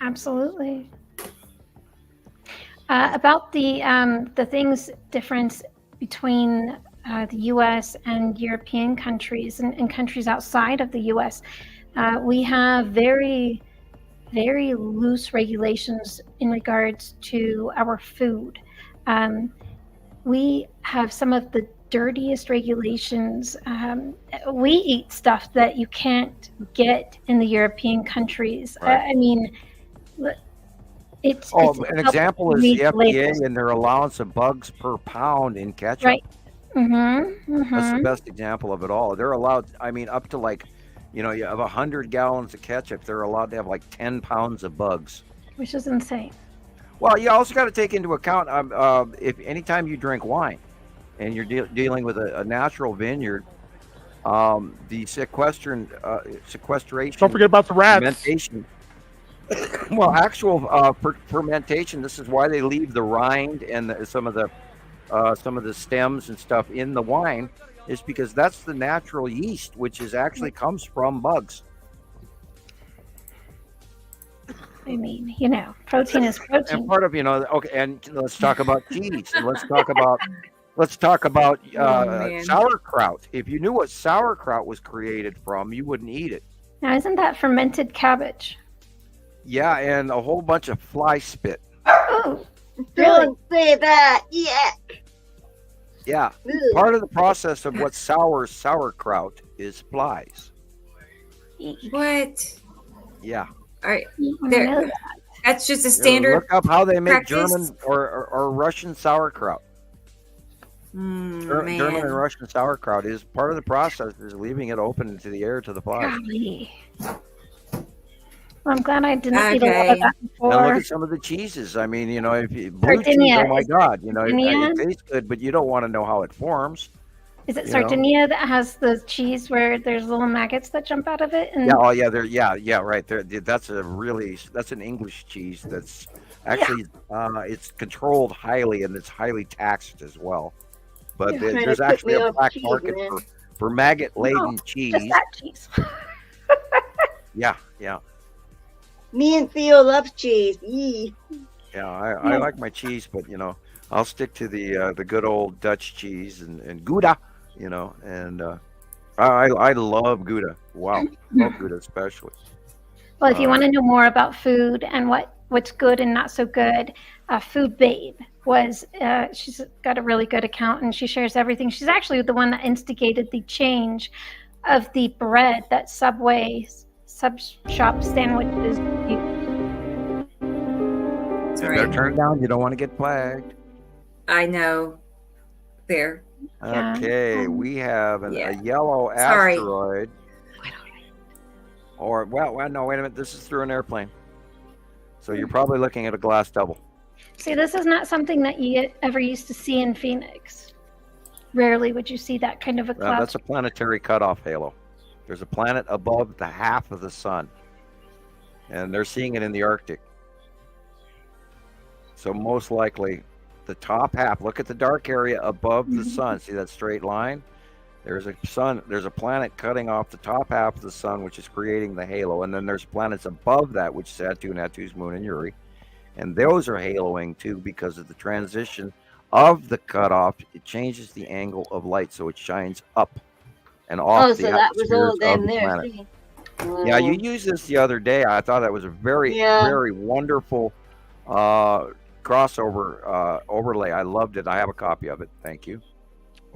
S9: Absolutely. About the difference between the U.S. and European countries and countries outside of the U.S., we have very, very loose regulations in regards to our food. We have some of the dirtiest regulations. We eat stuff that you can't get in the European countries.
S3: Right.
S9: I mean, it's
S3: an example is the FDA and their allowance of bugs per pound in ketchup.
S9: Right. Mm-hmm.
S3: That's the best example of it all. They're allowed, I mean, up to like, you have 100 gallons of ketchup, they're allowed to have like 10 pounds of bugs.
S9: Which is insane.
S3: Well, you also got to take into account if anytime you drink wine and you're dealing with a natural vineyard, the sequestration.
S12: Don't forget about the rats.
S3: Fermentation. Well, actual fermentation. This is why they leave the rind and some of the stems and stuff in the wine, is because that's the natural yeast, which actually comes from bugs.
S9: I mean, protein is protein.
S3: And part of, okay, and let's talk about cheese. And let's talk about sauerkraut. If you knew what sauerkraut was created from, you wouldn't eat it.
S9: Now, isn't that fermented cabbage?
S3: Yeah, and a whole bunch of fly spit.
S9: Oh,
S4: don't say that. Yuck.
S3: Yeah, part of the process of what sauerkraut is flies.
S2: What?
S3: Yeah.
S2: All right. That's just a standard.
S3: Look up how they make
S2: practice.
S3: German or Russian sauerkraut. German and Russian sauerkraut is part of the process is leaving it open to the air to the flies.
S9: Golly. Well, I'm glad I didn't eat a lot of that before.
S3: And look at some of the cheeses. I mean, if you blue cheese, oh my God, it tastes good, but you don't want to know how it forms.
S9: Is it Sardinia that has the cheese where there's little maggots that jump out of it? And
S3: Right there. That's an English cheese that's actually it's controlled highly and it's highly taxed as well. But there's actually a black market for maggot-laden cheese.
S9: Just that cheese.
S3: Yeah.
S4: Me and Theo love cheese. Yee.
S3: Yeah, I like my cheese, but I'll stick to the good old Dutch cheese and Gouda. And I love Gouda. Wow, love Gouda especially.
S9: Well, if you want to know more about food and what's good and not so good, Food Babe she's got a really good account and she shares everything. She's actually the one that instigated the change of the bread that Subway sub shop sandwiches use.
S3: They're turned down. You don't want to get flagged.
S2: I know. There.
S3: Okay, we have a yellow asteroid. Or no, wait a minute. This is through an airplane. So you're probably looking at a glass double.
S9: See, this is not something that you ever used to see in Phoenix. Rarely would you see that kind of a cloud.
S3: That's a planetary cutoff halo. There's a planet above the half of the sun. And they're seeing it in the Arctic. So most likely the top half, look at the dark area above the sun. See that straight line? There's a planet cutting off the top half of the sun, which is creating the halo. And then there's planets above that, which is Saturn, Neptune's moon, and Uri. And those are haloing too because of the transition of the cutoff. It changes the angle of light, so it shines up and off the atmosphere of the planet. Wow. Yeah, you used this the other day. I thought that was a very, very wonderful crossover overlay. I loved it. I have a copy of it. Thank you.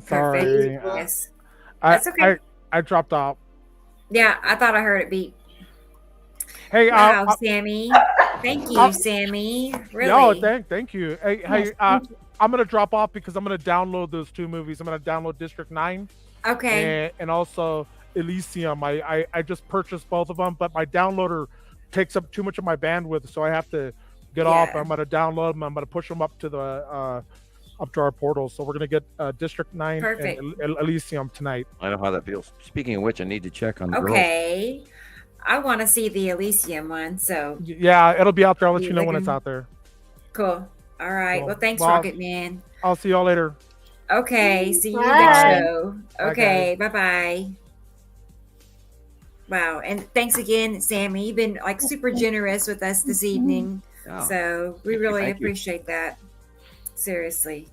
S12: Sorry.
S2: Yes. That's okay.
S12: I dropped out.
S2: Yeah, I thought I heard it beep.
S12: Hey,
S2: wow, Sammy. Thank you, Sammy. Really?
S12: No, thank you. Hey, I'm gonna drop off because I'm gonna download those two movies. I'm gonna download District 9.
S2: Okay.
S12: And also Elysium. I just purchased both of them, but my downloader takes up too much of my bandwidth, so I have to get off. I'm gonna download them. I'm gonna push them up to the up to our portal. So we're gonna get District 9 and Elysium tonight.
S3: I know how that feels. Speaking of which, I need to check on the girls.
S2: Okay. I want to see the Elysium one. So
S12: yeah, it'll be out there. I'll let you know when it's out there.
S2: Cool. All right. Well, thanks, Rocket Man.
S12: I'll see y'all later.
S2: Okay. See you next show. Okay. Bye-bye. Wow. And thanks again, Sammy. You've been like super generous with us this evening.
S3: Oh,
S2: so we really appreciate that. Seriously.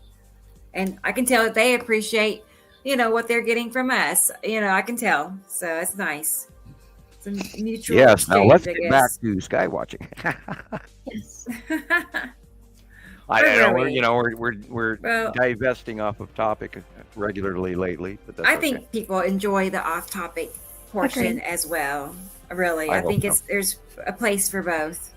S2: And I can tell that they appreciate what they're getting from us. I can tell. So it's nice. It's a mutual
S3: Yes. Now let's
S2: exchange,
S3: get back to sky watching.
S9: Yes.
S3: I know
S2: Where were we?
S3: we're divesting off of topic regularly lately, but that's
S2: I
S3: okay.
S2: think people enjoy the off-topic portion
S9: Agreed.
S2: as well. Really,
S3: I
S2: I think
S3: hope so.
S2: there's a place for both.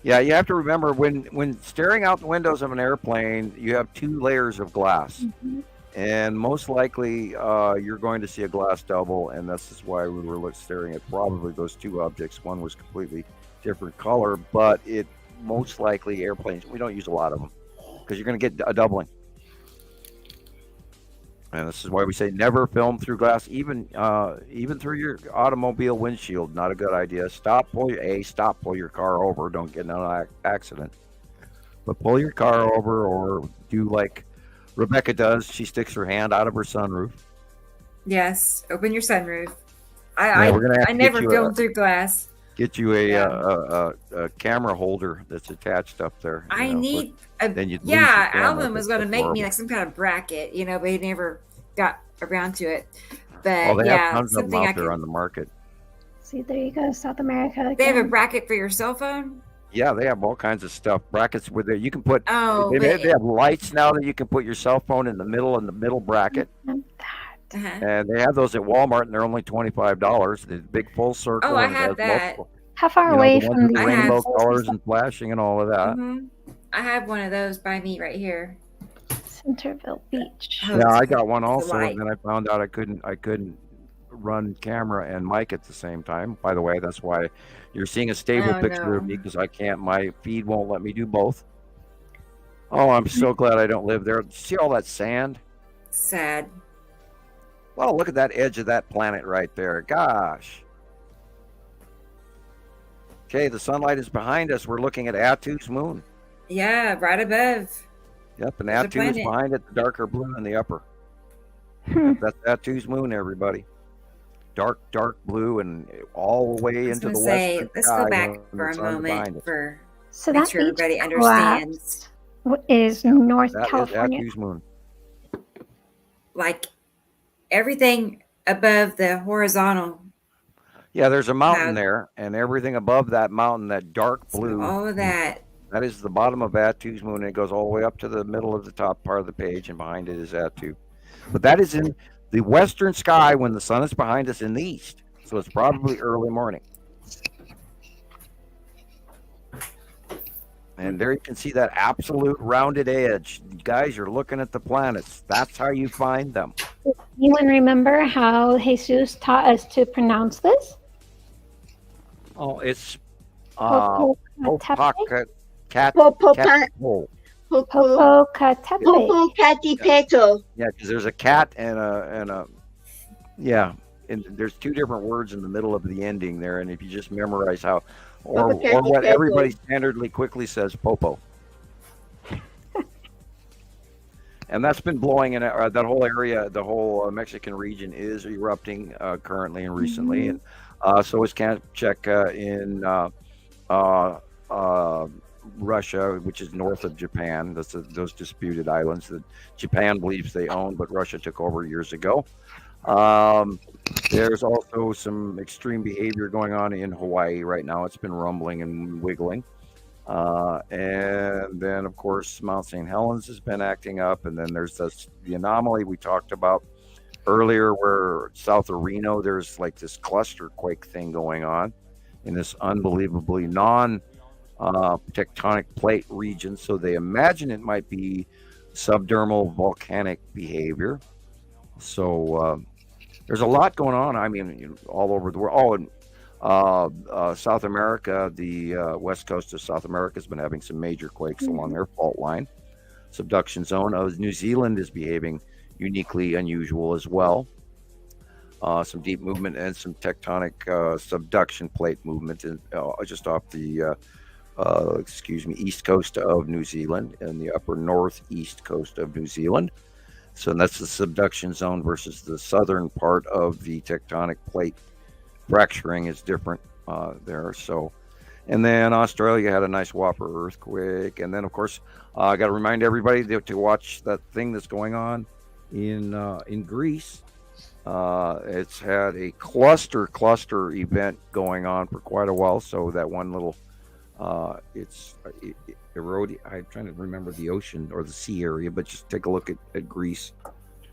S3: Yeah, you have to remember when staring out the windows of an airplane, you have 2 layers of glass.
S9: Mhm.
S3: And most likely, you're going to see a glass double, and this is why we were staring at probably those 2 objects. One was completely different color, but it most likely airplanes. We don't use a lot of them because you're going to get a doubling. And this is why we say never film through glass, even through your automobile windshield. Not a good idea. Pull your car over. Don't get in an accident. But pull your car over, or do like Rebecca does. She sticks her hand out of her sunroof.
S2: Yes, open your sunroof.
S3: We're gonna have
S2: I
S3: to
S2: never
S3: get you
S2: film through glass.
S3: Get you a camera holder that's attached up there.
S2: I need a
S3: then you'd lose your camera.
S2: Alan was going to
S3: That's
S2: make me
S3: horrible.
S2: like some kind of bracket, but he never got around to it.
S3: Oh,
S2: But
S3: they have tons of them
S2: something I
S3: out there
S2: could.
S3: on the market.
S9: See, there you go, South America again.
S2: They have a bracket for your cell phone.
S3: Yeah, they have all kinds of stuff. Brackets with it. You can put.
S2: Oh,
S3: they have lights now that you can put your cell phone in the middle bracket.
S2: Uh-huh.
S3: And they have those at Walmart, and they're only $25. The big full circle.
S2: Oh, I
S3: and it
S2: have
S3: has
S2: that.
S3: multiple-
S9: How far
S3: the
S9: away
S3: ones
S9: from
S3: with
S9: the
S3: the rainbow
S9: poles
S3: colors
S9: is
S3: and flashing and all of that.
S2: Mhm. I have one of those by me right here.
S9: Centerville Beach?
S2: Oh,
S3: Yeah, I
S2: it's
S3: got one
S2: the
S3: also,
S2: light.
S3: and then I found out I couldn't run camera and mic at the same time. By the way, that's why you're seeing a stable
S2: Oh,
S3: picture of
S2: no.
S3: me, because I can't. My feed won't let me do both. Oh, I'm so glad I don't live there. See all that sand?
S2: Sad.
S3: Well, look at that edge of that planet right there. Gosh. Okay, the sunlight is behind us. We're looking at Attu's moon.
S2: Yeah, right above.
S3: Yep, and
S2: There's a
S3: Attu is
S2: planet.
S3: behind it, the darker blue in the upper.
S9: Hmm.
S3: That's Attu's moon, everybody. Dark blue, and all the way
S2: I was
S3: into the
S2: going to say,
S3: western
S2: let's
S3: sky
S2: go back
S3: when
S2: for
S3: the
S2: a
S3: sun's behind
S2: moment
S3: us.
S2: for
S9: So
S2: make
S9: that
S2: sure
S9: beach
S2: everybody
S9: collapse
S2: understands.
S9: is North
S3: That is
S9: California.
S3: Attu's moon.
S2: Like everything above the horizontal,
S3: Yeah, there's a mountain
S2: Cloud.
S3: there, and everything above that mountain, that dark blue,
S2: all of that.
S3: that is the bottom of Attu's moon, and it goes all the way up to the middle of the top part of the page, and behind it is Attu. But that is in the western sky when the sun is behind us in the east, so it's probably early morning. And there you can see that absolute rounded edge. You guys, you're looking at the planets. That's how you find them.
S9: Anyone remember how Jesus taught us to pronounce this?
S3: Oh, it's
S9: Popocatépetl?
S4: Popocatépetl.
S3: Yeah, because there's a cat and a yeah, and there's 2 different words in the middle of the ending there, and if you just memorize how or what everybody standardly quickly says, popo. And that's been blowing in that whole area. The whole Mexican region is erupting currently and recently, and so is Kamchatka in Russia, which is north of Japan. That's those disputed islands that Japan believes they own, but Russia took over years ago. There's also some extreme behavior going on in Hawaii right now. It's been rumbling and wiggling. And then, of course, Mount St. Helens has been acting up. And then there's the anomaly we talked about earlier where south of Reno, there's like this cluster quake thing going on in this unbelievably non-tectonic plate region. So they imagine it might be subdermal volcanic behavior. So there's a lot going on. I mean, all over the world. South America, the west coast of South America has been having some major quakes along their fault line. Subduction zone of New Zealand is behaving uniquely unusual as well. Some deep movement and some tectonic subduction plate movement just off the east coast of New Zealand and the upper northeast coast of New Zealand. So that's the subduction zone versus the southern part of the tectonic plate. Fracturing is different there. So, and then Australia had a nice whopper earthquake. And then, of course, I got to remind everybody to watch that thing that's going on in Greece. It's had a cluster event going on for quite a while. So that one little, it's eroding. I'm trying to remember the ocean or the sea area, but just take a look at Greece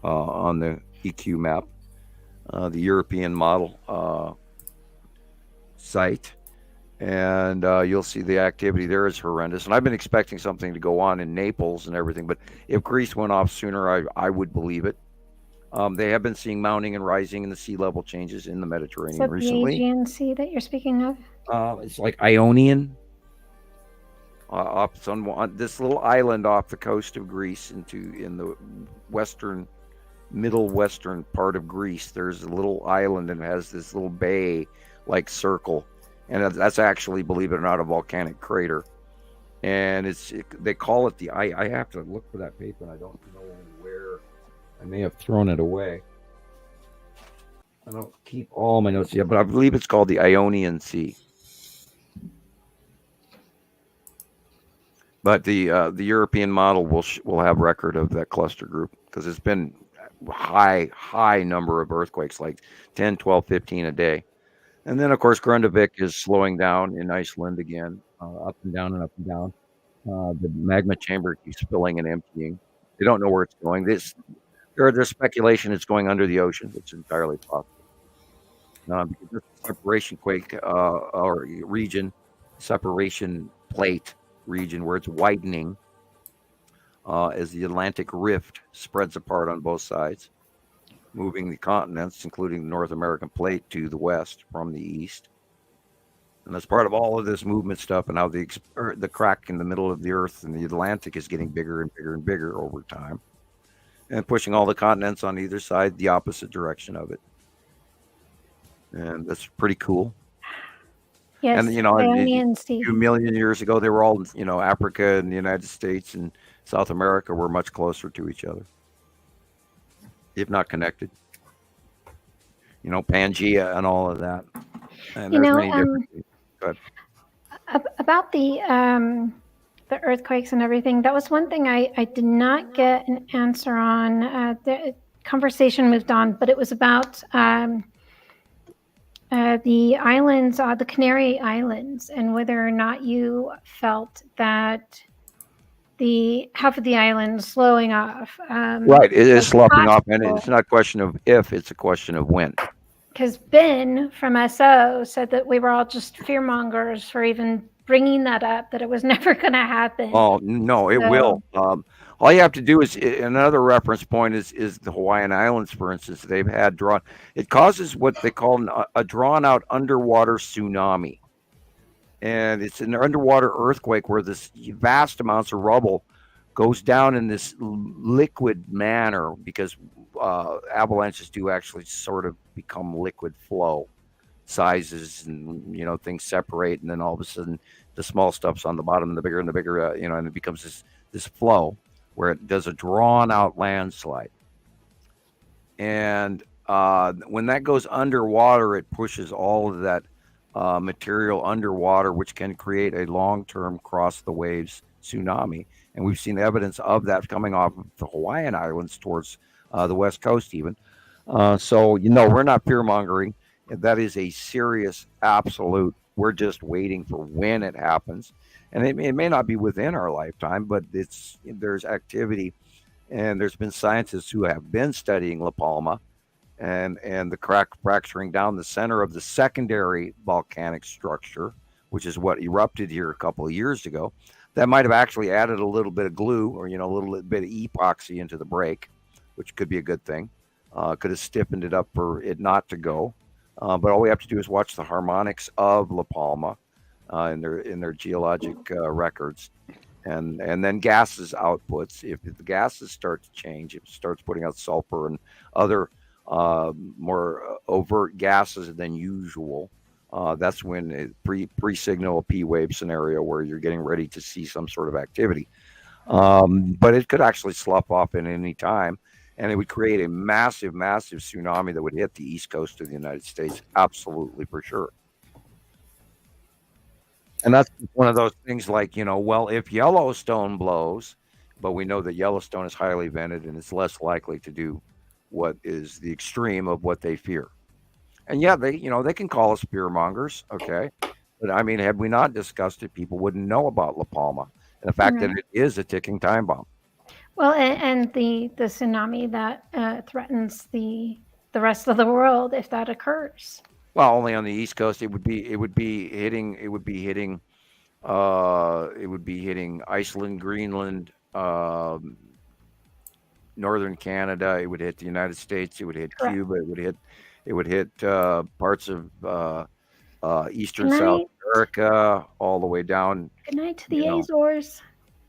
S3: on the EQ map, the European model site. And you'll see the activity there is horrendous. And I've been expecting something to go on in Naples and everything, but if Greece went off sooner, I would believe it. They have been seeing mounting and rising in the sea level changes in the Mediterranean recently.
S9: The Aegean Sea that you're speaking of?
S3: It's like Ionian, off on this little island off the coast of Greece in the middle western part of Greece. There's a little island and it has this little bay-like circle. And that's actually, believe it or not, a volcanic crater. And they call it I have to look for that paper, and I don't know where. I may have thrown it away. I don't keep all my notes yet, but I believe it's called the Ionian Sea. But the European model will have record of that cluster group because it's been high number of earthquakes, like 10, 12, 15 a day. And then, of course, Grundavik is slowing down in Iceland again, up and down and up and down. The magma chamber keeps filling and emptying. They don't know where it's going. There's speculation it's going under the ocean. It's entirely possible. Because this separation quake or region, separation plate region where it's widening as the Atlantic Rift spreads apart on both sides, moving the continents, including the North American plate, to the west from the east. And that's part of all of this movement stuff and how the crack in the middle of the earth and the Atlantic is getting bigger and bigger and bigger over time and pushing all the continents on either side the opposite direction of it. And that's pretty cool.
S9: Yes,
S3: and, a few million years ago, they were all, Africa and the United States and South America were much closer to each other, if not connected. Pangea and all of that. And there's many different things.
S9: About the earthquakes and everything, that was one thing I did not get an answer on. The conversation moved on, but it was about the islands, the Canary Islands, and whether or not you felt that the half of the island slowing off.
S3: Right, it is sloughing off, and it's not a question of if, it's a question of when.
S9: Because Ben from SO said that we were all just fearmongers for even bringing that up, that it was never going to happen.
S3: Oh, no, it will. All you have to do is, another reference point is the Hawaiian Islands, for instance. They've had it causes what they call a drawn-out underwater tsunami. And it's an underwater earthquake where this vast amounts of rubble goes down in this liquid manner because avalanches do actually sort of become liquid flow sizes, and things separate, and then all of a sudden the small stuff's on the bottom and the bigger, and it becomes this flow where it does a drawn out landslide. And when that goes underwater, it pushes all of that material underwater, which can create a long-term cross the waves tsunami. And we've seen evidence of that coming off of the Hawaiian Islands towards the West Coast even. So, we're not fear-mongering. That is a serious, absolute. We're just waiting for when it happens. And it may not be within our lifetime, but there's activity. And there's been scientists who have been studying La Palma and the crack fracturing down the center of the secondary volcanic structure, which is what erupted here a couple of years ago. That might have actually added a little bit of glue or, a little bit of epoxy into the break, which could be a good thing. Could have stiffened it up for it not to go. But all we have to do is watch the harmonics of La Palma in their geologic records. And then gases outputs. If the gases start to change, if it starts putting out sulfur and other more overt gases than usual, that's when it pre-signal a P wave scenario where you're getting ready to see some sort of activity. But it could actually slough off at any time, and it would create a massive, massive tsunami that would hit the east coast of the United States, absolutely for sure. And that's one of those things like, if Yellowstone blows, but we know that Yellowstone is highly vented and it's less likely to do what is the extreme of what they fear. And yeah, they can call us fear mongers, okay? But I mean, had we not discussed it, people wouldn't know about La Palma and the fact that it is a ticking time bomb.
S9: Well, and the tsunami that threatens the rest of the world if that occurs.
S3: Well, only on the East Coast, it would be hitting Iceland, Greenland, northern Canada. It would hit the United States. It would hit Cuba. It would hit parts of eastern South America, all the way down.
S9: Good night to the Azores.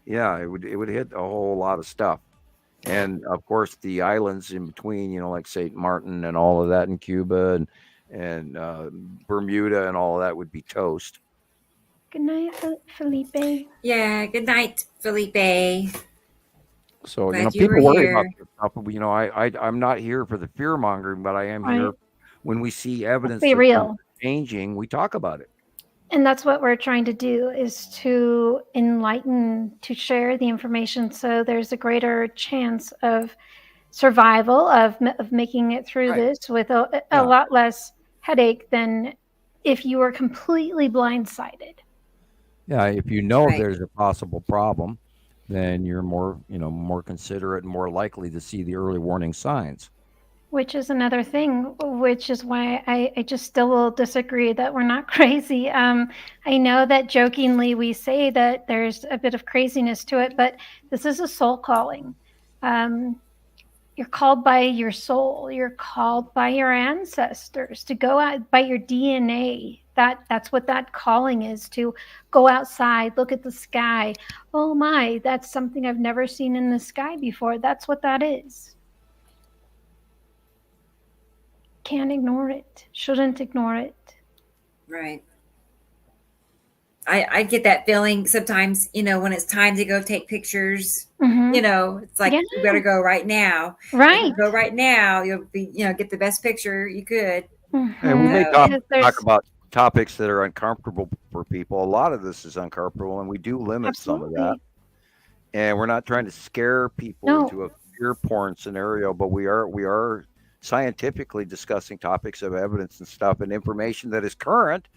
S3: Yeah, it would hit a whole lot of stuff, and of course the islands in between, like Saint Martin and all of that in Cuba and Bermuda and all of that would be toast.
S9: Good night, Felipe.
S2: Yeah, good night, Felipe.
S3: So people worry about this stuff, but I'm not here for the fear mongering, but I am here when we see evidence
S9: be real.
S3: Changing. We talk about it.
S9: And that's what we're trying to do, is to enlighten, to share the information so there's a greater chance of survival, of making it through this with a lot less headache than if you were completely blindsided.
S3: Yeah, if there's a possible problem, then you're more considerate and more likely to see the early warning signs.
S9: Which is another thing, which is why I just still will disagree that we're not crazy. I know that jokingly we say that there's a bit of craziness to it, but this is a soul calling. You're called by your soul. You're called by your ancestors to go out by your DNA. That's what that calling is, to go outside, look at the sky. Oh my, that's something I've never seen in the sky before. That's what that is. Can't ignore it. Shouldn't ignore it.
S2: Right. I get that feeling sometimes, when it's time to go take pictures, it's like, you better go right now.
S9: Right.
S2: Go right now. You'll be, get the best picture you could.
S3: And we may talk about topics that are uncomfortable for people. A lot of this is uncomfortable, and we do limit some of that. And we're not trying to scare people into a fear porn scenario, but we are scientifically discussing topics of evidence and stuff and information that is current,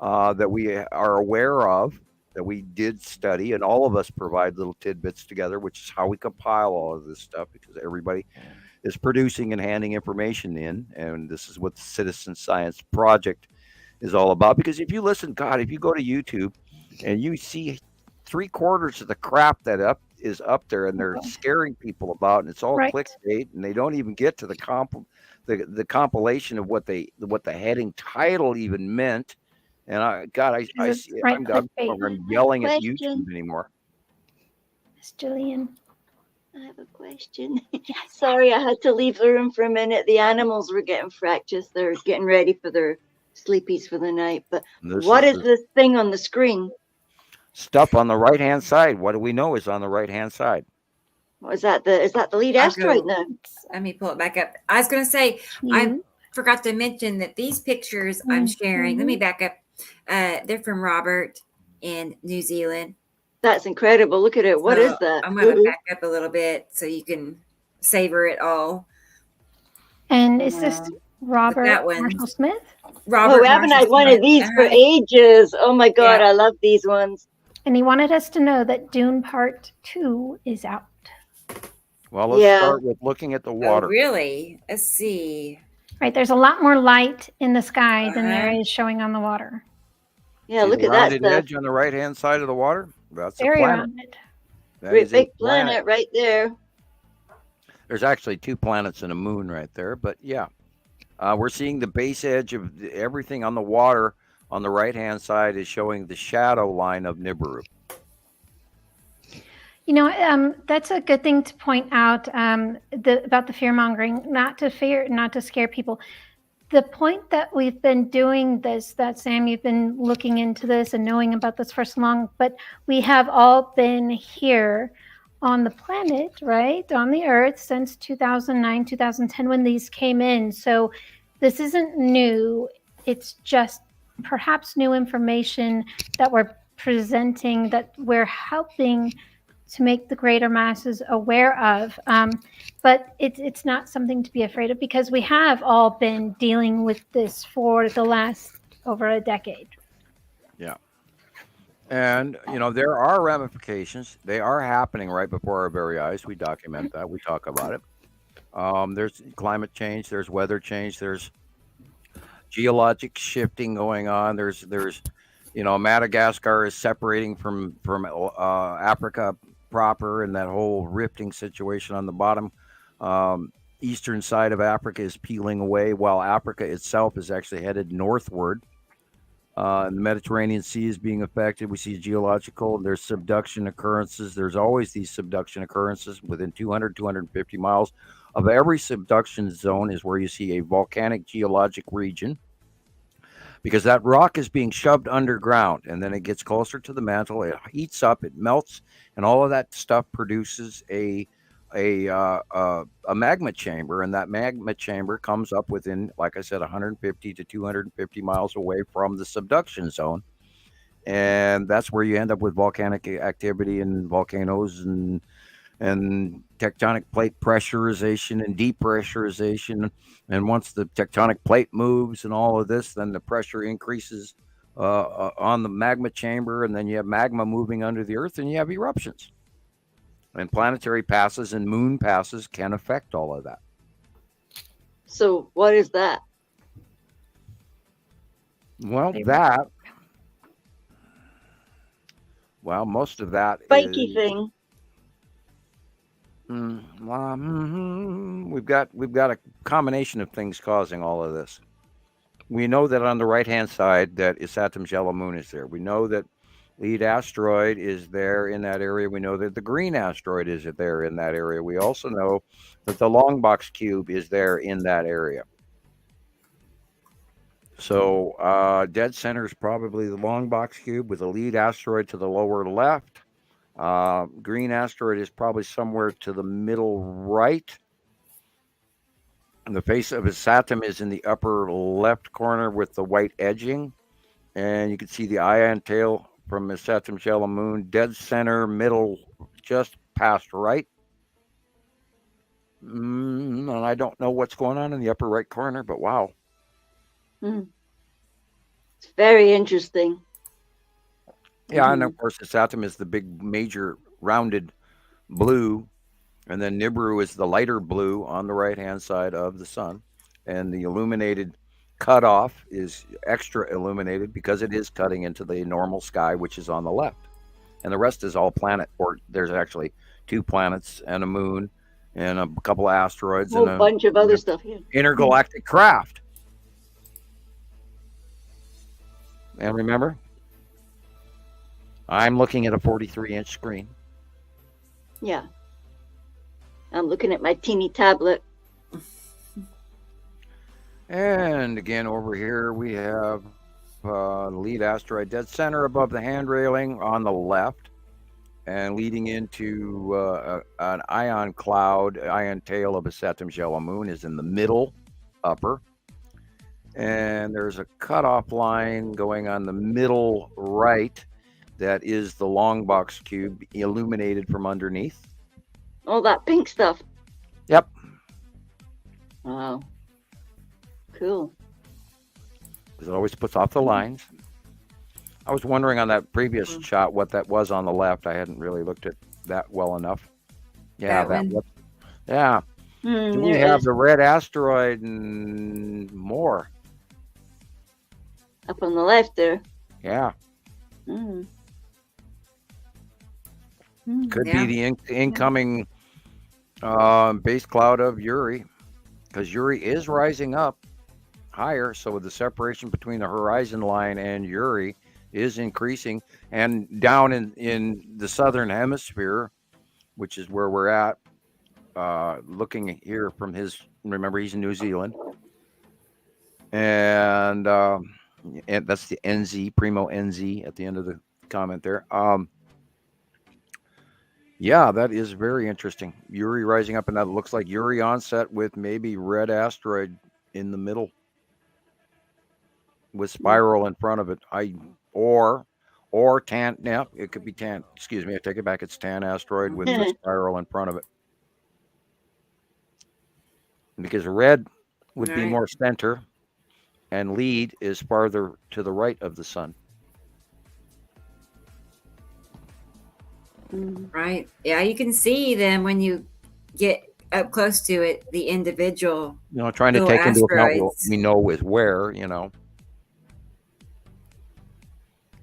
S3: that we are aware of, that we did study, and all of us provide little tidbits together, which is how we compile all of this stuff, because everybody is producing and handing information in, and this is what the Citizen Science Project is all about. Because if you go to YouTube and you see 3/4 of the crap that is up there, and they're scaring people about, and it's all clickbait, and they don't even get to the compilation of what the heading title even meant. And I'm yelling at YouTube anymore.
S9: Miss Gillian,
S4: I have a question. Sorry, I had to leave the room for a minute. The animals were getting fractious. They're getting ready for their sleepies for the night. But what is this thing on the screen?
S3: Stuff on the right-hand side. What do we know is on the right-hand side?
S4: What is that? Is that the lead asteroid now?
S2: Let me pull it back up. I was going to say, I forgot to mention that these pictures I'm sharing, let me back up. They're from Robert in New Zealand.
S4: That's incredible. Look at it. What is that?
S2: I'm going to back up a little bit so you can savor it all.
S9: And is this Robert Marshall Smith?
S2: Robert,
S4: we haven't had one of these for ages. Oh my God, I love these ones.
S9: And he wanted us to know that Dune Part 2 is out.
S3: Well, let's start with looking at the water.
S2: Oh, really? Let's see.
S9: Right, there's a lot more light in the sky than there is showing on the water.
S4: Yeah, look at that stuff.
S3: Edge on the right-hand side of the water. That's
S9: very
S3: a planet.
S9: rounded.
S4: Great big planet right there.
S3: There's actually 2 planets and a moon right there, but yeah. We're seeing the base edge of everything on the water on the right-hand side is showing the shadow line of Nibiru.
S9: That's a good thing to point out about the fear-mongering, not to scare people. The point that we've been doing this, that Sam, you've been looking into this and knowing about this for so long, but we have all been here on the planet, right, on the Earth since 2009, 2010, when these came in. So this isn't new. It's just perhaps new information that we're presenting, that we're helping to make the greater masses aware of. But it's not something to be afraid of, because we have all been dealing with this for the last over a decade.
S3: Yeah. And, there are ramifications. They are happening right before our very eyes. We document that. We talk about it. There's climate change. There's weather change. There's geologic shifting going on. There's Madagascar is separating from Africa proper, and that whole rifting situation on the bottom. Eastern side of Africa is peeling away, while Africa itself is actually headed northward. The Mediterranean Sea is being affected. We see geological, there's subduction occurrences. There's always these subduction occurrences within 200, 250 miles of every subduction zone is where you see a volcanic geologic region, because that rock is being shoved underground, and then it gets closer to the mantle. It heats up, it melts, and all of that stuff produces a magma chamber, and that magma chamber comes up within, like I said, 150 to 250 miles away from the subduction zone, and that's where you end up with volcanic activity and volcanoes and tectonic plate pressurization and depressurization. And once the tectonic plate moves and all of this, then the pressure increases on the magma chamber, and then you have magma moving under the earth, and you have eruptions. And planetary passes and moon passes can affect all of that.
S4: So what is that?
S3: Well, most of that
S4: spiky
S3: is,
S4: thing.
S3: We've got a combination of things causing all of this. We know that on the right-hand side that Saturn yellow moon is there. We know that lead asteroid is there in that area. We know that the green asteroid is there in that area. We also know that the long box cube is there in that area. So dead center is probably the long box cube with the lead asteroid to the lower left. Green asteroid is probably somewhere to the middle right. And the face of his Saturn is in the upper left corner with the white edging. And you can see the ion tail from his Saturn's yellow moon, dead center, middle, just past right. And I don't know what's going on in the upper right corner, but wow.
S4: It's very interesting.
S3: Yeah, and of course the Saturn is the big major rounded blue, and then Nibiru is the lighter blue on the right-hand side of the sun, and the illuminated cutoff is extra illuminated because it is cutting into the normal sky, which is on the left, and the rest is all planet, or there's actually 2 planets and a moon and a couple of asteroids
S4: and a bunch of other stuff here.
S3: Intergalactic craft. And remember, I'm looking at a 43-inch screen.
S4: Yeah, I'm looking at my teeny tablet.
S3: And again, over here we have the lead asteroid dead center above the hand railing on the left, and leading into an ion cloud, ion tail of a Saturn's yellow moon is in the middle upper. And there's a cutoff line going on the middle right that is the long box cube illuminated from underneath.
S4: All that pink stuff.
S3: Yep.
S4: Wow. Cool.
S3: Because it always puts off the lines. I was wondering on that previous shot what that was on the left. I hadn't really looked at that well enough. Yeah, that was. Yeah. We have the red asteroid and more.
S4: Up on the left there.
S3: Yeah. Could be the incoming base cloud of Uri, because Uri is rising up higher, so the separation between the horizon line and Uri is increasing, and down in the southern hemisphere, which is where we're at, looking here from his, remember he's in New Zealand, and that's the NZ, Primo NZ at the end of the comment there. Yeah, that is very interesting. Uri rising up, and that looks like Uri onset with maybe red asteroid in the middle with spiral in front of it. Or or tan. Yeah, it could be tan. Excuse me, I take it back. It's tan asteroid with the spiral in front of it. Because red would be more center, and lead is farther to the right of the sun.
S2: Right. Yeah, you can see them when you get up close to it, the individual.
S3: Trying to take into account what we know is where,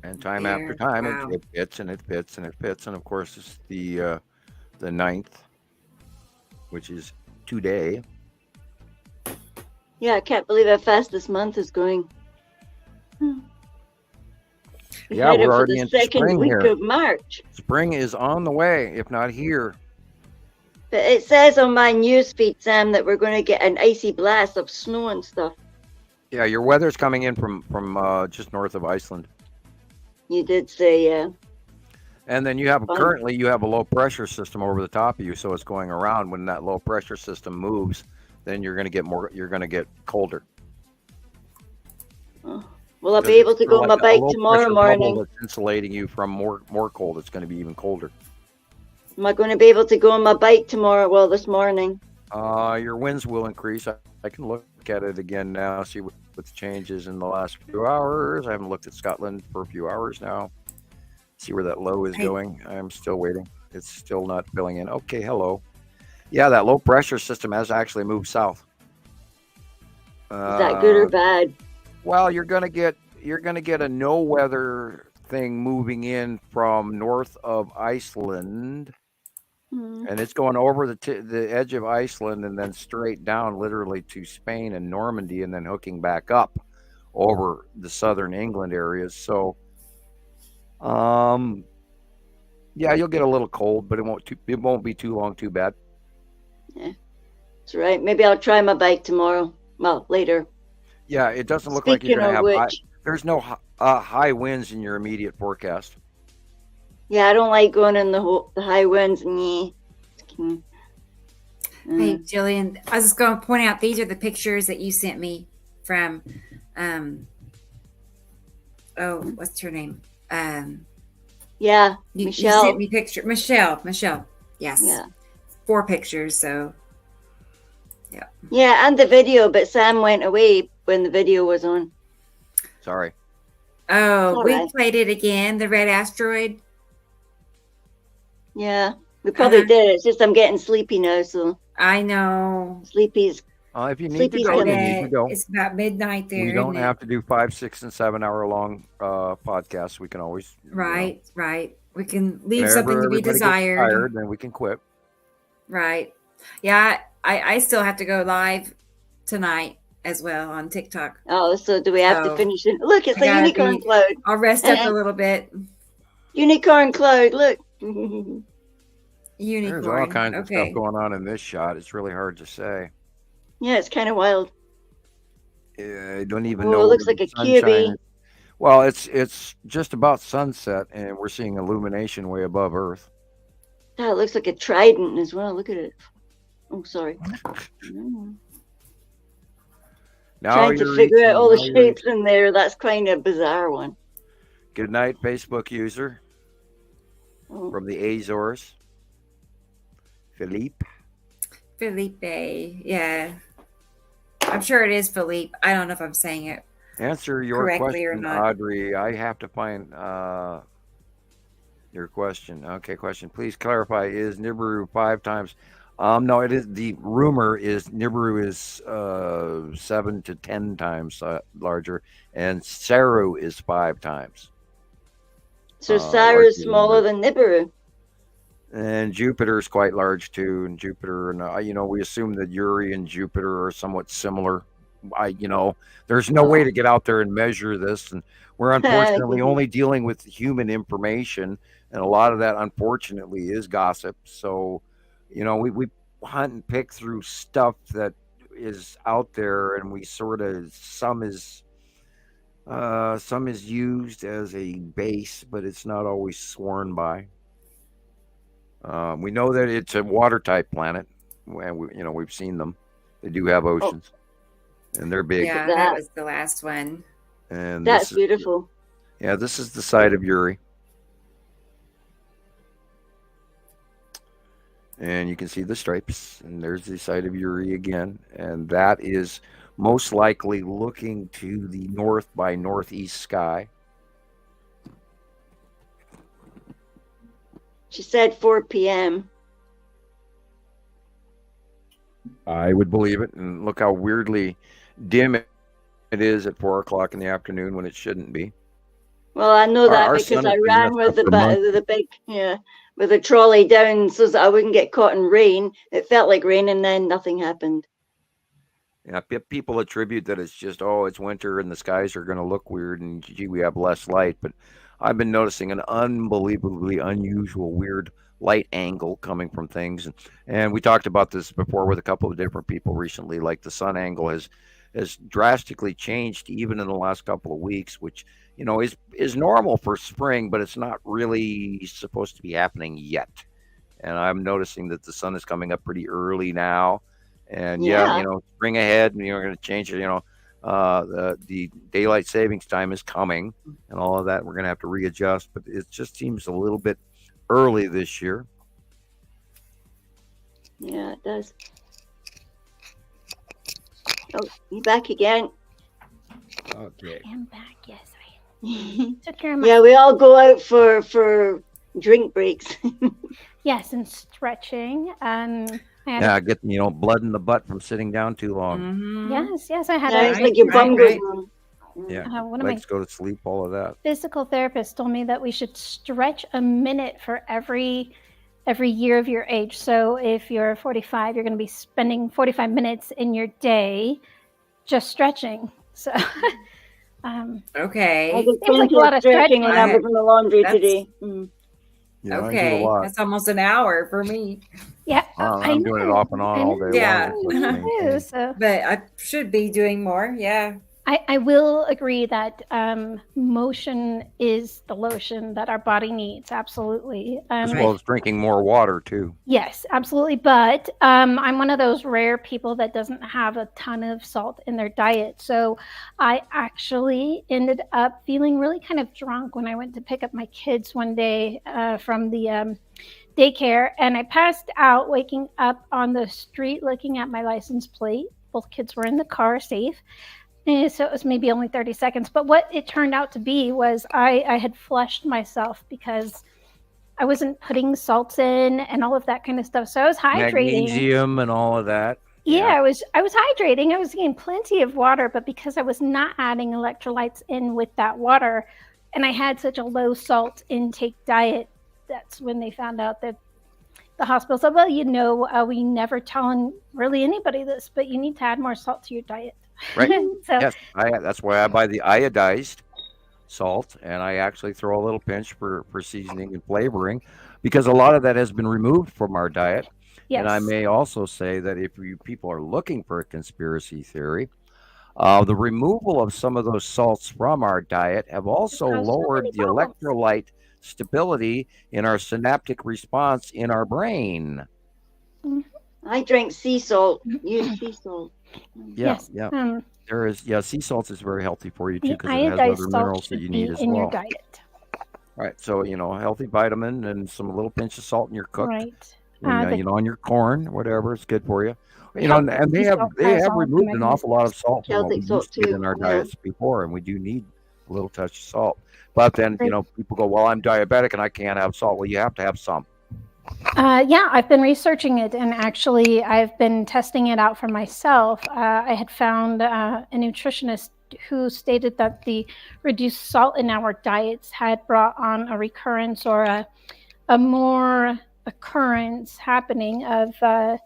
S3: And time after time, it fits and it fits and it fits. And of course, it's the 9th, which is today.
S4: Yeah, I can't believe how fast this month is going.
S3: Yeah, we're already in spring
S4: week
S3: here.
S4: Of March.
S3: Spring is on the way, if not here.
S4: But it says on my news feed, Sam, that we're going to get an icy blast of snow and stuff.
S3: Yeah, your weather's coming in from just north of Iceland.
S4: You did say, yeah.
S3: And then you have currently a low pressure system over the top of you, so it's going around. When that low pressure system moves, then you're going to get more. You're going to get colder.
S4: Will I be able to go on my bike tomorrow morning?
S3: That's insulating you from more cold. It's going to be even colder.
S4: Am I going to be able to go on my bike tomorrow? Well, this morning.
S3: Your winds will increase. I can look at it again now, see what the changes in the last few hours. I haven't looked at Scotland for a few hours now. See where that low is going. I'm still waiting. It's still not filling in. Okay, hello. Yeah, that low pressure system has actually moved south.
S4: Is that good or bad?
S3: Well, you're gonna get a no weather thing moving in from north of Iceland, and it's going over the edge of Iceland and then straight down, literally to Spain and Normandy, and then hooking back up over the southern England areas. So, yeah, you'll get a little cold, but it won't be too long, too bad.
S4: Yeah, that's right. Maybe I'll try my bike tomorrow. Well, later.
S3: Yeah, it doesn't look like you're going to have there's no high winds in your immediate forecast.
S4: Yeah, I don't like going in the high winds.
S2: Hey, Gillian, I was just going to point out, these are the pictures that you sent me from, what's her name?
S4: Yeah,
S2: you
S4: Michelle.
S2: sent me picture. Michelle. Yes.
S4: Yeah.
S2: 4 pictures, so. Yeah.
S4: Yeah, and the video, but Sam went away when the video was on.
S3: Sorry.
S2: Oh, we played it again, the red asteroid.
S4: Yeah, we probably did. It's just I'm getting sleepy now, so.
S2: I know.
S4: Sleepy's.
S3: If you need to go, you need to go.
S2: It's about midnight there.
S3: We don't have to do 5, 6, and 7 hour long podcasts. We can always.
S2: Right. We can leave something to be desired.
S3: Gets tired, then we can quit.
S2: Right. Yeah, I still have to go live tonight as well on TikTok.
S4: Oh, so do we have to finish it? Look, it's a unicorn cloud.
S2: I'll rest up a little bit.
S4: Unicorn cloud, look.
S2: Unicorn.
S3: There's all kinds of stuff going on in this shot. It's really hard to say.
S4: Yeah, it's kind of wild.
S3: I don't even know.
S4: It looks like a cubie.
S3: Well, it's just about sunset, and we're seeing illumination way above Earth.
S4: That looks like a trident as well. Look at it. Oh, sorry.
S3: Now
S4: trying to figure out all the shapes in there. That's kind of a bizarre one.
S3: Good night, Facebook user from the Azores. Philippe,
S2: yeah. I'm sure it is Philippe. I don't know if I'm saying it
S3: answer your
S2: correctly or
S3: question,
S2: not.
S3: Audrey. I have to find your question. Okay, question. Please clarify, is Nibiru 5 times? No, it is. The rumor is Nibiru is 7 to 10 times larger, and Saru is 5 times.
S4: So Saru is smaller than Nibiru.
S3: And Jupiter is quite large too. And Jupiter, and we assume that Uri and Jupiter are somewhat similar. There's no way to get out there and measure this, and we're unfortunately only dealing with human information, and a lot of that, unfortunately, is gossip. So, we hunt and pick through stuff that is out there, and we sort of some is used as a base, but it's not always sworn by. We know that it's a water type planet, and we've seen them. They do have oceans, and they're big.
S2: Yeah, that was the last one.
S3: And
S4: that's beautiful.
S3: Yeah, this is the site of Uri. And you can see the stripes, and there's the site of Uri again, and that is most likely looking to the north by northeast sky.
S4: She said 4 p.m.
S3: I would believe it, and look how weirdly dim it is at 4 o'clock in the afternoon when it shouldn't be.
S4: Well, I know that because I ran with the big, with the trolley down so that I wouldn't get caught in rain. It felt like rain, and then nothing happened.
S3: Yeah, people attribute that it's just, it's winter and the skies are going to look weird and gee, we have less light. But I've been noticing an unbelievably unusual, weird light angle coming from things. And we talked about this before with a couple of different people recently, like the sun angle has drastically changed even in the last couple of weeks, which, is normal for spring, but it's not really supposed to be happening yet. And I'm noticing that the sun is coming up pretty early now. And spring ahead, and you're going to change it. The daylight savings time is coming, and all of that. We're going to have to readjust, but it just seems a little bit early this year.
S4: Yeah, it does. Oh, you back again?
S3: Okay.
S9: I am back. Yes, I took care of my.
S4: Yeah, we all go out for drink breaks.
S9: Yes, and stretching.
S3: Get blood in the butt from sitting down too long.
S9: Mm-hmm. Yes, I had.
S4: It's like your bum goes on.
S3: Yeah, legs go to sleep. All of that.
S9: Physical therapist told me that we should stretch a minute for every year of your age. So if you're 45, you're going to be spending 45 minutes in your day just stretching. So,
S2: okay.
S4: I did plenty of stretching when I was in the laundry today.
S3: Yeah,
S2: okay, that's almost an hour for me.
S9: Yeah,
S3: I'm doing it off and on all day long.
S2: But I should be doing more. Yeah.
S9: I will agree that motion is the lotion that our body needs. Absolutely.
S3: As well as drinking more water too.
S9: Yes, absolutely. But I'm one of those rare people that doesn't have a ton of salt in their diet. So I actually ended up feeling really kind of drunk when I went to pick up my kids one day from the daycare. And I passed out, waking up on the street, looking at my license plate. Both kids were in the car safe. So it was maybe only 30 seconds. But what it turned out to be was I had flushed myself because I wasn't putting salts in and all of that kind of stuff. So I was hydrating.
S3: Magnesium and all of that.
S9: Yeah, I was hydrating. I was getting plenty of water, but because I was not adding electrolytes in with that water, and I had such a low salt intake diet, that's when they found out that the hospital said, well, we never tell really anybody this, but you need to add more salt to your diet.
S3: Right. Yes, that's why I buy the iodized salt, and I actually throw a little pinch for seasoning and flavoring, because a lot of that has been removed from our diet. Yes. And I may also say that if you people are looking for a conspiracy theory, the removal of some of those salts from our diet have also lowered the electrolyte stability in our synaptic response in our brain.
S4: I drink sea salt. Use sea salt.
S3: Yeah, yes. Yeah. There is, sea salt is very healthy for you too, because it has other minerals that you need as well.
S9: In your diet.
S3: Right. So, healthy vitamin and some little pinch of salt in your cooked.
S9: Right.
S3: And, on your corn, whatever, it's good for you. And they have removed an awful lot of salt from what we used to eat in our diets before, and we do need a little touch of salt. But then, people go, well, I'm diabetic and I can't have salt. Well, you have to have some.
S9: I've been researching it, and actually I've been testing it out for myself. I had found a nutritionist who stated that the reduced salt in our diets had brought on a recurrence or a more occurrence happening of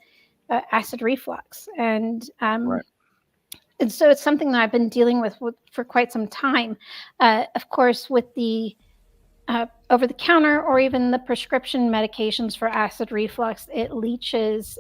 S9: acid reflux. And and so it's something that I've been dealing with for quite some time. Of course, with the over-the-counter or even the prescription medications for acid reflux, it leaches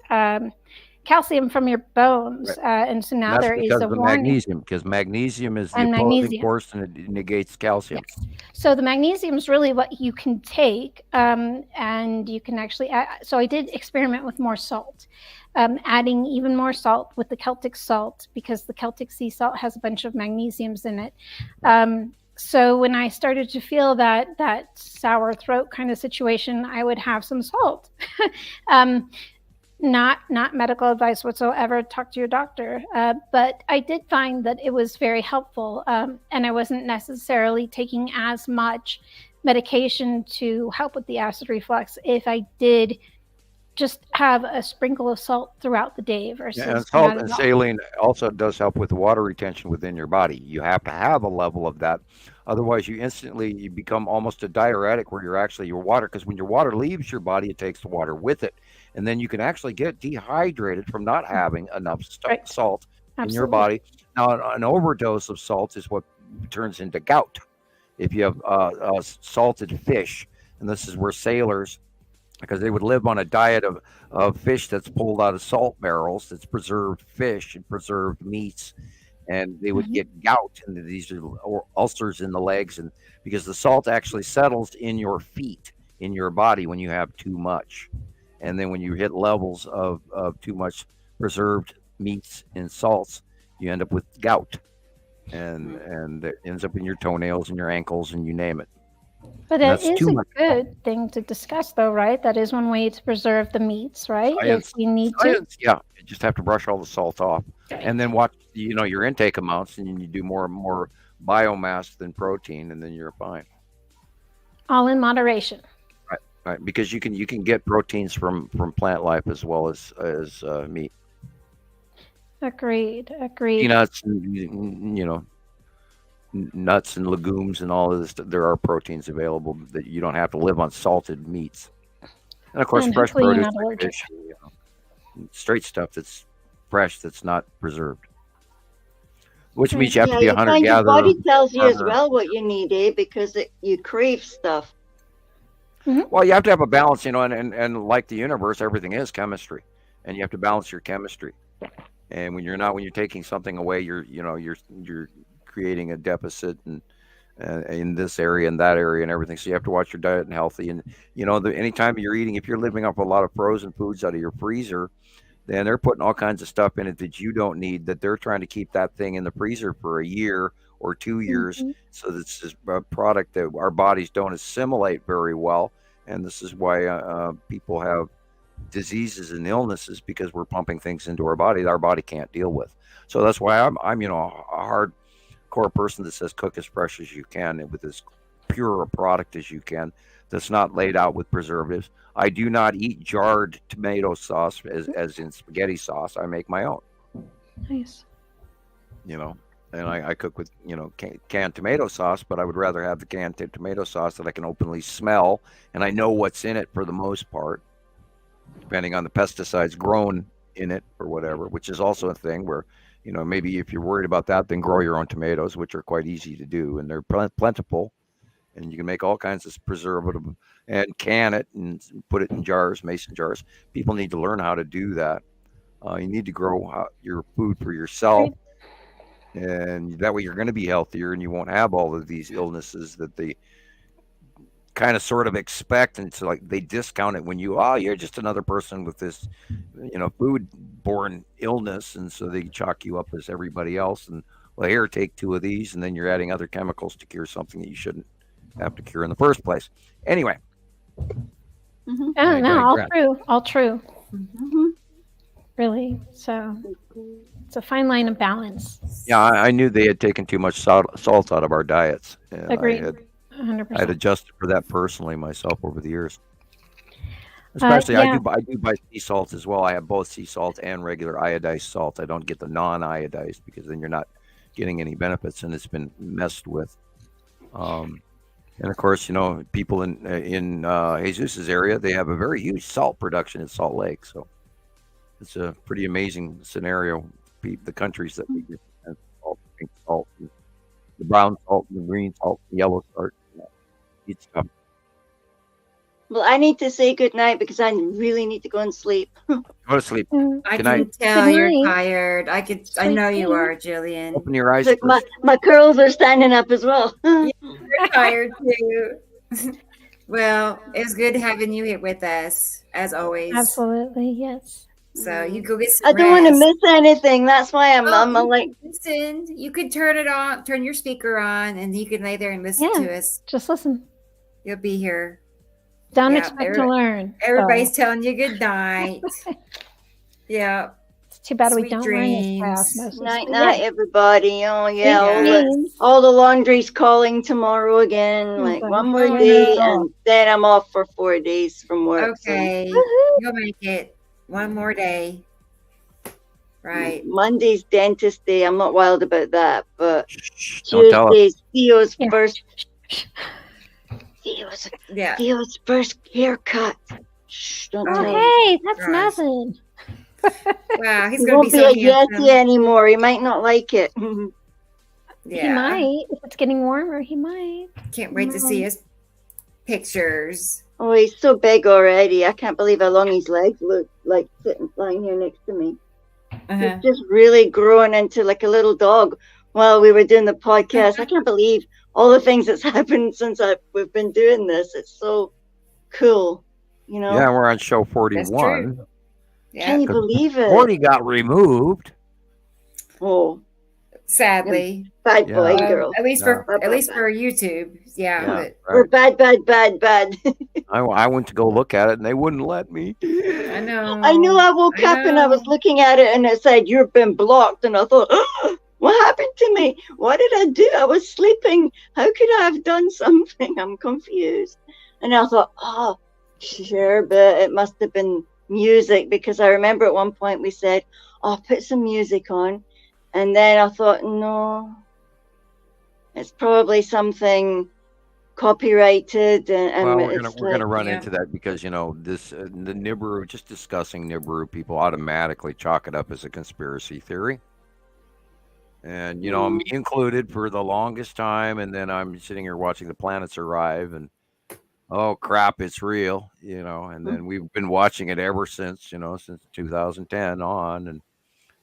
S9: calcium from your bones, and so now there is a warning.
S3: Magnesium, because magnesium is the opposing force and it negates calcium.
S9: Yes. So the magnesium is really what you can take, and you can actually so I did experiment with more salt, adding even more salt with the Celtic salt, because the Celtic sea salt has a bunch of magnesiums in it. So when I started to feel that sour throat kind of situation, I would have some salt. Not medical advice whatsoever. Talk to your doctor. But I did find that it was very helpful, and I wasn't necessarily taking as much medication to help with the acid reflux if I did just have a sprinkle of salt throughout the day versus
S3: and salt and saline also does help with water retention within your body. You have to have a level of that. Otherwise, you become almost a diuretic where you're actually your water, because when your water leaves your body, it takes the water with it. And then you can actually get dehydrated from not having enough salt in your body. Now, an overdose of salt is what turns into gout. If you have salted fish, and this is where sailors, because they would live on a diet of fish that's pulled out of salt barrels, that's preserved fish and preserved meats, and they would get gout and these ulcers in the legs, and because the salt actually settles in your feet, in your body when you have too much. And then when you hit levels of too much preserved meats and salts, you end up with gout, and it ends up in your toenails and your ankles and you name it.
S9: But it is a good thing to discuss, though, right? That is one way to preserve the meats, right? If we need to.
S3: Yeah, you just have to brush all the salt off, and then watch, your intake amounts, and you do more biomass than protein, and then you're fine.
S9: All in moderation.
S3: Right, because you can get proteins from plant life as well as meat.
S9: Agreed.
S3: Peanuts, and, nuts and legumes and all of this. There are proteins available that you don't have to live on salted meats. And of course, fresh produce, like fish, straight stuff that's fresh, that's not preserved. Which means you have to be a hunter-gatherer.
S4: Your body tells you as well what you need, because you crave stuff.
S3: Well, you have to have a balance, and like the universe, everything is chemistry, and you have to balance your chemistry. And when you're taking something away, you're creating a deficit and in this area and that area and everything. So you have to watch your diet and healthy. And anytime you're eating, if you're living off a lot of frozen foods out of your freezer, then they're putting all kinds of stuff in it that you don't need, that they're trying to keep that thing in the freezer for a year or 2 years. So this is a product that our bodies don't assimilate very well. And this is why people have diseases and illnesses, because we're pumping things into our body that our body can't deal with. So that's why I'm a hardcore person that says cook as fresh as you can with as pure a product as you can, that's not laid out with preservatives. I do not eat jarred tomato sauce as in spaghetti sauce. I make my own.
S9: Nice.
S3: And I cook with, canned tomato sauce, but I would rather have the canned tomato sauce that I can openly smell, and I know what's in it for the most part, depending on the pesticides grown in it or whatever, which is also a thing where, maybe if you're worried about that, then grow your own tomatoes, which are quite easy to do, and they're plentiful, and you can make all kinds of preservative and can it and put it in jars, mason jars. People need to learn how to do that. You need to grow your food for yourself. And that way you're going to be healthier, and you won't have all of these illnesses that they kind of sort of expect. And so they discount it when you're just another person with this, food-borne illness. And so they chalk you up as everybody else. And here, take 2 of these. And then you're adding other chemicals to cure something that you shouldn't have to cure in the first place. Anyway.
S9: All true. Really. So it's a fine line of balance.
S3: Yeah, I knew they had taken too much salt out of our diets. And
S9: Agreed. 100%.
S3: I had adjusted for that personally myself over the years. Especially, I do buy sea salt as well. I have both sea salt and regular iodized salt. I don't get the non-iodized, because then you're not getting any benefits, and it's been messed with. And of course, people in Jesus's area, they have a very huge salt production in Salt Lake. So it's a pretty amazing scenario. The countries that we get salt, pink salt, the brown salt, the green salt, the yellow salt. It's stuff.
S4: Well, I need to say good night because I really need to go and sleep.
S3: Go to sleep.
S2: I can tell you're tired. I know you are, Gillian.
S3: Open your eyes.
S4: Look, my curls are standing up as well.
S2: You're tired too. Well, it was good having you here with us, as always.
S9: Absolutely, yes.
S2: So you go get some
S4: I don't want to miss anything. That's why I'm like,
S2: listen. You could turn it on, turn your speaker on, and you can lay there and listen to us.
S9: Just listen.
S2: You'll be here.
S9: Don't expect to learn.
S2: Everybody's telling you good night. Yeah.
S9: It's too bad
S2: Sweet
S9: we don't
S2: dreams.
S9: learn this class.
S4: night, night, everybody. Oh yeah, all the laundry's calling tomorrow again. Like one more day, and then I'm off for 4 days from work.
S2: Okay, you'll make it. One more day. Right.
S4: Monday's dentist day. I'm not wild about that, but Tuesday's Theo's first. Theo's first haircut. Shh, don't tell him.
S9: Hey, that's nothing.
S2: Wow, he's
S4: He
S2: gonna
S4: won't
S2: be
S4: be
S2: so
S4: a
S2: handsome.
S4: Yeti anymore. He might not like it.
S9: He might. If it's getting warmer, he might.
S2: Can't wait to see his pictures.
S4: Oh, he's so big already. I can't believe how long his legs look like sitting lying here next to me. He's just really growing into like a little dog while we were doing the podcast. I can't believe all the things that's happened since we've been doing this. It's so cool, you know?
S3: Yeah, we're on show 41.
S2: That's true. Yeah.
S4: Can you believe it?
S3: 40 got removed.
S4: Oh,
S2: sadly.
S4: Bad boy, girl.
S2: At least for YouTube. Yeah.
S4: We're bad.
S3: I went to go look at it and they wouldn't let me.
S2: I know.
S4: I woke up and I was looking at it and it said you've been blocked, and I thought, oh, what happened to me? What did I do? I was sleeping. How could I have done something? I'm confused. And I thought, oh, sure, but it must have been music, because I remember at one point we said, oh, put some music on. And then I thought, no, it's probably something copyrighted. And
S3: well, we're gonna run into that, because this the Nibiru, just discussing Nibiru, people automatically chalk it up as a conspiracy theory, and me included for the longest time. And then I'm sitting here watching the planets arrive, and oh crap, it's real, And then we've been watching it ever since, since 2010 on, and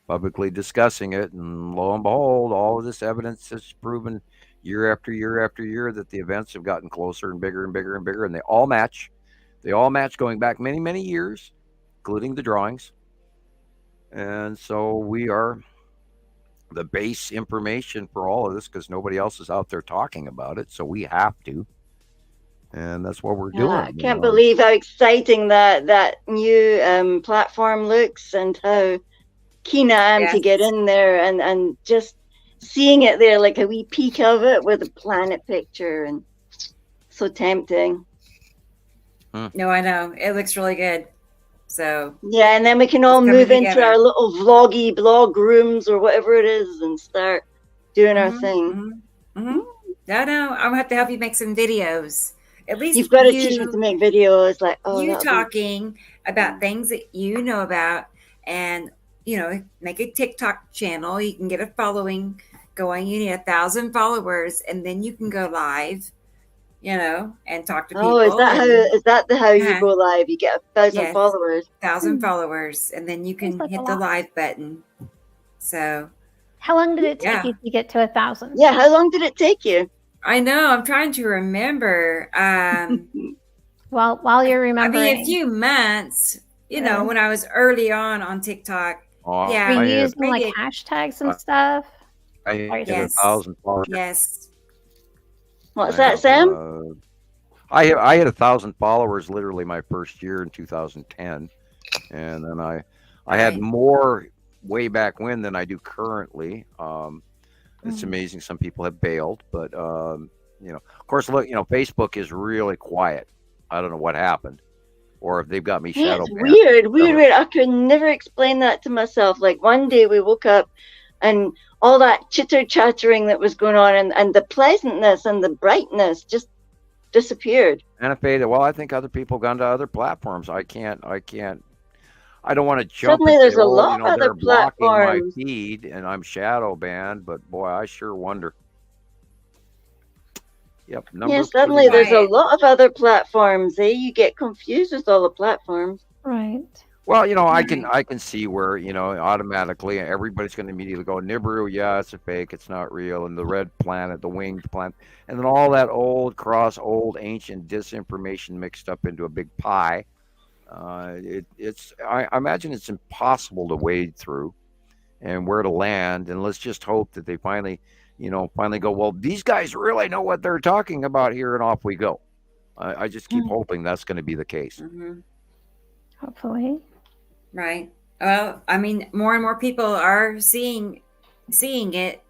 S3: publicly discussing it, and lo and behold, all of this evidence has proven year after year after year that the events have gotten closer and bigger and bigger and bigger, and they all match going back many, many years, including the drawings. And so we are the base information for all of this, because nobody else is out there talking about it, so we have to, and that's what we're doing.
S4: I can't believe how exciting that new platform looks, and how keen I am to get in there and just seeing it there, like a wee peek of it with a planet picture, and so tempting.
S2: No, I know. It looks really good. So
S4: yeah, and then we can all move into our little vloggy blog rooms or whatever it is and start doing our thing.
S2: I know. I'm gonna have to help you make some videos. At least
S4: you've got to teach me to make videos, like
S2: you talking about things that you know about, and make a TikTok channel. You can get a following going. You need 1,000 followers, and then you can go live, and talk to people.
S4: Oh, is that how you go live? You get 1,000 followers.
S2: 1,000 followers, and then you can hit the live button. So,
S9: how long did it take you to get to 1,000?
S4: Yeah, how long did it take you?
S2: I know. I'm trying to remember.
S9: Well, while you're remembering,
S2: I mean, a few months. When I was early on TikTok.
S9: Were you using like hashtags and stuff?
S3: I had 1,000 followers.
S2: Yes.
S4: What's that, Sam?
S3: I had 1,000 followers literally my first year in 2010, and then I had more way back when than I do currently. It's amazing. Some people have bailed, but of course, look, Facebook is really quiet. I don't know what happened, or if they've got me shadow banned.
S4: Weird. I could never explain that to myself. Like one day we woke up and all that chitter-chattering that was going on and the pleasantness and the brightness just disappeared.
S3: And it faded. Well, I think other people gone to other platforms. I don't want to jump.
S4: Suddenly there's a lot of other platforms.
S3: Blocking my feed and I'm shadow banned, but boy, I sure wonder. Yep.
S4: Suddenly there's a lot of other platforms. You get confused with all the platforms.
S9: Right.
S3: Well, I can see where, automatically everybody's going to immediately go, Nibiru, yeah, it's a fake, it's not real, and the red planet, the winged planet, and then all that old ancient disinformation mixed up into a big pie. I imagine it's impossible to wade through and where to land. And let's just hope that they finally go, well, these guys really know what they're talking about here, and off we go. I just keep hoping that's going to be the case.
S2: Mm-hmm.
S9: Hopefully.
S2: Right. Well, I mean, more and more people are seeing it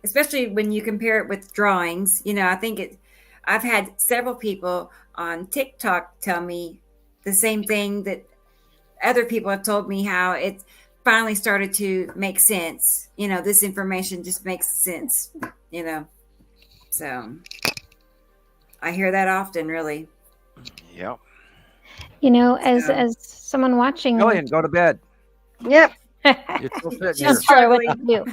S2: especially when you compare it with drawings. I think I've had several people on TikTok tell me the same thing that other people have told me, how it finally started to make sense. This information just makes sense, so I hear that often, really.
S3: Yep.
S9: As someone watching.
S3: Gillian, go to bed.
S4: Yep.
S3: You're still sitting
S9: She's struggling what to do.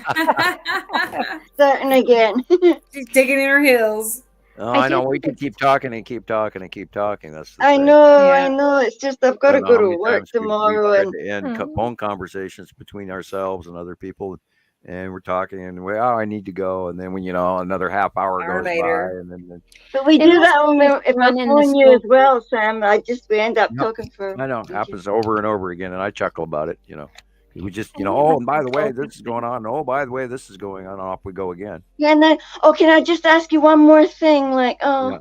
S4: Starting again.
S2: She's digging in her heels.
S3: Oh, I know. We can keep talking and keep talking and keep talking. That's the
S4: I
S3: thing.
S4: know. It's just I've got to go to work tomorrow.
S3: And phone conversations between ourselves and other people, and we're talking, and I need to go, and then when another half hour goes
S2: later.
S3: by, and then.
S4: But we do that when if I'm calling you as well, Sam. We end up talking for.
S3: I know. It happens over and over again, and I chuckle about it. We just, oh, and by the way, this is going on. Oh, by the way, this is going on. Off we go again.
S4: Yeah, and then, can I just ask you one more thing?
S2: Yeah.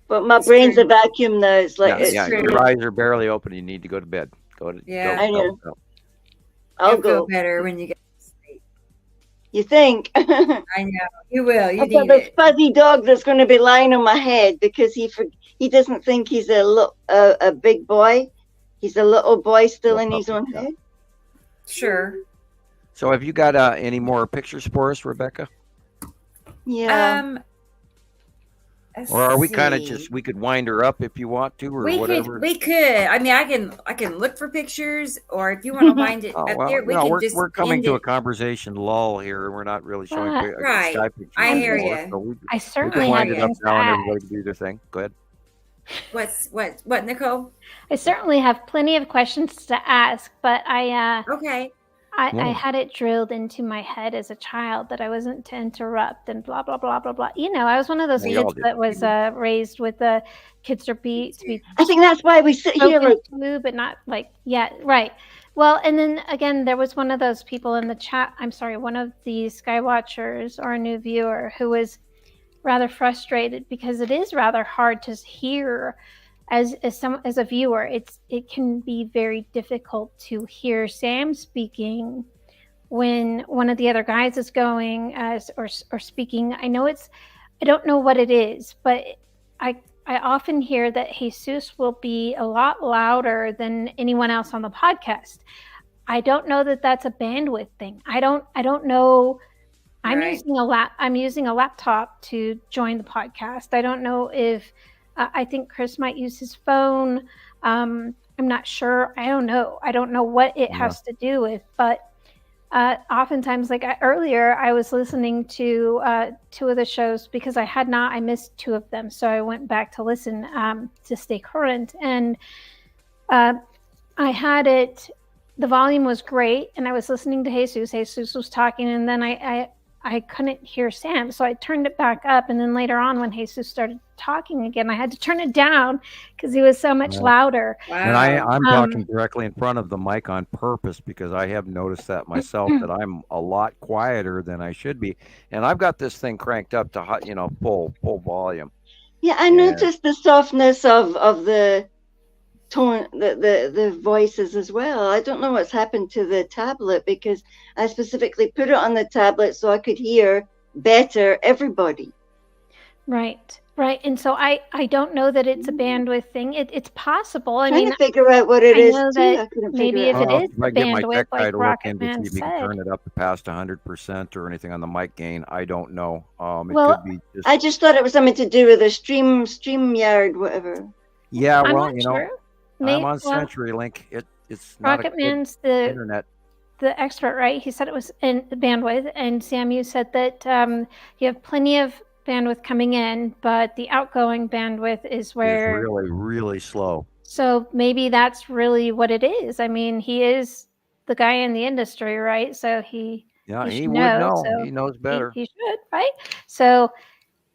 S4: But my brain's a vacuum now. It's like
S3: your eyes are barely open. You need to go to bed.
S4: I know.
S2: I'll go better when you get to sleep.
S4: You think?
S2: I know you will. You
S4: I've got this fuzzy dog that's going to be lying on my head because he doesn't think he's a big boy. He's a little boy still in his own head.
S2: Sure.
S3: So have you got any more pictures for us, Rebecca?
S4: Yeah.
S3: Or are we kind of we could wind her up if you want to, or whatever?
S2: We could. I mean, I can look for pictures, or if you want to wind it up there,
S3: we're coming to a conversation lull here, and we're not really showing
S2: right.
S3: Sky pictures.
S2: I hear you.
S3: So
S9: I certainly
S3: wind it up now, and
S9: have.
S3: everybody can do their thing. Go ahead.
S2: What, Nicolle?
S9: I certainly have plenty of questions to ask, but
S2: okay.
S9: I had it drilled into my head as a child that I wasn't to interrupt and blah blah blah blah blah. I was one of those kids that was raised with the kids to be.
S4: I think that's why we sit here,
S9: but not right. Well, and then again, there was one of those people in the chat. I'm sorry, one of the Skywatchers or a new viewer who was rather frustrated because it is rather hard to hear as a viewer. It can be very difficult to hear Sam speaking when one of the other guys is going or speaking. I don't know what it is, but I often hear that Jesus will be a lot louder than anyone else on the podcast. I don't know that that's a bandwidth thing. I don't know. I'm using a laptop to join the podcast. I don't know if I think Chris might use his phone. I'm not sure. I don't know. I don't know what it has to do with. But oftentimes, earlier, I was listening to 2 of the shows because I missed 2 of them. So I went back to listen to stay current. And I had it. The volume was great, and I was listening to Jesus. Jesus was talking, and then I couldn't hear Sam, so I turned it back up, and then later on when Jesus started talking again, I had to turn it down because he was so much louder.
S3: Wow. And I'm talking directly in front of the mic on purpose because I have noticed that myself, that I'm a lot quieter than I should be, and I've got this thing cranked up to full volume.
S4: Yeah, I noticed the softness of the tone, the voices as well. I don't know what's happened to the tablet because I specifically put it on the tablet so I could hear better everybody.
S9: Right. And so I don't know that it's a bandwidth thing. It's possible. I
S4: mean, to figure out what it is.
S9: Maybe if it is
S3: if I get my tech guy to look in to see if he can
S9: said.
S3: turn it up past 100% or anything on the mic gain, I don't know. It
S4: well,
S3: could be
S4: I just thought it was something to do with a StreamYard, whatever.
S3: Yeah,
S9: I'm
S3: well,
S9: not sure.
S3: I'm on CenturyLink. It's not
S9: Rocketman's
S3: the internet.
S9: The expert, right? He said it was in the bandwidth, and Sam, you said that you have plenty of bandwidth coming in, but the outgoing bandwidth is where
S3: it's really, really slow.
S9: So maybe that's really what it is. I mean, he is the guy in the industry, right? So he
S3: would know.
S9: So
S3: he knows better.
S9: He should, right? So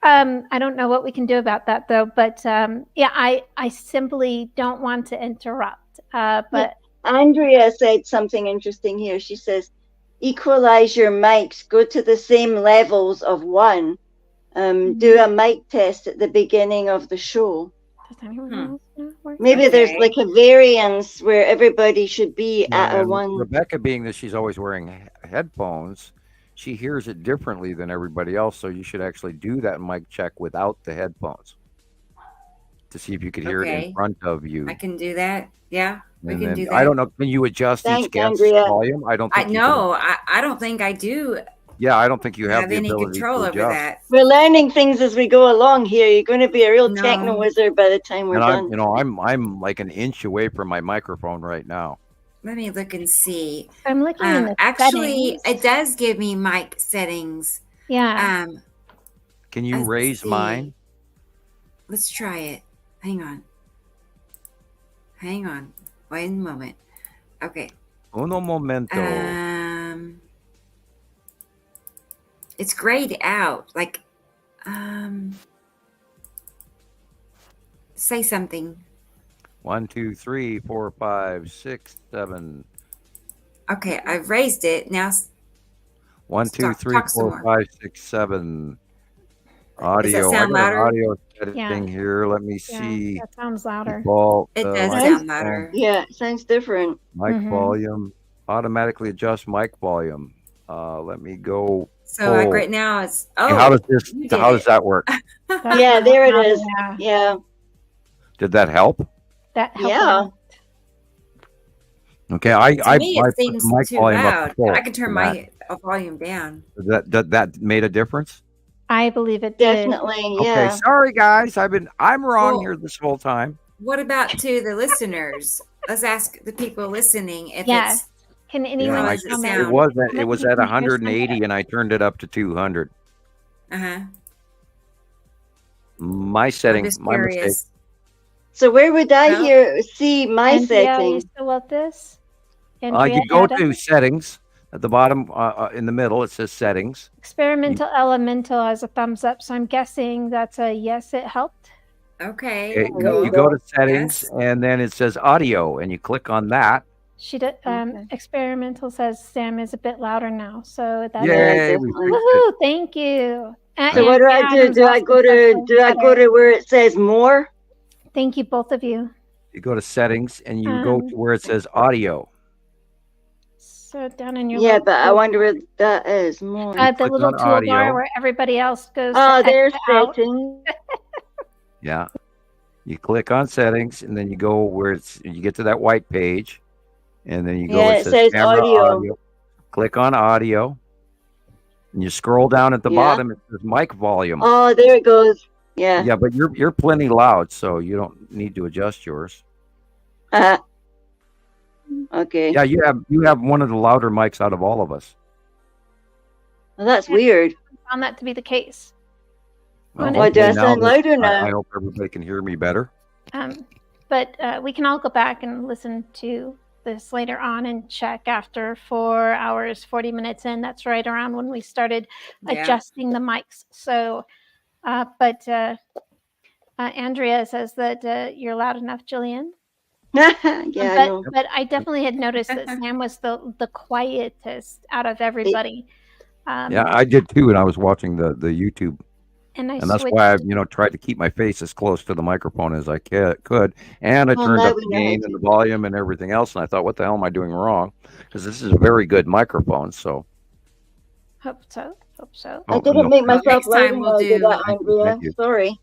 S9: I don't know what we can do about that though, but yeah, I simply don't want to interrupt. But
S4: Andrea said something interesting here. She says, equalize your mics, go to the same levels of one. Do a mic test at the beginning of the show.
S9: Does anyone else know?
S4: Maybe there's like a variance where everybody should be at a one.
S3: Rebecca, being that she's always wearing headphones, she hears it differently than everybody else. So you should actually do that mic check without the headphones to see if you could hear it in front of you.
S2: I can do that. Yeah, we can do that.
S3: I don't know. Can you adjust each guest's volume? I don't think
S2: I don't think I do.
S3: Yeah, I don't think you have the
S2: any
S3: ability
S2: control
S3: to
S2: over
S3: adjust.
S2: that.
S4: We're learning things as we go along here. You're going to be a real techno wizard by the time we're done.
S3: I'm like an inch away from my microphone right now.
S2: Let me look and see.
S9: I'm looking in the
S2: actually,
S9: settings.
S2: it does give me mic settings.
S9: Yeah.
S3: Can you raise mine?
S2: Let's try it. Hang on. Wait a moment. Okay.
S3: Uno momento.
S2: It's grayed out. Like, say something.
S3: 1, 2, 3, 4, 5, 6, 7.
S2: Okay, I've raised it now.
S3: 1, 2, 3, 4, 5, 6, 7. Audio.
S2: Does that sound louder?
S3: Audio setting here. Let me see.
S9: That sounds louder.
S2: It does sound louder.
S4: Yeah, it sounds different.
S3: Mic volume. Automatically adjust mic volume. Let me go.
S2: So like right now it's
S3: how does that work?
S4: Yeah, there it is. Yeah.
S3: Did that help?
S9: That helped.
S4: Yeah.
S3: Okay, I
S2: it seems
S3: mic
S2: too
S3: volume
S2: loud.
S3: up full.
S2: I can turn my volume down.
S3: That made a difference?
S9: I believe it did.
S4: Definitely, yeah.
S3: Okay, sorry guys. I'm wrong here this whole time.
S2: What about to the listeners? Let's ask the people listening if it's
S9: can anyone
S3: it was at 180 and I turned it up to 200. My settings, my mistake.
S4: So where would I see my
S9: Andrea,
S4: settings?
S9: Are you still at this?
S3: You go to settings at the bottom in the middle. It says settings.
S9: Experimental elemental has a thumbs up, so I'm guessing that's a yes. It helped.
S2: Okay.
S3: You go to settings and then it says audio, and you click on that.
S9: She did. Experimental says Sam is a bit louder now, so that's
S3: yay!
S9: Woohoo! Thank you.
S4: So what do I do? Do I go to where it says more?
S9: Thank you, both of you.
S3: You go to settings and you go to where it says audio.
S9: So down in your
S4: but I wonder where that is more.
S9: The little toolbar where everybody else goes.
S4: Oh, there's settings.
S3: Yeah, you click on settings and then you go where you get to that white page, and then you go.
S4: Yeah, it says audio.
S3: Click on audio, and you scroll down at the bottom. It says mic volume.
S4: Oh, there it goes. Yeah.
S3: Yeah, but you're plenty loud, so you don't need to adjust yours.
S4: Okay.
S3: Yeah, you have one of the louder mics out of all of us.
S4: Well, that's weird.
S9: I found that to be the case.
S4: Well, do I sound louder now?
S3: I hope everybody can hear me better.
S9: But we can all go back and listen to this later on and check after 4 hours, 40 minutes in. That's right around when we started adjusting the mics. So, but Andrea says that you're loud enough, Gillian. But I definitely had noticed that Sam was the quietest out of everybody.
S3: Yeah, I did too, and I was watching the YouTube. And that's why I, tried to keep my face as close to the microphone as I could. And I turned up the gain and the volume and everything else. And I thought, what the hell am I doing wrong? Because this is a very good microphone. So.
S9: Hope so.
S4: I didn't make myself loud enough to do that, Andrea. Sorry.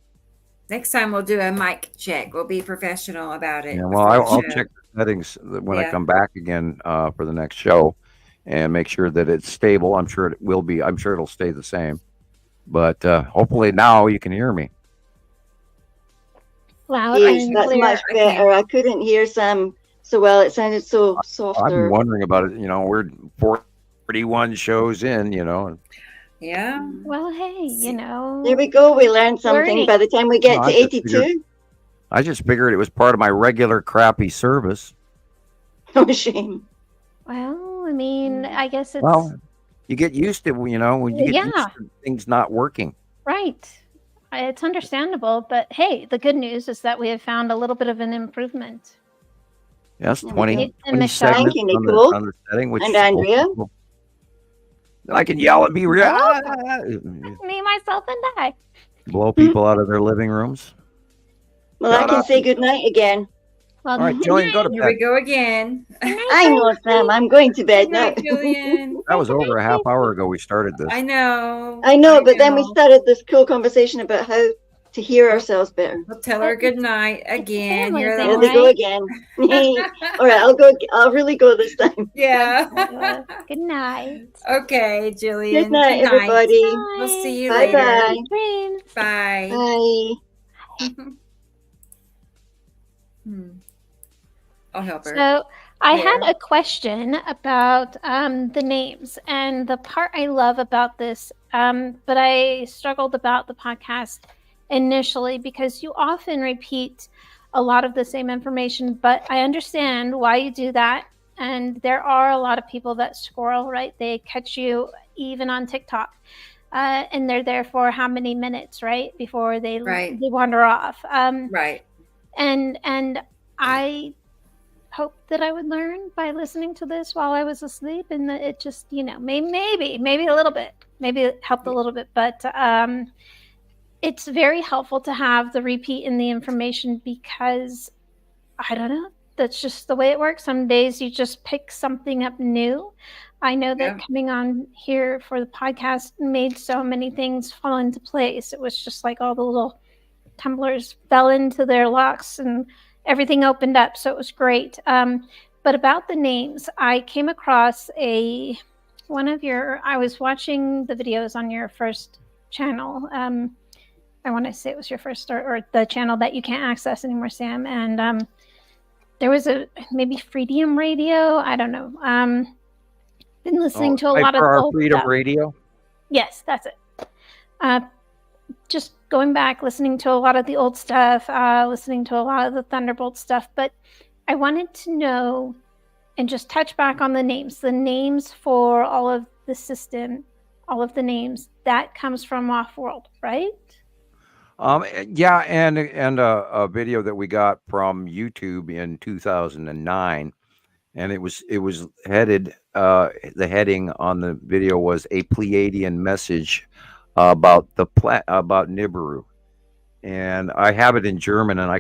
S2: Next time we'll do a mic check. We'll be professional about it.
S3: Yeah, well, I'll check the settings when I come back again for the next show and make sure that it's stable. I'm sure it will be. I'm sure it'll stay the same. But hopefully now you can hear me.
S9: Loud
S4: and that's clear. Much better. I couldn't hear Sam so well. It sounded so softer.
S3: I'm wondering about it. We're 41 shows in,
S2: Yeah.
S9: Well, hey,
S4: There we go. We learned something by the time we get to 82.
S3: I just figured it was part of my regular crappy service.
S4: No shame.
S9: Well, I mean, I guess it's...
S3: Well, you get used to, when you get used to things not working.
S9: Right. It's understandable, but hey, the good news is that we have found a little bit of an improvement.
S3: Yes, 20
S9: Michelle.
S3: segments
S4: Thank you, Nicolle.
S3: on the setting, which
S4: And Andrea.
S3: I can yell and be
S9: Me, myself, and I.
S3: blow people out of their living rooms.
S4: Well, I can say good night again.
S3: All right, Gillian, go to
S2: Here
S3: bed.
S2: we go again.
S4: I know, Sam. I'm going to bed
S2: Good
S4: now.
S2: night, Gillian.
S3: That was over a half hour ago we started this.
S2: I know.
S4: I know, but then we started this cool conversation about how to hear ourselves better.
S2: We'll tell her good night again. Here
S4: There they go again. All right, I'll go. I'll really go this time.
S2: Yeah.
S9: Good night.
S2: Okay, Gillian.
S4: Good night, everybody.
S2: We'll see you
S4: Bye
S2: later.
S4: bye.
S2: Bye.
S4: Bye.
S2: I'll help her.
S9: So I had a question about the names, and the part I love about this, but I struggled about the podcast initially because you often repeat a lot of the same information, but I understand why you do that. And there are a lot of people that squirrel, right? They catch you even on TikTok. And they're there for how many minutes, right? Before they wander off.
S2: Right.
S9: And I hope that I would learn by listening to this while I was asleep, and that it just, maybe a little bit, maybe it helped a little bit, but it's very helpful to have the repeat in the information because I don't know, that's just the way it works. Some days you just pick something up new. I know that coming on here for the podcast made so many things fall into place. It was just like all the little tumblers fell into their locks and everything opened up. So it was great. But about the names, I came across I was watching the videos on your first channel. I want to say it was your first or the channel that you can't access anymore, Sam. And there was maybe Freedom Radio. I don't know. Been listening to a lot of old
S3: Freedom
S9: stuff.
S3: Radio.
S9: Yes, that's it. Just going back, listening to a lot of the old stuff, listening to a lot of the Thunderbolt stuff. But I wanted to know and just touch back on the names for all of the system, all of the names that comes from Offworld, right?
S3: Yeah, and a video that we got from YouTube in 2009, and it was headed. The heading on the video was a Pleiadian message about about Nibiru, and I have it in German, and I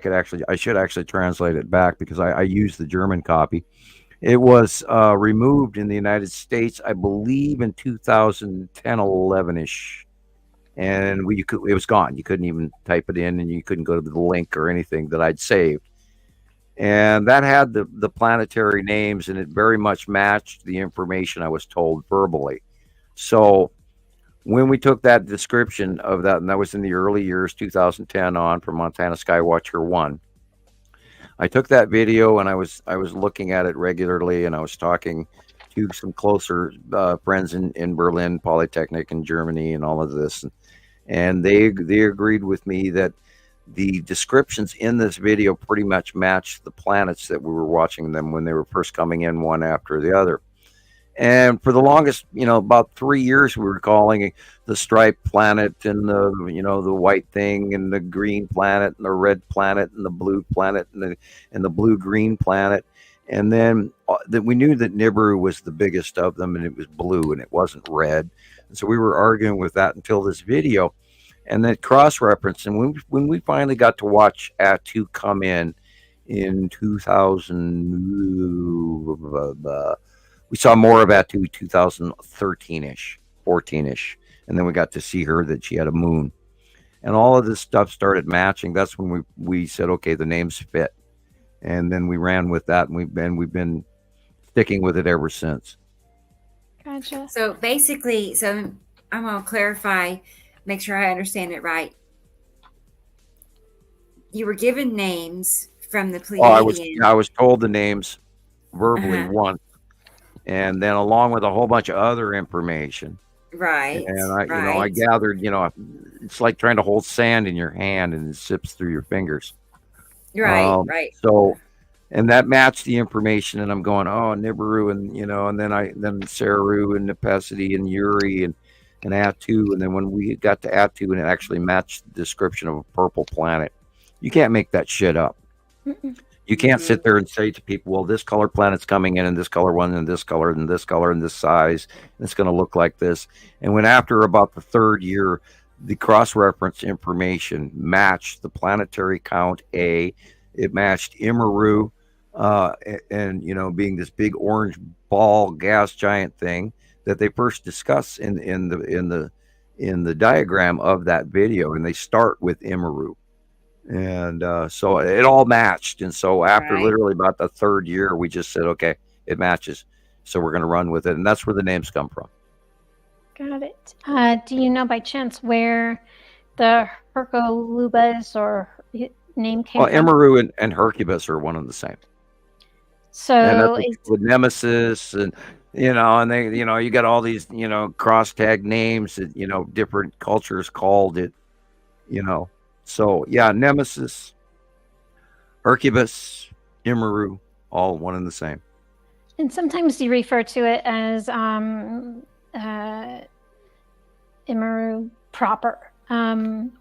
S3: should actually translate it back because I used the German copy. It was removed in the United States, I believe, in 2010, 11-ish. And it was gone. You couldn't even type it in, and you couldn't go to the link or anything that I'd saved. And that had the planetary names, and it very much matched the information I was told verbally. So when we took that description of that, and that was in the early years, 2010 on, from Montana Skywatcher 1, I took that video and I was looking at it regularly, and I was talking to some closer friends in Berlin, Polytechnic in Germany, and all of this. And they agreed with me that the descriptions in this video pretty much matched the planets that we were watching them when they were first coming in one after the other. And for the longest, about 3 years, we were calling the striped planet and the white thing and the green planet and the red planet and the blue planet and the blue-green planet. And then we knew that Nibiru was the biggest of them, and it was blue and it wasn't red. And so we were arguing with that until this video, and then cross-reference. And when we finally got to watch Atu come in 2000, we saw more of Atu 2013-ish, 14-ish, and then we got to see her that she had a moon, and all of this stuff started matching. That's when we said, okay, the names fit, and then we ran with that, and we've been sticking with it ever since.
S2: Gotcha. So basically, I'm going to clarify, make sure I understand it right. You were given names from the Pleiadian.
S3: I was told the names verbally once, and then along with a whole bunch of other information.
S2: Right.
S3: And I gathered, it's like trying to hold sand in your hand and it sips through your fingers.
S2: Right. Right.
S3: So, and that matched the information, and I'm going, oh, Nibiru, and then Saru and Nepacity and Uri, and Attu, and then when we got to Attu and it actually matched the description of a purple planet, you can't make that shit up. You can't sit there and say to people, well, this color planet's coming in and this color one and this color and this color and this size, and it's going to look like this. And when after about the third year, the cross-reference information matched the planetary count A, it matched Imaru, and you know, being this big orange ball gas giant thing that they first discuss in the diagram of that video, and they start with Imaru. And so it all matched. And so after literally about the third year, we just said, okay, it matches. So we're going to run with it. And that's where the names come from.
S9: Got it. Do you know by chance where the Hercolubas or name came from?
S3: Imaru and Hercubus are one and the same.
S9: So
S3: with Nemesis and, you know, and they, you know, you got all these, you know, cross tag names that, you know, different cultures called it, you know. So yeah, Nemesis, Hercubus, Imaru, all one and the same.
S9: And sometimes you refer to it as Imaru proper.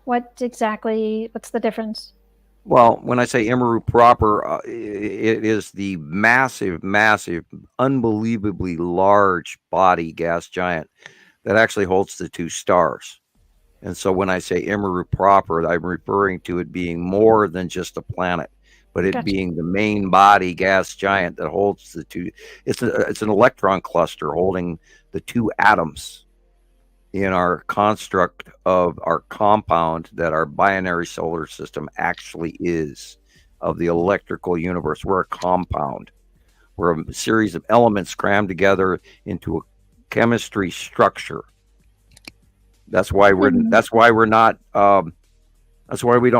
S9: What's the difference?
S3: Well, when I say Imaru proper, it is the massive, unbelievably large body gas giant that actually holds the two stars. And so when I say Imaru proper, I'm referring to it being more than just a planet, but it being the main body gas giant that holds the two. It's an electron cluster holding the two atoms in our construct of our compound that our binary solar system actually is, of the electrical universe. We're a compound. We're a series of elements crammed together into a chemistry structure. That's why we don't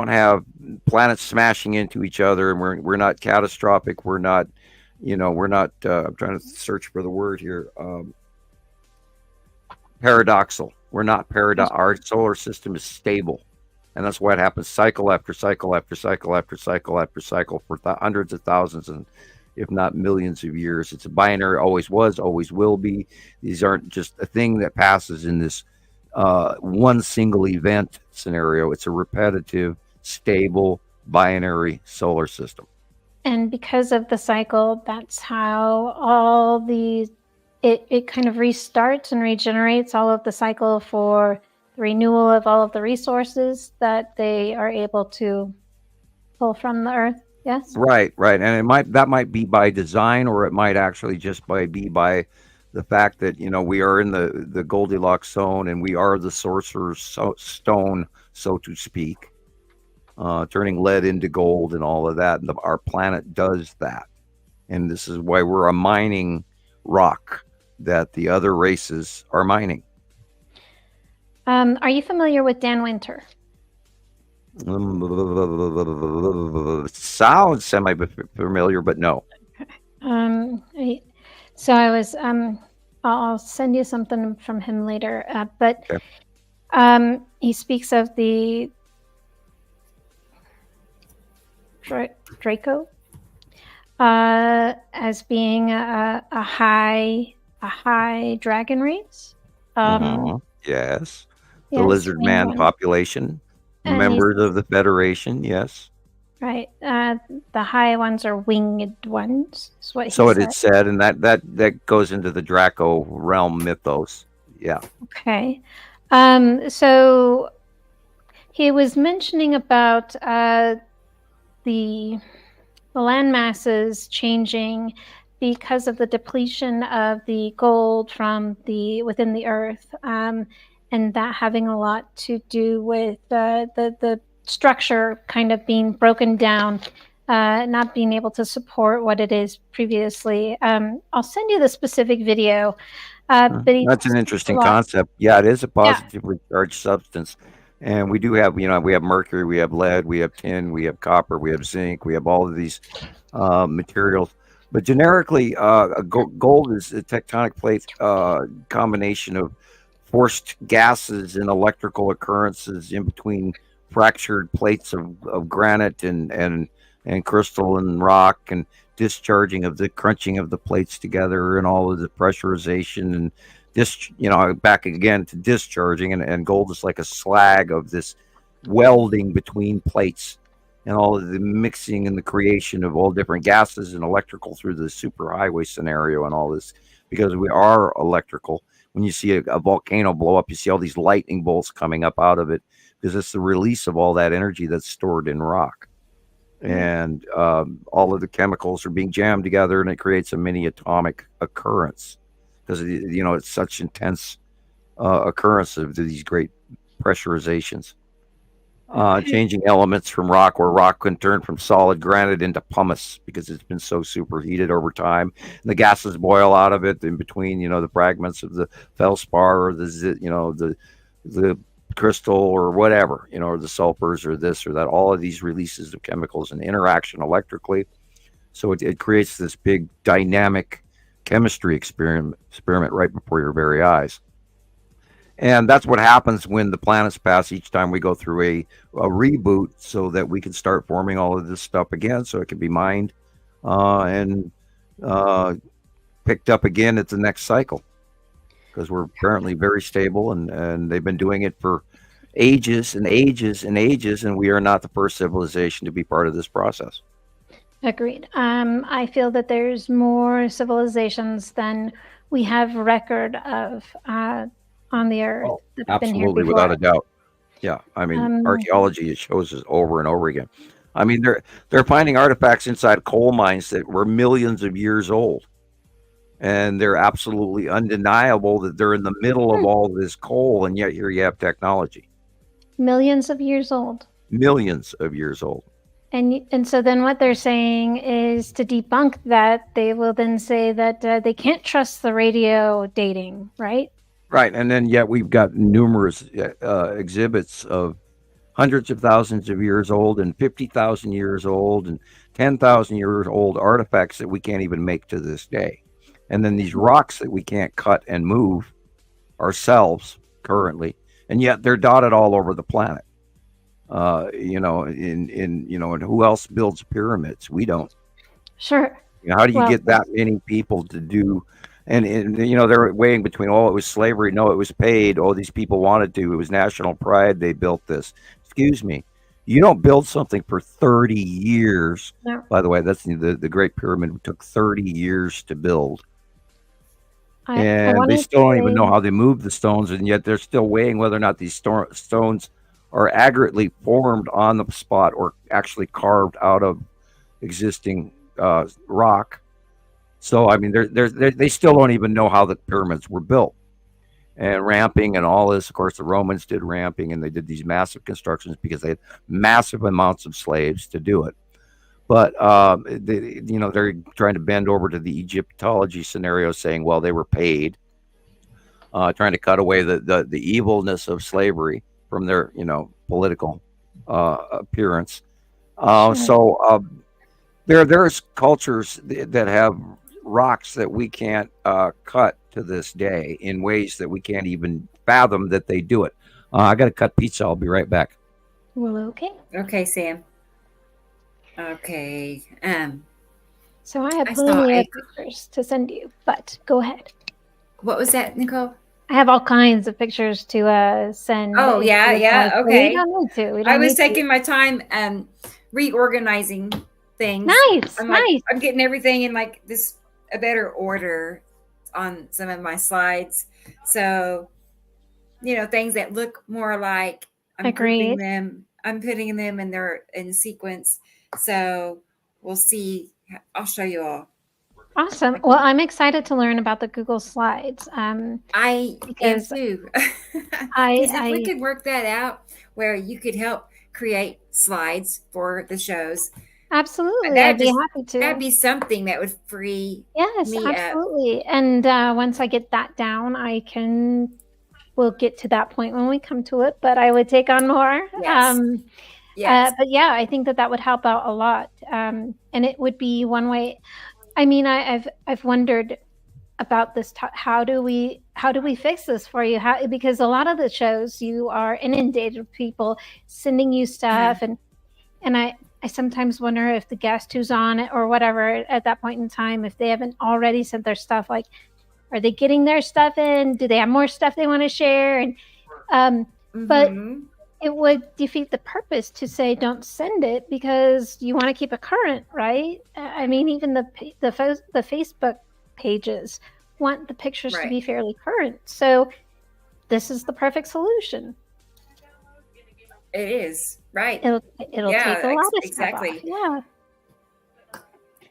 S3: have planets smashing into each other, and we're not catastrophic. We're not, I'm trying to search for the word here. Paradoxal. We're not paradox. Our solar system is stable, and that's why it happens cycle after cycle after cycle after cycle after cycle for hundreds of thousands and if not millions of years. It's a binary, always was, always will be. These aren't just a thing that passes in this one single event scenario. It's a repetitive, stable, binary solar system.
S9: And because of the cycle, that's how all these, it kind of restarts and regenerates all of the cycle for the renewal of all of the resources that they are able to pull from the earth. Yes. Right.
S3: And that might be by design, or it might actually just be by the fact that, we are in the Goldilocks zone, and we are the sorcerer's stone, so to speak, turning lead into gold and all of that. And our planet does that. And this is why we're a mining rock that the other races are mining.
S9: Are you familiar with Dan Winter?
S3: Sounds semi-familiar, but no.
S9: So I was, I'll send you something from him later, but he speaks of the Draco as being a high dragon race.
S3: Yes. The lizard man population, members of the Federation, yes.
S9: Right. The high ones are winged ones. Is what
S3: so it is said, and that goes into the Draco realm mythos. Yeah.
S9: Okay. So he was mentioning about the land masses changing because of the depletion of the gold from within the earth, and that having a lot to do with the structure kind of being broken down, not being able to support what it is previously. I'll send you the specific video. But
S3: that's an interesting concept. Yeah, it is a positively charged substance. And we do have, we have mercury, we have lead, we have tin, we have copper, we have zinc, we have all of these materials. But generically, gold is a tectonic plate combination of forced gases and electrical occurrences in between fractured plates of granite and crystal and rock, and discharging of the crunching of the plates together, and all of the pressurization and back again to discharging, and gold is like a slag of this welding between plates, and all of the mixing and the creation of all different gases and electrical through the superhighway scenario and all this, because we are electrical. When you see a volcano blow up, you see all these lightning bolts coming up out of it, because it's the release of all that energy that's stored in rock. And all of the chemicals are being jammed together, and it creates a mini atomic occurrence, because it's such intense occurrence of these great pressurizations. Changing elements from rock, where rock can turn from solid granite into pumice because it's been so superheated over time, and the gases boil out of it in between, the fragments of the feldspar or the crystal or whatever, or the sulfurs or this or that. All of these releases of chemicals and interaction electrically, so it creates this big dynamic chemistry experiment right before your very eyes. And that's what happens when the planets pass each time we go through a reboot, so that we can start forming all of this stuff again, so it can be mined and picked up again at the next cycle, because we're currently very stable, and they've been doing it for ages and ages and ages, and we are not the first civilization to be part of this process.
S9: Agreed. I feel that there's more civilizations than we have record of on the earth.
S3: Oh, absolutely, without a doubt. Yeah, I mean, archaeology, it shows us over and over again. I mean, they're finding artifacts inside coal mines that were millions of years old, and they're absolutely undeniable that they're in the middle of all this coal, and yet here you have technology.
S9: Millions of years old.
S3: Millions of years old.
S9: And so then what they're saying is, to debunk that, they will then say that they can't trust the radio dating, right?
S3: Right, and then yet we've got numerous exhibits of hundreds of thousands of years old and 50,000 years old and 10,000 years old artifacts that we can't even make to this day. And then these rocks that we can't cut and move ourselves currently, and yet they're dotted all over the planet. And who else builds pyramids? We don't.
S9: Sure.
S3: How do you get that many people to do? And they're weighing between, it was slavery. No, it was paid. These people wanted to. It was national pride. They built this. Excuse me. You don't build something for 30 years.
S9: No.
S3: By the way, that's the Great Pyramid. It took 30 years to build. And they still don't even know how they moved the stones. And yet they're still weighing whether or not these stones are aggregately formed on the spot or actually carved out of existing rock. So, I mean, they still don't even know how the pyramids were built. And ramping and all this, of course, the Romans did ramping, and they did these massive constructions because they had massive amounts of slaves to do it. But, they're trying to bend over to the Egyptology scenario, saying, well, they were paid, trying to cut away the evilness of slavery from their, political appearance. So there's cultures that have rocks that we can't cut to this day in ways that we can't even fathom that they do it. I got to cut pizza. I'll be right back.
S9: Well, okay.
S2: Okay, Sam. Okay.
S9: So I have plenty of pictures to send you, but go ahead.
S2: What was that, Nicolle?
S9: I have all kinds of pictures to send.
S2: Oh, yeah. Okay.
S9: We don't need to.
S2: I was taking my time reorganizing things.
S9: Nice.
S2: I'm getting everything in a better order on some of my slides. So, things that look more like I'm putting them and they're in sequence. So we'll see. I'll show you all.
S9: Awesome. Well, I'm excited to learn about the Google Slides.
S2: I am too. If we could work that out where you could help create slides for the shows.
S9: Absolutely. I'd be happy to.
S2: That'd be something that would free me
S9: absolutely.
S2: up.
S9: And once I get that down, we'll get to that point when we come to it, but I would take on more.
S2: Yes. Yes.
S9: But yeah, I think that would help out a lot. And it would be one way. I mean, I've wondered about this. How do we fix this for you? Because a lot of the shows, you are inundated with people sending you stuff, and I sometimes wonder if the guest who's on it or whatever at that point in time, if they haven't already sent their stuff, Are they getting their stuff in? Do they have more stuff they want to share? And but it would defeat the purpose to say don't send it because you want to keep it current, right? I mean, even the Facebook pages want the pictures to be fairly current. So this is the perfect solution.
S2: It is, right.
S9: It'll take a lot of stuff off. Yeah.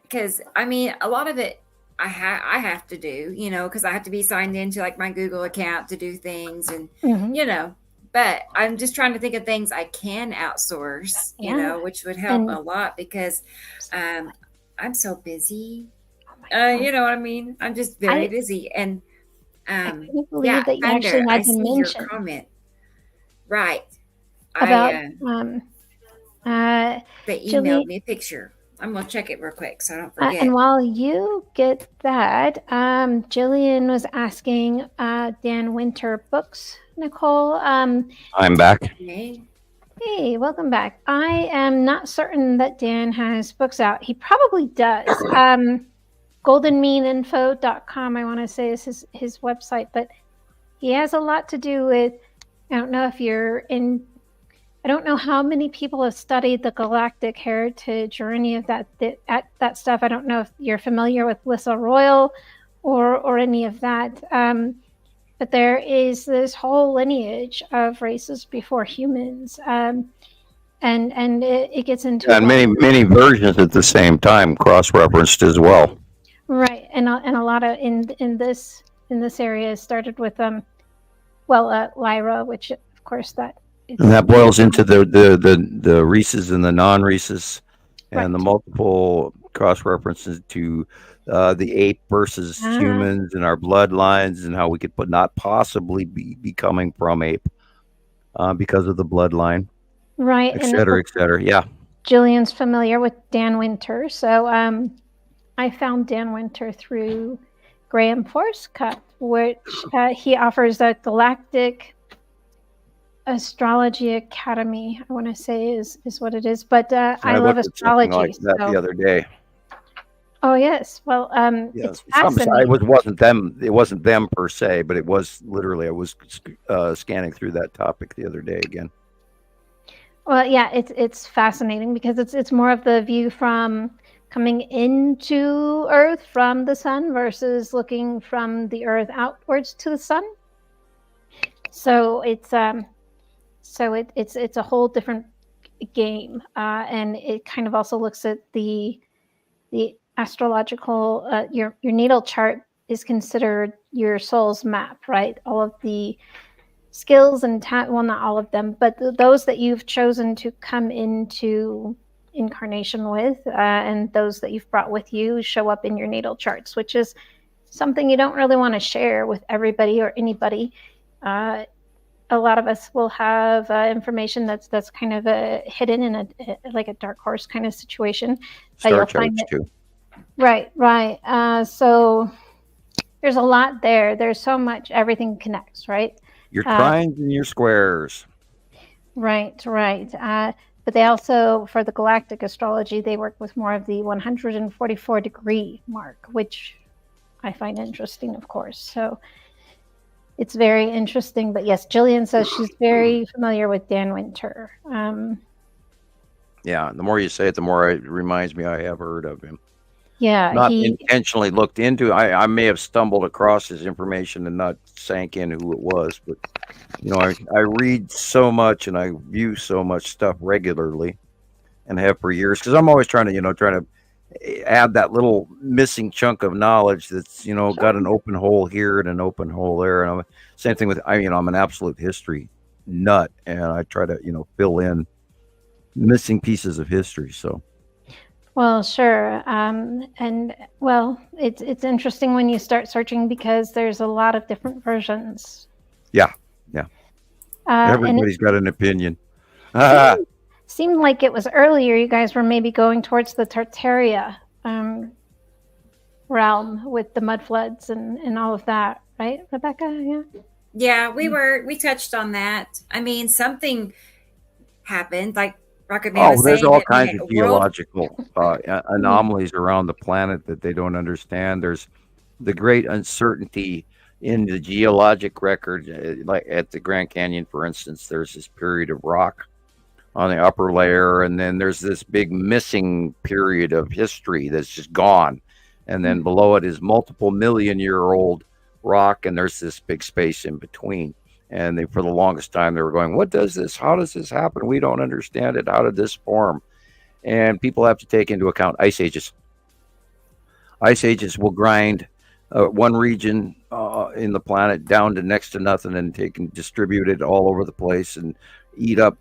S2: Because I mean, a lot of it I have to do, you know, because I have to be signed into like my Google account to do things, and you know. But I'm just trying to think of things I can outsource, you know, which would help a lot because I'm so busy. You know what I mean? I'm just very busy, and
S9: I can't believe that you actually had to mention
S2: your comment, right?
S9: About
S2: they emailed me a picture. I'm gonna check it real quick so I don't forget.
S9: And while you get that, Gillian was asking Dan Winter books. Nicolle,
S3: I'm back.
S9: Hey, welcome back. I am not certain that Dan has books out. He probably does. goldenmeaninfo.com, I want to say, is his website, but he has a lot to do with, I don't know if you're in, I don't know how many people have studied the galactic heritage or any of that stuff. I don't know if you're familiar with Lissa Royal or any of that. But there is this whole lineage of races before humans, and it gets into
S3: many versions at the same time, cross-referenced as well.
S9: Right, and a lot of in this area started with Lyra, which of course that.
S3: And that boils into the rhesus and the non-rhesus, and the multiple cross-references to the ape versus humans and our bloodlines, and how we could not possibly be coming from ape because of the bloodline,
S9: right?
S3: Et cetera, et cetera. Yeah.
S9: Gillian's familiar with Dan Winter, so I found Dan Winter through Graham Forscutt, which he offers a Galactic Astrology Academy. I want to say is what it is, but I love astrology.
S3: Like that the other day.
S9: Oh yes, well,
S3: yes. It wasn't them per se, but it was literally. I was scanning through that topic the other day again.
S9: Well, yeah, it's fascinating because it's more of the view from coming into Earth from the sun versus looking from the Earth outwards to the sun. So it's a whole different game, and it kind of also looks at the astrological, your natal chart is considered your soul's map, right? All of the skills and well, not all of them, but those that you've chosen to come into incarnation with, and those that you've brought with you show up in your natal charts, which is something you don't really want to share with everybody or anybody. A lot of us will have information that's kind of hidden in like a dark horse kind of situation.
S3: Star charts too.
S9: Right. So there's a lot there. There's so much. Everything connects, right?
S3: Your trines and your squares.
S9: Right. But they also, for the galactic astrology, they work with more of the 144 degree mark, which I find interesting, of course. So it's very interesting. But yes, Gillian says she's very familiar with Dan Winter.
S3: Yeah, the more you say it, the more it reminds me I have heard of him.
S9: Yeah,
S3: not intentionally looked into. I may have stumbled across his information and not sank in who it was, but you know, I read so much and I view so much stuff regularly, and have for years, because I'm always trying to add that little missing chunk of knowledge that's got an open hole here and an open hole there. And same thing with I'm an absolute history nut, and I try to fill in missing pieces of history. So.
S9: Well, sure. And well, it's interesting when you start searching because there's a lot of different versions.
S3: Yeah. Everybody's got an opinion.
S9: Seemed like it was earlier you guys were maybe going towards the Tartaria realm with the mud floods and all of that, right, Rebecca?
S2: Yeah, we touched on that. I mean, something happened, like
S3: there's all kinds of geological anomalies around the planet that they don't understand. There's the great uncertainty in the geologic record, like at the Grand Canyon, for instance, there's this period of rock on the upper layer, and then there's this big missing period of history that's just gone. And then below it is multiple million-year-old rock, and there's this big space in between. And they, for the longest time, they were going, what does this? How does this happen? We don't understand it. How did this form? And people have to take into account ice ages. Ice ages will grind one region in the planet down to next to nothing and take and distribute it all over the place and eat up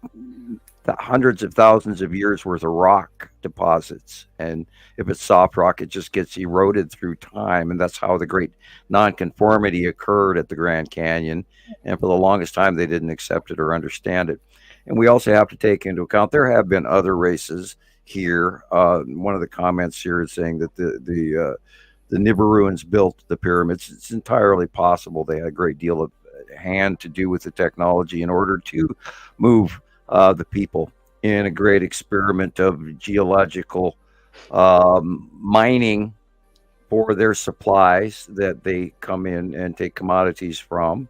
S3: the hundreds of thousands of years worth of rock deposits. And if it's soft rock, it just gets eroded through time. And that's how the great nonconformity occurred at the Grand Canyon. And for the longest time, they didn't accept it or understand it. And we also have to take into account there have been other races here. One of the comments here is saying that the Nibiruans built the pyramids. It's entirely possible they had a great deal of hand to do with the technology in order to move the people in a great experiment of geological mining for their supplies that they come in and take commodities from,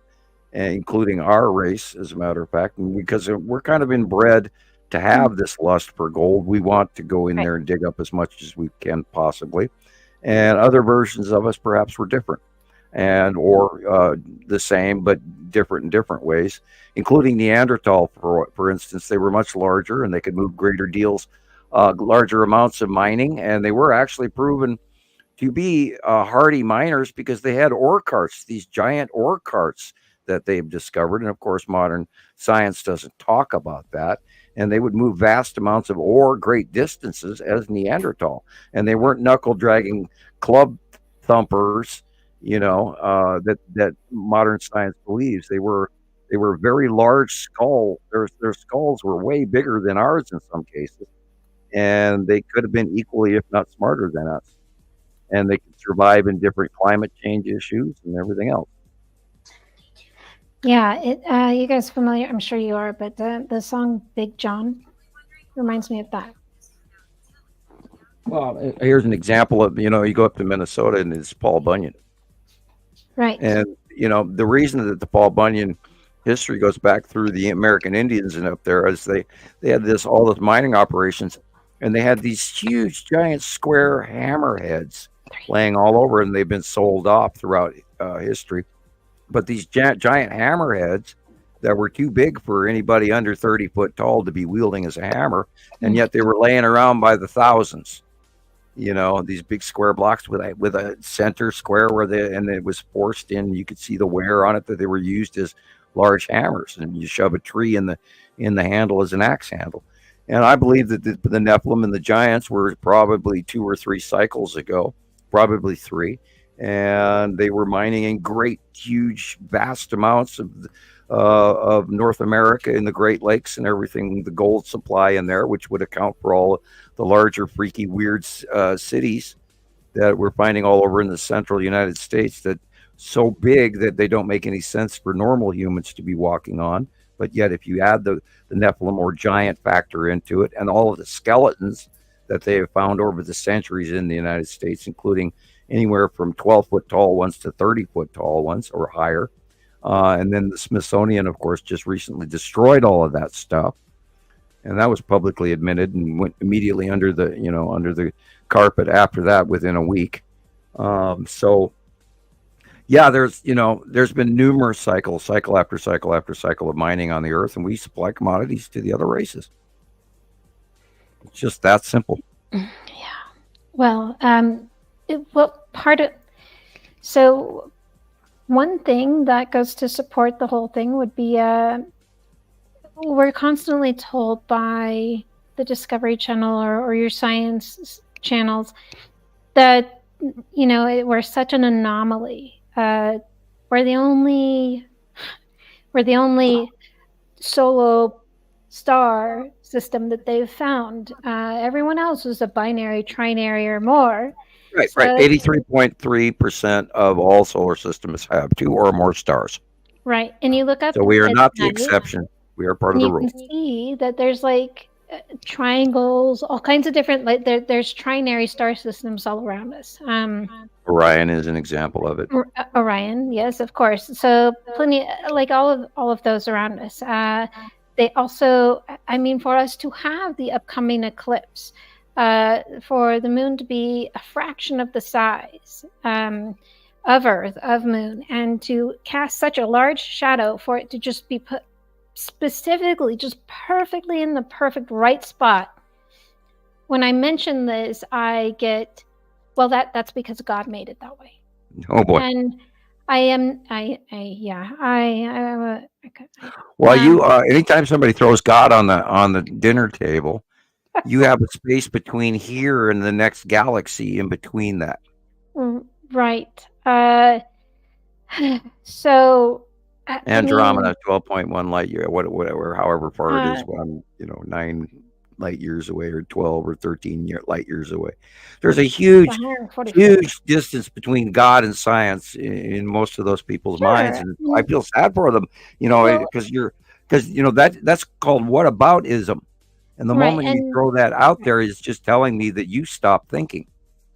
S3: including our race, as a matter of fact. And because we're kind of inbred to have this lust for gold, we want to go in there and dig up as much as we can possibly. And other versions of us perhaps were different or the same, but different in different ways, including Neanderthal, for instance. They were much larger and they could move greater deals, larger amounts of mining. And they were actually proven to be hardy miners because they had ore carts, these giant ore carts that they've discovered. And of course, modern science doesn't talk about that. And they would move vast amounts of ore great distances as Neanderthal. And they weren't knuckle dragging club thumpers, that modern science believes. They were very large skull. Their skulls were way bigger than ours in some cases. And they could have been equally, if not smarter than us. And they could survive in different climate change issues and everything else.
S9: Yeah, you guys familiar? I'm sure you are, but the song Big John reminds me of that.
S3: Well, here's an example of, you go up to Minnesota and it's Paul Bunyan.
S9: Right.
S3: And, the reason that the Paul Bunyan history goes back through the American Indians and up there is they had all this mining operations, and they had these huge, giant square hammerheads laying all over, and they've been sold off throughout history. But these giant hammerheads that were too big for anybody under 30 foot tall to be wielding as a hammer, and yet they were laying around by the thousands. These big square blocks with a center square and it was forced in. You could see the wear on it, that they were used as large hammers, and you shove a tree in the handle as an axe handle. And I believe that the Nephilim and the giants were probably 2 or 3 cycles ago, probably 3. And they were mining in great, huge, vast amounts of North America in the Great Lakes and everything, the gold supply in there, which would account for all the larger, freaky, weird cities that we're finding all over in the central United States, that so big that they don't make any sense for normal humans to be walking on. But yet, if you add the Nephilim or giant factor into it, and all of the skeletons that they have found over the centuries in the United States, including anywhere from 12-foot tall ones to 30-foot tall ones or higher. And then the Smithsonian, of course, just recently destroyed all of that stuff. And that was publicly admitted and went immediately under the carpet after that within a week. So yeah, there's been numerous cycle after cycle after cycle of mining on the earth, and we supply commodities to the other races. It's just that simple.
S9: Yeah. Well, so one thing that goes to support the whole thing would be we're constantly told by the Discovery Channel or your science channels that we're such an anomaly. We're the only solo star system that they've found. Everyone else is a binary, trinary, or more.
S3: Right. 83.3% of all solar systems have 2 or more stars.
S9: Right, and you look up.
S3: So we are not the exception. We are part of the rule.
S9: You can see that there's triangles, all kinds of different. There's trinary star systems all around us.
S3: Orion is an example of it.
S9: Orion, yes, of course. So plenty, like all of those around us. They also, I mean, for us to have the upcoming eclipse, for the moon to be a fraction of the size of Earth, of Moon, and to cast such a large shadow, for it to just be put specifically, just perfectly in the perfect right spot. When I mention this, I get, well, that's because God made it that way.
S3: Oh boy.
S9: And
S3: anytime somebody throws God on the dinner table, you have a space between here and the next galaxy in between that.
S9: Right. So
S3: Andromeda, 12.1 light year, whatever, however far it is, 9 light years away, or 12 or 13 light years away. There's a huge distance between God and science in most of those people's minds, and I feel sad for them, because that's called whataboutism, and the moment you throw that out there is just telling me that you stop thinking.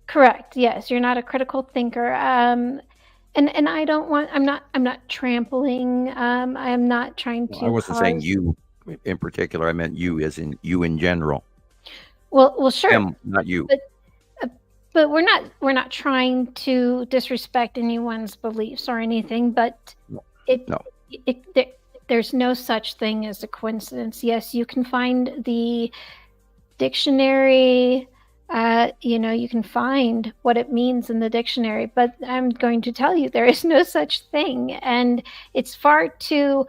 S9: Correct. Yes, you're not a critical thinker. And I don't want. I'm not trampling. I am not trying to.
S3: I wasn't saying you in particular. I meant you, as in you in general.
S9: Well, sure.
S3: Him, not you.
S9: But we're not trying to disrespect anyone's beliefs or anything. But there's no such thing as a coincidence. Yes, you can find the dictionary. You can find what it means in the dictionary, but I'm going to tell you there is no such thing. And it's far too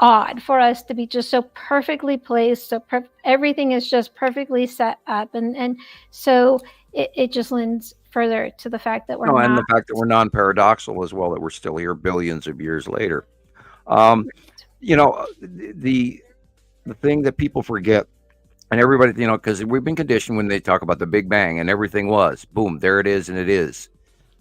S9: odd for us to be just so perfectly placed. So everything is just perfectly set up. And so it just lends further to the fact that
S3: and the fact that we're non-paradoxal as well, that we're still here billions of years later. The thing that people forget, and everybody, because we've been conditioned when they talk about the Big Bang and everything was, boom, there it is, and it is.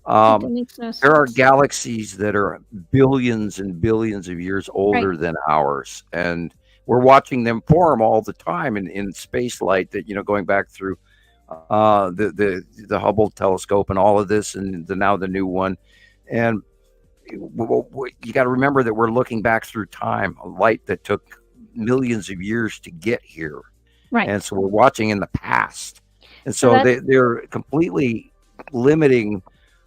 S3: There are galaxies that are billions and billions of years older than ours, and we're watching them form all the time in space light. That going back through the Hubble telescope and all of this, and now the new one, and you got to remember that we're looking back through time, a light that took millions of years to get here.
S9: Right.
S3: And so we're watching in the past. And so they're completely limiting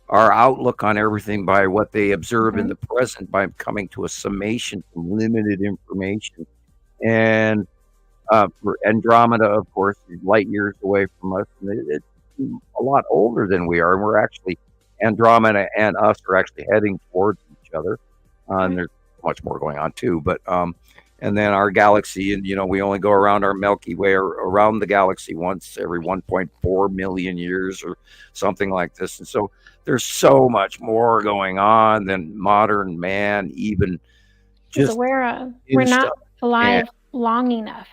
S3: our outlook on everything by what they observe in the present, by coming to a summation from limited information. And for Andromeda, of course, is light years away from us. And it's a lot older than we are. And we're actually, Andromeda and us are actually heading towards each other. And there's much more going on too. But and then our galaxy, and we only go around our Milky Way or around the galaxy once every 1.4 million years or something like this. And so there's so much more going on than modern man even just
S9: aware of. We're not alive long enough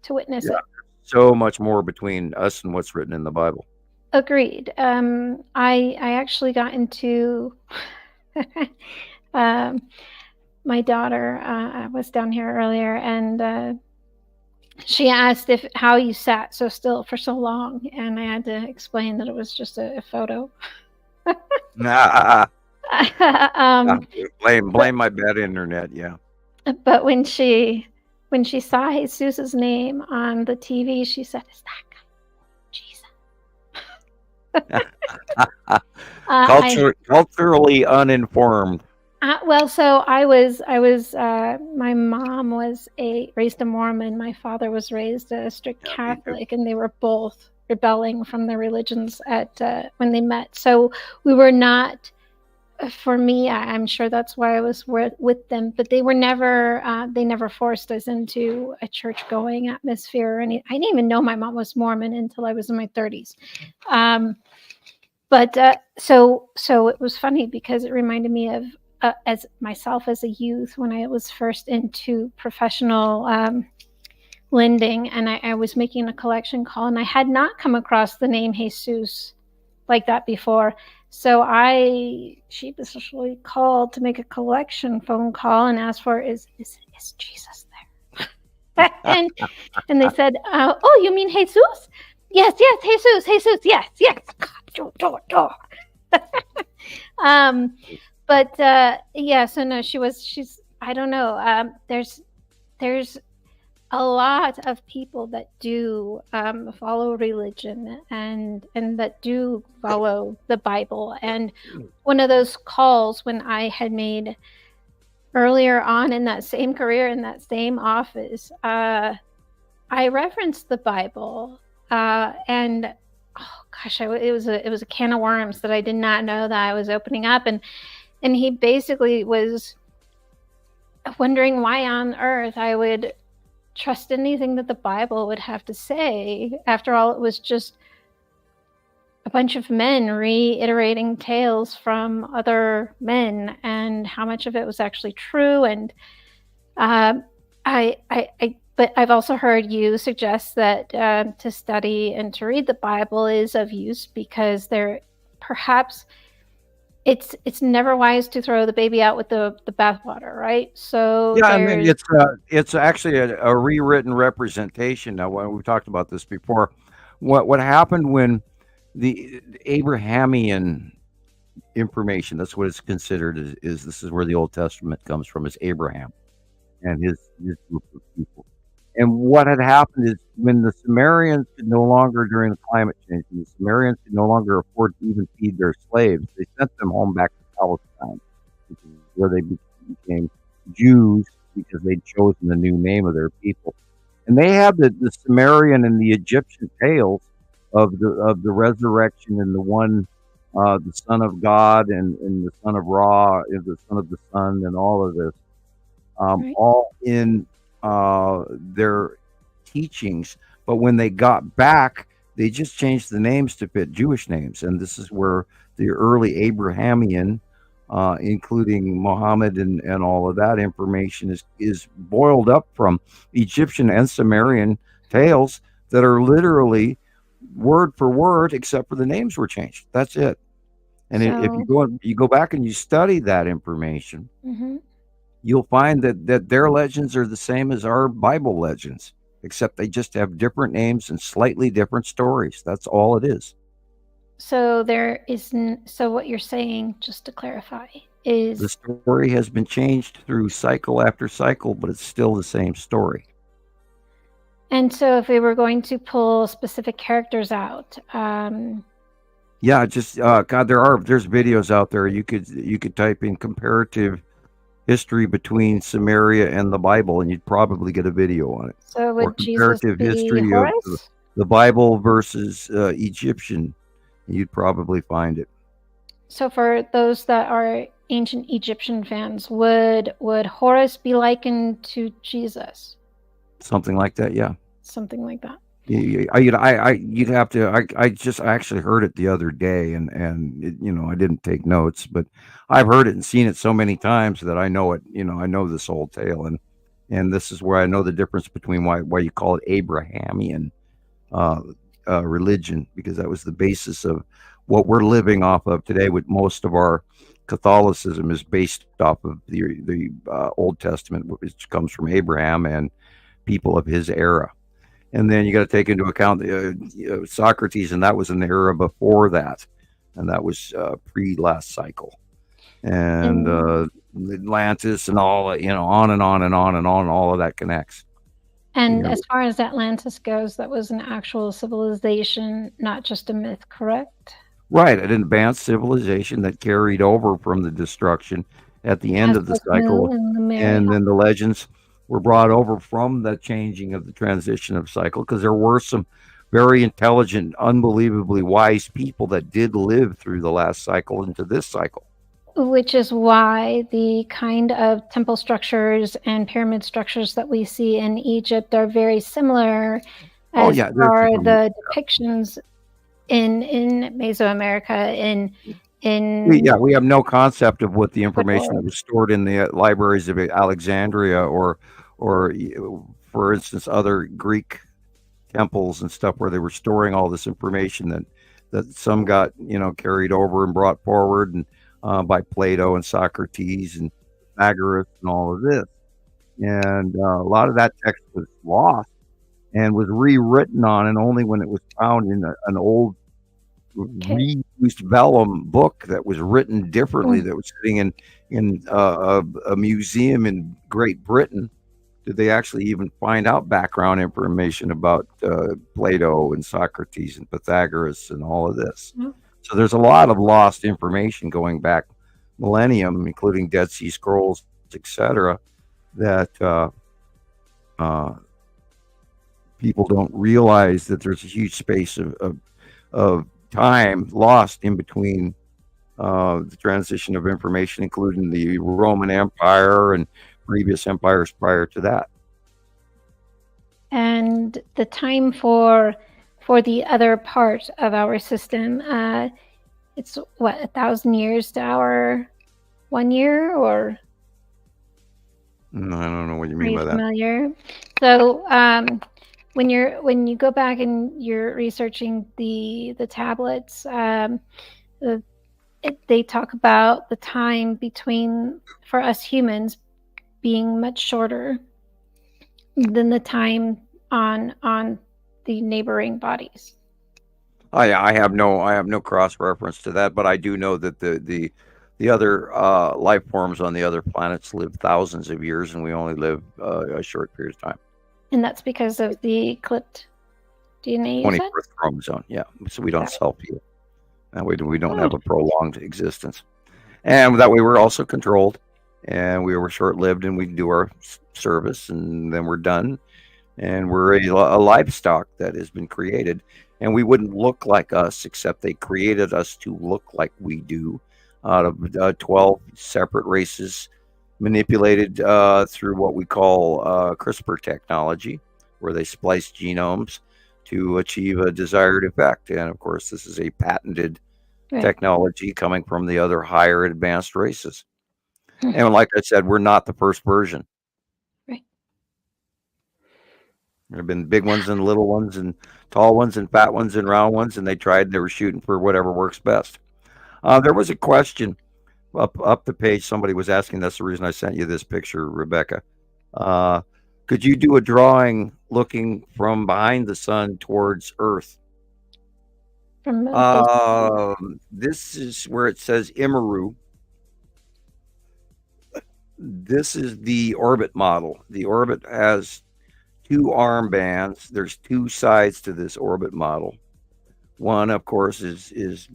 S9: to witness it.
S3: So much more between us and what's written in the Bible.
S9: Agreed. I actually got into my daughter was down here earlier, and she asked how you sat so still for so long, and I had to explain that it was just a photo.
S3: Blame my bad internet, yeah.
S9: But when she saw Jesus' name on the TV, she said, "Is that guy Jesus?"
S3: Culturally uninformed.
S9: Well, so I was. My mom was raised a Mormon. My father was raised a strict Catholic, and they were both rebelling from their religions when they met. So we were not. For me, I'm sure that's why I was with them. But they were never. They never forced us into a church-going atmosphere. I didn't even know my mom was Mormon until I was in my 30s. So it was funny because it reminded me of. As myself as a youth, when I was first into professional lending, and I was making a collection call, and I had not come across the name Jesus like that before. So I sheepishly called to make a collection phone call and asked for, is Jesus there? and they said, oh, you mean Jesus? Yes, Jesus, yes. But yeah, so no, she's, I don't know. There's a lot of people that do follow religion and that do follow the Bible. And one of those calls when I had made earlier on in that same career, in that same office, I referenced the Bible, and oh gosh, it was a can of worms that I did not know that I was opening up, and he basically was wondering why on earth I would trust anything that the Bible would have to say. After all, it was just a bunch of men reiterating tales from other men, and how much of it was actually true. And but I've also heard you suggest that to study and to read the Bible is of use, because perhaps it's never wise to throw the baby out with the bathwater, right? So
S3: yeah, I mean, it's actually a rewritten representation. Now, when we talked about this before, what happened when the Abrahamian information, that's what it's considered, is this is where the Old Testament comes from, is Abraham and his group of people. And what had happened is when the Sumerians could no longer, during the climate change, the Sumerians could no longer afford to even feed their slaves, they sent them home back to Palestine, which is where they became Jews, because they'd chosen the new name of their people. And they had the Sumerian and the Egyptian tales of the resurrection, and the one, the Son of God, and the Son of Ra, and the Son of the Sun, and all of this, right, all in their teachings. But when they got back, they just changed the names to fit Jewish names. And this is where the early Abrahamian, including Muhammad and all of that information, is boiled up from Egyptian and Sumerian tales that are literally word for word, except for the names were changed. That's it. And if you go back and you study that information, mm-hmm, you'll find that their legends are the same as our Bible legends, except they just have different names and slightly different stories. That's all it is.
S9: So so what you're saying, just to clarify, is
S3: the story has been changed through cycle after cycle, but it's still the same story.
S9: And so if we were going to pull specific characters out,
S3: yeah, just God, there's videos out there. You could type in comparative history between Samaria and the Bible, and you'd probably get a video on it.
S9: So would
S3: comparative
S9: Jesus be
S3: history
S9: Horus?
S3: of the Bible versus Egyptian, you'd probably find it.
S9: So for those that are ancient Egyptian fans, would Horus be likened to Jesus?
S3: Something like that, yeah.
S9: Something like that.
S3: You'd have to. I actually heard it the other day, and it, I didn't take notes, but I've heard it and seen it so many times that I know it. I know this whole tale, and this is where I know the difference between why you call it Abrahamian religion, because that was the basis of what we're living off of today. With most of our Catholicism is based off of the Old Testament, which comes from Abraham and people of his era. And then you got to take into account Socrates, and that was in the era before that, and that was pre-last cycle, and Atlantis, and all, on and on and on and on. All of that connects.
S9: And as far as Atlantis goes, that was an actual civilization, not just a myth, correct?
S3: Right, an advanced civilization that carried over from the destruction at the end of the cycle, and then the legends were brought over from the changing of the transition of cycle, because there were some very intelligent, unbelievably wise people that did live through the last cycle into this cycle.
S9: Which is why the kind of temple structures and pyramid structures that we see in Egypt are very similar as are the depictions in Mesoamerica,
S3: we have no concept of what the information that was stored in the libraries of Alexandria or for instance other Greek temples and stuff, where they were storing all this information that some got carried over and brought forward and by Plato and Socrates and Pythagoras and all of this, and a lot of that text was lost and was rewritten on, and only when it was found in an old reused vellum book that was written differently, that was sitting in a museum in Great Britain. Did they actually even find out background information about Plato and Socrates and Pythagoras and all of this? So there's a lot of lost information going back millennium, including Dead Sea Scrolls, etc., that people don't realize that there's a huge space of time lost in between the transition of information, including the Roman Empire and previous empires prior to that.
S9: And the time for the other part of our system, it's what, 1,000 years to our 1 year, or?
S3: I don't know what you mean by that.
S9: Familiar? So when you go back and you're researching the tablets, they talk about the time between, for us humans, being much shorter than the time on the neighboring bodies.
S3: I have no cross reference to that, but I do know that the other life forms on the other planets live thousands of years, and we only live a short period of time.
S9: And that's because of the clipped DNA.
S3: 24th chromosome, yeah. So we don't self-heal. That way we don't have a prolonged existence, and that way we're also controlled. And we were short-lived, and we do our service, and then we're done. And we're a livestock that has been created, and we wouldn't look like us, except they created us to look like we do, out of 12 separate races, manipulated through what we call CRISPR technology, where they splice genomes to achieve a desired effect. And of course, this is a patented technology coming from the other higher advanced races. And like I said, we're not the first version.
S9: Right.
S3: There have been big ones and little ones and tall ones and fat ones and round ones, and they were shooting for whatever works best. There was a question up the page. Somebody was asking, that's the reason I sent you this picture, Rebecca. Could you do a drawing looking from behind the sun towards Earth? This is where it says Imaru. This is the orbit model. The orbit has two armbands. There's two sides to this orbit model. One, of course, is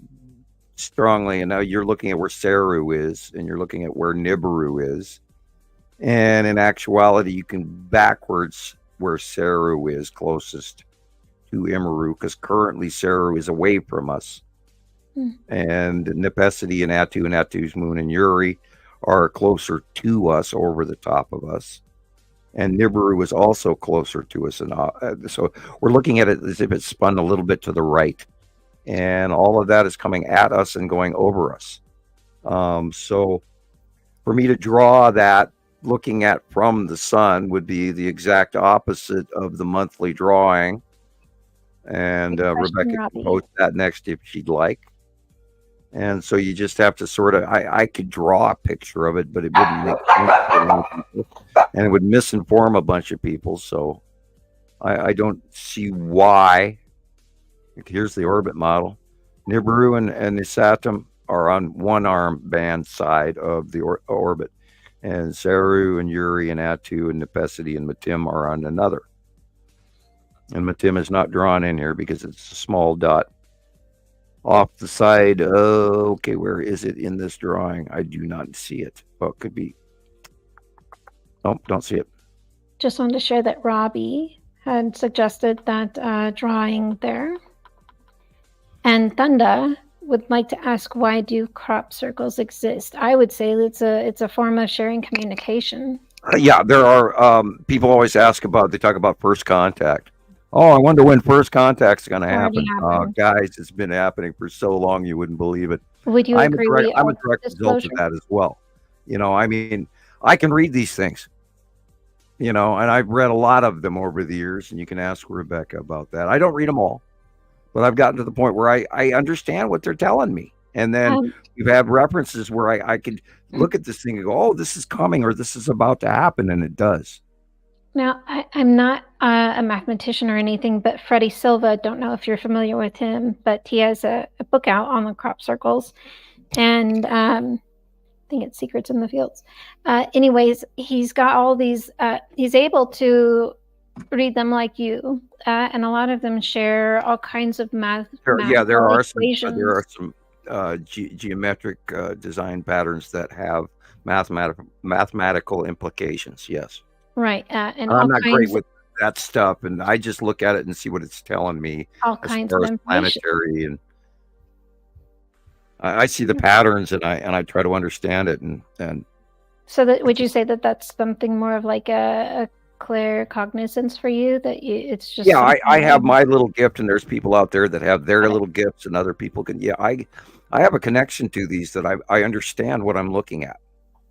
S3: strongly, and now you're looking at where Saru is, and you're looking at where Nibiru is. And in actuality, you can backwards where Saru is closest to Imaru, because currently Saru is away from us. And Nepesity and Atu's moon and Uri are closer to us, over the top of us, and Nibiru is also closer to us, and so we're looking at it as if it's spun a little bit to the right, and all of that is coming at us and going over us. So for me to draw that looking at from the sun would be the exact opposite of the monthly drawing, and Rebecca can post that next if she'd like. And so you just have to sort of, I could draw a picture of it, but it wouldn't make sense for a lot of people, and it would misinform a bunch of people. So I don't see why. Here's the orbit model. Nibiru and Nisatum are on one arm band side of the orbit, and Saru and Uri and Atu and Nepesity and Matim are on another. And Matim is not drawn in here because it's a small dot off the side. Okay, where is it in this drawing? I do not see it. Well, it could be. Nope, don't see it.
S9: Just wanted to share that Robbie had suggested that drawing there. And Thunda would like to ask, why do crop circles exist? I would say it's a form of sharing communication.
S3: Yeah, there are people always ask about, they talk about first contact. Oh, I wonder when first contact's going to happen. Guys, it's been happening for so long you wouldn't believe it.
S9: Would you agree?
S3: I'm a direct result of that as well. You know, I mean, I can read these things, you know, and I've read a lot of them over the years, and you can ask Rebecca about that. I don't read them all, but I've gotten to the point where I understand what they're telling me. And then you have references where I could look at this thing and go, oh, this is coming, or this is about to happen, and it does.
S9: Now, I'm not a mathematician or anything, but Freddie Silva, don't know if you're familiar with him, but he has a book out on the crop circles, and I think it's Secrets in the Fields. Anyways, he's got all these, he's able to read them like you, and a lot of them share all kinds of math.
S3: Yeah, there are
S9: equations.
S3: some geometric design patterns that have mathematical implications. Yes.
S9: Right, and
S3: I'm not great with that stuff, and I just look at it and see what it's telling me.
S9: All kinds of information.
S3: Planetary, and I see the patterns, and I try to understand it, and.
S9: So that would you say that that's something more of like a claircognizance for you? That it's just
S3: I have my little gift, and there's people out there that have their little gifts, and other people can. Yeah, I have a connection to these that I understand what I'm looking at.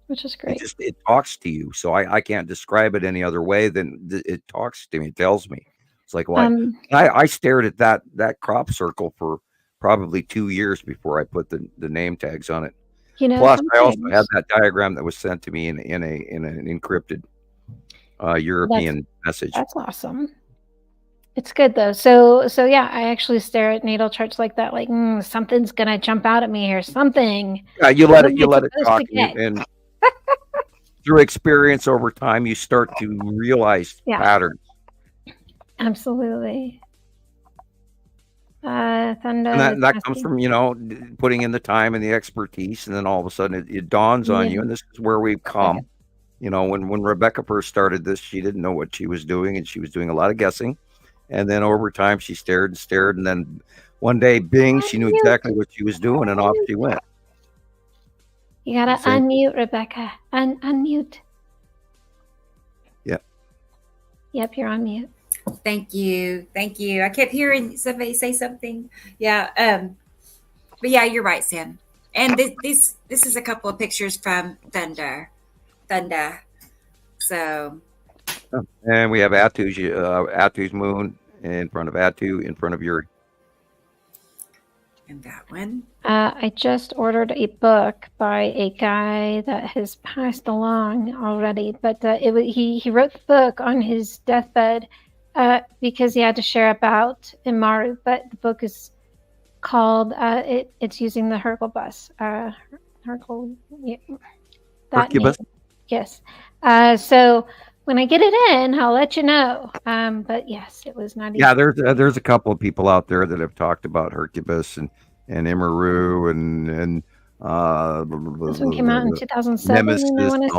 S9: Which is great.
S3: It talks to you, so I can't describe it any other way than it talks to me. It tells me. It's like, well, I stared at that crop circle for probably 2 years before I put the name tags on it. Plus, I also had that diagram that was sent to me in an encrypted European message.
S9: That's awesome. It's good though. So yeah, I actually stare at natal charts like that, like something's gonna jump out at me here. Something.
S3: Yeah, you let it talk, and through experience over time, you start to realize patterns.
S9: Absolutely. Thunder.
S3: And that comes from putting in the time and the expertise, and then all of a sudden it dawns on you. And this is where we've come. When Rebecca first started this, she didn't know what she was doing, and she was doing a lot of guessing. And then over time, she stared and stared, and then one day, bing, she knew exactly what she was doing, and off she went.
S9: You gotta unmute, Rebecca. Unmute.
S3: Yep.
S9: Yep, you're on mute.
S2: Thank you. I kept hearing somebody say something. Yeah. But yeah, you're right, Sam. And this is a couple of pictures from Thunder. So.
S3: And we have Atu's moon in front of Atu, in front of Yuri.
S2: And that one.
S9: I just ordered a book by a guy that has passed along already, but he wrote the book on his deathbed because he had to share about Imaru. But the book is called it's using the Hercule bus. Hercule. Yeah,
S3: Hercubus?
S9: Yes. So when I get it in, I'll let you know. But yes, it was not.
S3: Yeah, there's a couple of people out there that have talked about Hercubus and Imaru and
S9: this one came out in 2007.
S3: Nemesis,
S9: I want to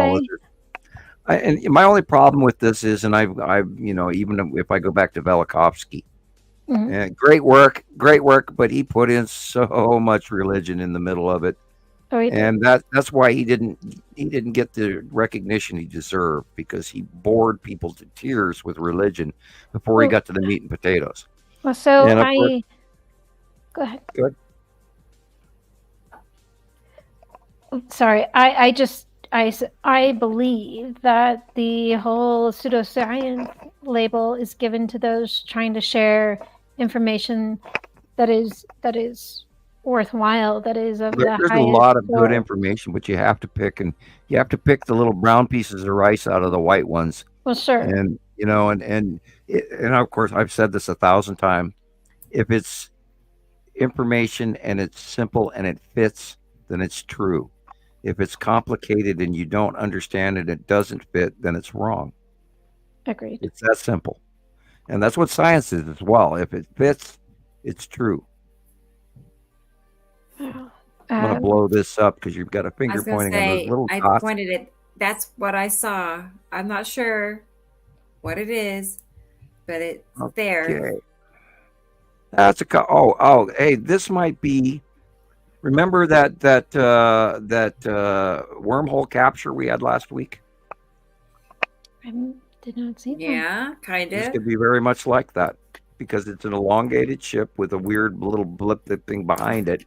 S9: say.
S3: And my only problem with this is, and I've even if I go back to Velikovsky, great work, but he put in so much religion in the middle of it.
S9: Oh,
S3: and that's why he didn't get the recognition he deserved, because he bored people to tears with religion before he got to the meat and potatoes.
S9: Well, so go ahead.
S3: Good.
S9: Sorry, I believe that the whole pseudoscience label is given to those trying to share information that is worthwhile, that is of the highest.
S3: There's a lot of good information, but you have to pick the little brown pieces of rice out of the white ones.
S9: Well, sure.
S3: And and of course I've said this 1,000 times. If it's information and it's simple and it fits, then it's true. If it's complicated and you don't understand it, it doesn't fit, then it's wrong.
S9: Agreed.
S3: It's that simple. And that's what science is as well. If it fits, it's true. I'm going to blow this up because you've got a finger pointing on those little dots.
S2: I pointed it. That's what I saw. I'm not sure what it is, but it's there.
S3: That's hey, this might be. Remember that wormhole capture we had last week?
S9: I did not see that.
S2: Yeah, kind of.
S3: This could be very much like that, because it's an elongated ship with a weird little blip thing behind it.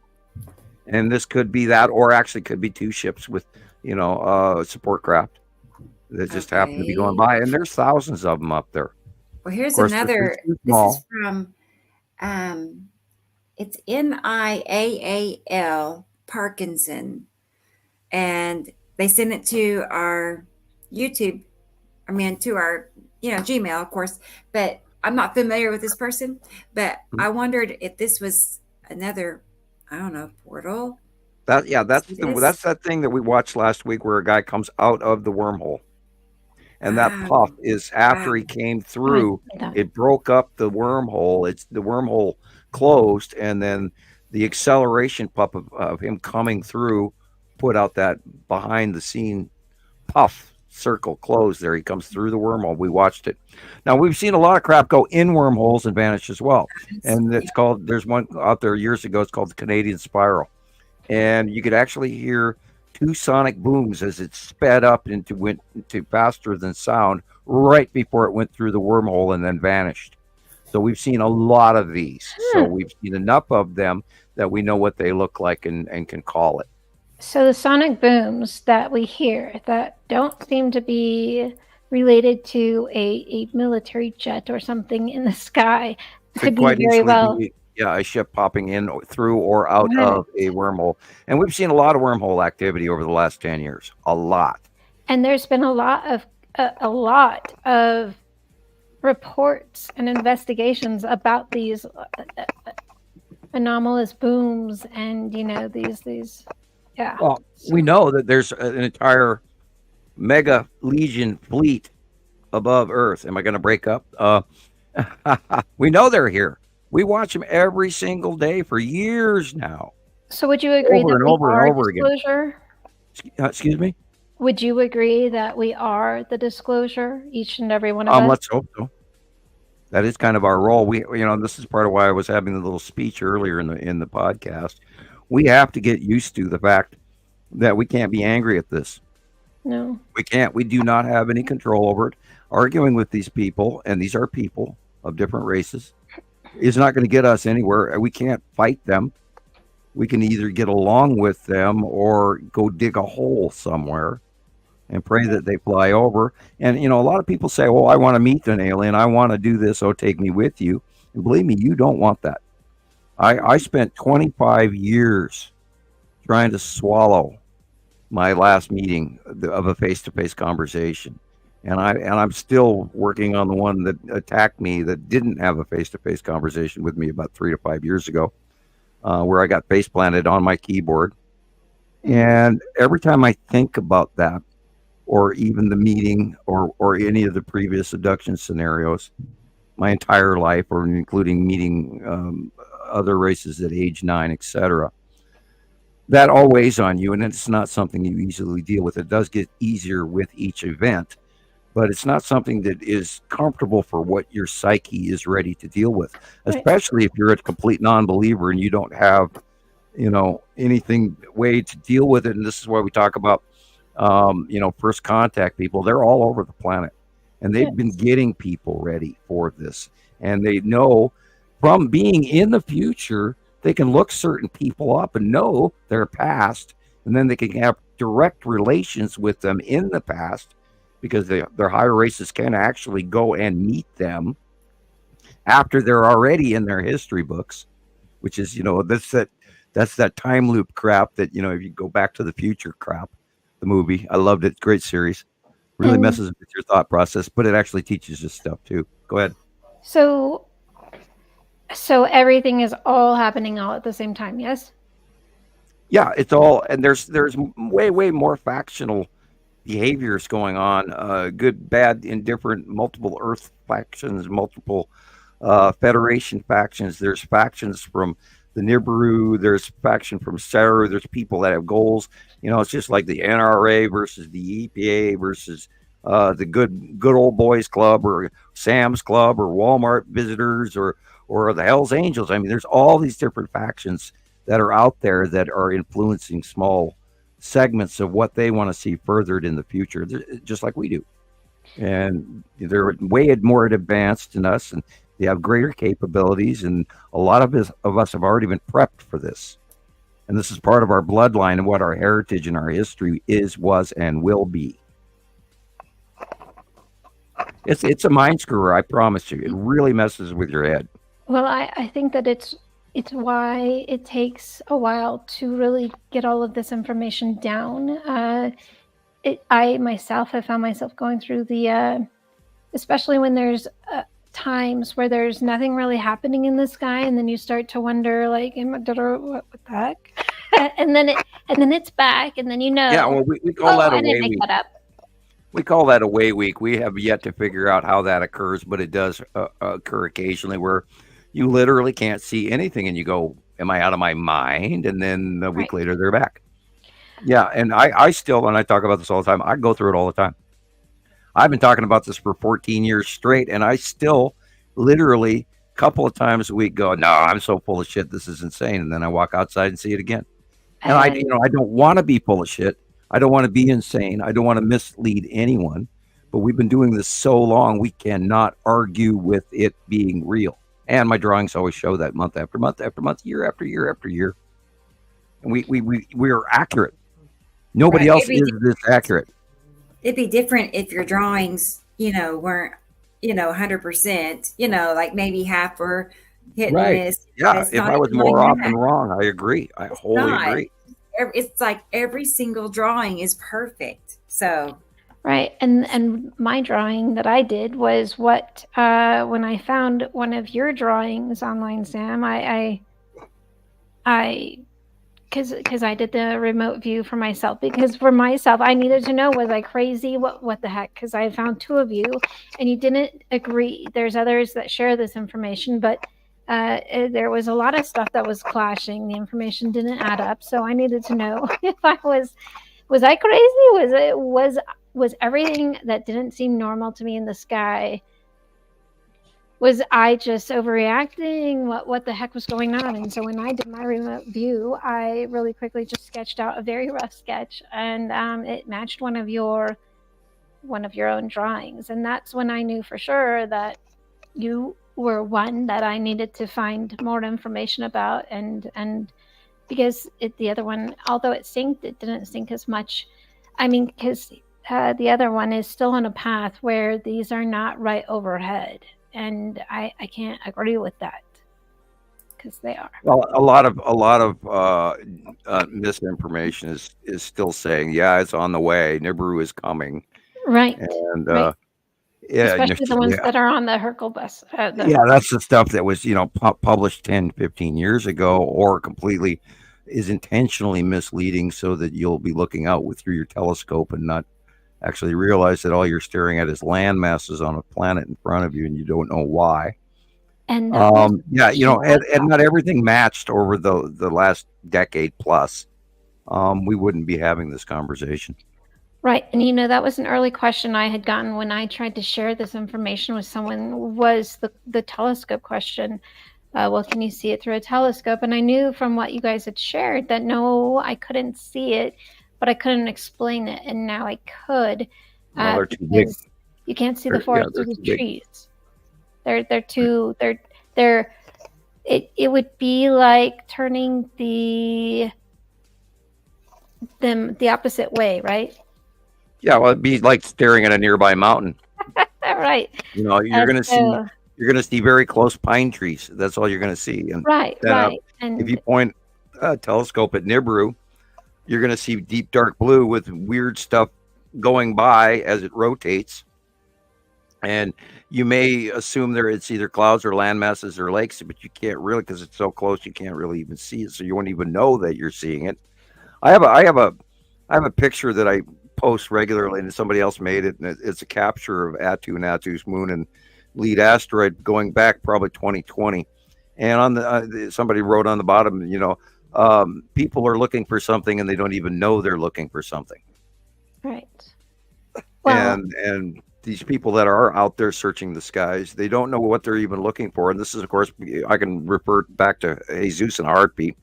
S3: And this could be that, or actually could be two ships with, support craft that just happen to be going by. And there's thousands of them up there.
S2: Well, here's another. This is from, it's NIAAL Parkinson. And they sent it to our YouTube, to our Gmail, of course, but I'm not familiar with this person. But I wondered if this was another, I don't know, portal.
S3: That's that thing that we watched last week where a guy comes out of the wormhole. And that puff is after he came through, it broke up the wormhole. The wormhole closed, and then the acceleration puff of him coming through put out that behind the scene puff circle closed there. He comes through the wormhole. We watched it. Now, we've seen a lot of crap go in wormholes and vanish as well. And it's called, there's one out there years ago, it's called the Canadian Spiral. And you could actually hear 2 sonic booms as it sped up went into faster than sound right before it went through the wormhole and then vanished. So we've seen a lot of these. So we've seen enough of them that we know what they look like and can call it.
S9: So the sonic booms that we hear that don't seem to be related to a military jet or something in the sky could be very well.
S3: A ship popping in through or out of a wormhole. And we've seen a lot of wormhole activity over the last 10 years. A lot.
S9: And there's been a lot of reports and investigations about these anomalous booms and, these. Yeah.
S3: Well, we know that there's an entire mega legion fleet above Earth. Am I going to break up? We know they're here. We watch them every single day for years now.
S9: So would you agree that we are disclosure?
S3: Excuse me?
S9: Would you agree that we are the disclosure, each and every one of us?
S3: Let's hope so. That is kind of our role. This is part of why I was having the little speech earlier in the podcast. We have to get used to the fact that we can't be angry at this.
S9: No.
S3: We can't. We do not have any control over it. Arguing with these people, and these are people of different races, is not going to get us anywhere. We can't fight them. We can either get along with them or go dig a hole somewhere and pray that they fly over. And, a lot of people say, oh, I want to meet an alien. I want to do this. Oh, take me with you. And believe me, you don't want that. I spent 25 years trying to swallow my last meeting of a face-to-face conversation. And I'm still working on the one that attacked me that didn't have a face-to-face conversation with me about 3 to 5 years ago, where I got face planted on my keyboard. And every time I think about that, or even the meeting or any of the previous abduction scenarios, my entire life, or including meeting other races at age 9, etc., that all weighs on you, and it's not something you easily deal with. It does get easier with each event, but it's not something that is comfortable for what your psyche is ready to deal with, especially if you're a complete non-believer and you don't have, anything way to deal with it. And this is why we talk about, first contact people. They're all over the planet, and they've been getting people ready for this. And they know from being in the future, they can look certain people up and know their past, and then they can have direct relations with them in the past, because their higher races can actually go and meet them after they're already in their history books, which is, that's that time loop crap that, if you go Back to the Future crap, the movie, I loved it. Great series. Really messes with your thought process, but it actually teaches you stuff too. Go ahead.
S9: So everything is all happening all at the same time, yes?
S3: Yeah, it's all, and there's way more factional behaviors going on, good, bad, indifferent, multiple Earth factions, multiple Federation factions. There's factions from the Nibiru, there's faction from Saru, there's people that have goals. It's just like the NRA versus the EPA versus the good old boys club, or Sam's Club, or Walmart visitors, or the Hells Angels. I mean, there's all these different factions that are out there that are influencing small segments of what they want to see furthered in the future, just like we do. And they're way more advanced than us, and they have greater capabilities, and a lot of us have already been prepped for this. And this is part of our bloodline and what our heritage and our history is, was, and will be. It's a mind screwer, I promise you. It really messes with your head.
S9: Well, I think that it's why it takes a while to really get all of this information down. I myself have found myself going through the especially when there's times where there's nothing really happening in the sky, and then you start to wonder, like, what the heck? and then it's back, and then
S3: Yeah, well, we call that
S9: I didn't make that up.
S3: We call that away week. We have yet to figure out how that occurs, but it does occur occasionally where you literally can't see anything, and you go, "Am I out of my mind?" And then a week later, they're back. Yeah, and I still, and I talk about this all the time, I go through it all the time. I've been talking about this for 14 years straight, and I still literally a couple of times a week go, "No, I'm so full of shit. This is insane." And then I walk outside and see it again. And I don't want to be full of shit. I don't want to be insane. I don't want to mislead anyone. But we've been doing this so long, we cannot argue with it being real. And my drawings always show that month after month after month, year after year after year. And we are accurate. Nobody else is this accurate.
S2: It'd be different if your drawings, weren't, 100%, like maybe half were hit and miss.
S3: Yeah, if I was more often wrong, I agree. I wholly agree.
S2: It's like every single drawing is perfect. So
S9: right, and my drawing that I did was what when I found one of your drawings online, Sam, I because I did the remote view for myself, because for myself I needed to know, was I crazy? What the heck? Because I found two of you and you didn't agree. There's others that share this information, but there was a lot of stuff that was clashing. The information didn't add up, so I needed to know if I was I crazy? Was everything that didn't seem normal to me in the sky? Was I just overreacting? What the heck was going on? And so when I did my remote view, I really quickly just sketched out a very rough sketch, and it matched one of your own drawings, and that's when I knew for sure that you were one that I needed to find more information about, and because the other one, although it synced, it didn't sync as much. I mean, because the other one is still on a path where these are not right overhead, and I can't agree with that, because they are.
S3: Well, a lot of misinformation is still saying, yeah, it's on the way. Nibiru is coming.
S9: Right.
S3: And
S9: yeah, especially the ones that are on the Hercule bus.
S3: That's the stuff that was, published 10, 15 years ago, or completely is intentionally misleading so that you'll be looking out through your telescope and not actually realize that all you're staring at is land masses on a planet in front of you, and you don't know why.
S9: And
S3: and not everything matched over the last decade plus. We wouldn't be having this conversation.
S9: Right. And that was an early question I had gotten when I tried to share this information with someone, was the telescope question. Well, can you see it through a telescope? And I knew from what you guys had shared that no, I couldn't see it, but I couldn't explain it. And now I could.
S3: They're too big.
S9: You can't see the forest through the trees. They're too, it would be like turning the opposite way, right?
S3: Yeah, well, it'd be like staring at a nearby mountain.
S9: Right.
S3: You're going to see very close pine trees. That's all you're going to see. And
S9: right.
S3: And if you point a telescope at Nibiru, you're going to see deep dark blue with weird stuff going by as it rotates. And you may assume it's either clouds or land masses or lakes, but you can't really, because it's so close, you can't really even see it. So you won't even know that you're seeing it. I have a picture that I post regularly, and somebody else made it, and it's a capture of Attu and Attu's moon and lead asteroid going back probably 2020. And on somebody wrote on the bottom, people are looking for something and they don't even know they're looking for something.
S9: Right. Well,
S3: and these people that are out there searching the skies, they don't know what they're even looking for. And this is, of course, I can refer back to Jesus in a heartbeat.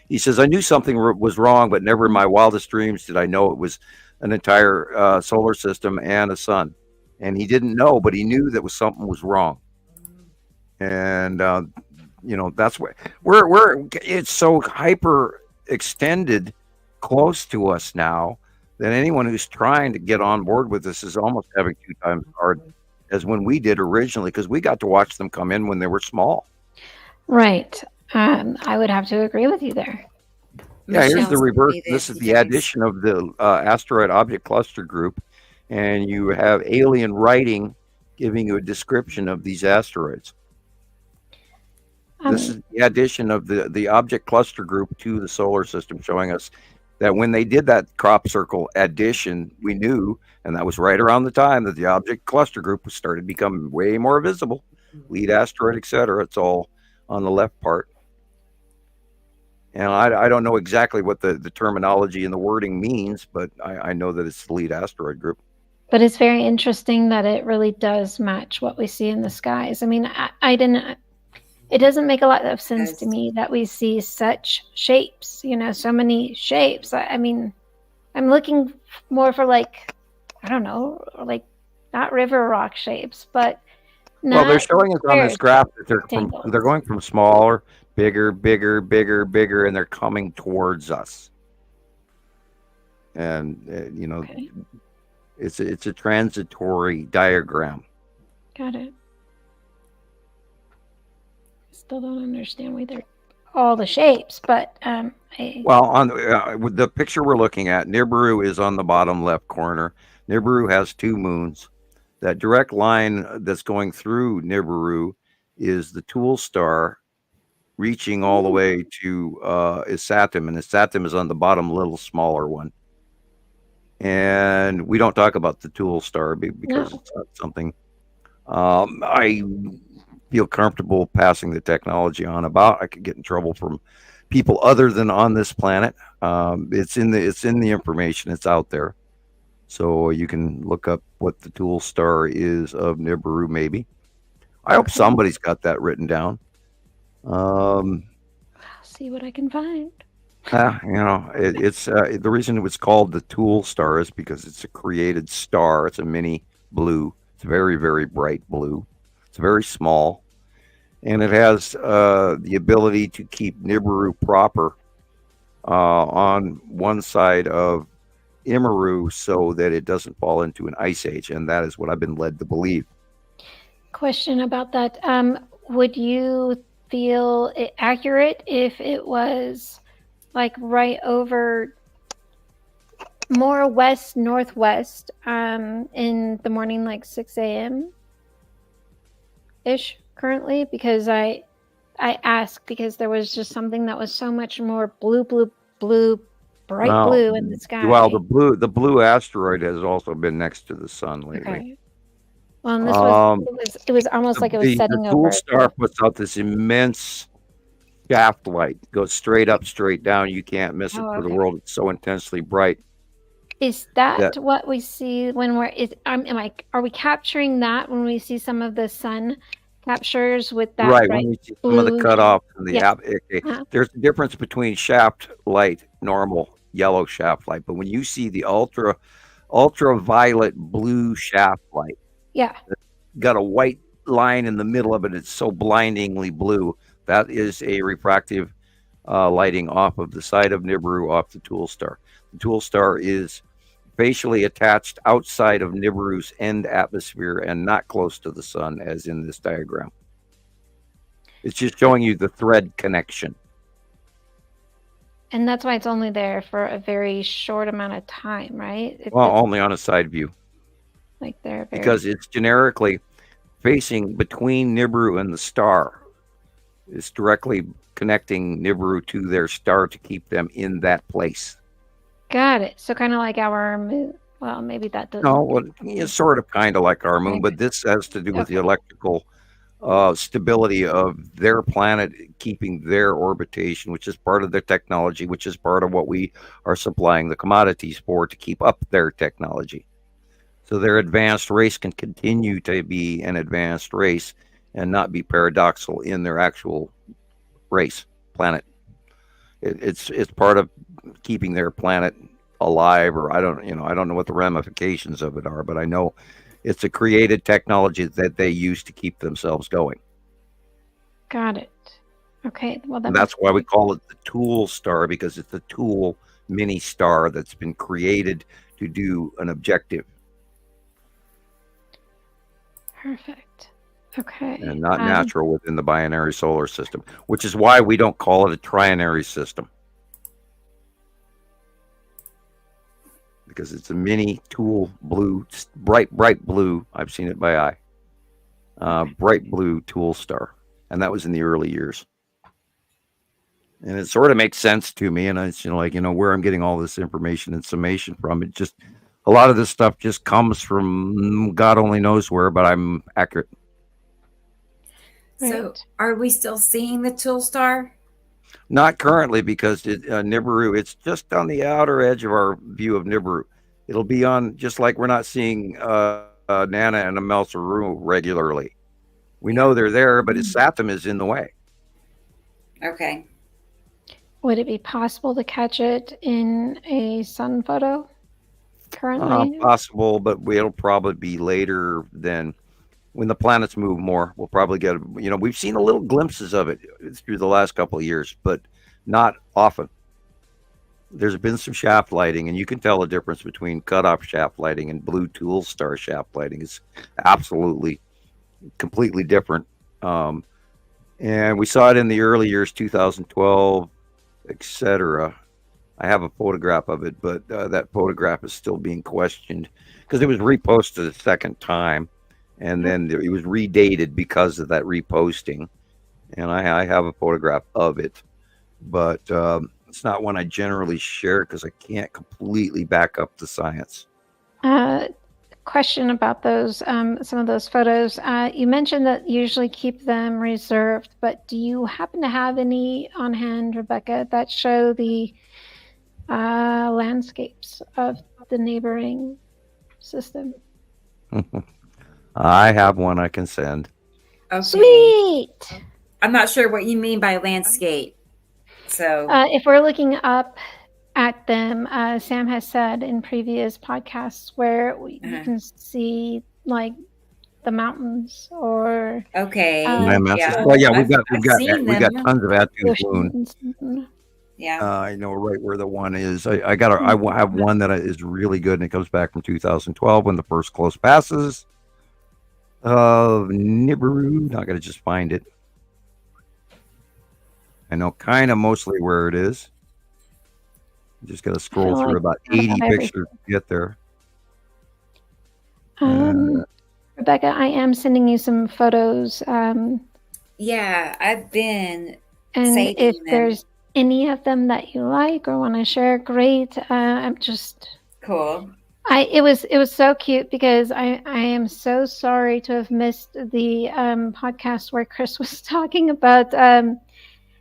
S3: He says, I knew something was wrong, but never in my wildest dreams did I know it was an entire solar system and a sun. And he didn't know, but he knew that something was wrong. And, that's where it's so hyper extended close to us now that anyone who's trying to get on board with this is almost having 2 times as hard as when we did originally, because we got to watch them come in when they were small.
S9: Right. I would have to agree with you there.
S3: Yeah, here's the reverse. This is the addition of the asteroid object cluster group, and you have alien writing giving you a description of these asteroids. This is the addition of the object cluster group to the solar system, showing us that when they did that crop circle addition, we knew, and that was right around the time that the object cluster group started becoming way more visible. Lead asteroid, etc. It's all on the left part. And I don't know exactly what the terminology and the wording means, but I know that it's the lead asteroid group.
S9: But it's very interesting that it really does match what we see in the skies. I mean, it doesn't make a lot of sense to me that we see such shapes, so many shapes. I mean, I'm looking more for I don't know, not river rock shapes, but
S3: well, they're showing us on this graph that they're going from smaller, bigger, and they're coming towards us. And okay. It's a transitory diagram.
S9: Got it. Still don't understand why they're all the shapes, but
S3: well, on with the picture we're looking at, Nibiru is on the bottom left corner. Nibiru has 2 moons. That direct line that's going through Nibiru is the Tool star, reaching all the way to Isatum, and Isatum is on the bottom, little smaller one. And we don't talk about the Tool star because it's not something I feel comfortable passing the technology on about. I could get in trouble from people other than on this planet. It's in the information. It's out there, so you can look up what the Tool star is of Nibiru. Maybe I hope somebody's got that written down.
S9: I'll see what I can find.
S3: It's the reason it was called the Tool star is because it's a created star. It's a mini blue. It's very, very bright blue. It's very small, and it has the ability to keep Nibiru proper on one side of Immeru so that it doesn't fall into an ice age, and that is what I've been led to believe.
S9: Question about that. Would you feel it accurate if it was right over more west northwest in the morning, 6 a.m. ish currently? Because I asked because there was just something that was so much more blue, bright blue in the sky.
S3: Well, the blue asteroid has also been next to the sun lately.
S9: Okay. Well, and this it was almost like it was setting over.
S3: The Tool star puts out this immense shaft light, goes straight up, straight down. You can't miss it for the world. It's so intensely bright.
S9: Is that what we see when are we capturing that when we see some of the sun captures with that?
S3: Right, when we see some of the cutoff and the there's a difference between shaft light, normal yellow shaft light, but when you see the ultraviolet blue shaft light, got a white line in the middle of it. It's so blindingly blue. That is a refractive lighting off of the side of Nibiru, off the Tool star. The Tool star is facially attached outside of Nibiru's end atmosphere and not close to the sun, as in this diagram. It's just showing you the thread connection.
S9: And that's why it's only there for a very short amount of time, right?
S3: Only on a side view.
S9: There.
S3: Because it's generically facing between Nibiru and the star. It's directly connecting Nibiru to their star to keep them in that place.
S9: Got it. So kind of like our moon. Well, maybe that doesn't.
S3: No, well, it's sort of kind of like our moon, but this has to do with the electrical stability of their planet, keeping their orbitation, which is part of their technology, which is part of what we are supplying the commodities for to keep up their technology. So their advanced race can continue to be an advanced race and not be paradoxical in their actual race planet. It's part of keeping their planet alive, or I don't know what the ramifications of it are, but I know it's a created technology that they use to keep themselves going.
S9: Got it. Okay. Well,
S3: that's why we call it the Tool star, because it's a tool mini star that's been created to do an objective.
S9: Perfect. Okay.
S3: And not natural within the binary solar system, which is why we don't call it a trinary system. Because it's a mini tool blue, bright blue. I've seen it by eye. bright blue tool star, and that was in the early years. And it sort of makes sense to me, and it's where I'm getting all this information and summation from. It just a lot of this stuff just comes from God only knows where, but I'm accurate.
S2: So, are we still seeing the tool star?
S3: Not currently, because Nibiru, it's just on the outer edge of our view of Nibiru. It'll be on, just like we're not seeing Nana and Amelsaru regularly. We know they're there, but its Satham is in the way.
S2: Okay.
S9: Would it be possible to catch it in a sun photo currently?
S3: Possible, but it'll probably be later than when the planets move more. We'll probably get, we've seen a little glimpses of it through the last couple of years, but not often. There's been some shaft lighting, and you can tell the difference between cutoff shaft lighting and blue tool star shaft lighting. It's absolutely completely different. And we saw it in the early years, 2012, etc. I have a photograph of it, but that photograph is still being questioned because it was reposted a second time, and then it was redated because of that reposting. And I have a photograph of it, but it's not one I generally share because I can't completely back up the science.
S9: Question about those, some of those photos. You mentioned that you usually keep them reserved, but do you happen to have any on hand, Rebecca, that show the landscapes of the neighboring system?
S3: I have one I can send.
S2: Okay.
S9: Sweet.
S2: I'm not sure what you mean by landscape. So
S9: if we're looking up at them, Sam has said in previous podcasts where you can see like the mountains or
S2: yeah.
S3: Well, yeah, we've got tons of Attu's Moon.
S2: Yeah,
S3: I know right where the one is. I have one that is really good, and it comes back from 2012 when the first close passes of Nibiru. Not gonna just find it. I know kind of mostly where it is. Just got to scroll through about 80 pictures to get there.
S9: Rebecca, I am sending you some photos.
S2: Yeah, I've been.
S9: And if there's any of them that you like or want to share, great. I'm just
S2: cool.
S9: It was so cute because I am so sorry to have missed the podcast where Chris was talking about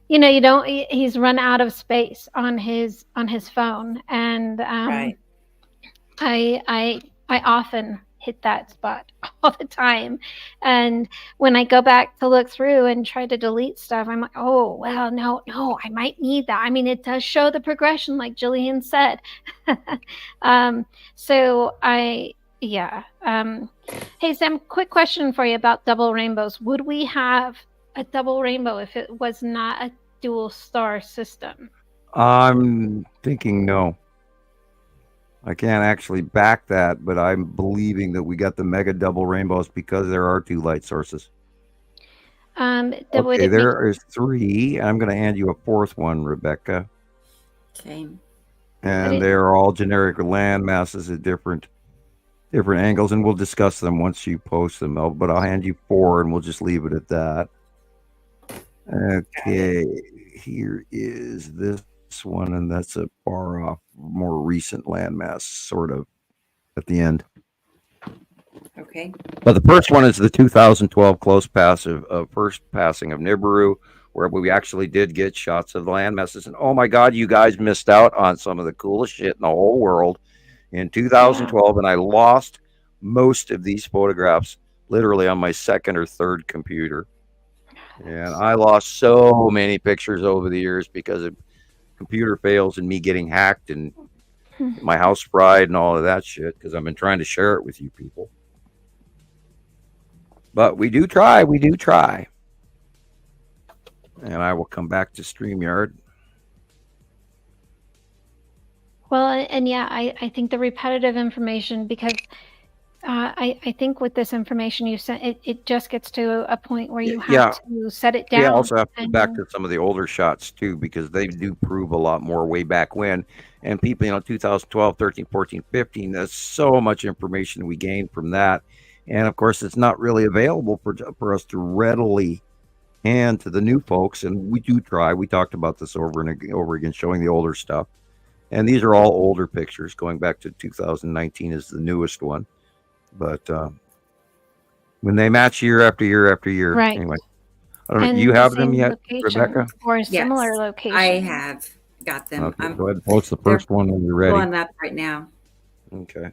S9: he's run out of space on his phone, and
S2: right.
S9: I often hit that spot all the time, and when I go back to look through and try to delete stuff, I'm like, oh well, no, I might need that. I mean, it does show the progression, like Gillian said. Hey Sam, quick question for you about double rainbows. Would we have a double rainbow if it was not a dual star system?
S3: I'm thinking no. I can't actually back that, but I'm believing that we got the mega double rainbows because there are two light sources. There is three. I'm going to hand you a fourth one, Rebecca.
S2: Okay.
S3: And they're all generic land masses at different angles, and we'll discuss them once you post them. But I'll hand you four, and we'll just leave it at that. Okay, here is this one, and that's a far off, more recent landmass, sort of, at the end.
S2: Okay.
S3: But the first one is the 2012 close pass of first passing of Nibiru, where we actually did get shots of the landmasses. And oh my God, you guys missed out on some of the coolest shit in the whole world in 2012, and I lost most of these photographs literally on my second or third computer. And I lost so many pictures over the years because of computer fails and me getting hacked and my house fried and all of that shit, because I've been trying to share it with you people. But we do try. And I will come back to StreamYard.
S9: Well, and yeah, I think the repetitive information, because I think with this information you sent, it just gets to a point where you have to set it down.
S3: Yeah, also have to go back to some of the older shots too, because they do prove a lot more way back when. And people, 2012, 13, 14, 15, there's so much information we gained from that. And of course, it's not really available for us to readily hand to the new folks. And we do try. We talked about this over and over again, showing the older stuff. And these are all older pictures, going back to 2019 is the newest one. But when they match year after year after year,
S9: right.
S3: Anyway, I don't know. Do you have them yet, Rebecca?
S9: Or a similar location?
S2: I have got them.
S3: Okay, go ahead and post the first one when you're ready.
S2: Pulling up right now.
S3: Okay.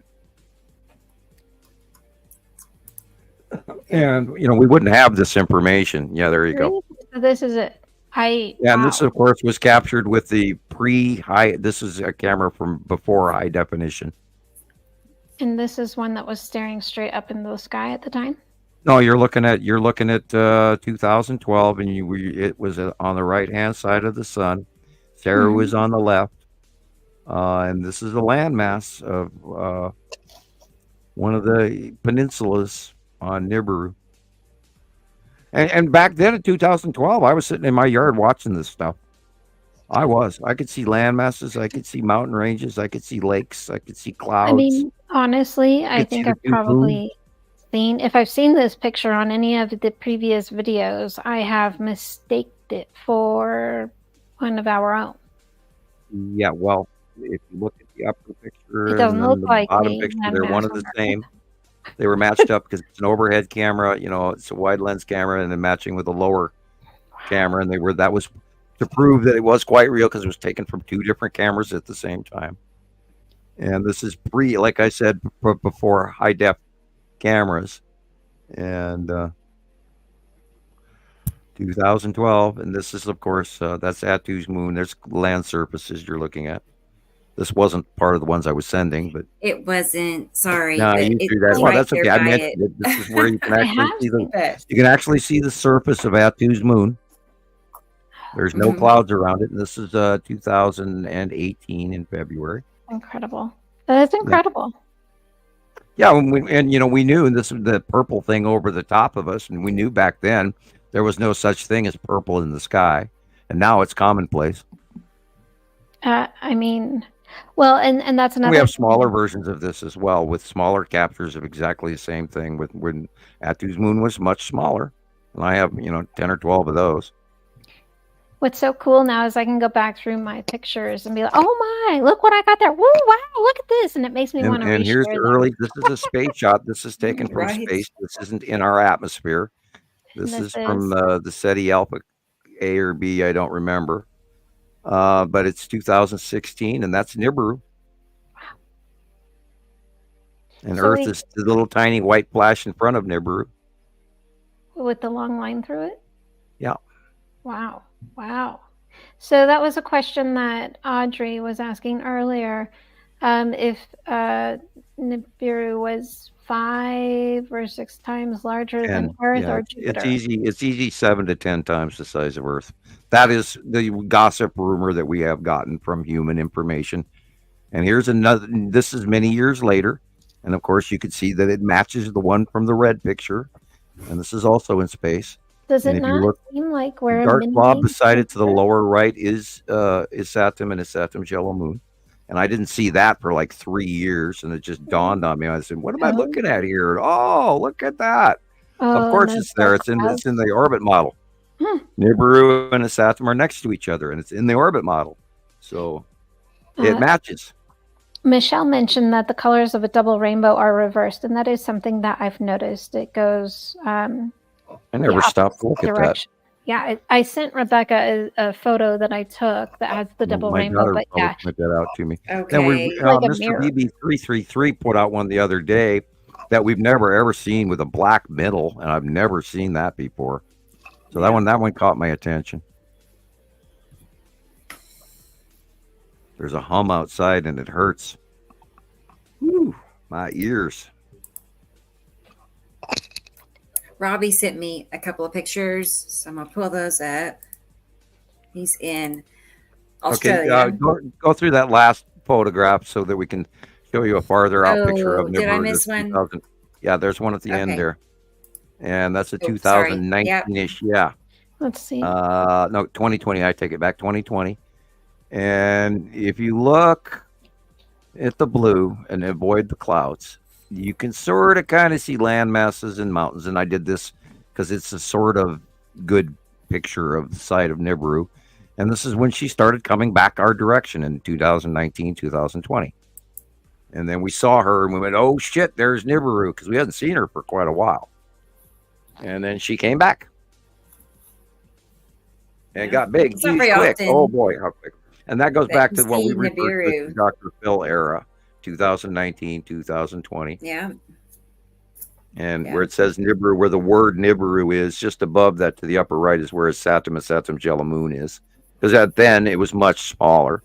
S3: And we wouldn't have this information. Yeah, there you go.
S9: So this is it.
S3: And this, of course, was captured with the pre-high. This is a camera from before high definition.
S9: And this is one that was staring straight up into the sky at the time.
S3: No, you're looking at 2012, and it was on the right hand side of the sun. Sarah was on the left, and this is a landmass of one of the peninsulas on Nibiru. And back then in 2012, I was sitting in my yard watching this stuff. I could see land masses. I could see mountain ranges. I could see lakes. I could see clouds.
S9: I mean, honestly, I think I've probably seen, if I've seen this picture on any of the previous videos, I have mistaked it for one of our own.
S3: Yeah, well, if you look at the upper picture
S9: it doesn't look
S3: the
S9: like
S3: bottom picture, they're one and the same. They were matched up because it's an overhead camera, it's a wide lens camera, and then matching with a lower camera, and that was to prove that it was quite real because it was taken from two different cameras at the same time. And this is like I said, before high def cameras, and 2012, and this is, of course, that's Attu's moon. There's land surfaces you're looking at. This wasn't part of the ones I was sending, but
S2: it wasn't. Sorry.
S3: No, you do that. Well, that's okay. I mentioned it. This is where you can actually see the surface of Attu's moon. There's no clouds around it, and this is 2018 in February.
S9: Incredible. That's incredible.
S3: Yeah, we knew this was the purple thing over the top of us, and we knew back then there was no such thing as purple in the sky, and now it's commonplace.
S9: I mean, well, and that's another.
S3: We have smaller versions of this as well, with smaller captures of exactly the same thing. When Attu's moon was much smaller, and I have 10 or 12 of those.
S9: What's so cool now is I can go back through my pictures and be like, "Oh my, look what I got there! Woo, wow, look at this!" And it makes me want to.
S3: And here's the early. This is a space shot. This is taken from space. This isn't in our atmosphere. This is from the SETI Alpha A or B. I don't remember. But it's 2016, and that's Nibiru. Wow. And Earth is the little tiny white flash in front of Nibiru.
S9: With the long line through it?
S3: Yeah.
S9: Wow. So that was a question that Audrey was asking earlier. If Nibiru was 5 or 6 times larger than Earth or Jupiter.
S3: It's easy 7 to 10 times the size of Earth. That is the gossip rumor that we have gotten from human information. And here's another. This is many years later, and of course you can see that it matches the one from the red picture. And this is also in space.
S9: Does it not seem like we're
S3: the dark blob beside it to the lower right is Saturn, and it's Saturn's yellow moon. And I didn't see that for like 3 years, and it just dawned on me. I said, "What am I looking at here? Oh, look at that!" Of course, it's there. It's in the orbit model. Nibiru and Saturn are next to each other, and it's in the orbit model, so it matches.
S9: Michelle mentioned that the colors of a double rainbow are reversed, and that is something that I've noticed. It goes.
S3: I never stopped to look at that.
S9: Yeah, I sent Rebecca a photo that I took that has the double rainbow. But yeah,
S3: point that out to me.
S2: Okay.
S3: Now, Mr. BB333 put out one the other day that we've never ever seen with a black middle, and I've never seen that before. So that one caught my attention. There's a hum outside, and it hurts. Whew, my ears.
S2: Robbie sent me a couple of pictures, so I'm gonna pull those up. He's in Australia.
S3: Okay, go through that last photograph so that we can show you a farther out picture of Nibiru.
S2: Did I miss one?
S3: Yeah, there's one at the end there, and that's a 2019-ish. Yeah.
S9: Let's see.
S3: No, 2020. I take it back. 2020. And if you look at the blue and avoid the clouds, you can sort of kind of see land masses and mountains. And I did this because it's a sort of good picture of the site of Nibiru. And this is when she started coming back our direction in 2019, 2020. And then we saw her and we went, oh shit, there's Nibiru, because we hadn't seen her for quite a while. And then she came back. And got big, huge, quick. Oh boy, how quick. And that goes back to what we referred to the Dr. Phil era, 2019, 2020.
S2: Yeah.
S3: And where it says Nibiru, where the word Nibiru is, just above that to the upper right is where Saturn Jelamoon is. Because then it was much smaller.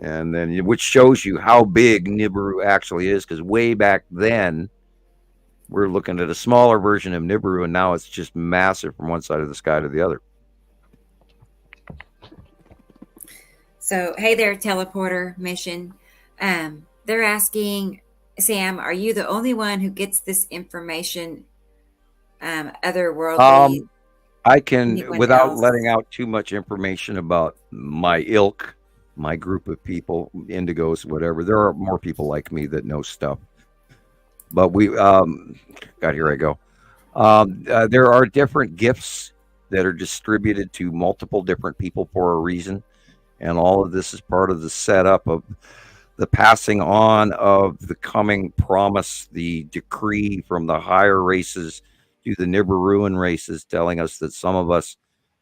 S3: And then, which shows you how big Nibiru actually is, because way back then, we're looking at a smaller version of Nibiru, and now it's just massive from one side of the sky to the other.
S2: So, hey there, teleporter mission. They're asking, Sam, are you the only one who gets this information otherworldly?
S3: I can, without letting out too much information about my ilk, my group of people, indigos, whatever. There are more people like me that know stuff. But we, God, here I go. There are different gifts that are distributed to multiple different people for a reason. And all of this is part of the setup of the passing on of the coming promise, the decree from the higher races to the Nibiruan races, telling us that some of us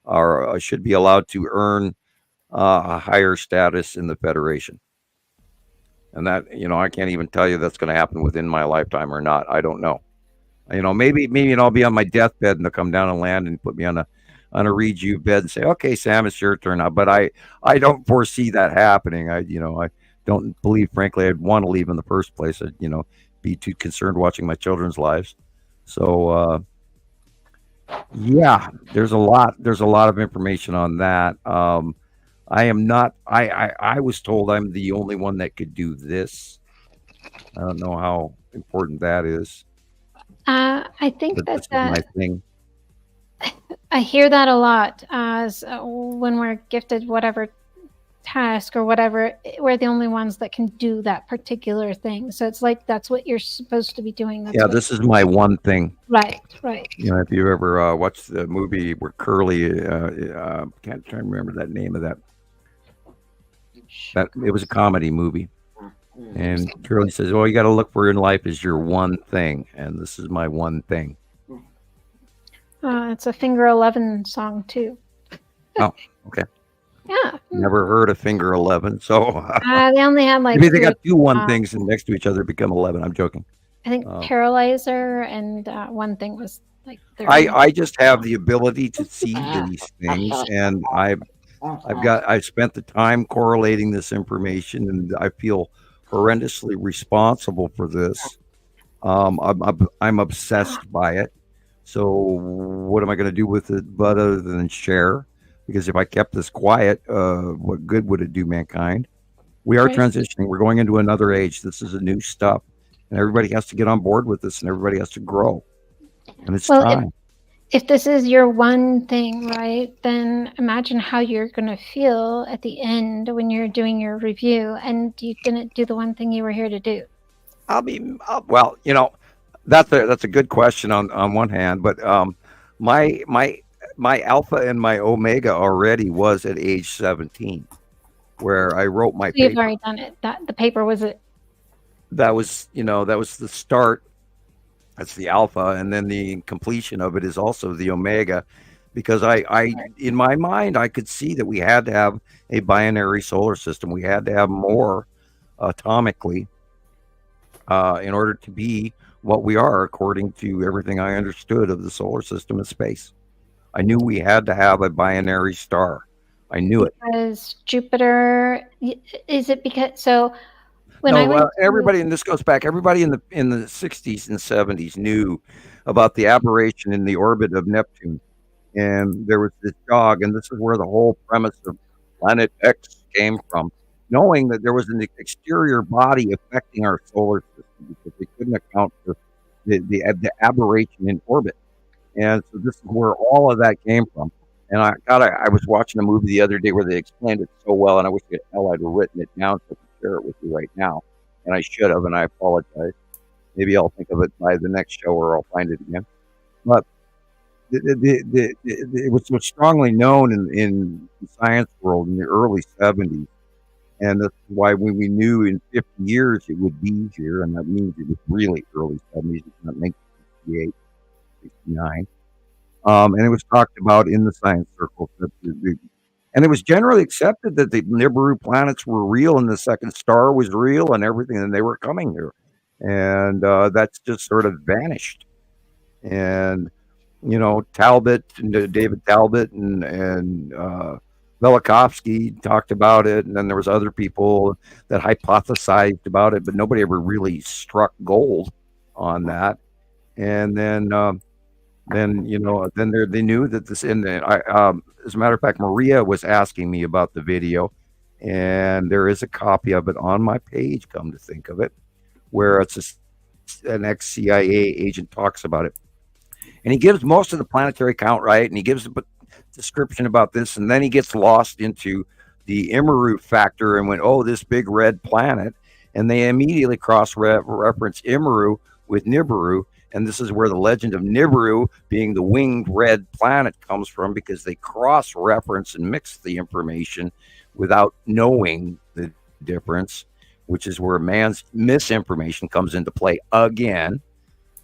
S3: are should be allowed to earn a higher status in the Federation. And that, I can't even tell you that's going to happen within my lifetime or not. I don't know. Maybe I'll be on my deathbed and they'll come down and land and put me on a Reed bed and say, okay, Sam, it's your turn now. But I don't foresee that happening. I don't believe, frankly, I'd want to leave in the first place. I'd, be too concerned watching my children's lives. So, yeah, there's a lot of information on that. I am not, I was told I'm the only one that could do this. I don't know how important that is.
S9: I think
S3: that's my thing.
S9: I hear that a lot as when we're gifted whatever task or whatever, we're the only ones that can do that particular thing. So it's like that's what you're supposed to be doing. That's
S3: this is my one thing.
S9: Right.
S3: If you ever watched the movie where Curly, can't try to remember that name of that. It was a comedy movie. And Curly says, all you got to look for in life is your one thing. And this is my one thing.
S9: It's a Finger 11 song too.
S3: Oh, okay.
S9: Yeah.
S3: Never heard of Finger 11. So
S9: they only had like.
S3: Maybe they got two one things and next to each other become 11. I'm joking.
S9: I think Paralyzer and one thing was like.
S3: I just have the ability to see these things, and I've spent the time correlating this information, and I feel horrendously responsible for this. I'm obsessed by it. So what am I going to do with it but other than share? Because if I kept this quiet, what good would it do mankind? We are transitioning. We're going into another age. This is a new stuff. And everybody has to get on board with this, and everybody has to grow. And it's time.
S9: If this is your one thing, right, then imagine how you're going to feel at the end when you're doing your review and you didn't do the one thing you were here to do.
S3: Well, that's a good question on one hand, but my alpha and my omega already was at age 17, where I wrote my paper.
S9: You've already done it. The paper was it.
S3: That was the start. That's the alpha, and then the completion of it is also the omega, because I in my mind I could see that we had to have a binary solar system. We had to have more atomically in order to be what we are, according to everything I understood of the solar system and space. I knew we had to have a binary star. I knew it.
S9: Because Jupiter, is it because so?
S3: Everybody, and this goes back, everybody in the 60s and 70s knew about the aberration in the orbit of Neptune. And there was this dog, and this is where the whole premise of Planet X came from, knowing that there was an exterior body affecting our solar system because they couldn't account for the aberration in orbit. And so this is where all of that came from. And I was watching a movie the other day where they explained it so well, and I wish I'd written it down so I could share it with you right now. And I should have, and I apologize. Maybe I'll think of it by the next show, or I'll find it again. But it was so strongly known in the science world in the early 70s. And that's why when we knew in 50 years it would be here, and that means it was really early 70s, not 1968, 69. And it was talked about in the science circles. And it was generally accepted that the Nibiru planets were real and the second star was real and everything, and they were coming here. And that's just sort of vanished. And, you know, Talbot, David Talbot and Velikovsky talked about it, and then there was other people that hypothesized about it, but nobody ever really struck gold on that. And then you know, then they knew that this. And as a matter of fact, Maria was asking me about the video, and there is a copy of it on my page. Come to think of it, where it's an ex-CIA agent talks about it, and he gives most of the planetary count right, and he gives a description about this, and then he gets lost into the Immeru factor and went, oh, this big red planet, and they immediately cross-reference Immeru with Nibiru. And this is where the legend of Nibiru being the winged red planet comes from, because they cross-reference and mix the information without knowing the difference, which is where man's misinformation comes into play again.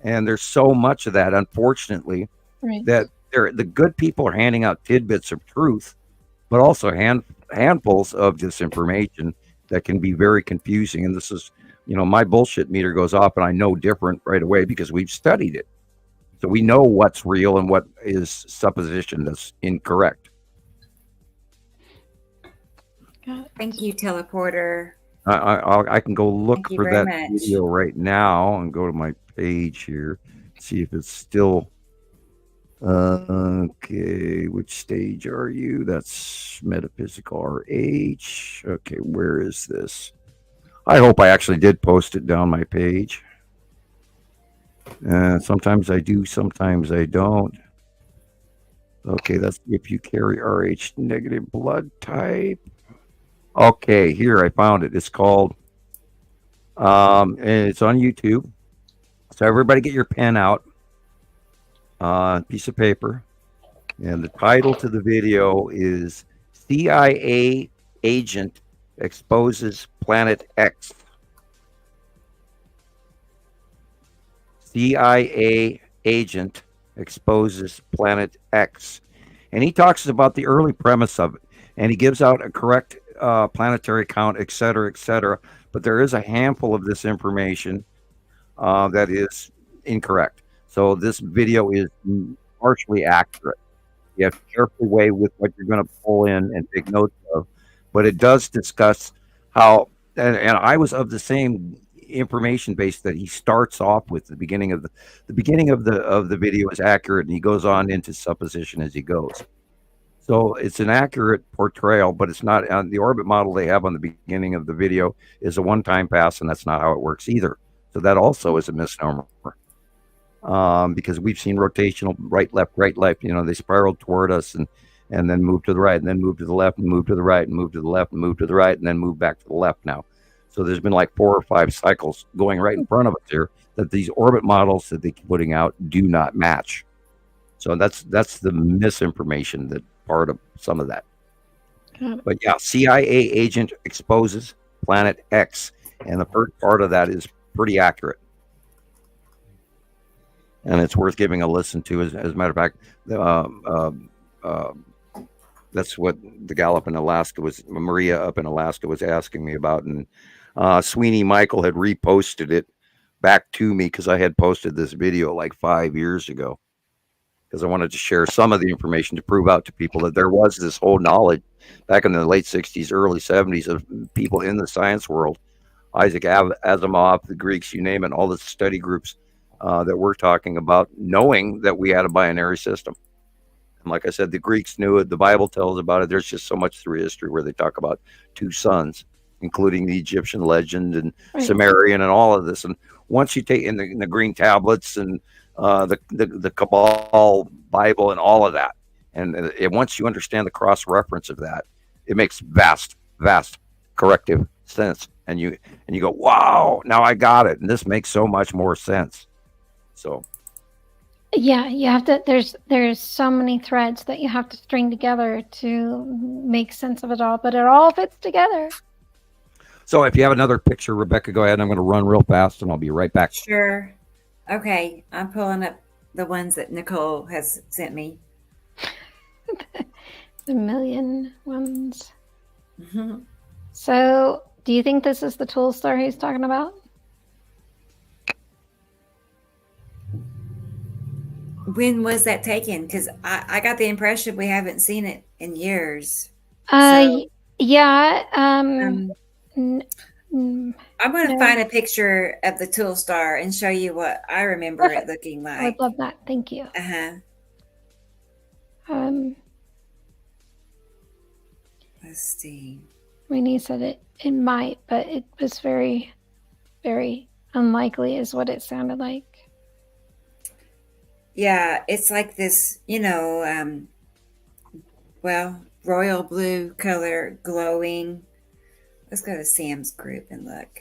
S3: And there's so much of that, unfortunately, that the good people are handing out tidbits of truth, but also handfuls of disinformation that can be very confusing. And this is, you know, my bullshit meter goes off and I know different right away because we've studied it. So we know what's real and what is supposition that's incorrect.
S2: Thank you, Teleporter.
S3: I can go look for that
S2: much.
S3: video right now and go to my page here, see if it's still okay. Which stage are you? That's metaphysical RH. Okay, where is this? I hope I actually did post it down my page. Sometimes I do, sometimes I don't. Okay, that's if you carry RH negative blood type. Okay, here I found it. It's called, and it's on YouTube. So everybody get your pen out, piece of paper. And the title to the video is CIA Agent Exposes Planet X. CIA Agent Exposes Planet X. And he talks about the early premise of it. And he gives out a correct planetary count, et cetera, but there is a handful of this information that is incorrect. So this video is partially accurate. You have to carefully weigh with what you're going to pull in and take notes of, but it does discuss how, and I was of the same information base that he starts off with. The beginning of the video is accurate, and he goes on into supposition as he goes. So it's an accurate portrayal, but it's not on the orbit model they have on the beginning of the video is a one-time pass, and that's not how it works either. So that also is a misnomer. Because we've seen rotational right, left, you know, they spiraled toward us and then move to the right and then move to the left and move to the right and move to the left and move to the right and then move back to the left now. So there's been like 4 or 5 cycles going right in front of us here that these orbit models that they keep putting out do not match. So that's the misinformation, that part of some of that. But yeah, CIA agent exposes Planet X, and the first part of that is pretty accurate. And it's worth giving a listen to. As a matter of fact, that's what the gal up in Alaska Maria up in Alaska was asking me about. And Sweeney Michael had reposted it back to me because I had posted this video like 5 years ago, because I wanted to share some of the information to prove out to people that there was this whole knowledge back in the late 60s, early 70s of people in the science world. Isaac Asimov, the Greeks, you name it, all the study groups that we're talking about, knowing that we had a binary system. And like I said, the Greeks knew it. The Bible tells about it. There's just so much through history where they talk about 2 suns, including the Egyptian legend and Sumerian and all of this. And once you take in the green tablets and the Kabbalah Bible and all of that, and once you understand the cross reference of that, it makes vast corrective sense. And you go, wow, now I got it. And this makes so much more sense. So
S9: yeah, you have to, there's so many threads that you have to string together to make sense of it all, but it all fits together.
S3: So if you have another picture, Rebecca, go ahead. I'm going to run real fast and I'll be right back.
S2: Sure. Okay. I'm pulling up the ones that Nicolle has sent me.
S9: The million ones. Mm-hmm. So do you think this is the tool star he's talking about?
S2: When was that taken? Because I got the impression we haven't seen it in years. So,
S9: yeah.
S2: I'm going to find a picture of the tool star and show you what I remember it looking like.
S9: I would love that. Thank you.
S2: Let's see.
S9: Renee said it might, but it was very, very unlikely is what it sounded like.
S2: Yeah, it's like this, royal blue color glowing. Let's go to Sam's group and look.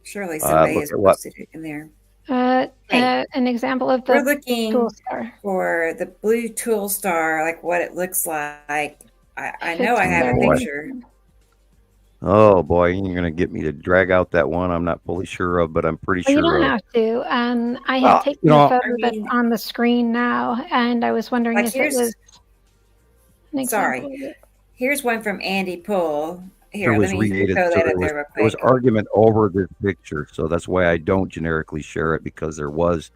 S2: Surely somebody has posted it in there.
S9: An example of the
S2: we're looking
S9: tool star.
S2: For the blue tool star, like what it looks like. I know I have a picture.
S3: Oh boy, you're gonna get me to drag out that one I'm not fully sure of, but I'm pretty sure.
S9: You don't have to. I have taken a photo that's on the screen now, and I was wondering if it was an example.
S2: Sorry. Here's one from Andy Poole. Here,
S3: let me throw that up there real quick. There was argument over this picture, so that's why I don't generically share it, because there was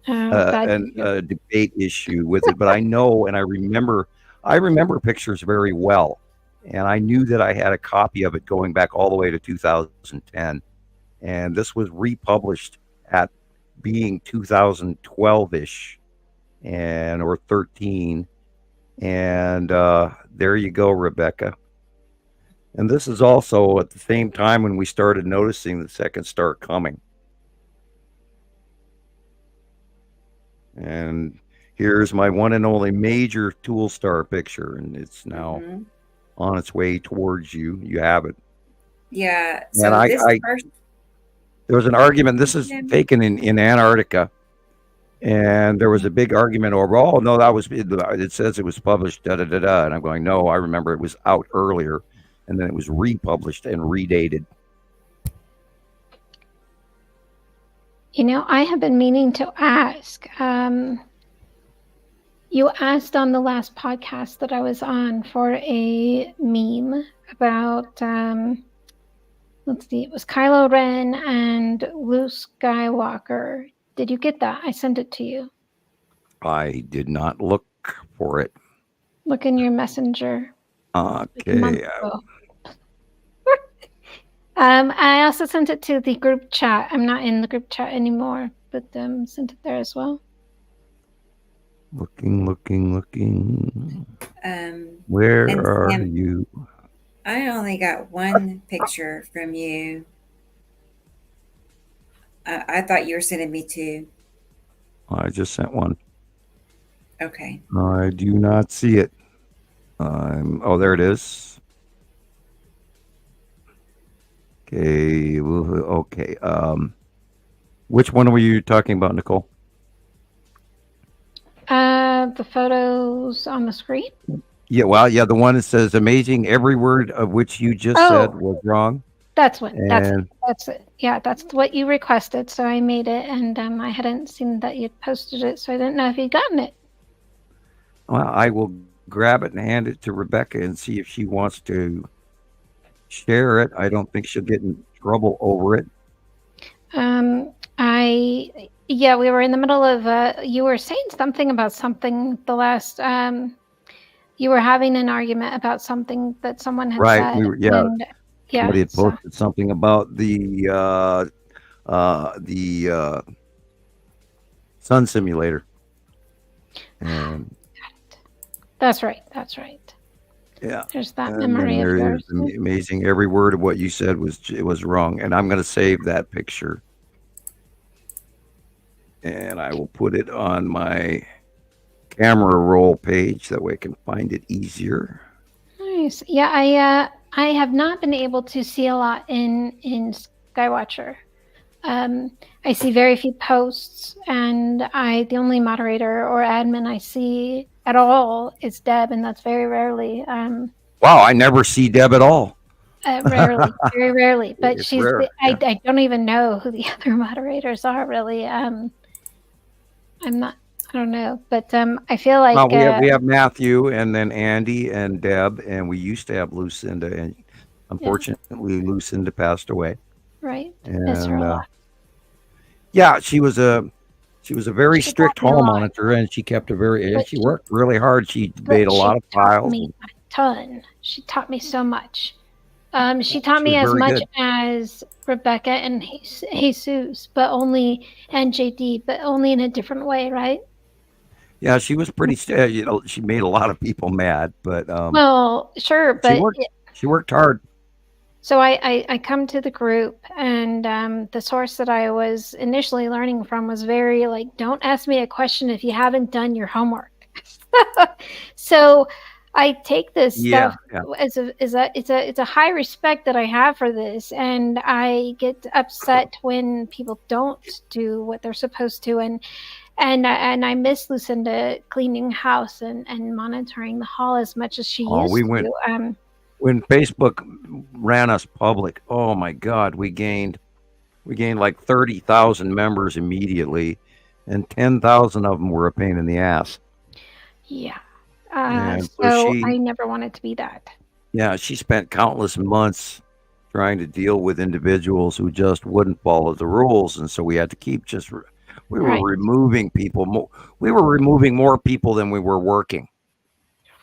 S3: a debate issue with it. But I know and I remember pictures very well. And I knew that I had a copy of it going back all the way to 2010. And this was republished at being 2012-ish or 13. And there you go, Rebecca. And this is also at the same time when we started noticing the second star coming. And here's my one and only major tool star picture. And it's now on its way towards you. You have it.
S2: Yeah.
S3: So and there was an argument. This is taken in Antarctica. And there was a big argument over, oh, no, it says it was published, And I'm going, no, I remember it was out earlier. And then it was republished and redated.
S9: I have been meaning to ask. You asked on the last podcast that I was on for a meme about, let's see, it was Kylo Ren and Luke Skywalker. Did you get that? I sent it to you.
S3: I did not look for it.
S9: Look in your messenger.
S3: Okay.
S9: I also sent it to the group chat. I'm not in the group chat anymore, but sent it there as well.
S3: Looking. Where are you?
S2: I only got one picture from you. I thought you were sending me two.
S3: I just sent one.
S2: Okay.
S3: I do not see it. There it is. Okay. Which one were you talking about, Nicolle?
S9: The photos on the screen.
S3: Yeah, the one that says amazing, every word of which you just said was wrong.
S9: That's what. That's it. Yeah, that's what you requested. So I made it, and I hadn't seen that you'd posted it, so I didn't know if you'd gotten it.
S3: Well, I will grab it and hand it to Rebecca and see if she wants to share it. I don't think she'll get in trouble over it.
S9: We were in the middle of you were saying something about something the last you were having an argument about something that someone had said. Somebody had posted something about the sun simulator. And That's right.
S3: Yeah.
S9: There's that memory of yours.
S3: Amazing. Every word of what you said was wrong. And I'm going to save that picture. And I will put it on my camera roll page. That way I can find it easier.
S9: Nice. Yeah, I have not been able to see a lot in Skywatcher. I see very few posts, and the only moderator or admin I see at all is Deb, and that's very rarely.
S3: Wow, I never see Deb at all.
S9: Rarely, very rarely. But
S3: It's
S9: she's
S3: rare,
S9: I don't even know who the other moderators are really. I'm not. I don't know, but I feel like
S3: we have Matthew and then Andy and Deb, and we used to have Lucinda, and unfortunately Lucinda passed away.
S9: Right.
S3: And yeah, she was a very strict hall monitor, and she kept she worked really hard. She made a lot of files.
S9: Taught me a ton. She taught me so much. She taught me as much as Rebecca and Jesus, and JD, but only in a different way, right?
S3: Yeah, she was pretty. She made a lot of people mad, but
S9: well, sure, but
S3: she worked hard.
S9: So I come to the group, and the source that I was initially learning from was very like, don't ask me a question if you haven't done your homework. So I take this stuff as it's a high respect that I have for this, and I get upset when people don't do what they're supposed to, and I miss Lucinda cleaning house and monitoring the hall as much as she used to.
S3: When Facebook ran us public, oh my God, we gained like 30,000 members immediately, and 10,000 of them were a pain in the ass.
S9: Yeah. So I never wanted to be that.
S3: Yeah, she spent countless months trying to deal with individuals who just wouldn't follow the rules, and so we had to keep we were removing people. We were removing more people than we were working.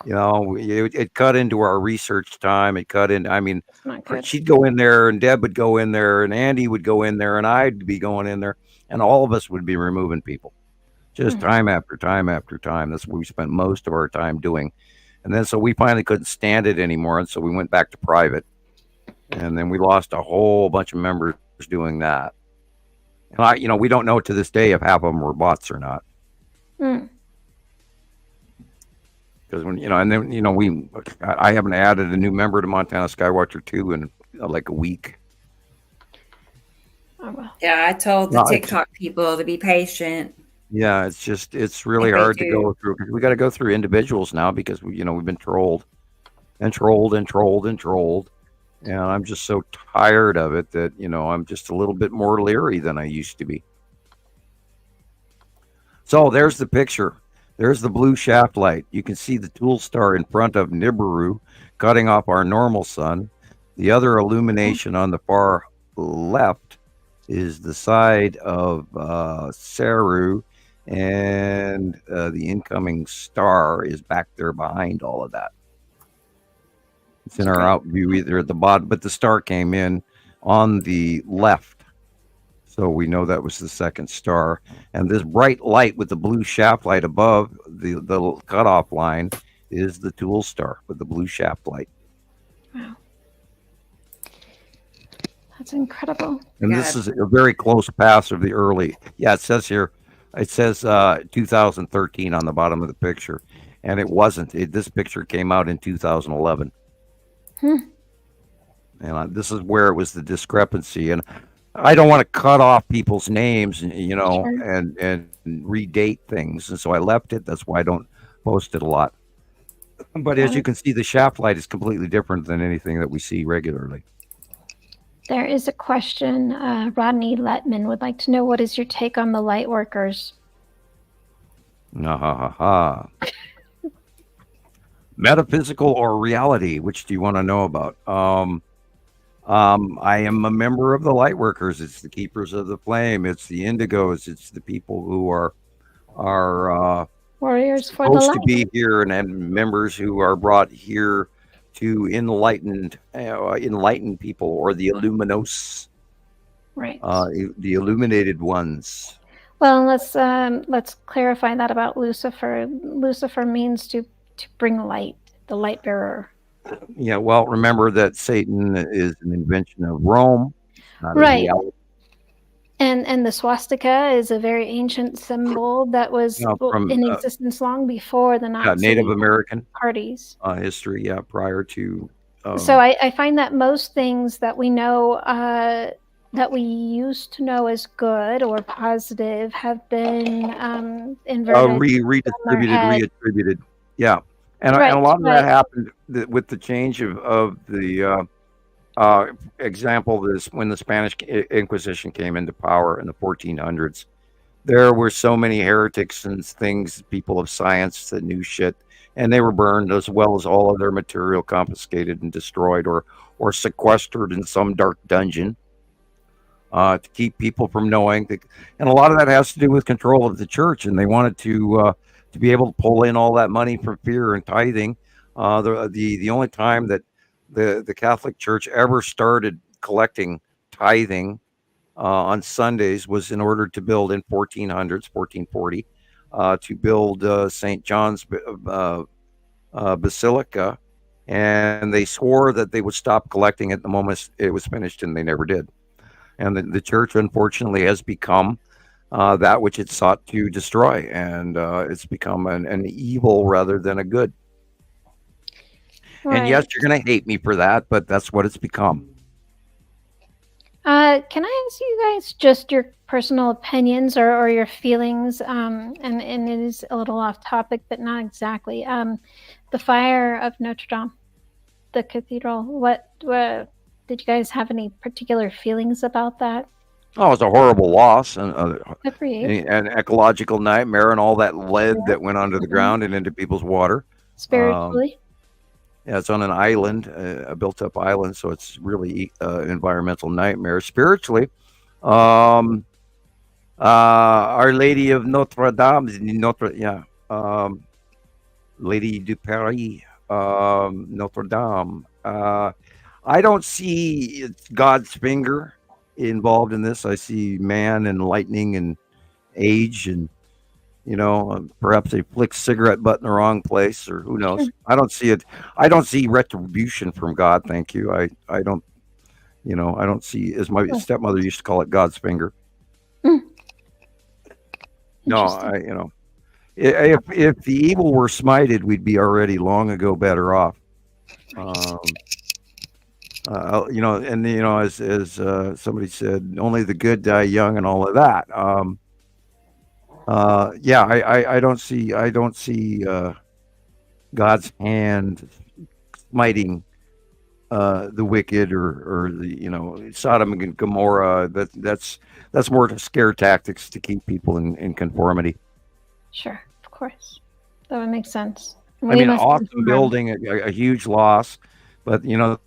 S3: You know, it cut into our research time. It cut in. I mean, she'd go in there, and Deb would go in there, and Andy would go in there, and I'd be going in there, and all of us would be removing people, just time after time after time. That's what we spent most of our time doing. And then so we finally couldn't stand it anymore, and so we went back to private. And then we lost a whole bunch of members doing that. And we don't know to this day if half of them were bots or not. Because I haven't added a new member to Montana Skywatcher 2 in like a week.
S2: Oh, well. Yeah, I told the TikTok people to be patient.
S3: Yeah, it's really hard to go through. We got to go through individuals now because we've been trolled and trolled and trolled and trolled. And I'm just so tired of it that, I'm just a little bit more leery than I used to be. So there's the picture. There's the blue shaft light. You can see the tool star in front of Nibiru cutting off our normal sun. The other illumination on the far left is the side of Saru, and the incoming star is back there behind all of that. It's in our out view either at the bottom, but the star came in on the left. So we know that was the second star. And this bright light with the blue shaft light above the cutoff line is the tool star with the blue shaft light.
S9: Wow. That's incredible.
S3: And this is a very close pass of the early. Yeah, it says 2013 on the bottom of the picture. And it wasn't. This picture came out in 2011. And this is where it was the discrepancy. And I don't want to cut off people's names, and redate things. And so I left it. That's why I don't post it a lot. But as you can see, the shaft light is completely different than anything that we see regularly.
S9: There is a question. Rodney Letman would like to know, what is your take on the light workers?
S3: Metaphysical or reality? Which do you want to know about? I am a member of the Lightworkers. It's the Keepers of the Flame. It's the Indigos. It's the people who are
S9: warriors for the light.
S3: Supposed to be here, and members who are brought here to enlighten people, or the Illuminos,
S9: right?
S3: The illuminated ones.
S9: Well, let's clarify that about Lucifer. Lucifer means to bring light, the light bearer.
S3: Yeah, well, remember that Satan is an invention of Rome, not
S9: right? And the swastika is a very ancient symbol that was in existence long before the Nazi
S3: Native American
S9: parties
S3: history. Yeah, prior to
S9: So I find that most things that we know that we used to know as good or positive have been inverted,
S3: reattributed. Yeah, and
S9: right,
S3: a lot of that happened with the change of the example. This when the Spanish Inquisition came into power in the 1400s. There were so many heretics and things, people of science that knew shit, and they were burned, as well as all of their material confiscated and destroyed, or sequestered in some dark dungeon to keep people from knowing. And a lot of that has to do with control of the church, and they wanted to be able to pull in all that money from fear and tithing. The only time that the Catholic Church ever started collecting tithing on Sundays was in order to build in 1440 to build St. John's Basilica, and they swore that they would stop collecting it the moment it was finished, and they never did. And the church, unfortunately, has become that which it sought to destroy, and it's become an evil rather than a good. Right. And yes, you're going to hate me for that, but that's what it's become.
S9: Can I ask you guys just your personal opinions or your feelings? And it is a little off topic, but not exactly. The fire of Notre Dame, the cathedral. What did you guys have any particular feelings about that?
S3: Oh, it's a horrible loss and an ecological nightmare, and all that lead that went under the ground and into people's water.
S9: Spiritually.
S3: Yeah, it's on an island, a built-up island, so it's really environmental nightmare. Spiritually, Our Lady of Notre Dame, Lady du Paris, Notre Dame. I don't see God's finger involved in this. I see man and lightning and age and, perhaps they flick cigarette butt in the wrong place, or who knows. I don't see it. I don't see retribution from God. Thank you. I don't, I don't see, as my stepmother used to call it, God's finger. No, if the evil were smited, we'd be already long ago better off. As somebody said, only the good die young and all of that. I don't see God's hand smiting the wicked or the Sodom and Gomorrah. That's more scare tactics to keep people in conformity.
S9: Sure, of course, that would make sense.
S3: An awesome building, a huge loss, but the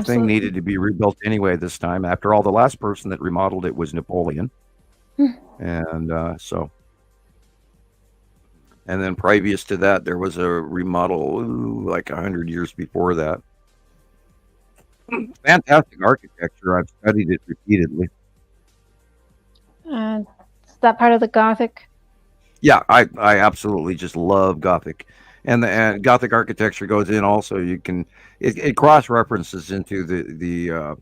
S3: thing needed to be rebuilt anyway this time. After all, the last person that remodeled it was Napoleon, and then previous to that, there was a remodel like 100 years before that. Fantastic architecture. I've studied it repeatedly.
S9: Is that part of the Gothic?
S3: Yeah, I absolutely just love Gothic, and the Gothic architecture goes in also. It cross references into the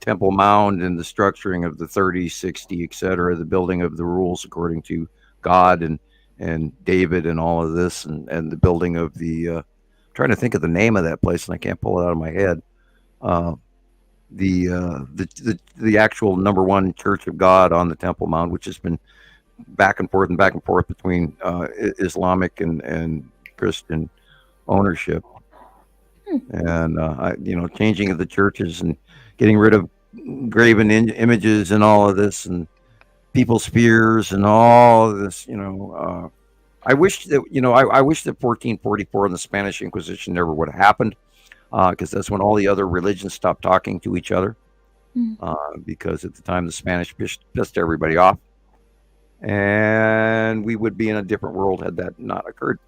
S3: Temple Mound and the structuring of the 30, 60, etc. The building of the rules according to God and David and all of this, and the building of the trying to think of the name of that place, and I can't pull it out of my head. The actual number one Church of God on the Temple Mount, which has been back and forth between Islamic and Christian ownership, and changing of the churches and getting rid of graven images and all of this, and people's fears and all of this. I wish that 1444 and the Spanish Inquisition never would have happened, because that's when all the other religions stopped talking to each other, because at the time the Spanish pissed everybody off, and we would be in a different world had that not occurred.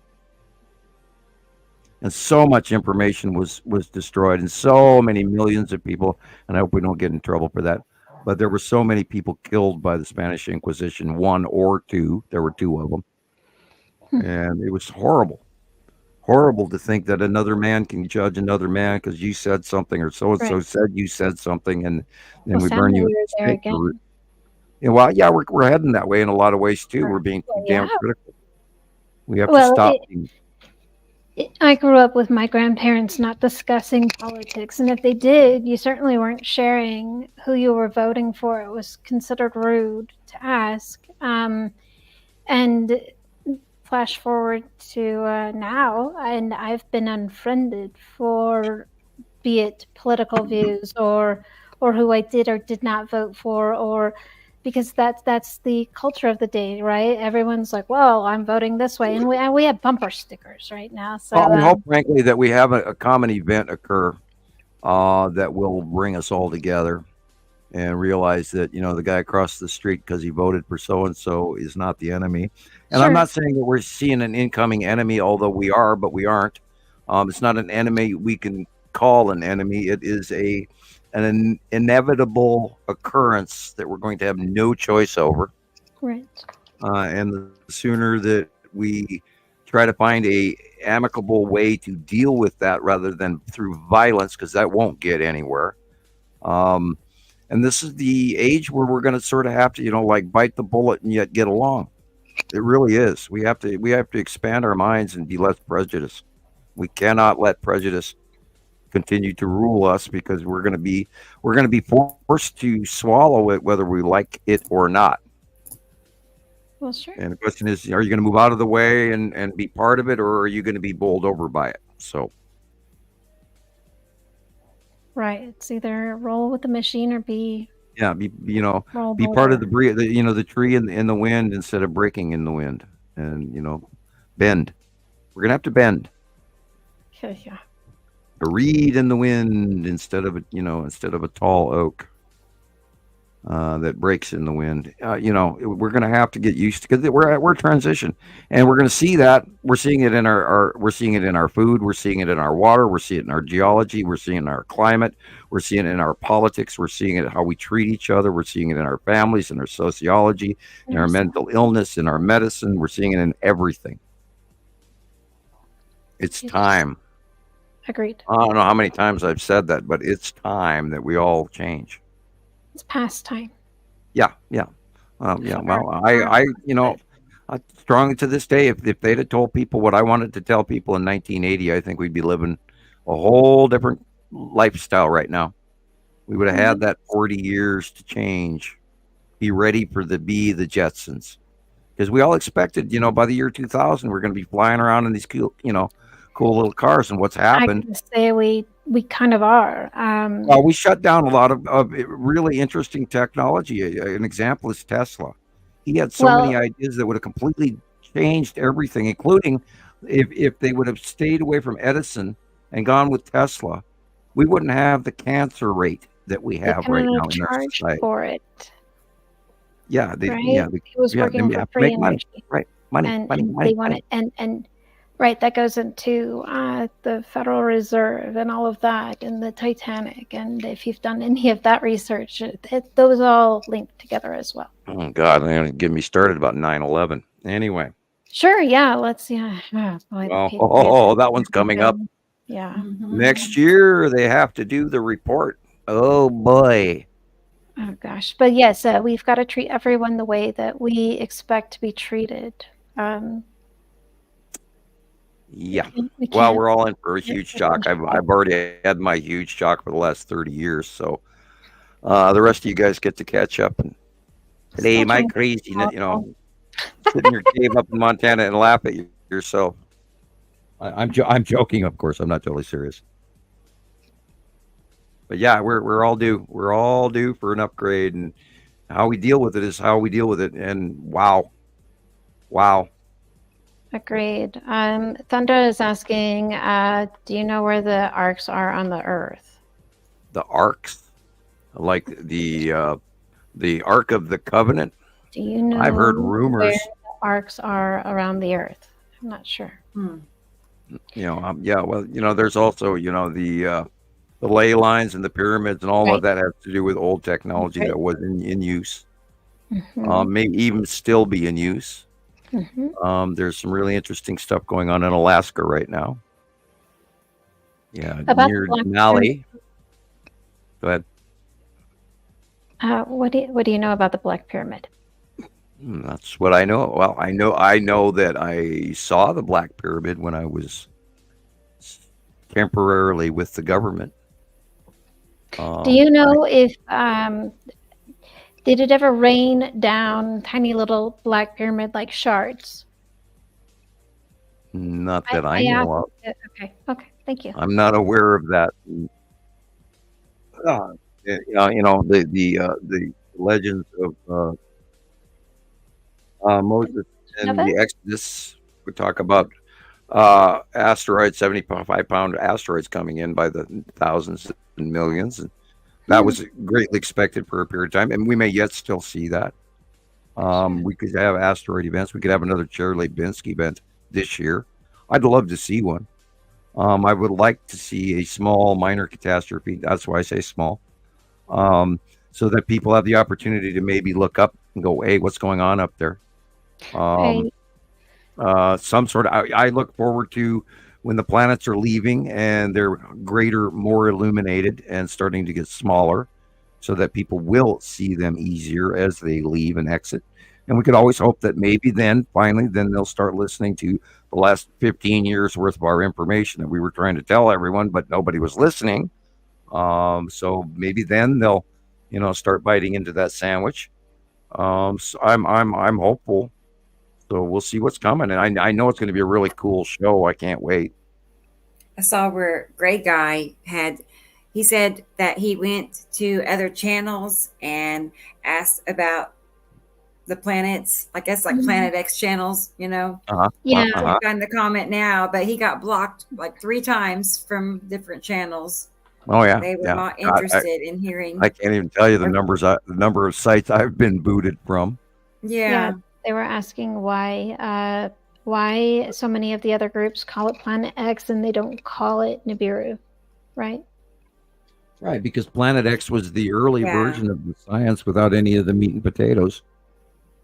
S3: And so much information was destroyed, and so many millions of people, and I hope we don't get in trouble for that, but there were so many people killed by the Spanish Inquisition, one or two. There were two of them. And it was horrible to think that another man can judge another man because you said something, or so-and-so said you said something, and then we burn you at the stake. We're heading that way in a lot of ways too. We're being damn critical. We have to stop.
S9: I grew up with my grandparents not discussing politics, and if they did, you certainly weren't sharing who you were voting for. It was considered rude to ask. And flash forward to now, and I've been unfriended for, be it political views or who I did or did not vote for, or because that's the culture of the day, right? Everyone's like, well, I'm voting this way, and we have bumper stickers right now. So
S3: I hope, frankly, that we have a common event occur that will bring us all together and realize that, the guy across the street, because he voted for so-and-so, is not the enemy. And I'm not saying that we're seeing an incoming enemy, although we are, but we aren't. It's not an enemy we can call an enemy. It is an inevitable occurrence that we're going to have no choice over.
S9: Right.
S3: And the sooner that we try to find a amicable way to deal with that rather than through violence, because that won't get anywhere. And this is the age where we're going to sort of have to, bite the bullet and yet get along. It really is. We have to expand our minds and be less prejudiced. We cannot let prejudice continue to rule us, because we're going to be forced to swallow it whether we like it or not.
S9: Well, sure.
S3: And the question is, are you going to move out of the way and be part of it, or are you going to be bowled over by it? So.
S9: Right. It's either roll with the machine or be.
S3: Yeah, be part of the tree in the wind instead of breaking in the wind, and bend. We're gonna have to bend.
S9: Yeah.
S3: A reed in the wind instead of a tall oak that breaks in the wind. We're gonna have to get used to, because we're transition, and we're gonna see that. We're seeing it in we're seeing it in our food. We're seeing it in our water. We're seeing it in our geology. We're seeing it in our climate. We're seeing it in our politics. We're seeing it in how we treat each other. We're seeing it in our families, in our sociology, in our mental illness, in our medicine. We're seeing it in everything. It's time.
S9: Agreed.
S3: I don't know how many times I've said that, but it's time that we all change.
S9: It's past time.
S3: Yeah. Well, I strongly to this day, if they'd have told people what I wanted to tell people in 1980, I think we'd be living a whole different lifestyle right now. We would have had that 40 years to change. Be ready for the Jetsons, because we all expected, by the year 2000, we're going to be flying around in these cool little cars. And what's happened?
S9: I can say we kind of are.
S3: Well, we shut down a lot of really interesting technology. An example is Tesla. He had so many ideas that would have completely changed everything, including if they would have stayed away from Edison and gone with Tesla, we wouldn't have the cancer rate that we have right now in our society.
S9: For it.
S3: Yeah,
S9: he was working for free
S3: money. Right, money.
S9: They want it, and right, that goes into the Federal Reserve and all of that, and the Titanic. And if you've done any of that research, those all link together as well.
S3: Oh God, they're gonna get me started about 9/11. Anyway.
S9: Sure. Yeah. Let's. Yeah.
S3: Oh, that one's coming up.
S9: Yeah.
S3: Next year they have to do the report. Oh boy.
S9: Oh gosh. But yes, we've got to treat everyone the way that we expect to be treated.
S3: Yeah. Well, we're all in for a huge shock. I've already had my huge shock for the last 30 years. So the rest of you guys get to catch up and today my crazy, sit in your cave up in Montana and laugh at yourself. I'm joking, of course. I'm not totally serious. But yeah, we're all due. We're all due for an upgrade, and how we deal with it is how we deal with it. And wow.
S9: Agreed. Thunder is asking, do you know where the arcs are on the Earth?
S3: The arcs, like the Ark of the Covenant.
S9: Do you know?
S3: I've heard rumors.
S9: Where the arcs are around the Earth. I'm not sure.
S3: Yeah. Well, there's also the ley lines and the pyramids and all of that has to do with old technology that was in use. Maybe even still be in use. There's some really interesting stuff going on in Alaska right now. Yeah, near Denali. Go ahead.
S9: What do you know about the Black Pyramid?
S3: That's what I know. Well, I know that I saw the Black Pyramid when I was temporarily with the government.
S9: Do you know if did it ever rain down tiny little black pyramid-like shards?
S3: Not that I know of.
S9: Okay, thank you.
S3: I'm not aware of that. The legends of Moses and the Exodus would talk about asteroids, 75-pound asteroids coming in by the thousands and millions, and that was greatly expected for a period of time, and we may yet still see that. We could have asteroid events. We could have another Chelyabinsk event this year. I'd love to see one. I would like to see a small minor catastrophe. That's why I say small. So that people have the opportunity to maybe look up and go, hey, what's going on up there? Some sort of, I look forward to when the planets are leaving and they're greater, more illuminated and starting to get smaller so that people will see them easier as they leave and exit. And we could always hope that maybe then they'll start listening to the last 15 years worth of our information that we were trying to tell everyone, but nobody was listening. So maybe then they'll, start biting into that sandwich. So I'm hopeful. So we'll see what's coming. And I know it's going to be a really cool show. I can't wait.
S2: I saw where Gray Guy he said that he went to other channels and asked about the planets, I guess like Planet X channels, Yeah. Find the comment now, but he got blocked like 3 times from different channels.
S3: Oh yeah.
S2: They were not interested in hearing.
S3: I can't even tell you the number of sites I've been booted from.
S2: Yeah.
S9: They were asking why so many of the other groups call it Planet X and they don't call it Nibiru, right?
S3: Right, because Planet X was the early version of the science without any of the meat and potatoes,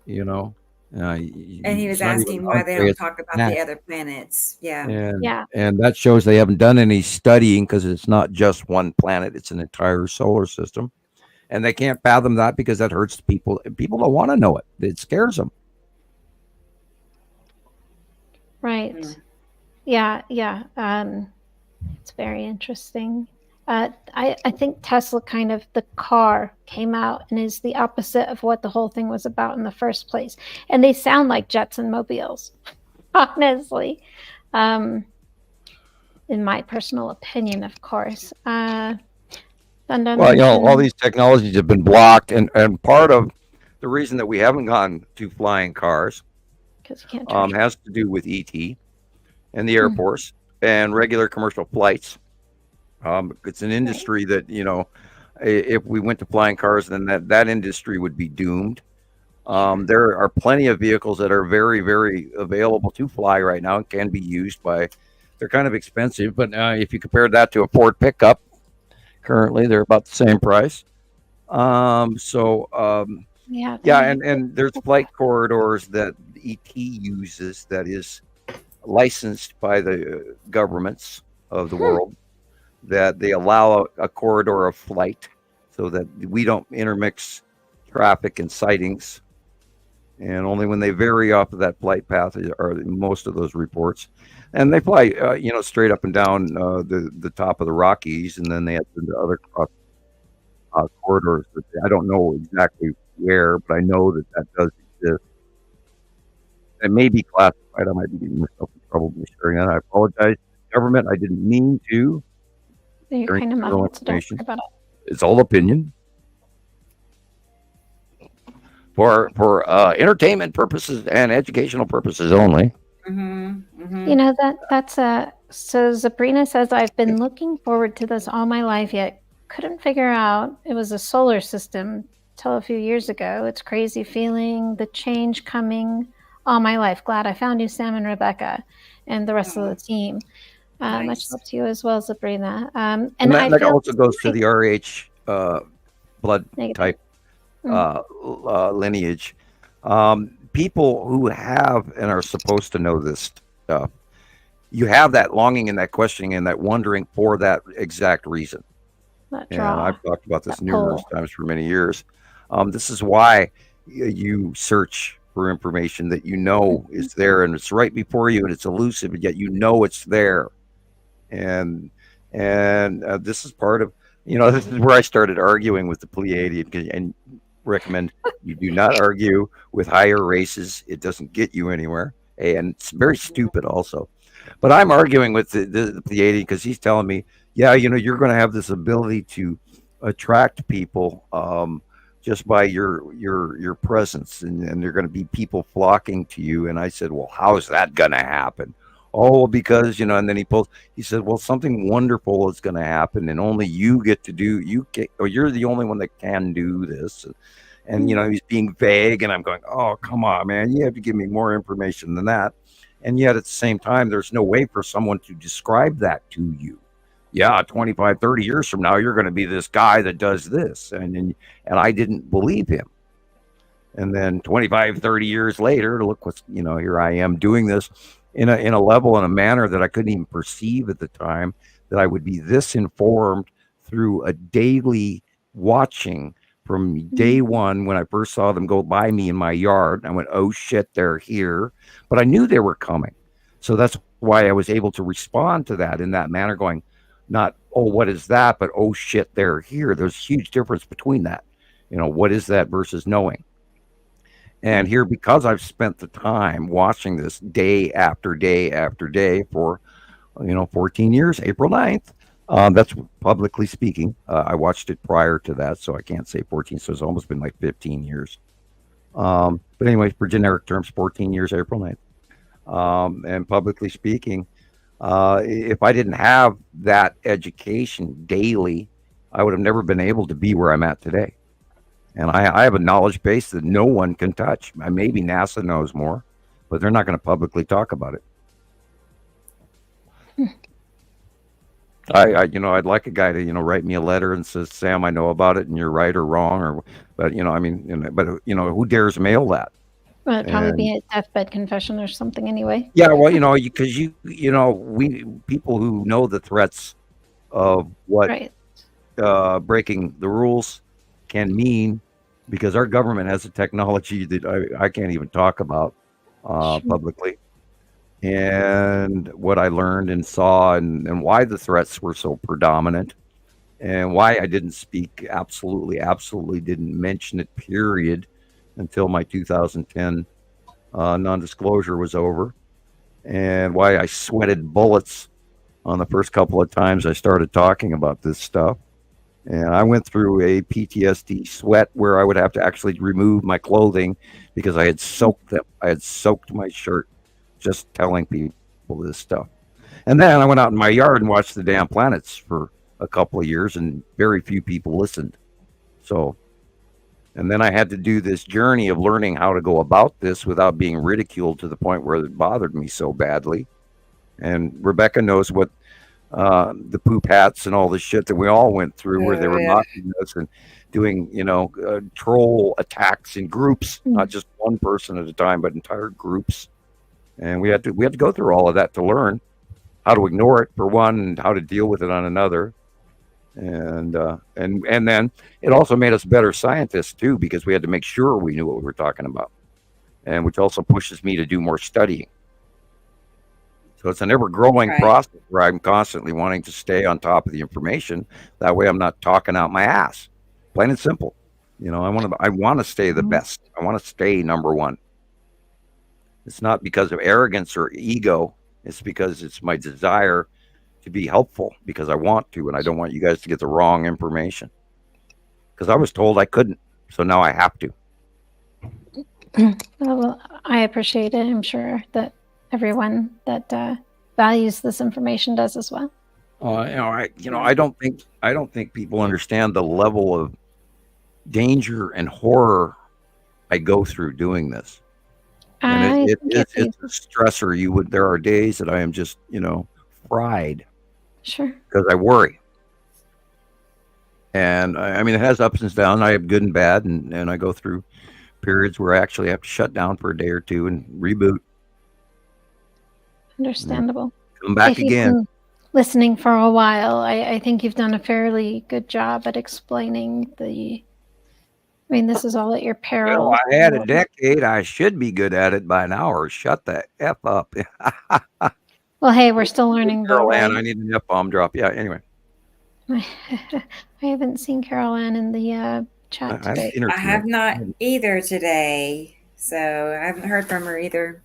S2: And he was asking why they don't talk about the other planets. Yeah.
S3: And that shows they haven't done any studying because it's not just one planet, it's an entire solar system. And they can't fathom that because that hurts people. People don't want to know it. It scares them.
S9: Right. Yeah. It's very interesting. I think Tesla the car came out and is the opposite of what the whole thing was about in the first place. And they sound like jets and mobiles, honestly. In my personal opinion, of course.
S3: All these technologies have been blocked. And part of the reason that we haven't gone to flying cars has to do with ET and the Air Force and regular commercial flights. It's an industry that, if we went to flying cars, then that industry would be doomed. There are plenty of vehicles that are very, very available to fly right now and can be used they're kind of expensive, but if you compare that to a Ford pickup, currently they're about the same price. And there's flight corridors that ET uses that is licensed by the governments of the world, that they allow a corridor of flight so that we don't intermix traffic and sightings. And only when they vary off of that flight path are most of those reports. And they fly, straight up and down the top of the Rockies, and then they have into other corridors. I don't know exactly where, but I know that does exist. It may be classified. I might be getting myself in trouble by sharing that. I apologize, government. I didn't mean to.
S9: You're kind of muddled, so don't worry about it.
S3: It's all opinion. For entertainment purposes and educational purposes only.
S9: That's so Sabrina says, I've been looking forward to this all my life, yet couldn't figure out it was a solar system till a few years ago. It's crazy feeling the change coming all my life. Glad I found you, Sam and Rebecca, and the rest of the team. Much love to you as well, Sabrina. And
S3: that also goes to the RH blood type lineage. People who have and are supposed to know this stuff, you have that longing and that questioning and that wondering for that exact reason. And I've talked about this numerous times for many years. This is why you search for information that is there and it's right before you and it's elusive, but yet it's there. and this is part of, this is where I started arguing with the Pleiadian, and recommend you do not argue with higher races. It doesn't get you anywhere, and it's very stupid also. But I'm arguing with the Pleiadian because he's telling me, yeah, you're going to have this ability to attract people just by your presence, and there are going to be people flocking to you. And I said, well, how is that going to happen? Oh, because, and then he said, well, something wonderful is going to happen, and only you get to or you're the only one that can do this. And, he's being vague, and I'm going, oh, come on, man, you have to give me more information than that. And yet at the same time, there's no way for someone to describe that to you. Yeah, 25, 30 years from now, you're going to be this guy that does this. And I didn't believe him. And then 25, 30 years later, look what's, here I am doing this in a level, in a manner that I couldn't even perceive at the time, that I would be this informed through a daily watching from day one when I first saw them go by me in my yard. I went, oh shit, they're here. But I knew they were coming. So that's why I was able to respond to that in that manner, going, not, oh, what is that? But, oh shit, they're here. There's a huge difference between that. What is that versus knowing? And here, because I've spent the time watching this day after day after day for, 14 years, April 9th, that's publicly speaking. I watched it prior to that, so I can't say 14. So it's almost been like 15 years. But anyway, for generic terms, 14 years, April 9th. And publicly speaking, if I didn't have that education daily, I would have never been able to be where I'm at today. And I have a knowledge base that no one can touch. Maybe NASA knows more, but they're not going to publicly talk about it. I'd like a guy to, write me a letter and says, Sam, I know about it and you're right or wrong, but who dares mail that?
S9: Well, it'd probably be a deathbed confession or something anyway.
S3: Yeah, well, because we people who know the threats of what breaking the rules can mean, because our government has a technology that I can't even talk about publicly. And what I learned and saw, and why the threats were so predominant, and why I didn't speak, absolutely didn't mention it, period, until my 2010 non-disclosure was over, and why I sweated bullets on the first couple of times I started talking about this stuff. And I went through a PTSD sweat where I would have to actually remove my clothing because I had soaked them. I had soaked my shirt just telling people this stuff. And then I went out in my yard and watched the damn planets for a couple of years, and very few people listened. So, and then I had to do this journey of learning how to go about this without being ridiculed to the point where it bothered me so badly. And Rebecca knows what the poop hats and all the shit that we all went through, where they were mocking us and doing, troll attacks in groups, not just one person at a time, but entire groups. And we had to go through all of that to learn how to ignore it for one, and how to deal with it on another. And then it also made us better scientists too, because we had to make sure we knew what we were talking about, and which also pushes me to do more studying. So it's an ever-growing process where I'm constantly wanting to stay on top of the information. That way I'm not talking out my ass. Plain and simple. I want to stay the best. I want to stay number one. It's not because of arrogance or ego. It's because it's my desire to be helpful, because I want to, and I don't want you guys to get the wrong information. Because I was told I couldn't, so now I have to.
S9: Well, I appreciate it. I'm sure that everyone that values this information does as well.
S3: I don't think people understand the level of danger and horror I go through doing this. And it's a stressor. There are days that I am just, fried.
S9: Sure.
S3: Because I worry. And it has ups and downs. I have good and bad, and I go through periods where I actually have to shut down for a day or two and reboot.
S9: Understandable.
S3: Come back again.
S9: Listening for a while, I think you've done a fairly good job at explaining this is all at your peril.
S3: Well, I had a decade. I should be good at it by now, or shut the F up.
S9: Well, hey, we're still learning.
S3: Carol Ann, I need an F-bomb drop. Yeah, anyway.
S9: I haven't seen Carol Ann in the chat today.
S2: I have not either today, so I haven't heard from her either.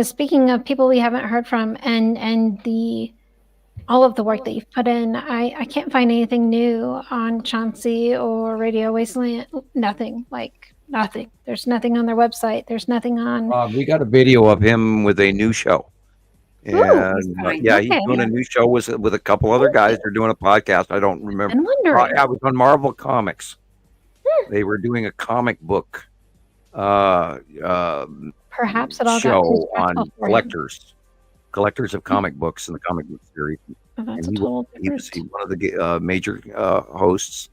S9: Speaking of people we haven't heard from, and all of the work that you've put in, I can't find anything new on Chauncey or Radio Wasteland. Nothing. There's nothing on their website. There's nothing on.
S3: We got a video of him with a new show. And he's doing a new show with a couple other guys. They're doing a podcast. I don't remember.
S9: I'm wondering.
S3: I was on Marvel Comics. They were doing a comic book
S9: perhaps it all
S3: show
S9: got
S3: on collectors of comic books in the comic book series.
S9: Oh, that's
S3: and
S9: a total
S3: he was one of the major hosts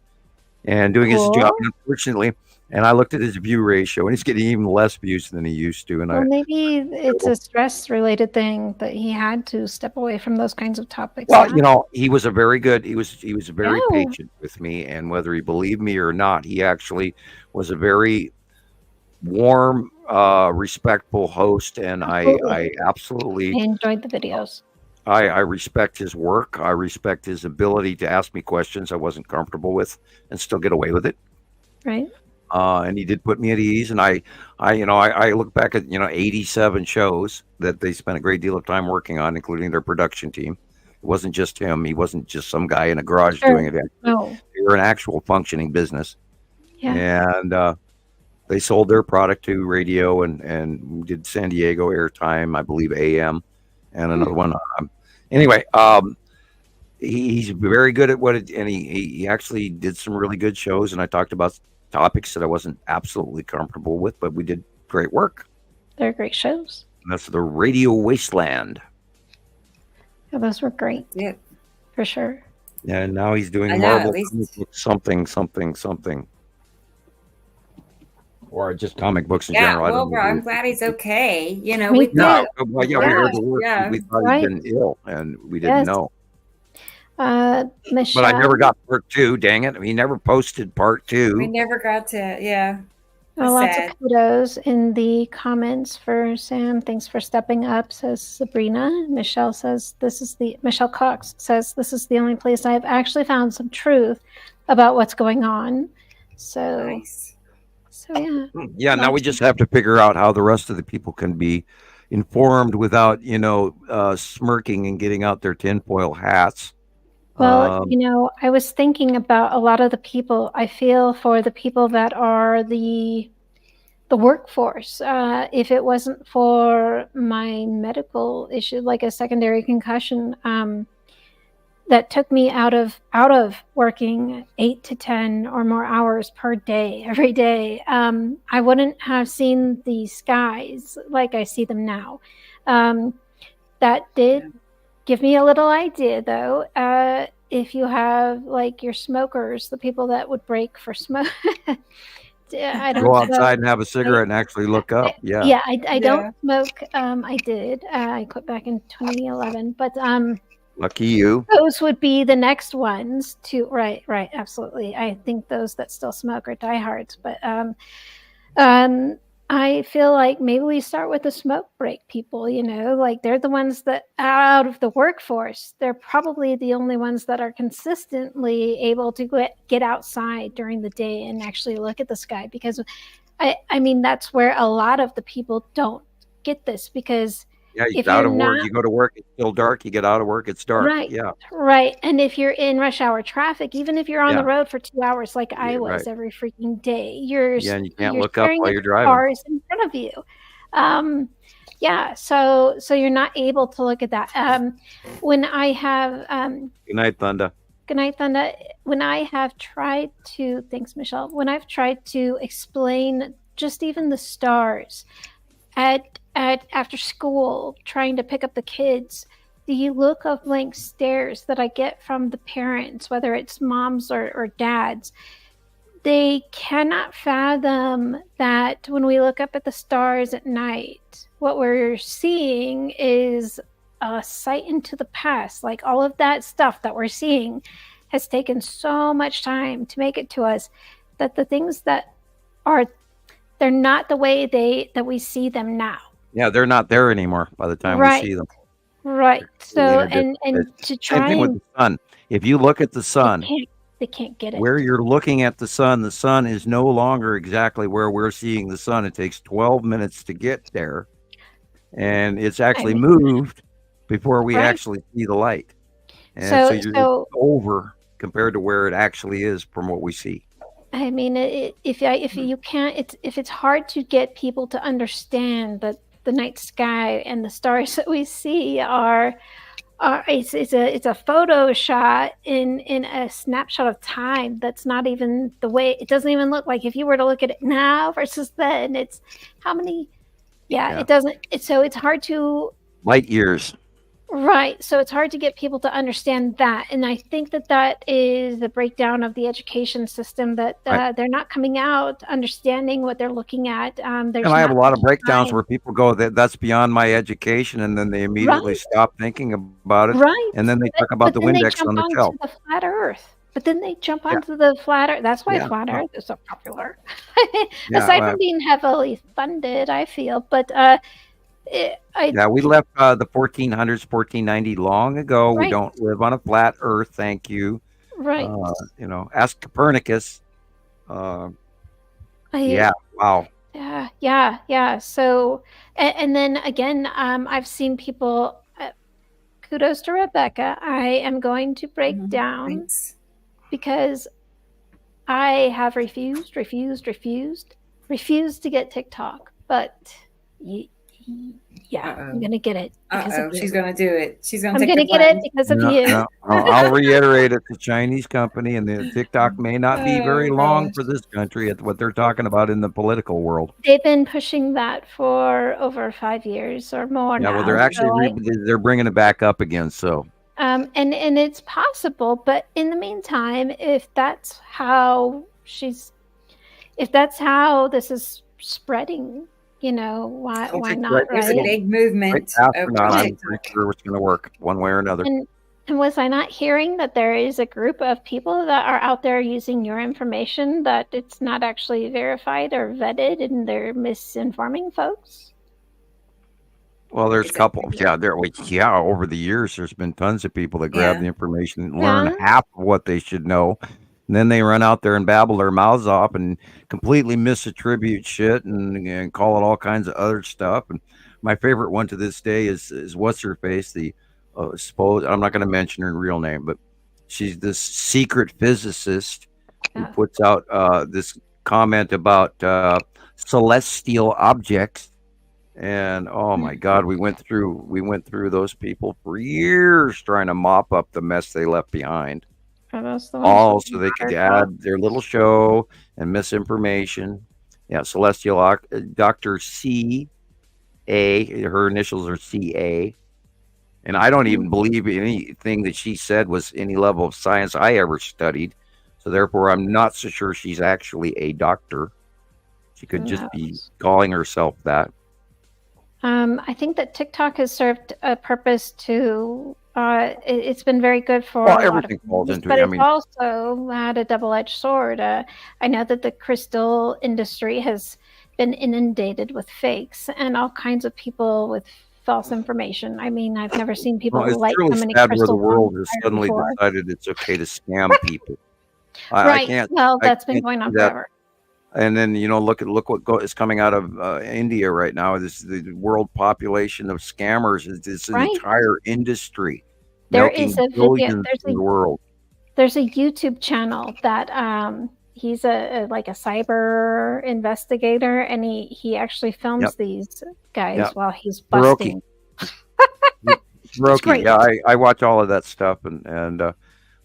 S3: and doing his job. Unfortunately, and I looked at his view ratio, and he's getting even less views than he used to. And
S9: maybe it's a stress-related thing that he had to step away from those kinds of topics.
S3: Well, he was a very good. He was very patient with me, and whether he believed me or not, he actually was a very warm, respectful host, and I absolutely
S9: enjoyed the videos.
S3: I respect his work. I respect his ability to ask me questions I wasn't comfortable with and still get away with it.
S9: Right.
S3: And he did put me at ease. And I look back at 87 shows that they spent a great deal of time working on, including their production team. It wasn't just him. He wasn't just some guy in a garage doing it.
S9: No.
S3: They were an actual functioning business.
S9: Yeah.
S3: And they sold their product to radio and did San Diego airtime, I believe AM, and another one. Anyway, he's very good at and he actually did some really good shows. And I talked about topics that I wasn't absolutely comfortable with, but we did great work.
S9: They're great shows.
S3: And that's the Radio Wasteland.
S9: Yeah, those were great.
S2: Yeah,
S9: for sure.
S3: Yeah, and now he's doing Marvel something. Or just comic books in general.
S2: Well, I'm glad he's okay.
S3: We heard the word. We thought he'd been ill, and we didn't know.
S9: Michelle,
S3: but I never got part 2. Dang it! He never posted part 2.
S2: We never got to. Yeah.
S9: Well, lots of kudos in the comments for Sam. Thanks for stepping up, says Sabrina. Michelle says Michelle Cox says this is the only place I've actually found some truth about what's going on. So
S2: nice.
S9: So
S3: yeah. Now we just have to figure out how the rest of the people can be informed without smirking and getting out their tinfoil hats.
S9: Well, I was thinking about a lot of the people. I feel for the people that are the workforce. If it wasn't for my medical issue, like a secondary concussion, that took me out of working 8 to 10 or more hours per day, every day, I wouldn't have seen the skies like I see them now. That did give me a little idea, though. If you have like your smokers, the people that would break for smoke, I don't
S3: go outside and have a cigarette and actually look up.
S9: Yeah, I don't smoke. I did. I quit back in 2011, but
S3: lucky you.
S9: Those would be the next ones to right, absolutely. I think those that still smoke are diehards, but I feel like maybe we start with the smoke break people, like they're the ones that out of the workforce, they're probably the only ones that are consistently able to get outside during the day and actually look at the sky, because I mean, that's where a lot of the people don't get this, because
S3: you get out of work, you go to work, it's still dark, you get out of work, it's dark.
S9: Right. And if you're in rush hour traffic, even if you're on the road for 2 hours like I was every freaking day, and you can't look up while you're driving. Cars in front of you. So you're not able to look at that. When I have
S3: Good night, Thunda.
S9: Good night, Thunda. When I have tried to, thanks, Michelle. When I've tried to explain just even the stars after school, trying to pick up the kids, the look of blank stares that I get from the parents, whether it's moms or dads, they cannot fathom that when we look up at the stars at night, what we're seeing is a sight into the past. Like all of that stuff that we're seeing has taken so much time to make it to us, that the things that are, they're not the way that we see them now.
S3: Yeah, they're not there anymore by the time we see them.
S9: Right. So and to try
S3: same thing with the sun. If you look at the sun,
S9: they can't get it.
S3: Where you're looking at the sun is no longer exactly where we're seeing the sun. It takes 12 minutes to get there, and it's actually moved before we actually see the light. And so you're over compared to where it actually is from what we see.
S9: I mean, if you can't, if it's hard to get people to understand that the night sky and the stars that we see are it's a photo shot in a snapshot of time. That's not even the way. It doesn't even look like if you were to look at it now versus then. It's how many? Yeah. It doesn't. So it's hard to
S3: light years.
S9: Right. So it's hard to get people to understand that. And I think that is the breakdown of the education system, that they're not coming out understanding what they're looking at.
S3: And I have a lot of breakdowns where people go, that's beyond my education. And then they immediately stop thinking about it.
S9: Right.
S3: And then they talk about the Windex on the shelf.
S9: The flat Earth. But then they jump onto the flat Earth. That's why flat Earth is so popular. Aside from being heavily funded, I feel. But
S3: we left the 1400s, 1490 long ago.
S9: Right.
S3: We don't live on a flat Earth, thank you.
S9: Right.
S3: Ask Copernicus. Wow.
S9: Yeah. So, and then again, I've seen people. Kudos to Rebecca. I am going to break down because I have refused to get TikTok, but. I'm gonna get it.
S2: She's gonna do it.
S9: I'm gonna get it because of you.
S3: No. I'll reiterate it's a Chinese company, and the TikTok may not be very long for this country. At what they're talking about in the political world.
S9: They've been pushing that for over 5 years or more now.
S3: Yeah, well, they're actually they're bringing it back up again. So.
S9: And it's possible, but in the meantime, if that's how this is spreading. Why not?
S2: It's a big movement.
S3: I'm pretty sure it's going to work one way or another.
S9: And was I not hearing that there is a group of people that are out there using your information that it's not actually verified or vetted, and they're misinforming folks?
S3: Well, there's a couple. Over the years, there's been tons of people that grab the information and learn half of what they should know. And then they run out there and babble their mouths off and completely misattribute shit and call it all kinds of other stuff. And my favorite one to this day is what's her face, the I'm not going to mention her real name, but she's this secret physicist who puts out this comment about celestial objects. And oh my God, we went through those people for years trying to mop up the mess they left behind. All so they could add their little show and misinformation. Yeah, celestial Dr. C.A. Her initials are C.A. And I don't even believe anything that she said was any level of science I ever studied. So therefore, I'm not so sure she's actually a doctor. She could just be calling herself that.
S9: I think that TikTok has served a purpose to. It's been very good for
S3: everything falls into
S9: but
S3: it.
S9: it's also had a double-edged sword. I know that the crystal industry has been inundated with fakes and all kinds of people with false information. I mean, I've never seen people like
S3: really
S9: so many
S3: sad
S9: crystals.
S3: Where the world has suddenly decided it's okay to scam people.
S9: Right.
S3: I can't.
S9: Well, that's been going on forever.
S3: And then look what is coming out of India right now. The world population of scammers is an entire industry.
S9: There is a video.
S3: In the world.
S9: There's a YouTube channel that he's a cyber investigator, and he actually films these guys while he's busting.
S3: Roki. Yeah, I watch all of that stuff, and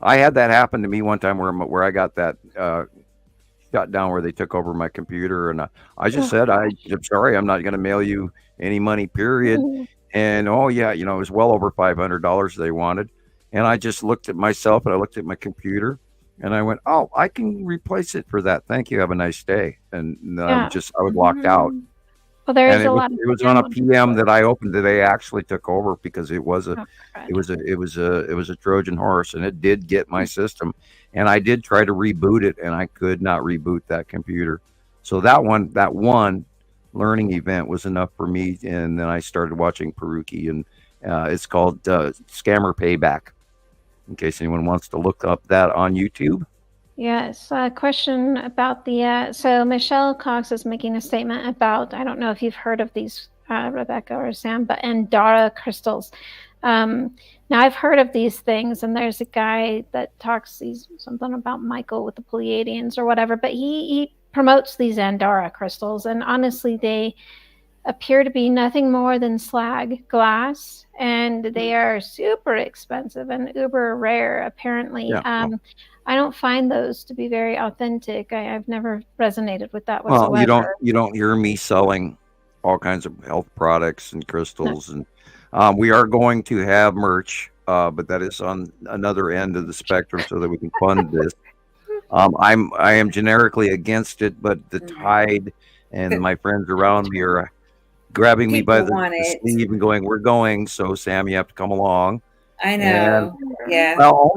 S3: I had that happen to me one time where I got that. Shut down where they took over my computer, and I just said, I'm sorry, I'm not going to mail you any money, period. And it was well over $500 they wanted. And I just looked at myself and I looked at my computer and I went, oh, I can replace it for that. Thank you. Have a nice day. And then I was locked out.
S9: Well, there is
S3: it was on a PM that I opened that they actually took over because it was a Trojan horse, and it did get my system. And I did try to reboot it, and I could not reboot that computer. So that one learning event was enough for me. And then I started watching Peruki, and it's called Scammer Payback, in case anyone wants to look up that on YouTube.
S9: Yes. A question about the, so Michelle Cox is making a statement about, I don't know if you've heard of these, Rebecca or Sam, but Andorra crystals. Now I've heard of these things, and there's a guy that talks something about Michael with the Pleiadians or whatever, but he promotes these Andorra crystals, and honestly, they appear to be nothing more than slag glass, and they are super expensive and uber rare, apparently. Yeah. I don't find those to be very authentic. I've never resonated with that whatsoever.
S3: Well, you don't hear me selling all kinds of health products and crystals, no. And we are going to have merch, but that is on another end of the spectrum so that we can fund this. I am generically against it, but the tide and my friends around me are grabbing me by the sleeve and going, "We're going, so Sam, you have to come along."
S2: I know. And, yeah.
S3: Well,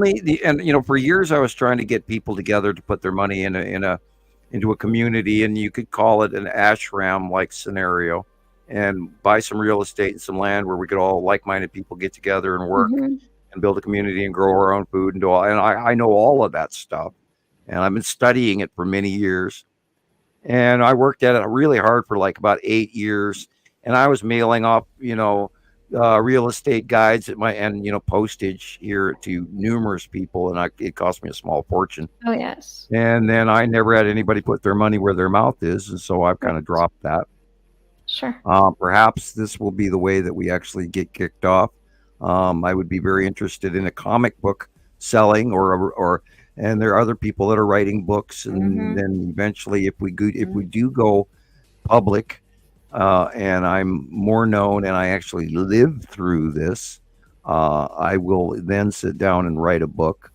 S3: for years I was trying to get people together to put their money into a community, and you could call it an ashram like scenario, and buy some real estate and some land where we could all like-minded people get together and work and build a community and grow our own food and do all. And I know all of that stuff, and I've been studying it for many years, and I worked at it really hard for like about 8 years, and I was mailing off, real estate guides and postage here to numerous people, and it cost me a small fortune.
S9: Oh yes.
S3: And then I never had anybody put their money where their mouth is, and so I've kind of dropped that.
S9: Sure.
S3: Perhaps this will be the way that we actually get kicked off. I would be very interested in a comic book selling, and there are other people that are writing books, and then eventually, if we do go public, and I'm more known, and I actually live through this, I will then sit down and write a book.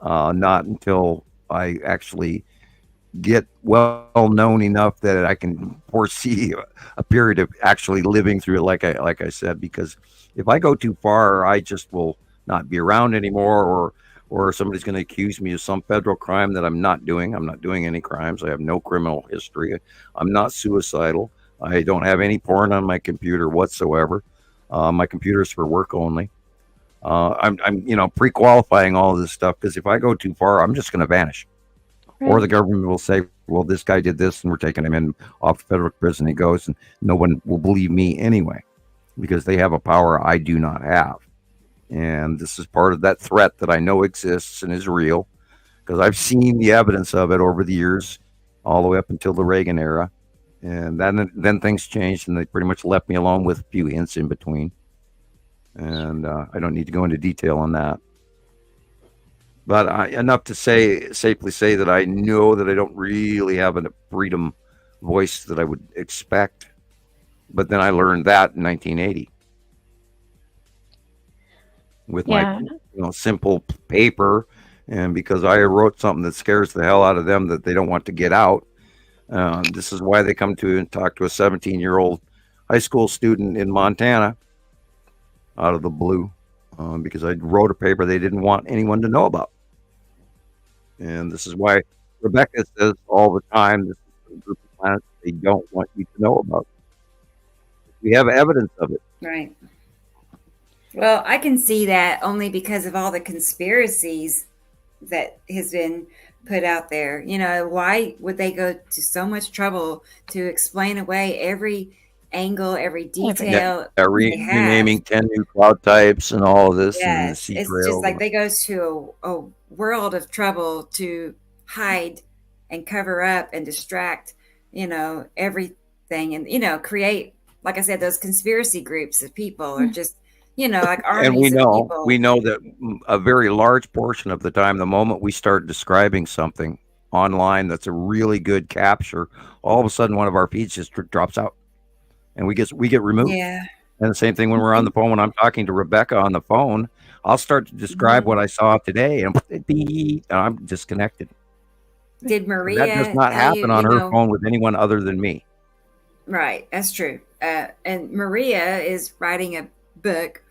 S3: Not until I actually get well known enough that I can foresee a period of actually living through it, like I said, because if I go too far, I just will not be around anymore, or somebody's going to accuse me of some federal crime that I'm not doing. I'm not doing any crimes. I have no criminal history. I'm not suicidal. I don't have any porn on my computer whatsoever. My computer's for work only. I'm pre-qualifying all of this stuff, because if I go too far, I'm just going to vanish. Right. Or the government will say, well, this guy did this and we're taking him in off federal prison. He goes, and no one will believe me anyway, because they have a power I do not have. And this is part of that threat that I know exists and is real, because I've seen the evidence of it over the years, all the way up until the Reagan era. And then things changed, and they pretty much left me alone with a few hints in between. And I don't need to go into detail on that. But enough to safely say that I know that I don't really have a freedom voice that I would expect. But then I learned that in 1980 with my simple paper, and because I wrote something that scares the hell out of them that they don't want to get out. This is why they come to and talk to a 17-year-old high school student in Montana out of the blue, because I wrote a paper they didn't want anyone to know about. And this is why Rebecca says all the time, this is a group of planets they don't want you to know about. We have evidence of it.
S2: Right. Well, I can see that only because of all the conspiracies that has been put out there. Why would they go to so much trouble to explain away every angle, every detail?
S3: Renaming 10 new cloud types and all of this.
S2: Yes,
S3: and
S2: it's just like they go to a world of trouble to hide and cover up and distract, everything, and create, like I said, those conspiracy groups of people are just, like armies.
S3: And we know that a very large portion of the time, the moment we start describing something online that's a really good capture, all of a sudden one of our feeds just drops out, and we get removed.
S2: Yeah.
S3: And the same thing when we're on the phone. When I'm talking to Rebecca on the phone, I'll start to describe what I saw today, and I'm disconnected.
S2: Did Maria?
S3: That does not happen on her phone with anyone other than me.
S2: Right, that's true. And Maria is writing a book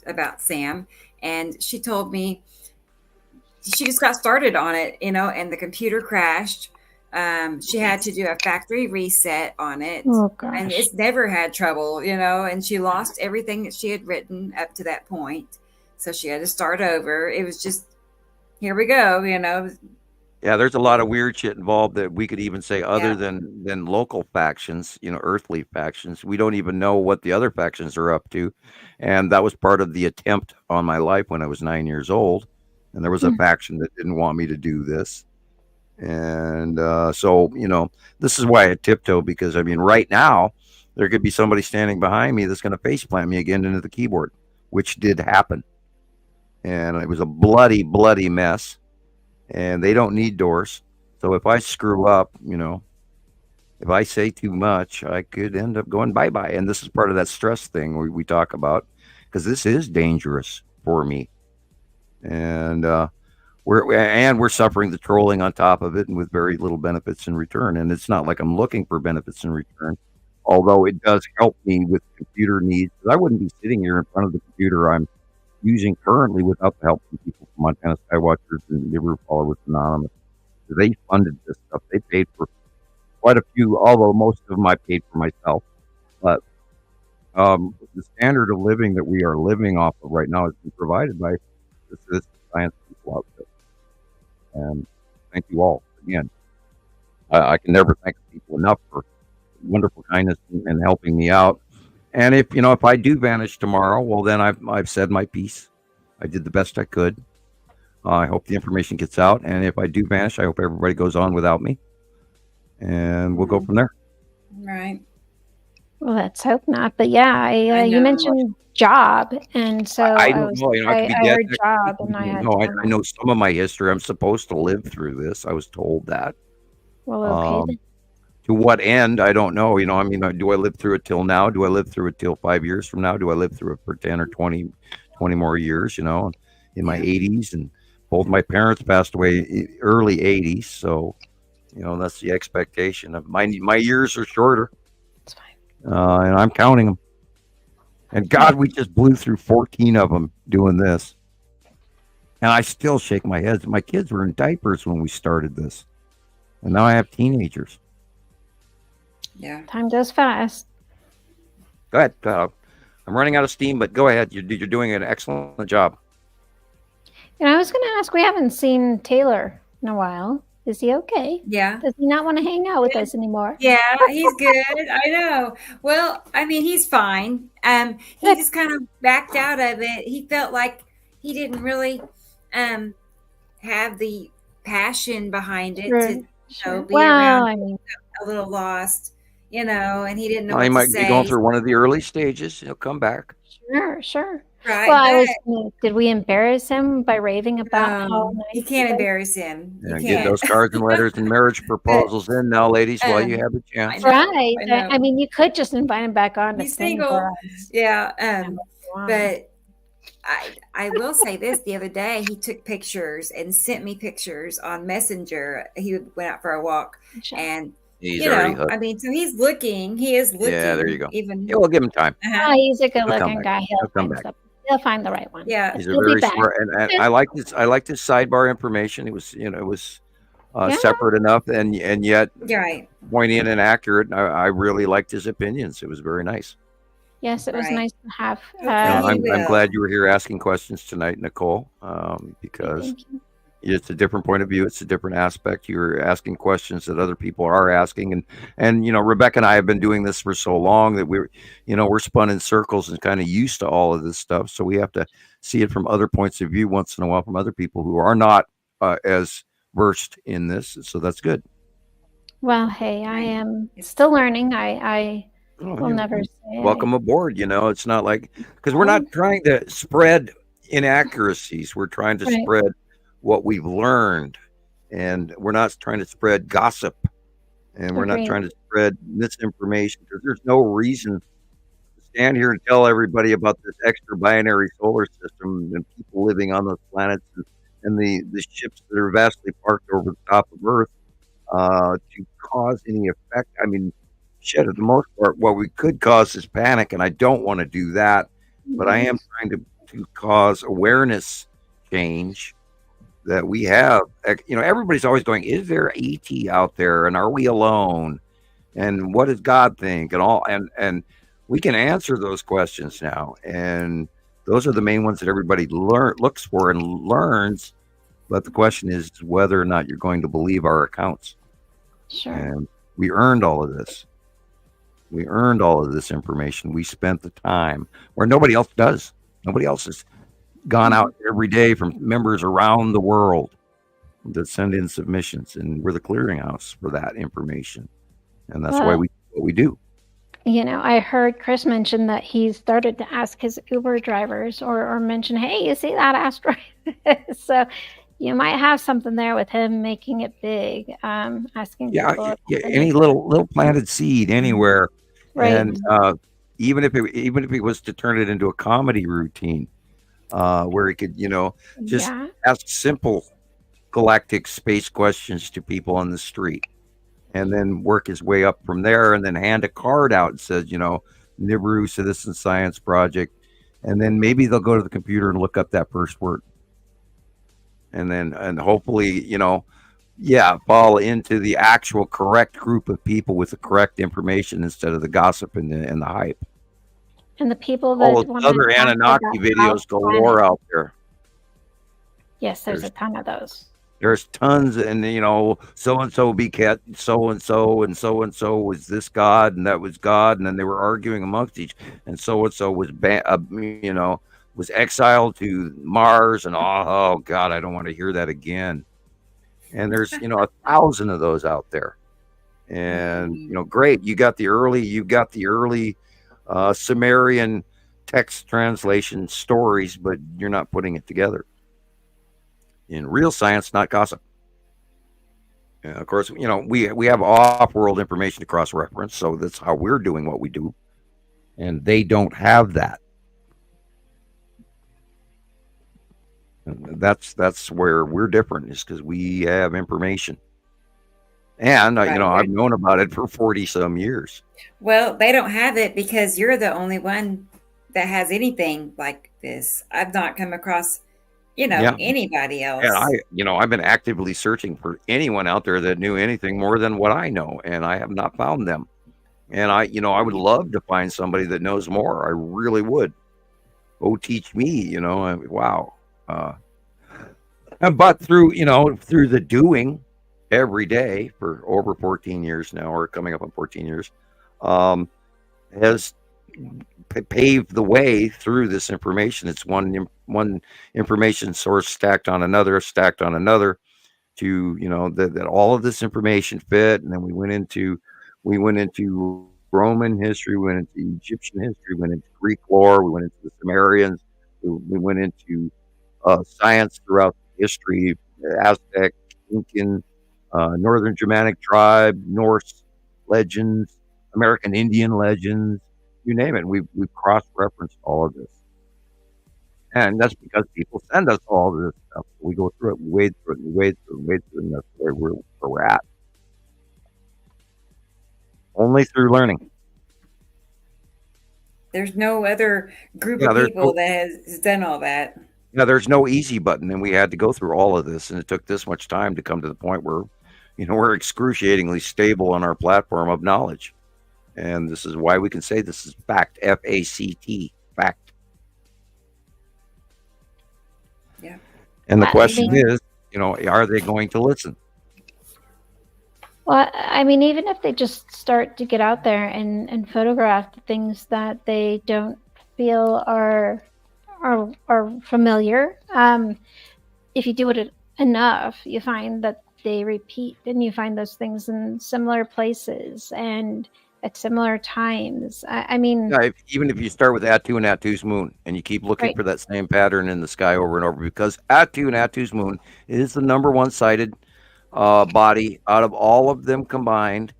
S2: about Sam, and she told me she just got started on it, and the computer crashed. She had to do a factory reset on it.
S9: Oh, gosh.
S2: And it's never had trouble, and she lost everything that she had written up to that point. So she had to start over. It was just, here we go,
S3: Yeah, there's a lot of weird shit involved that we could even say other than local factions, earthly factions. We don't even know what the other factions are up to. And that was part of the attempt on my life when I was 9 years old. And there was a faction that didn't want me to do this. And so, this is why I tiptoe, because, right now, there could be somebody standing behind me that's going to faceplant me again into the keyboard, which did happen. And it was a bloody, bloody mess. And they don't need doors. So if I screw up, if I say too much, I could end up going bye-bye. And this is part of that stress thing we talk about, because this is dangerous for me. And we're suffering the trolling on top of it, and with very little benefits in return. And it's not like I'm looking for benefits in return, although it does help me with computer needs. I wouldn't be sitting here in front of the computer I'm using currently without the help from people from Montana Skywatchers and Nibiru Followers Anonymous. They funded this stuff. They paid for quite a few, although most of them I paid for myself. But the standard of living that we are living off of right now has been provided by the science people out there. And thank you all again. I can never thank people enough for wonderful kindness and helping me out. And if I do vanish tomorrow, well, then I've said my piece. I did the best I could. I hope the information gets out. And if I do vanish, I hope everybody goes on without me. And we'll go from there.
S2: Right.
S9: Well, let's hope not. But yeah, you mentioned job, and so
S3: I don't know. I could be dead.
S9: heard job, and I had.
S3: I know some of my history. I'm supposed to live through this. I was told that.
S9: Well, okay. Then.
S3: To what end? I don't know. Do I live through it till now? Do I live through it till 5 years from now? Do I live through it for 10 or 20 more years, in my 80s? And both my parents passed away early 80s. So, that's the expectation of my years are shorter.
S9: That's fine.
S3: And I'm counting them. And God, we just blew through 14 of them doing this. And I still shake my head. My kids were in diapers when we started this. And now I have teenagers.
S2: Yeah.
S9: Time goes fast.
S3: Go ahead. I'm running out of steam, but go ahead. You're doing an excellent job.
S9: I was going to ask, we haven't seen Taylor in a while. Is he okay?
S2: Yeah.
S9: Does he not want to hang out with us anymore?
S2: Yeah, he's good. I know. Well, he's fine. He just kind of backed out of it. He felt like he didn't really have the passion behind it to be around. A little lost, and he didn't know.
S3: He might be going through one of the early stages. He'll come back.
S9: Sure.
S2: Right.
S9: Well, did we embarrass him by raving about how nice
S2: you can't embarrass him?
S3: Yeah, get those cards and letters and marriage proposals in now, ladies, while you have the chance.
S9: Right. You could just invite him back on.
S2: He's single. Yeah. But I will say this: the other day, he took pictures and sent me pictures on Messenger. He went out for a walk, and
S3: he's already hooked.
S2: so he's looking. He is looking.
S3: Yeah, there you go.
S2: Even
S3: we'll give him time.
S9: He's a good-looking guy. He'll come back. He'll find the right one.
S2: Yeah,
S3: he's a very smart, and I like this. I like this sidebar information. It was, separate enough, and yet poignant and accurate. I really liked his opinions. It was very nice.
S9: Yes, it was nice to have.
S3: I'm glad you were here asking questions tonight, Nicolle, because it's a different point of view. It's a different aspect. You're asking questions that other people are asking. And Rebecca and I have been doing this for so long that we're spun in circles and kind of used to all of this stuff. So we have to see it from other points of view once in a while from other people who are not as versed in this. So that's good.
S9: Well, hey, I am still learning. I will never say.
S3: Welcome aboard. It's not like, because we're not trying to spread inaccuracies. We're trying to spread what we've learned, and we're not trying to spread gossip, and we're not trying to spread misinformation, because there's no reason to stand here and tell everybody about this extra binary solar system and people living on those planets and the ships that are vastly parked over the top of Earth to cause any effect. At the most part, what we could cause is panic, and I don't want to do that, but I am trying to cause awareness change that we have. Everybody's always going, is there ET out there, and are we alone, and what does God think, and all, and we can answer those questions now, and those are the main ones that everybody looks for and learns. But the question is whether or not you're going to believe our accounts.
S9: Sure.
S3: And we earned all of this. We earned all of this information. We spent the time where nobody else does. Nobody else has gone out every day from members around the world that send in submissions, and we're the clearinghouse for that information. And that's why we do what we do.
S9: I heard Chris mention that he started to ask his Uber drivers or mention, hey, you see that asteroid? So you might have something there with him making it big, asking people.
S3: Yeah, any little planted seed anywhere.
S9: Right.
S3: And even if it was to turn it into a comedy routine, where he could, just ask simple galactic space questions to people on the street, and then work his way up from there, and then hand a card out and says, Nibiru Citizen Science Project, and then maybe they'll go to the computer and look up that first word, and hopefully, fall into the actual correct group of people with the correct information instead of the gossip and the hype.
S9: And the people that
S3: all those other Anunnaki videos galore out there.
S9: Yes, there's a ton of those.
S3: There's tons, and so and so begat so and so was this God, and that was God, and then they were arguing amongst each, and so was was exiled to Mars, and oh God, I don't want to hear that again. And there's 1,000 of those out there, and great, you got the early Sumerian text translation stories, but you're not putting it together. In real science, not gossip. And of course, we have off-world information to cross-reference, so that's how we're doing what we do. And they don't have that. And that's where we're different, is because we have information. And I've known about it for 40 some years.
S2: Well, they don't have it because you're the only one that has anything like this. I've not come across anybody else.
S3: And I've been actively searching for anyone out there that knew anything more than what I know, and I have not found them. And I would love to find somebody that knows more. I really would. Oh, teach me, wow. But through the doing every day for over 14 years now, or coming up on 14 years, has paved the way through this information. It's one information source stacked on another to that all of this information fit. And then we went into Roman history, we went into Egyptian history, we went into Greek lore, we went into the Sumerians, we went into science throughout history, Aztec, Incan, Northern Germanic tribe, Norse legends, American Indian legends, you name it. We've cross-referenced all of this. And that's because people send us all this stuff. We go through it, we wade through it, and that's where we're at. Only through learning.
S2: There's no other group of people that has done all that.
S3: Yeah, there's no easy button, and we had to go through all of this, and it took this much time to come to the point where, we're excruciatingly stable on our platform of knowledge. And this is why we can say this is fact, F-A-C-T, fact.
S2: Yeah.
S3: And the question is, are they going to listen?
S9: Well, even if they just start to get out there and photograph the things that they don't feel are familiar, if you do it enough, you find that they repeat, and you find those things in similar places and at similar times.
S3: Even if you start with Attu and Attu's moon, and you keep looking for that same pattern in the sky over and over, because Attu and Attu's moon is the number one sighted body out of all of them combined.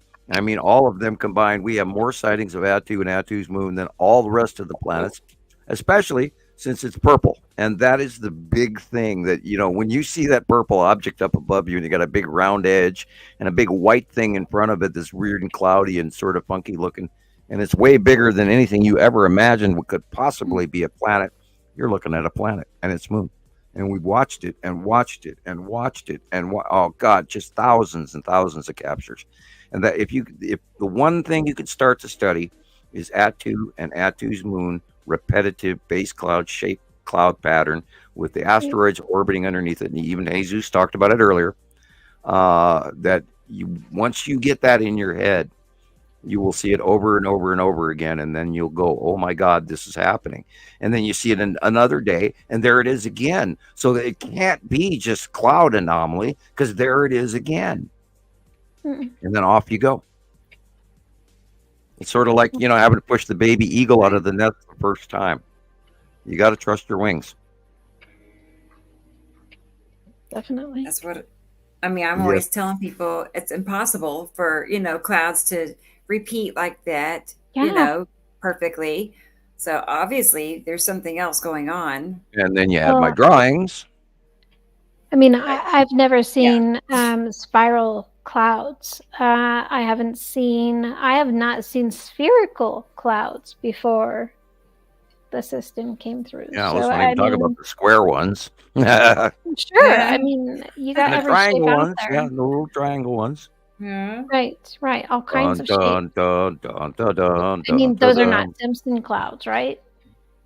S3: All of them combined, we have more sightings of Attu and Attu's moon than all the rest of the planets, especially since it's purple. And that is the big thing that, when you see that purple object up above you and you got a big round edge and a big white thing in front of it that's weird and cloudy and sort of funky looking, and it's way bigger than anything you ever imagined could possibly be a planet, you're looking at a planet and its moon. And we watched it and watched it and watched it oh God, just thousands and thousands of captures. And that if the one thing you could start to study is Attu and Attu's moon repetitive base cloud shape cloud pattern with the asteroids orbiting underneath it. And even Jesus talked about it earlier. That once you get that in your head, you will see it over and over and over again, and then you'll go, oh my God, this is happening. And then you see it another day, and there it is again. So that it can't be just cloud anomaly, because there it is again. And then off you go. It's sort of like, having to push the baby eagle out of the nest the first time. You got to trust your wings.
S9: Definitely.
S2: That's what, I'm always telling people it's impossible for, clouds to repeat like that, perfectly. So obviously there's something else going on.
S3: And then you had my drawings.
S9: I mean, I've never seen spiral clouds. I have not seen spherical clouds before the system came through.
S3: Yeah, let's not even talk about the square ones.
S9: Sure. I mean, you got
S3: and the
S9: every
S3: triangle
S9: shape
S3: ones.
S9: out there.
S3: Yeah, the little triangle ones.
S2: Yeah.
S9: Right. All kinds of shapes.
S3: I
S9: I mean, those are not Simpson clouds, right?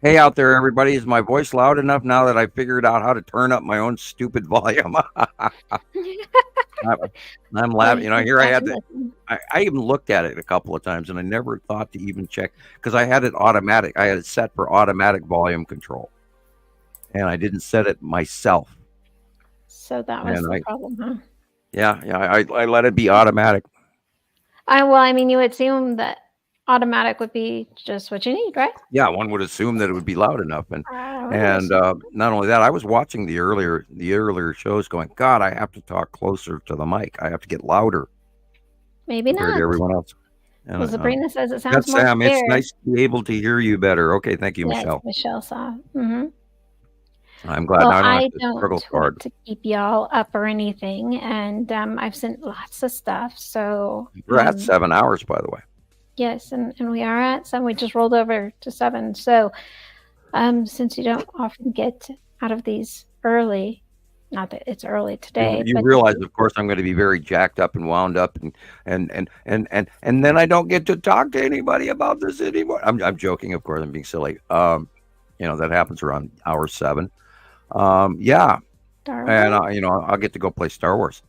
S3: Hey out there, everybody. Is my voice loud enough now that I figured out how to turn up my own stupid volume? I'm laughing. Here I had to, I even looked at it a couple of times, and I never thought to even check, because I had it automatic. I had it set for automatic volume control, and I didn't set it myself.
S9: So that was the problem, huh?
S3: Yeah. I let it be automatic.
S9: You would assume that automatic would be just what you need, right?
S3: Yeah, one would assume that it would be loud enough, and not only that, I was watching the earlier shows, going, God, I have to talk closer to the mic. I have to get louder.
S9: Maybe
S3: compared
S9: not.
S3: to everyone else.
S9: Well, Sabrina says it sounds more
S3: Sam,
S9: clear.
S3: it's nice to be able to hear you better. Okay, thank you,
S9: Yes,
S3: Michelle.
S9: Michelle saw. Mm-hmm.
S3: I'm glad now I don't have to struggle hard.
S9: Want to keep y'all up or anything, and I've sent lots of stuff. So
S3: we're at 7 hours, by the way.
S9: Yes, and we are at 7. We just rolled over to 7. So since you don't often get out of these early, not that it's early today,
S3: You
S9: but
S3: realize, of course, I'm going to be very jacked up and wound up, and then I don't get to talk to anybody about this anymore. I'm joking, of course. I'm being silly. That happens around hour 7. Yeah, and I'll get to go play Star Wars.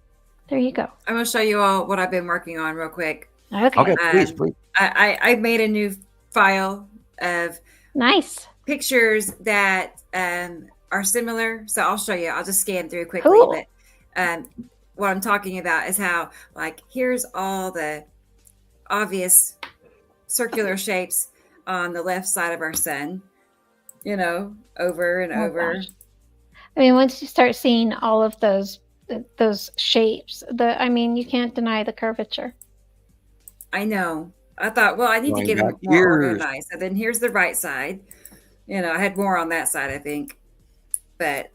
S9: There you go.
S2: I'm going to show you all what I've been working on real quick.
S9: Okay,
S3: please.
S2: I made a new file of
S9: nice
S2: pictures that are similar. So I'll show you. I'll just scan through quickly.
S9: Cool.
S2: But what I'm talking about is how, here's all the obvious circular shapes on the left side of our sun, over and over.
S9: Gosh. I mean, once you start seeing all of those shapes, you can't deny the curvature.
S2: I know. I thought, well, I need to get them more organized. So then here's the right side. I had more on that side, I think. But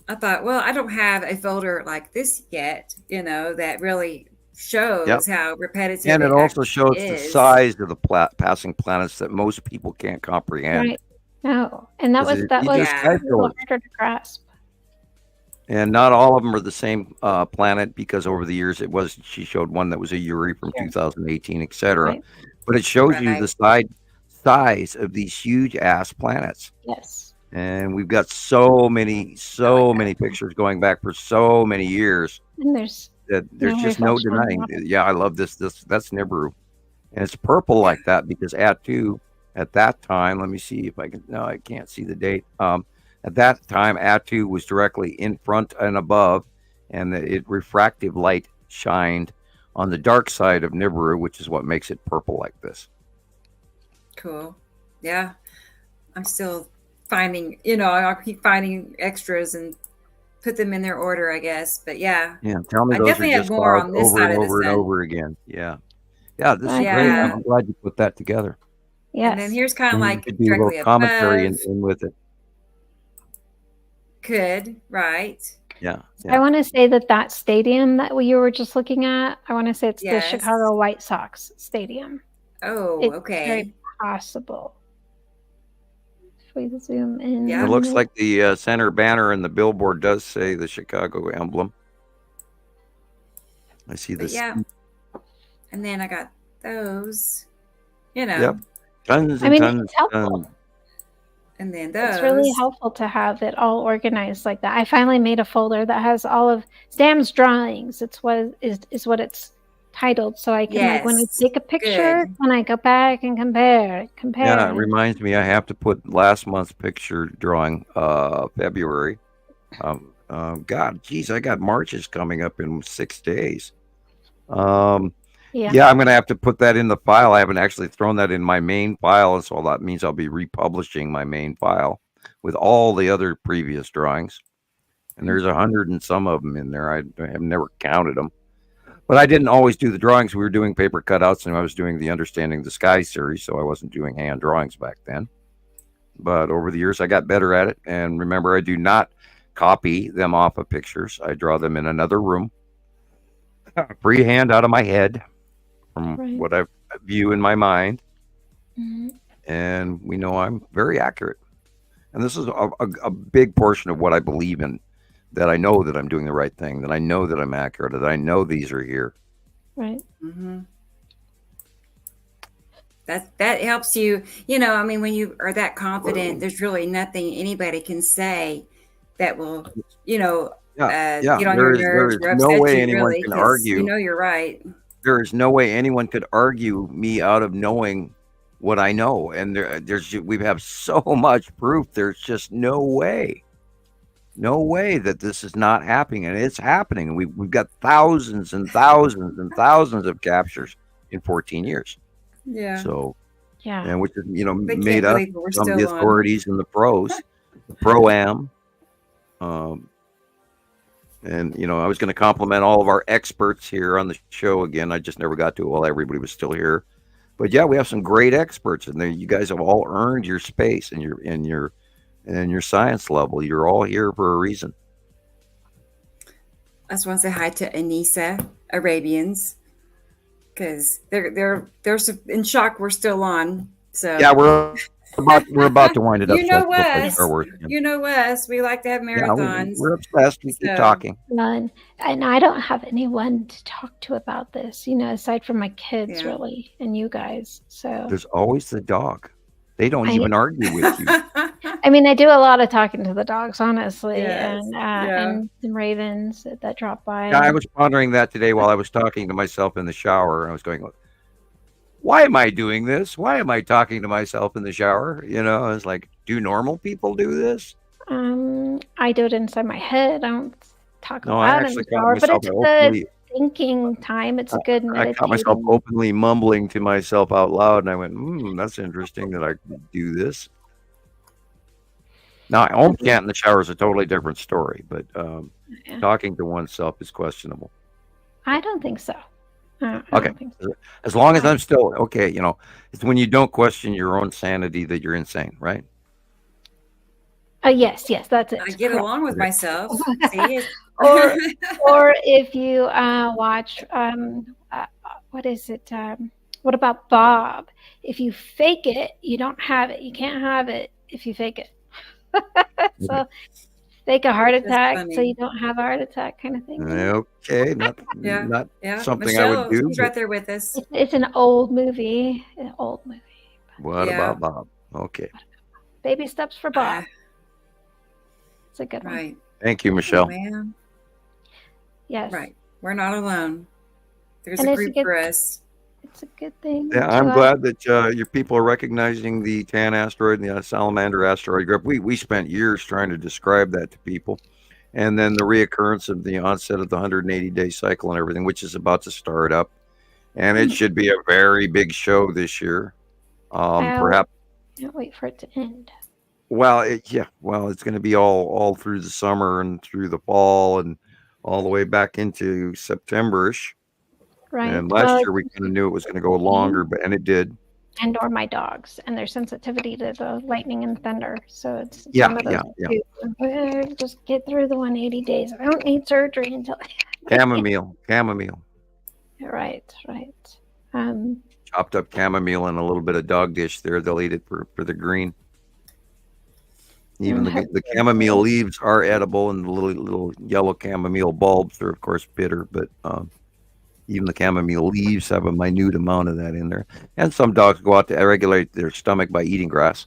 S2: I thought, well, I don't have a folder like this yet, that really shows how repetitive
S3: and it also shows the size of the passing planets that most people can't comprehend.
S9: Right. No, and that was a little harder to grasp.
S3: And not all of them are the same planet, because over the years she showed one that was a Uri from 2018, etc. Right. But it shows you the size of these huge ass planets.
S9: Yes.
S3: And we've got so many pictures going back for so many years.
S9: And there's
S3: just no denying. Yeah, I love this. That's Nibiru, and it's purple like that because Attu at that time. Let me see if I can. No, I can't see the date. At that time, Attu was directly in front and above, and refractive light shined on the dark side of Nibiru, which is what makes it purple like this.
S2: Cool. Yeah. I'm still finding, I'll keep finding extras and put them in their order, I guess. But yeah.
S3: Yeah. Tell me
S2: I
S3: those
S2: definitely
S3: are
S2: have
S3: just
S2: more on this side of the
S3: over and
S2: sun.
S3: over again. Yeah. Yeah. This is great. I'm glad you put that together.
S2: Yeah. And then here's kind of like
S3: could be a
S2: directly
S3: little commentary
S2: above.
S3: in with it.
S2: Could, right?
S3: Yeah.
S9: I want to say that stadium that you were just looking at, I want to say it's the Chicago White Sox stadium.
S2: Oh,
S9: it's
S2: okay.
S9: Very possible. we zoom in.
S2: Yeah.
S3: It looks like the center banner and the billboard does say the Chicago emblem. I see this.
S2: Yeah. And then I got those, you know.
S3: Yep. Tons and tons.
S9: It's helpful.
S2: And then those.
S9: It's really helpful to have it all organized like that. I finally made a folder that has all of Sam's drawings. It's what is what it's titled, so I can like when I take a picture, when I go back and compare.
S3: Yeah, it reminds me I have to put last month's picture drawing, February. God, geez, I got March's coming up in 6 days. Yeah, I'm gonna have to put that in the file. I haven't actually thrown that in my main file, and so that means I'll be republishing my main file with all the other previous drawings. And there's 100 and some of them in there. I have never counted them. But I didn't always do the drawings. We were doing paper cutouts, and I was doing the Understanding the Sky series, so I wasn't doing hand drawings back then. But over the years, I got better at it. And remember, I do not copy them off of pictures. I draw them in another room, freehand out of my head from what I view in my mind. And we know I'm very accurate. And this is a big portion of what I believe in. That I know that I'm doing the right thing, that I know that I'm accurate, that I know these are here.
S9: Right.
S2: Mm-hmm. That helps you, you know, I mean, when you are that confident, there's really nothing anybody can say that will, you know, get on your nerves or upset
S3: no way
S2: you
S3: anyone
S2: really,
S3: can argue.
S2: You know you're right.
S3: There is no way anyone could argue me out of knowing what I know. And we have so much proof. There's just no way. No way that this is not happening, and it's happening. We've got thousands and thousands and thousands of captures in 14 years.
S2: Yeah.
S3: So,
S9: yeah,
S3: and which is
S2: They
S3: made up some of the authorities and the pros, the pro-am. And I was going to compliment all of our experts here on the show again. I just never got to it while everybody was still here. But yeah, we have some great experts, and you guys have all earned your space and your science level. You're all here for a reason.
S2: I just want to say hi to Anissa Arabians because they're in shock. We're still on, so
S3: yeah, we're about to wind it up.
S2: You know us. You know us. We like to have marathons.
S3: We're obsessed. We keep talking.
S9: And I don't have anyone to talk to about this, aside from my kids, really, and you guys. So
S3: there's always the dog. They don't even argue with you.
S9: I mean, I do a lot of talking to the dogs, honestly,
S2: Yes.
S9: and the ravens that drop by.
S3: Yeah, I was pondering that today while I was talking to myself in the shower. I was going, why am I doing this? Why am I talking to myself in the shower? I was like, do normal people do this?
S9: I do it inside my head. I don't talk
S3: No, I
S9: about it in
S3: actually
S9: the
S3: caught
S9: shower, but
S3: myself
S9: it's a good thinking time. It's a good
S3: I
S9: meditating.
S3: caught myself openly mumbling to myself out loud, and I went, that's interesting that I do this. Now, home cat in the shower is a totally different story, but talking to oneself is questionable.
S9: I don't think so. I
S3: Okay.
S9: don't think so.
S3: As long as I'm still okay, it's when you don't question your own sanity that you're insane, right?
S9: Yes, that's it.
S2: I get along with myself. See?
S9: or if you watch what is it? What about Bob? If you fake it, you don't have it. You can't have it if you fake it. So fake a heart attack so you don't have a heart attack, kind of thing.
S3: Okay, not something
S2: Michelle,
S3: I would do.
S2: She's right there with us.
S9: It's an old movie.
S3: What about Bob? Okay.
S9: Baby steps for Bob. It's a good one.
S2: Right.
S3: Thank you, Michelle.
S2: Oh, man.
S9: Yes.
S2: Right. We're not alone. There's
S9: And
S2: a
S9: it's a
S2: group
S9: good-
S2: for us.
S9: It's a good thing.
S3: Yeah, I'm glad that your people are recognizing the Tan asteroid and the Salamander asteroid group. We spent years trying to describe that to people. And then the reoccurrence of the onset of the 180-day cycle and everything, which is about to start up. And it should be a very big show this year. Perhaps.
S9: Can't wait for it to end.
S3: Well, it's going to be all through the summer and through the fall and all the way back into September-ish.
S9: Right.
S3: And last year we kind of knew it was going to go longer, and it did.
S9: And or my dogs and their sensitivity to the lightning and thunder. So it's
S3: Yeah,
S9: one of those
S3: yeah.
S9: two. Just get through the 180 days. I don't need surgery until
S3: Chamomile.
S9: Right.
S3: Chopped up chamomile and a little bit of dog dish there. They'll eat it for the green. Even the chamomile leaves are edible, and the little yellow chamomile bulbs are, of course, bitter. But even the chamomile leaves have a minute amount of that in there. And some dogs go out to regulate their stomach by eating grass.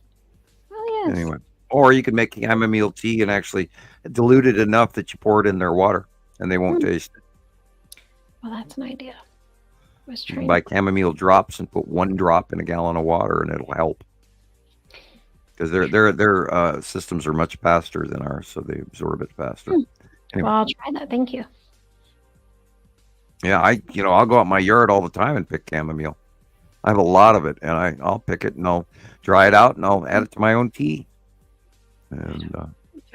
S9: Oh, yes.
S3: Anyway, or you can make chamomile tea and actually dilute it enough that you pour it in their water, and they won't taste it.
S9: Well, that's an idea.
S3: You can buy chamomile drops and put 1 drop in a gallon of water, and it'll help. Because their systems are much faster than ours, so they absorb it faster. Anyway.
S9: Well, I'll try that. Thank you.
S3: Yeah, I'll go out my yard all the time and pick chamomile. I have a lot of it, and I'll pick it and I'll dry it out and I'll add it to my own tea. And it's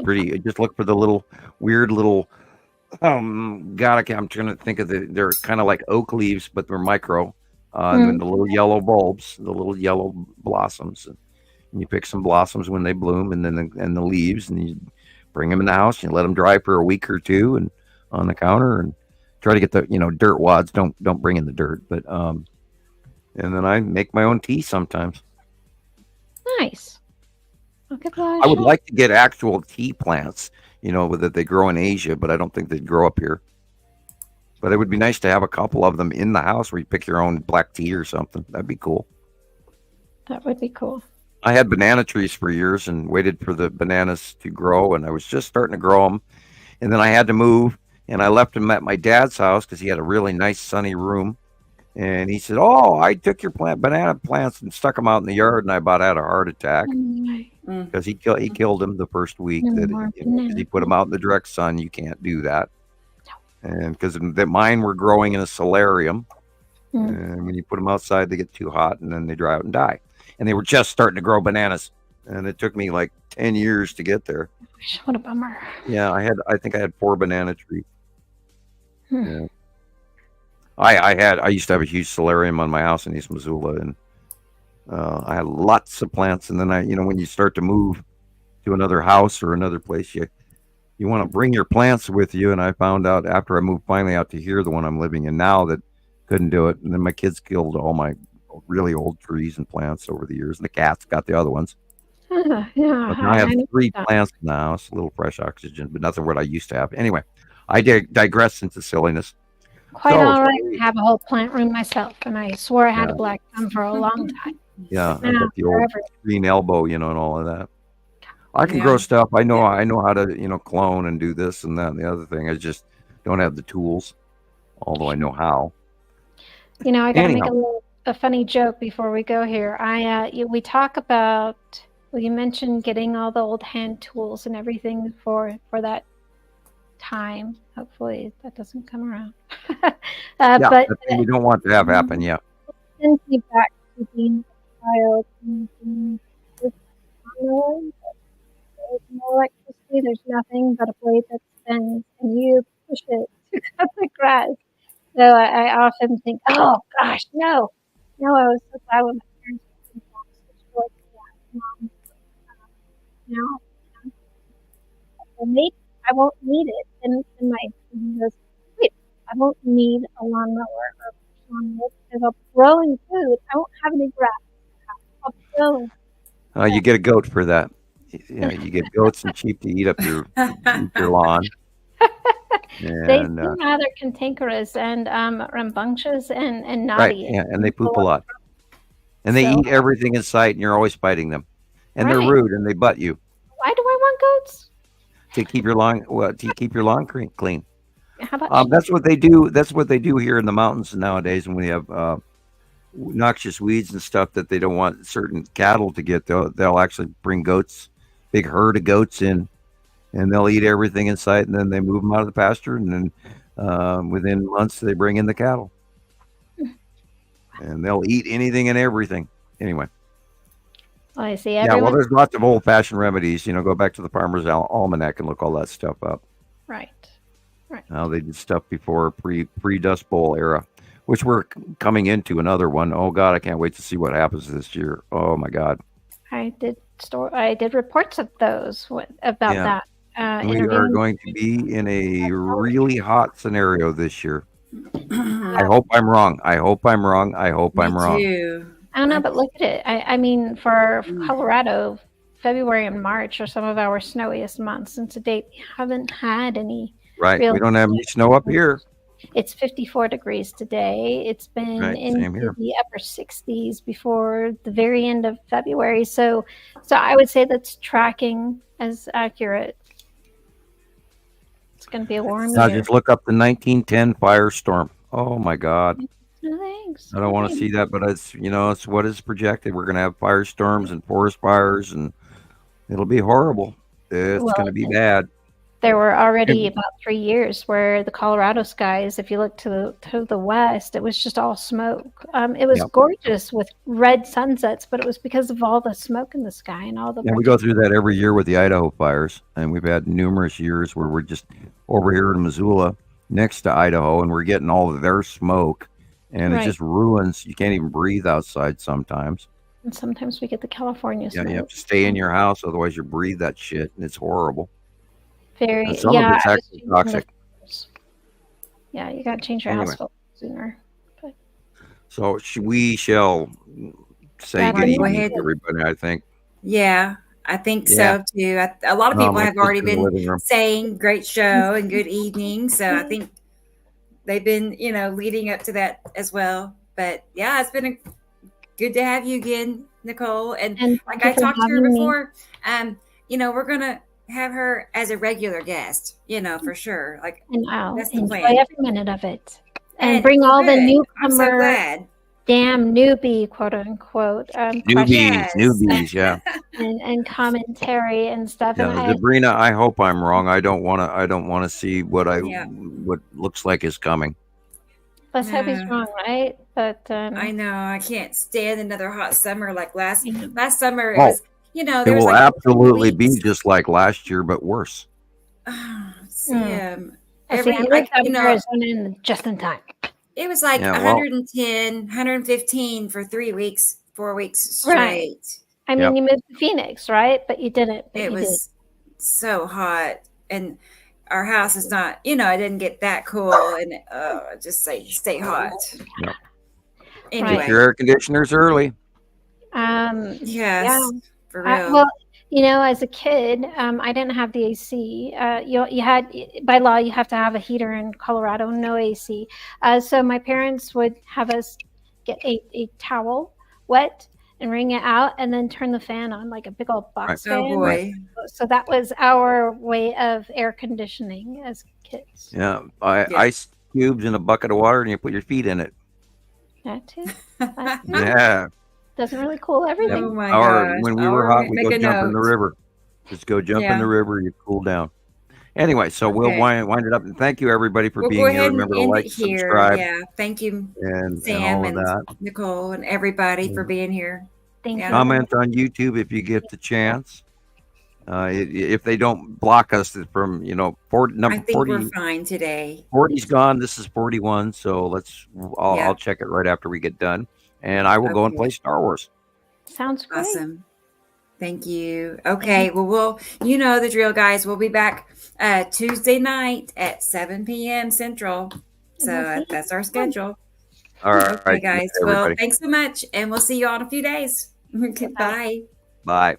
S3: pretty. Just look for the little weird little. I'm trying to think of they're kind of like oak leaves, but they're micro. And the little yellow bulbs, the little yellow blossoms, and you pick some blossoms when they bloom, and then the leaves, and you bring them in the house and you let them dry for a week or 2, and on the counter, and try to get the dirt wads. Don't bring in the dirt, but and then I make my own tea sometimes.
S9: Nice.
S3: I would like to get actual tea plants, that they grow in Asia, but I don't think they'd grow up here. But it would be nice to have a couple of them in the house where you pick your own black tea or something. That'd be cool.
S9: That would be cool.
S3: I had banana trees for years and waited for the bananas to grow, and I was just starting to grow them. And then I had to move, and I left them at my dad's house because he had a really nice sunny room. And he said, "Oh, I took your banana plants and stuck them out in the yard," and I about had a heart attack because he killed them the first week. Because he put them out in the direct sun. You can't do that. And because mine were growing in a solarium, and when you put them outside, they get too hot, and then they dry out and die. And they were just starting to grow bananas, and it took me like 10 years to get there.
S9: What a bummer.
S3: Yeah, I think I had 4 banana trees. Yeah. I used to have a huge solarium on my house in East Missoula, and I had lots of plants. And then when you start to move to another house or another place, you want to bring your plants with you. And I found out after I moved finally out to here, the one I'm living in now, that couldn't do it. And then my kids killed all my really old trees and plants over the years, and the cats got the other ones.
S9: Yeah,
S3: but now I have 3 plants in the house, a little fresh oxygen, but nothing what I used to have. Anyway, I digress into silliness.
S9: Quite all right. I have a whole plant room myself, and I swore I had a black thumb for a long time.
S3: Yeah, I got the old green elbow, and all of that. I can grow stuff. I know how to, clone and do this and that and the other thing. I just don't have the tools, although I know how.
S9: I got to make a funny joke before we go here. We talk about. Well, you mentioned getting all the old hand tools and everything for that time. Hopefully that doesn't come around. But
S3: we don't want to have happen. Yeah.
S9: Sends me back to being a child. There's no electricity. There's nothing but a blade that spins, and you push it to cut the grass. So I often think, oh gosh, no. I was so glad when my parents switched over to that. Now, maybe I won't need it. And my husband goes, wait, I won't need a lawnmower or a lawnmower because I'll be growing food. I won't have any grass. I'll grow.
S3: You get a goat for that. You get goats and sheep to eat up your lawn. And,
S9: they seem rather cantankerous and rambunctious and naughty.
S3: Right, yeah, and they poop a lot. And they eat everything in sight, and you're always fighting them. And they're rude, and they butt you.
S9: Why do I want goats?
S3: To keep your lawn clean.
S9: How about
S3: that's what they do. That's what they do here in the mountains nowadays. When we have noxious weeds and stuff that they don't want certain cattle to get, they'll actually bring goats, big herd of goats in, and they'll eat everything in sight, and then they move them out of the pasture, and then within months they bring in the cattle, and they'll eat anything and everything. Anyway.
S9: Well, I see.
S3: Yeah, well, there's lots of old-fashioned remedies. Go back to the Farmer's Almanac and look all that stuff up.
S9: Right.
S3: Now they did stuff before pre-Dust Bowl era, which we're coming into another one. Oh God, I can't wait to see what happens this year. Oh my God.
S9: I did reports of those about that.
S3: We are going to be in a really hot scenario this year. I hope I'm wrong. I hope I'm wrong.
S2: Me too.
S9: I don't know, but look at it. I mean, for Colorado, February and March are some of our snowiest months, and to date, we haven't had any.
S3: Right. We don't have any snow up here.
S9: It's 54 degrees today. It's been into the upper 60s before the very end of February. So I would say that's tracking as accurate. It's going to be a warm
S3: Now
S9: year.
S3: just look up the 1910 firestorm. Oh my God.
S9: No thanks.
S3: I don't want to see that, but it's it's what is projected. We're going to have firestorms and forest fires, and it'll be horrible. It's going to be bad.
S9: There were already about 3 years where the Colorado skies, if you look to the west, it was just all smoke. It was gorgeous with red sunsets, but it was because of all the smoke in the sky and all the.
S3: Yeah, we go through that every year with the Idaho fires, and we've had numerous years where we're just over here in Missoula, next to Idaho, and we're getting all of their smoke, and it just ruins. You can't even breathe outside sometimes.
S9: And sometimes we get the California smoke.
S3: Yeah, you have to stay in your house, otherwise you breathe that shit, and it's horrible.
S9: Very,
S3: and some of it's actually toxic.
S9: Yeah, you got to change your house filter sooner. But.
S3: So we shall say good evening to everybody, I think.
S2: Yeah, I think so too. A lot of people have already been saying great show and good evening. So I think they've been, leading up to that as well. But yeah, it's been good to have you again, Nicolle. And like I talked to her before, we're going to have her as a regular guest, for sure. Like,
S9: and I'll
S2: that's the
S9: enjoy
S2: plan.
S9: Every minute of it, and bring all the newcomer, damn newbie, quote unquote,
S3: newbies, yeah,
S9: and commentary and stuff.
S3: Yeah,
S9: and
S3: Sabrina, I hope I'm wrong. I don't want to see what what looks like is coming.
S9: Let's hope he's wrong, right? But
S2: I know I can't stand another hot summer like last summer. It was.
S3: It will absolutely be just like last year, but worse.
S2: Sam,
S9: Arizona just in time.
S2: It was like 110, 115 for 4 weeks straight.
S9: Right. I mean, you moved to Phoenix, right? But you didn't.
S2: It was so hot, and our house is not. It didn't get that cool, and just stay hot.
S3: Yep.
S2: Anyway,
S3: get your air conditioners early.
S2: Yes. Yeah. For real.
S9: Well, as a kid, I didn't have the AC. You had, by law, you have to have a heater in Colorado, no AC. So my parents would have us get a towel wet and wring it out and then turn the fan on like a big old box fan.
S2: Oh, boy.
S9: So that was our way of air conditioning as kids.
S3: Yeah. Ice cubes in a bucket of water and you put your feet in it.
S9: That too.
S3: Yeah.
S9: Doesn't really cool everything.
S2: Oh my gosh.
S3: When we were hot, we go jump in the river. Just go jump in the river, you cool down. Anyway, so we'll wind it up. And thank you, everybody, for being here. Remember to like, subscribe.
S2: Yeah, thank you,
S3: and
S2: Sam
S3: and all of that.
S2: Nicolle, and everybody for being here.
S9: Thank you.
S3: Comment on YouTube if you get the chance. If they don't block us from, number 40.
S2: I think we're fine today.
S3: 40's gone. This is 41. So I'll check it right after we get done. And I will go and play Star Wars.
S9: Sounds great.
S2: Awesome. Thank you. Okay. Well, you know the drill, guys. We'll be back Tuesday night at 7 p.m. Central. So that's our schedule.
S3: All right.
S2: Okay, guys. Well, thanks so much. And we'll see you all in a few days. Bye.
S3: Bye.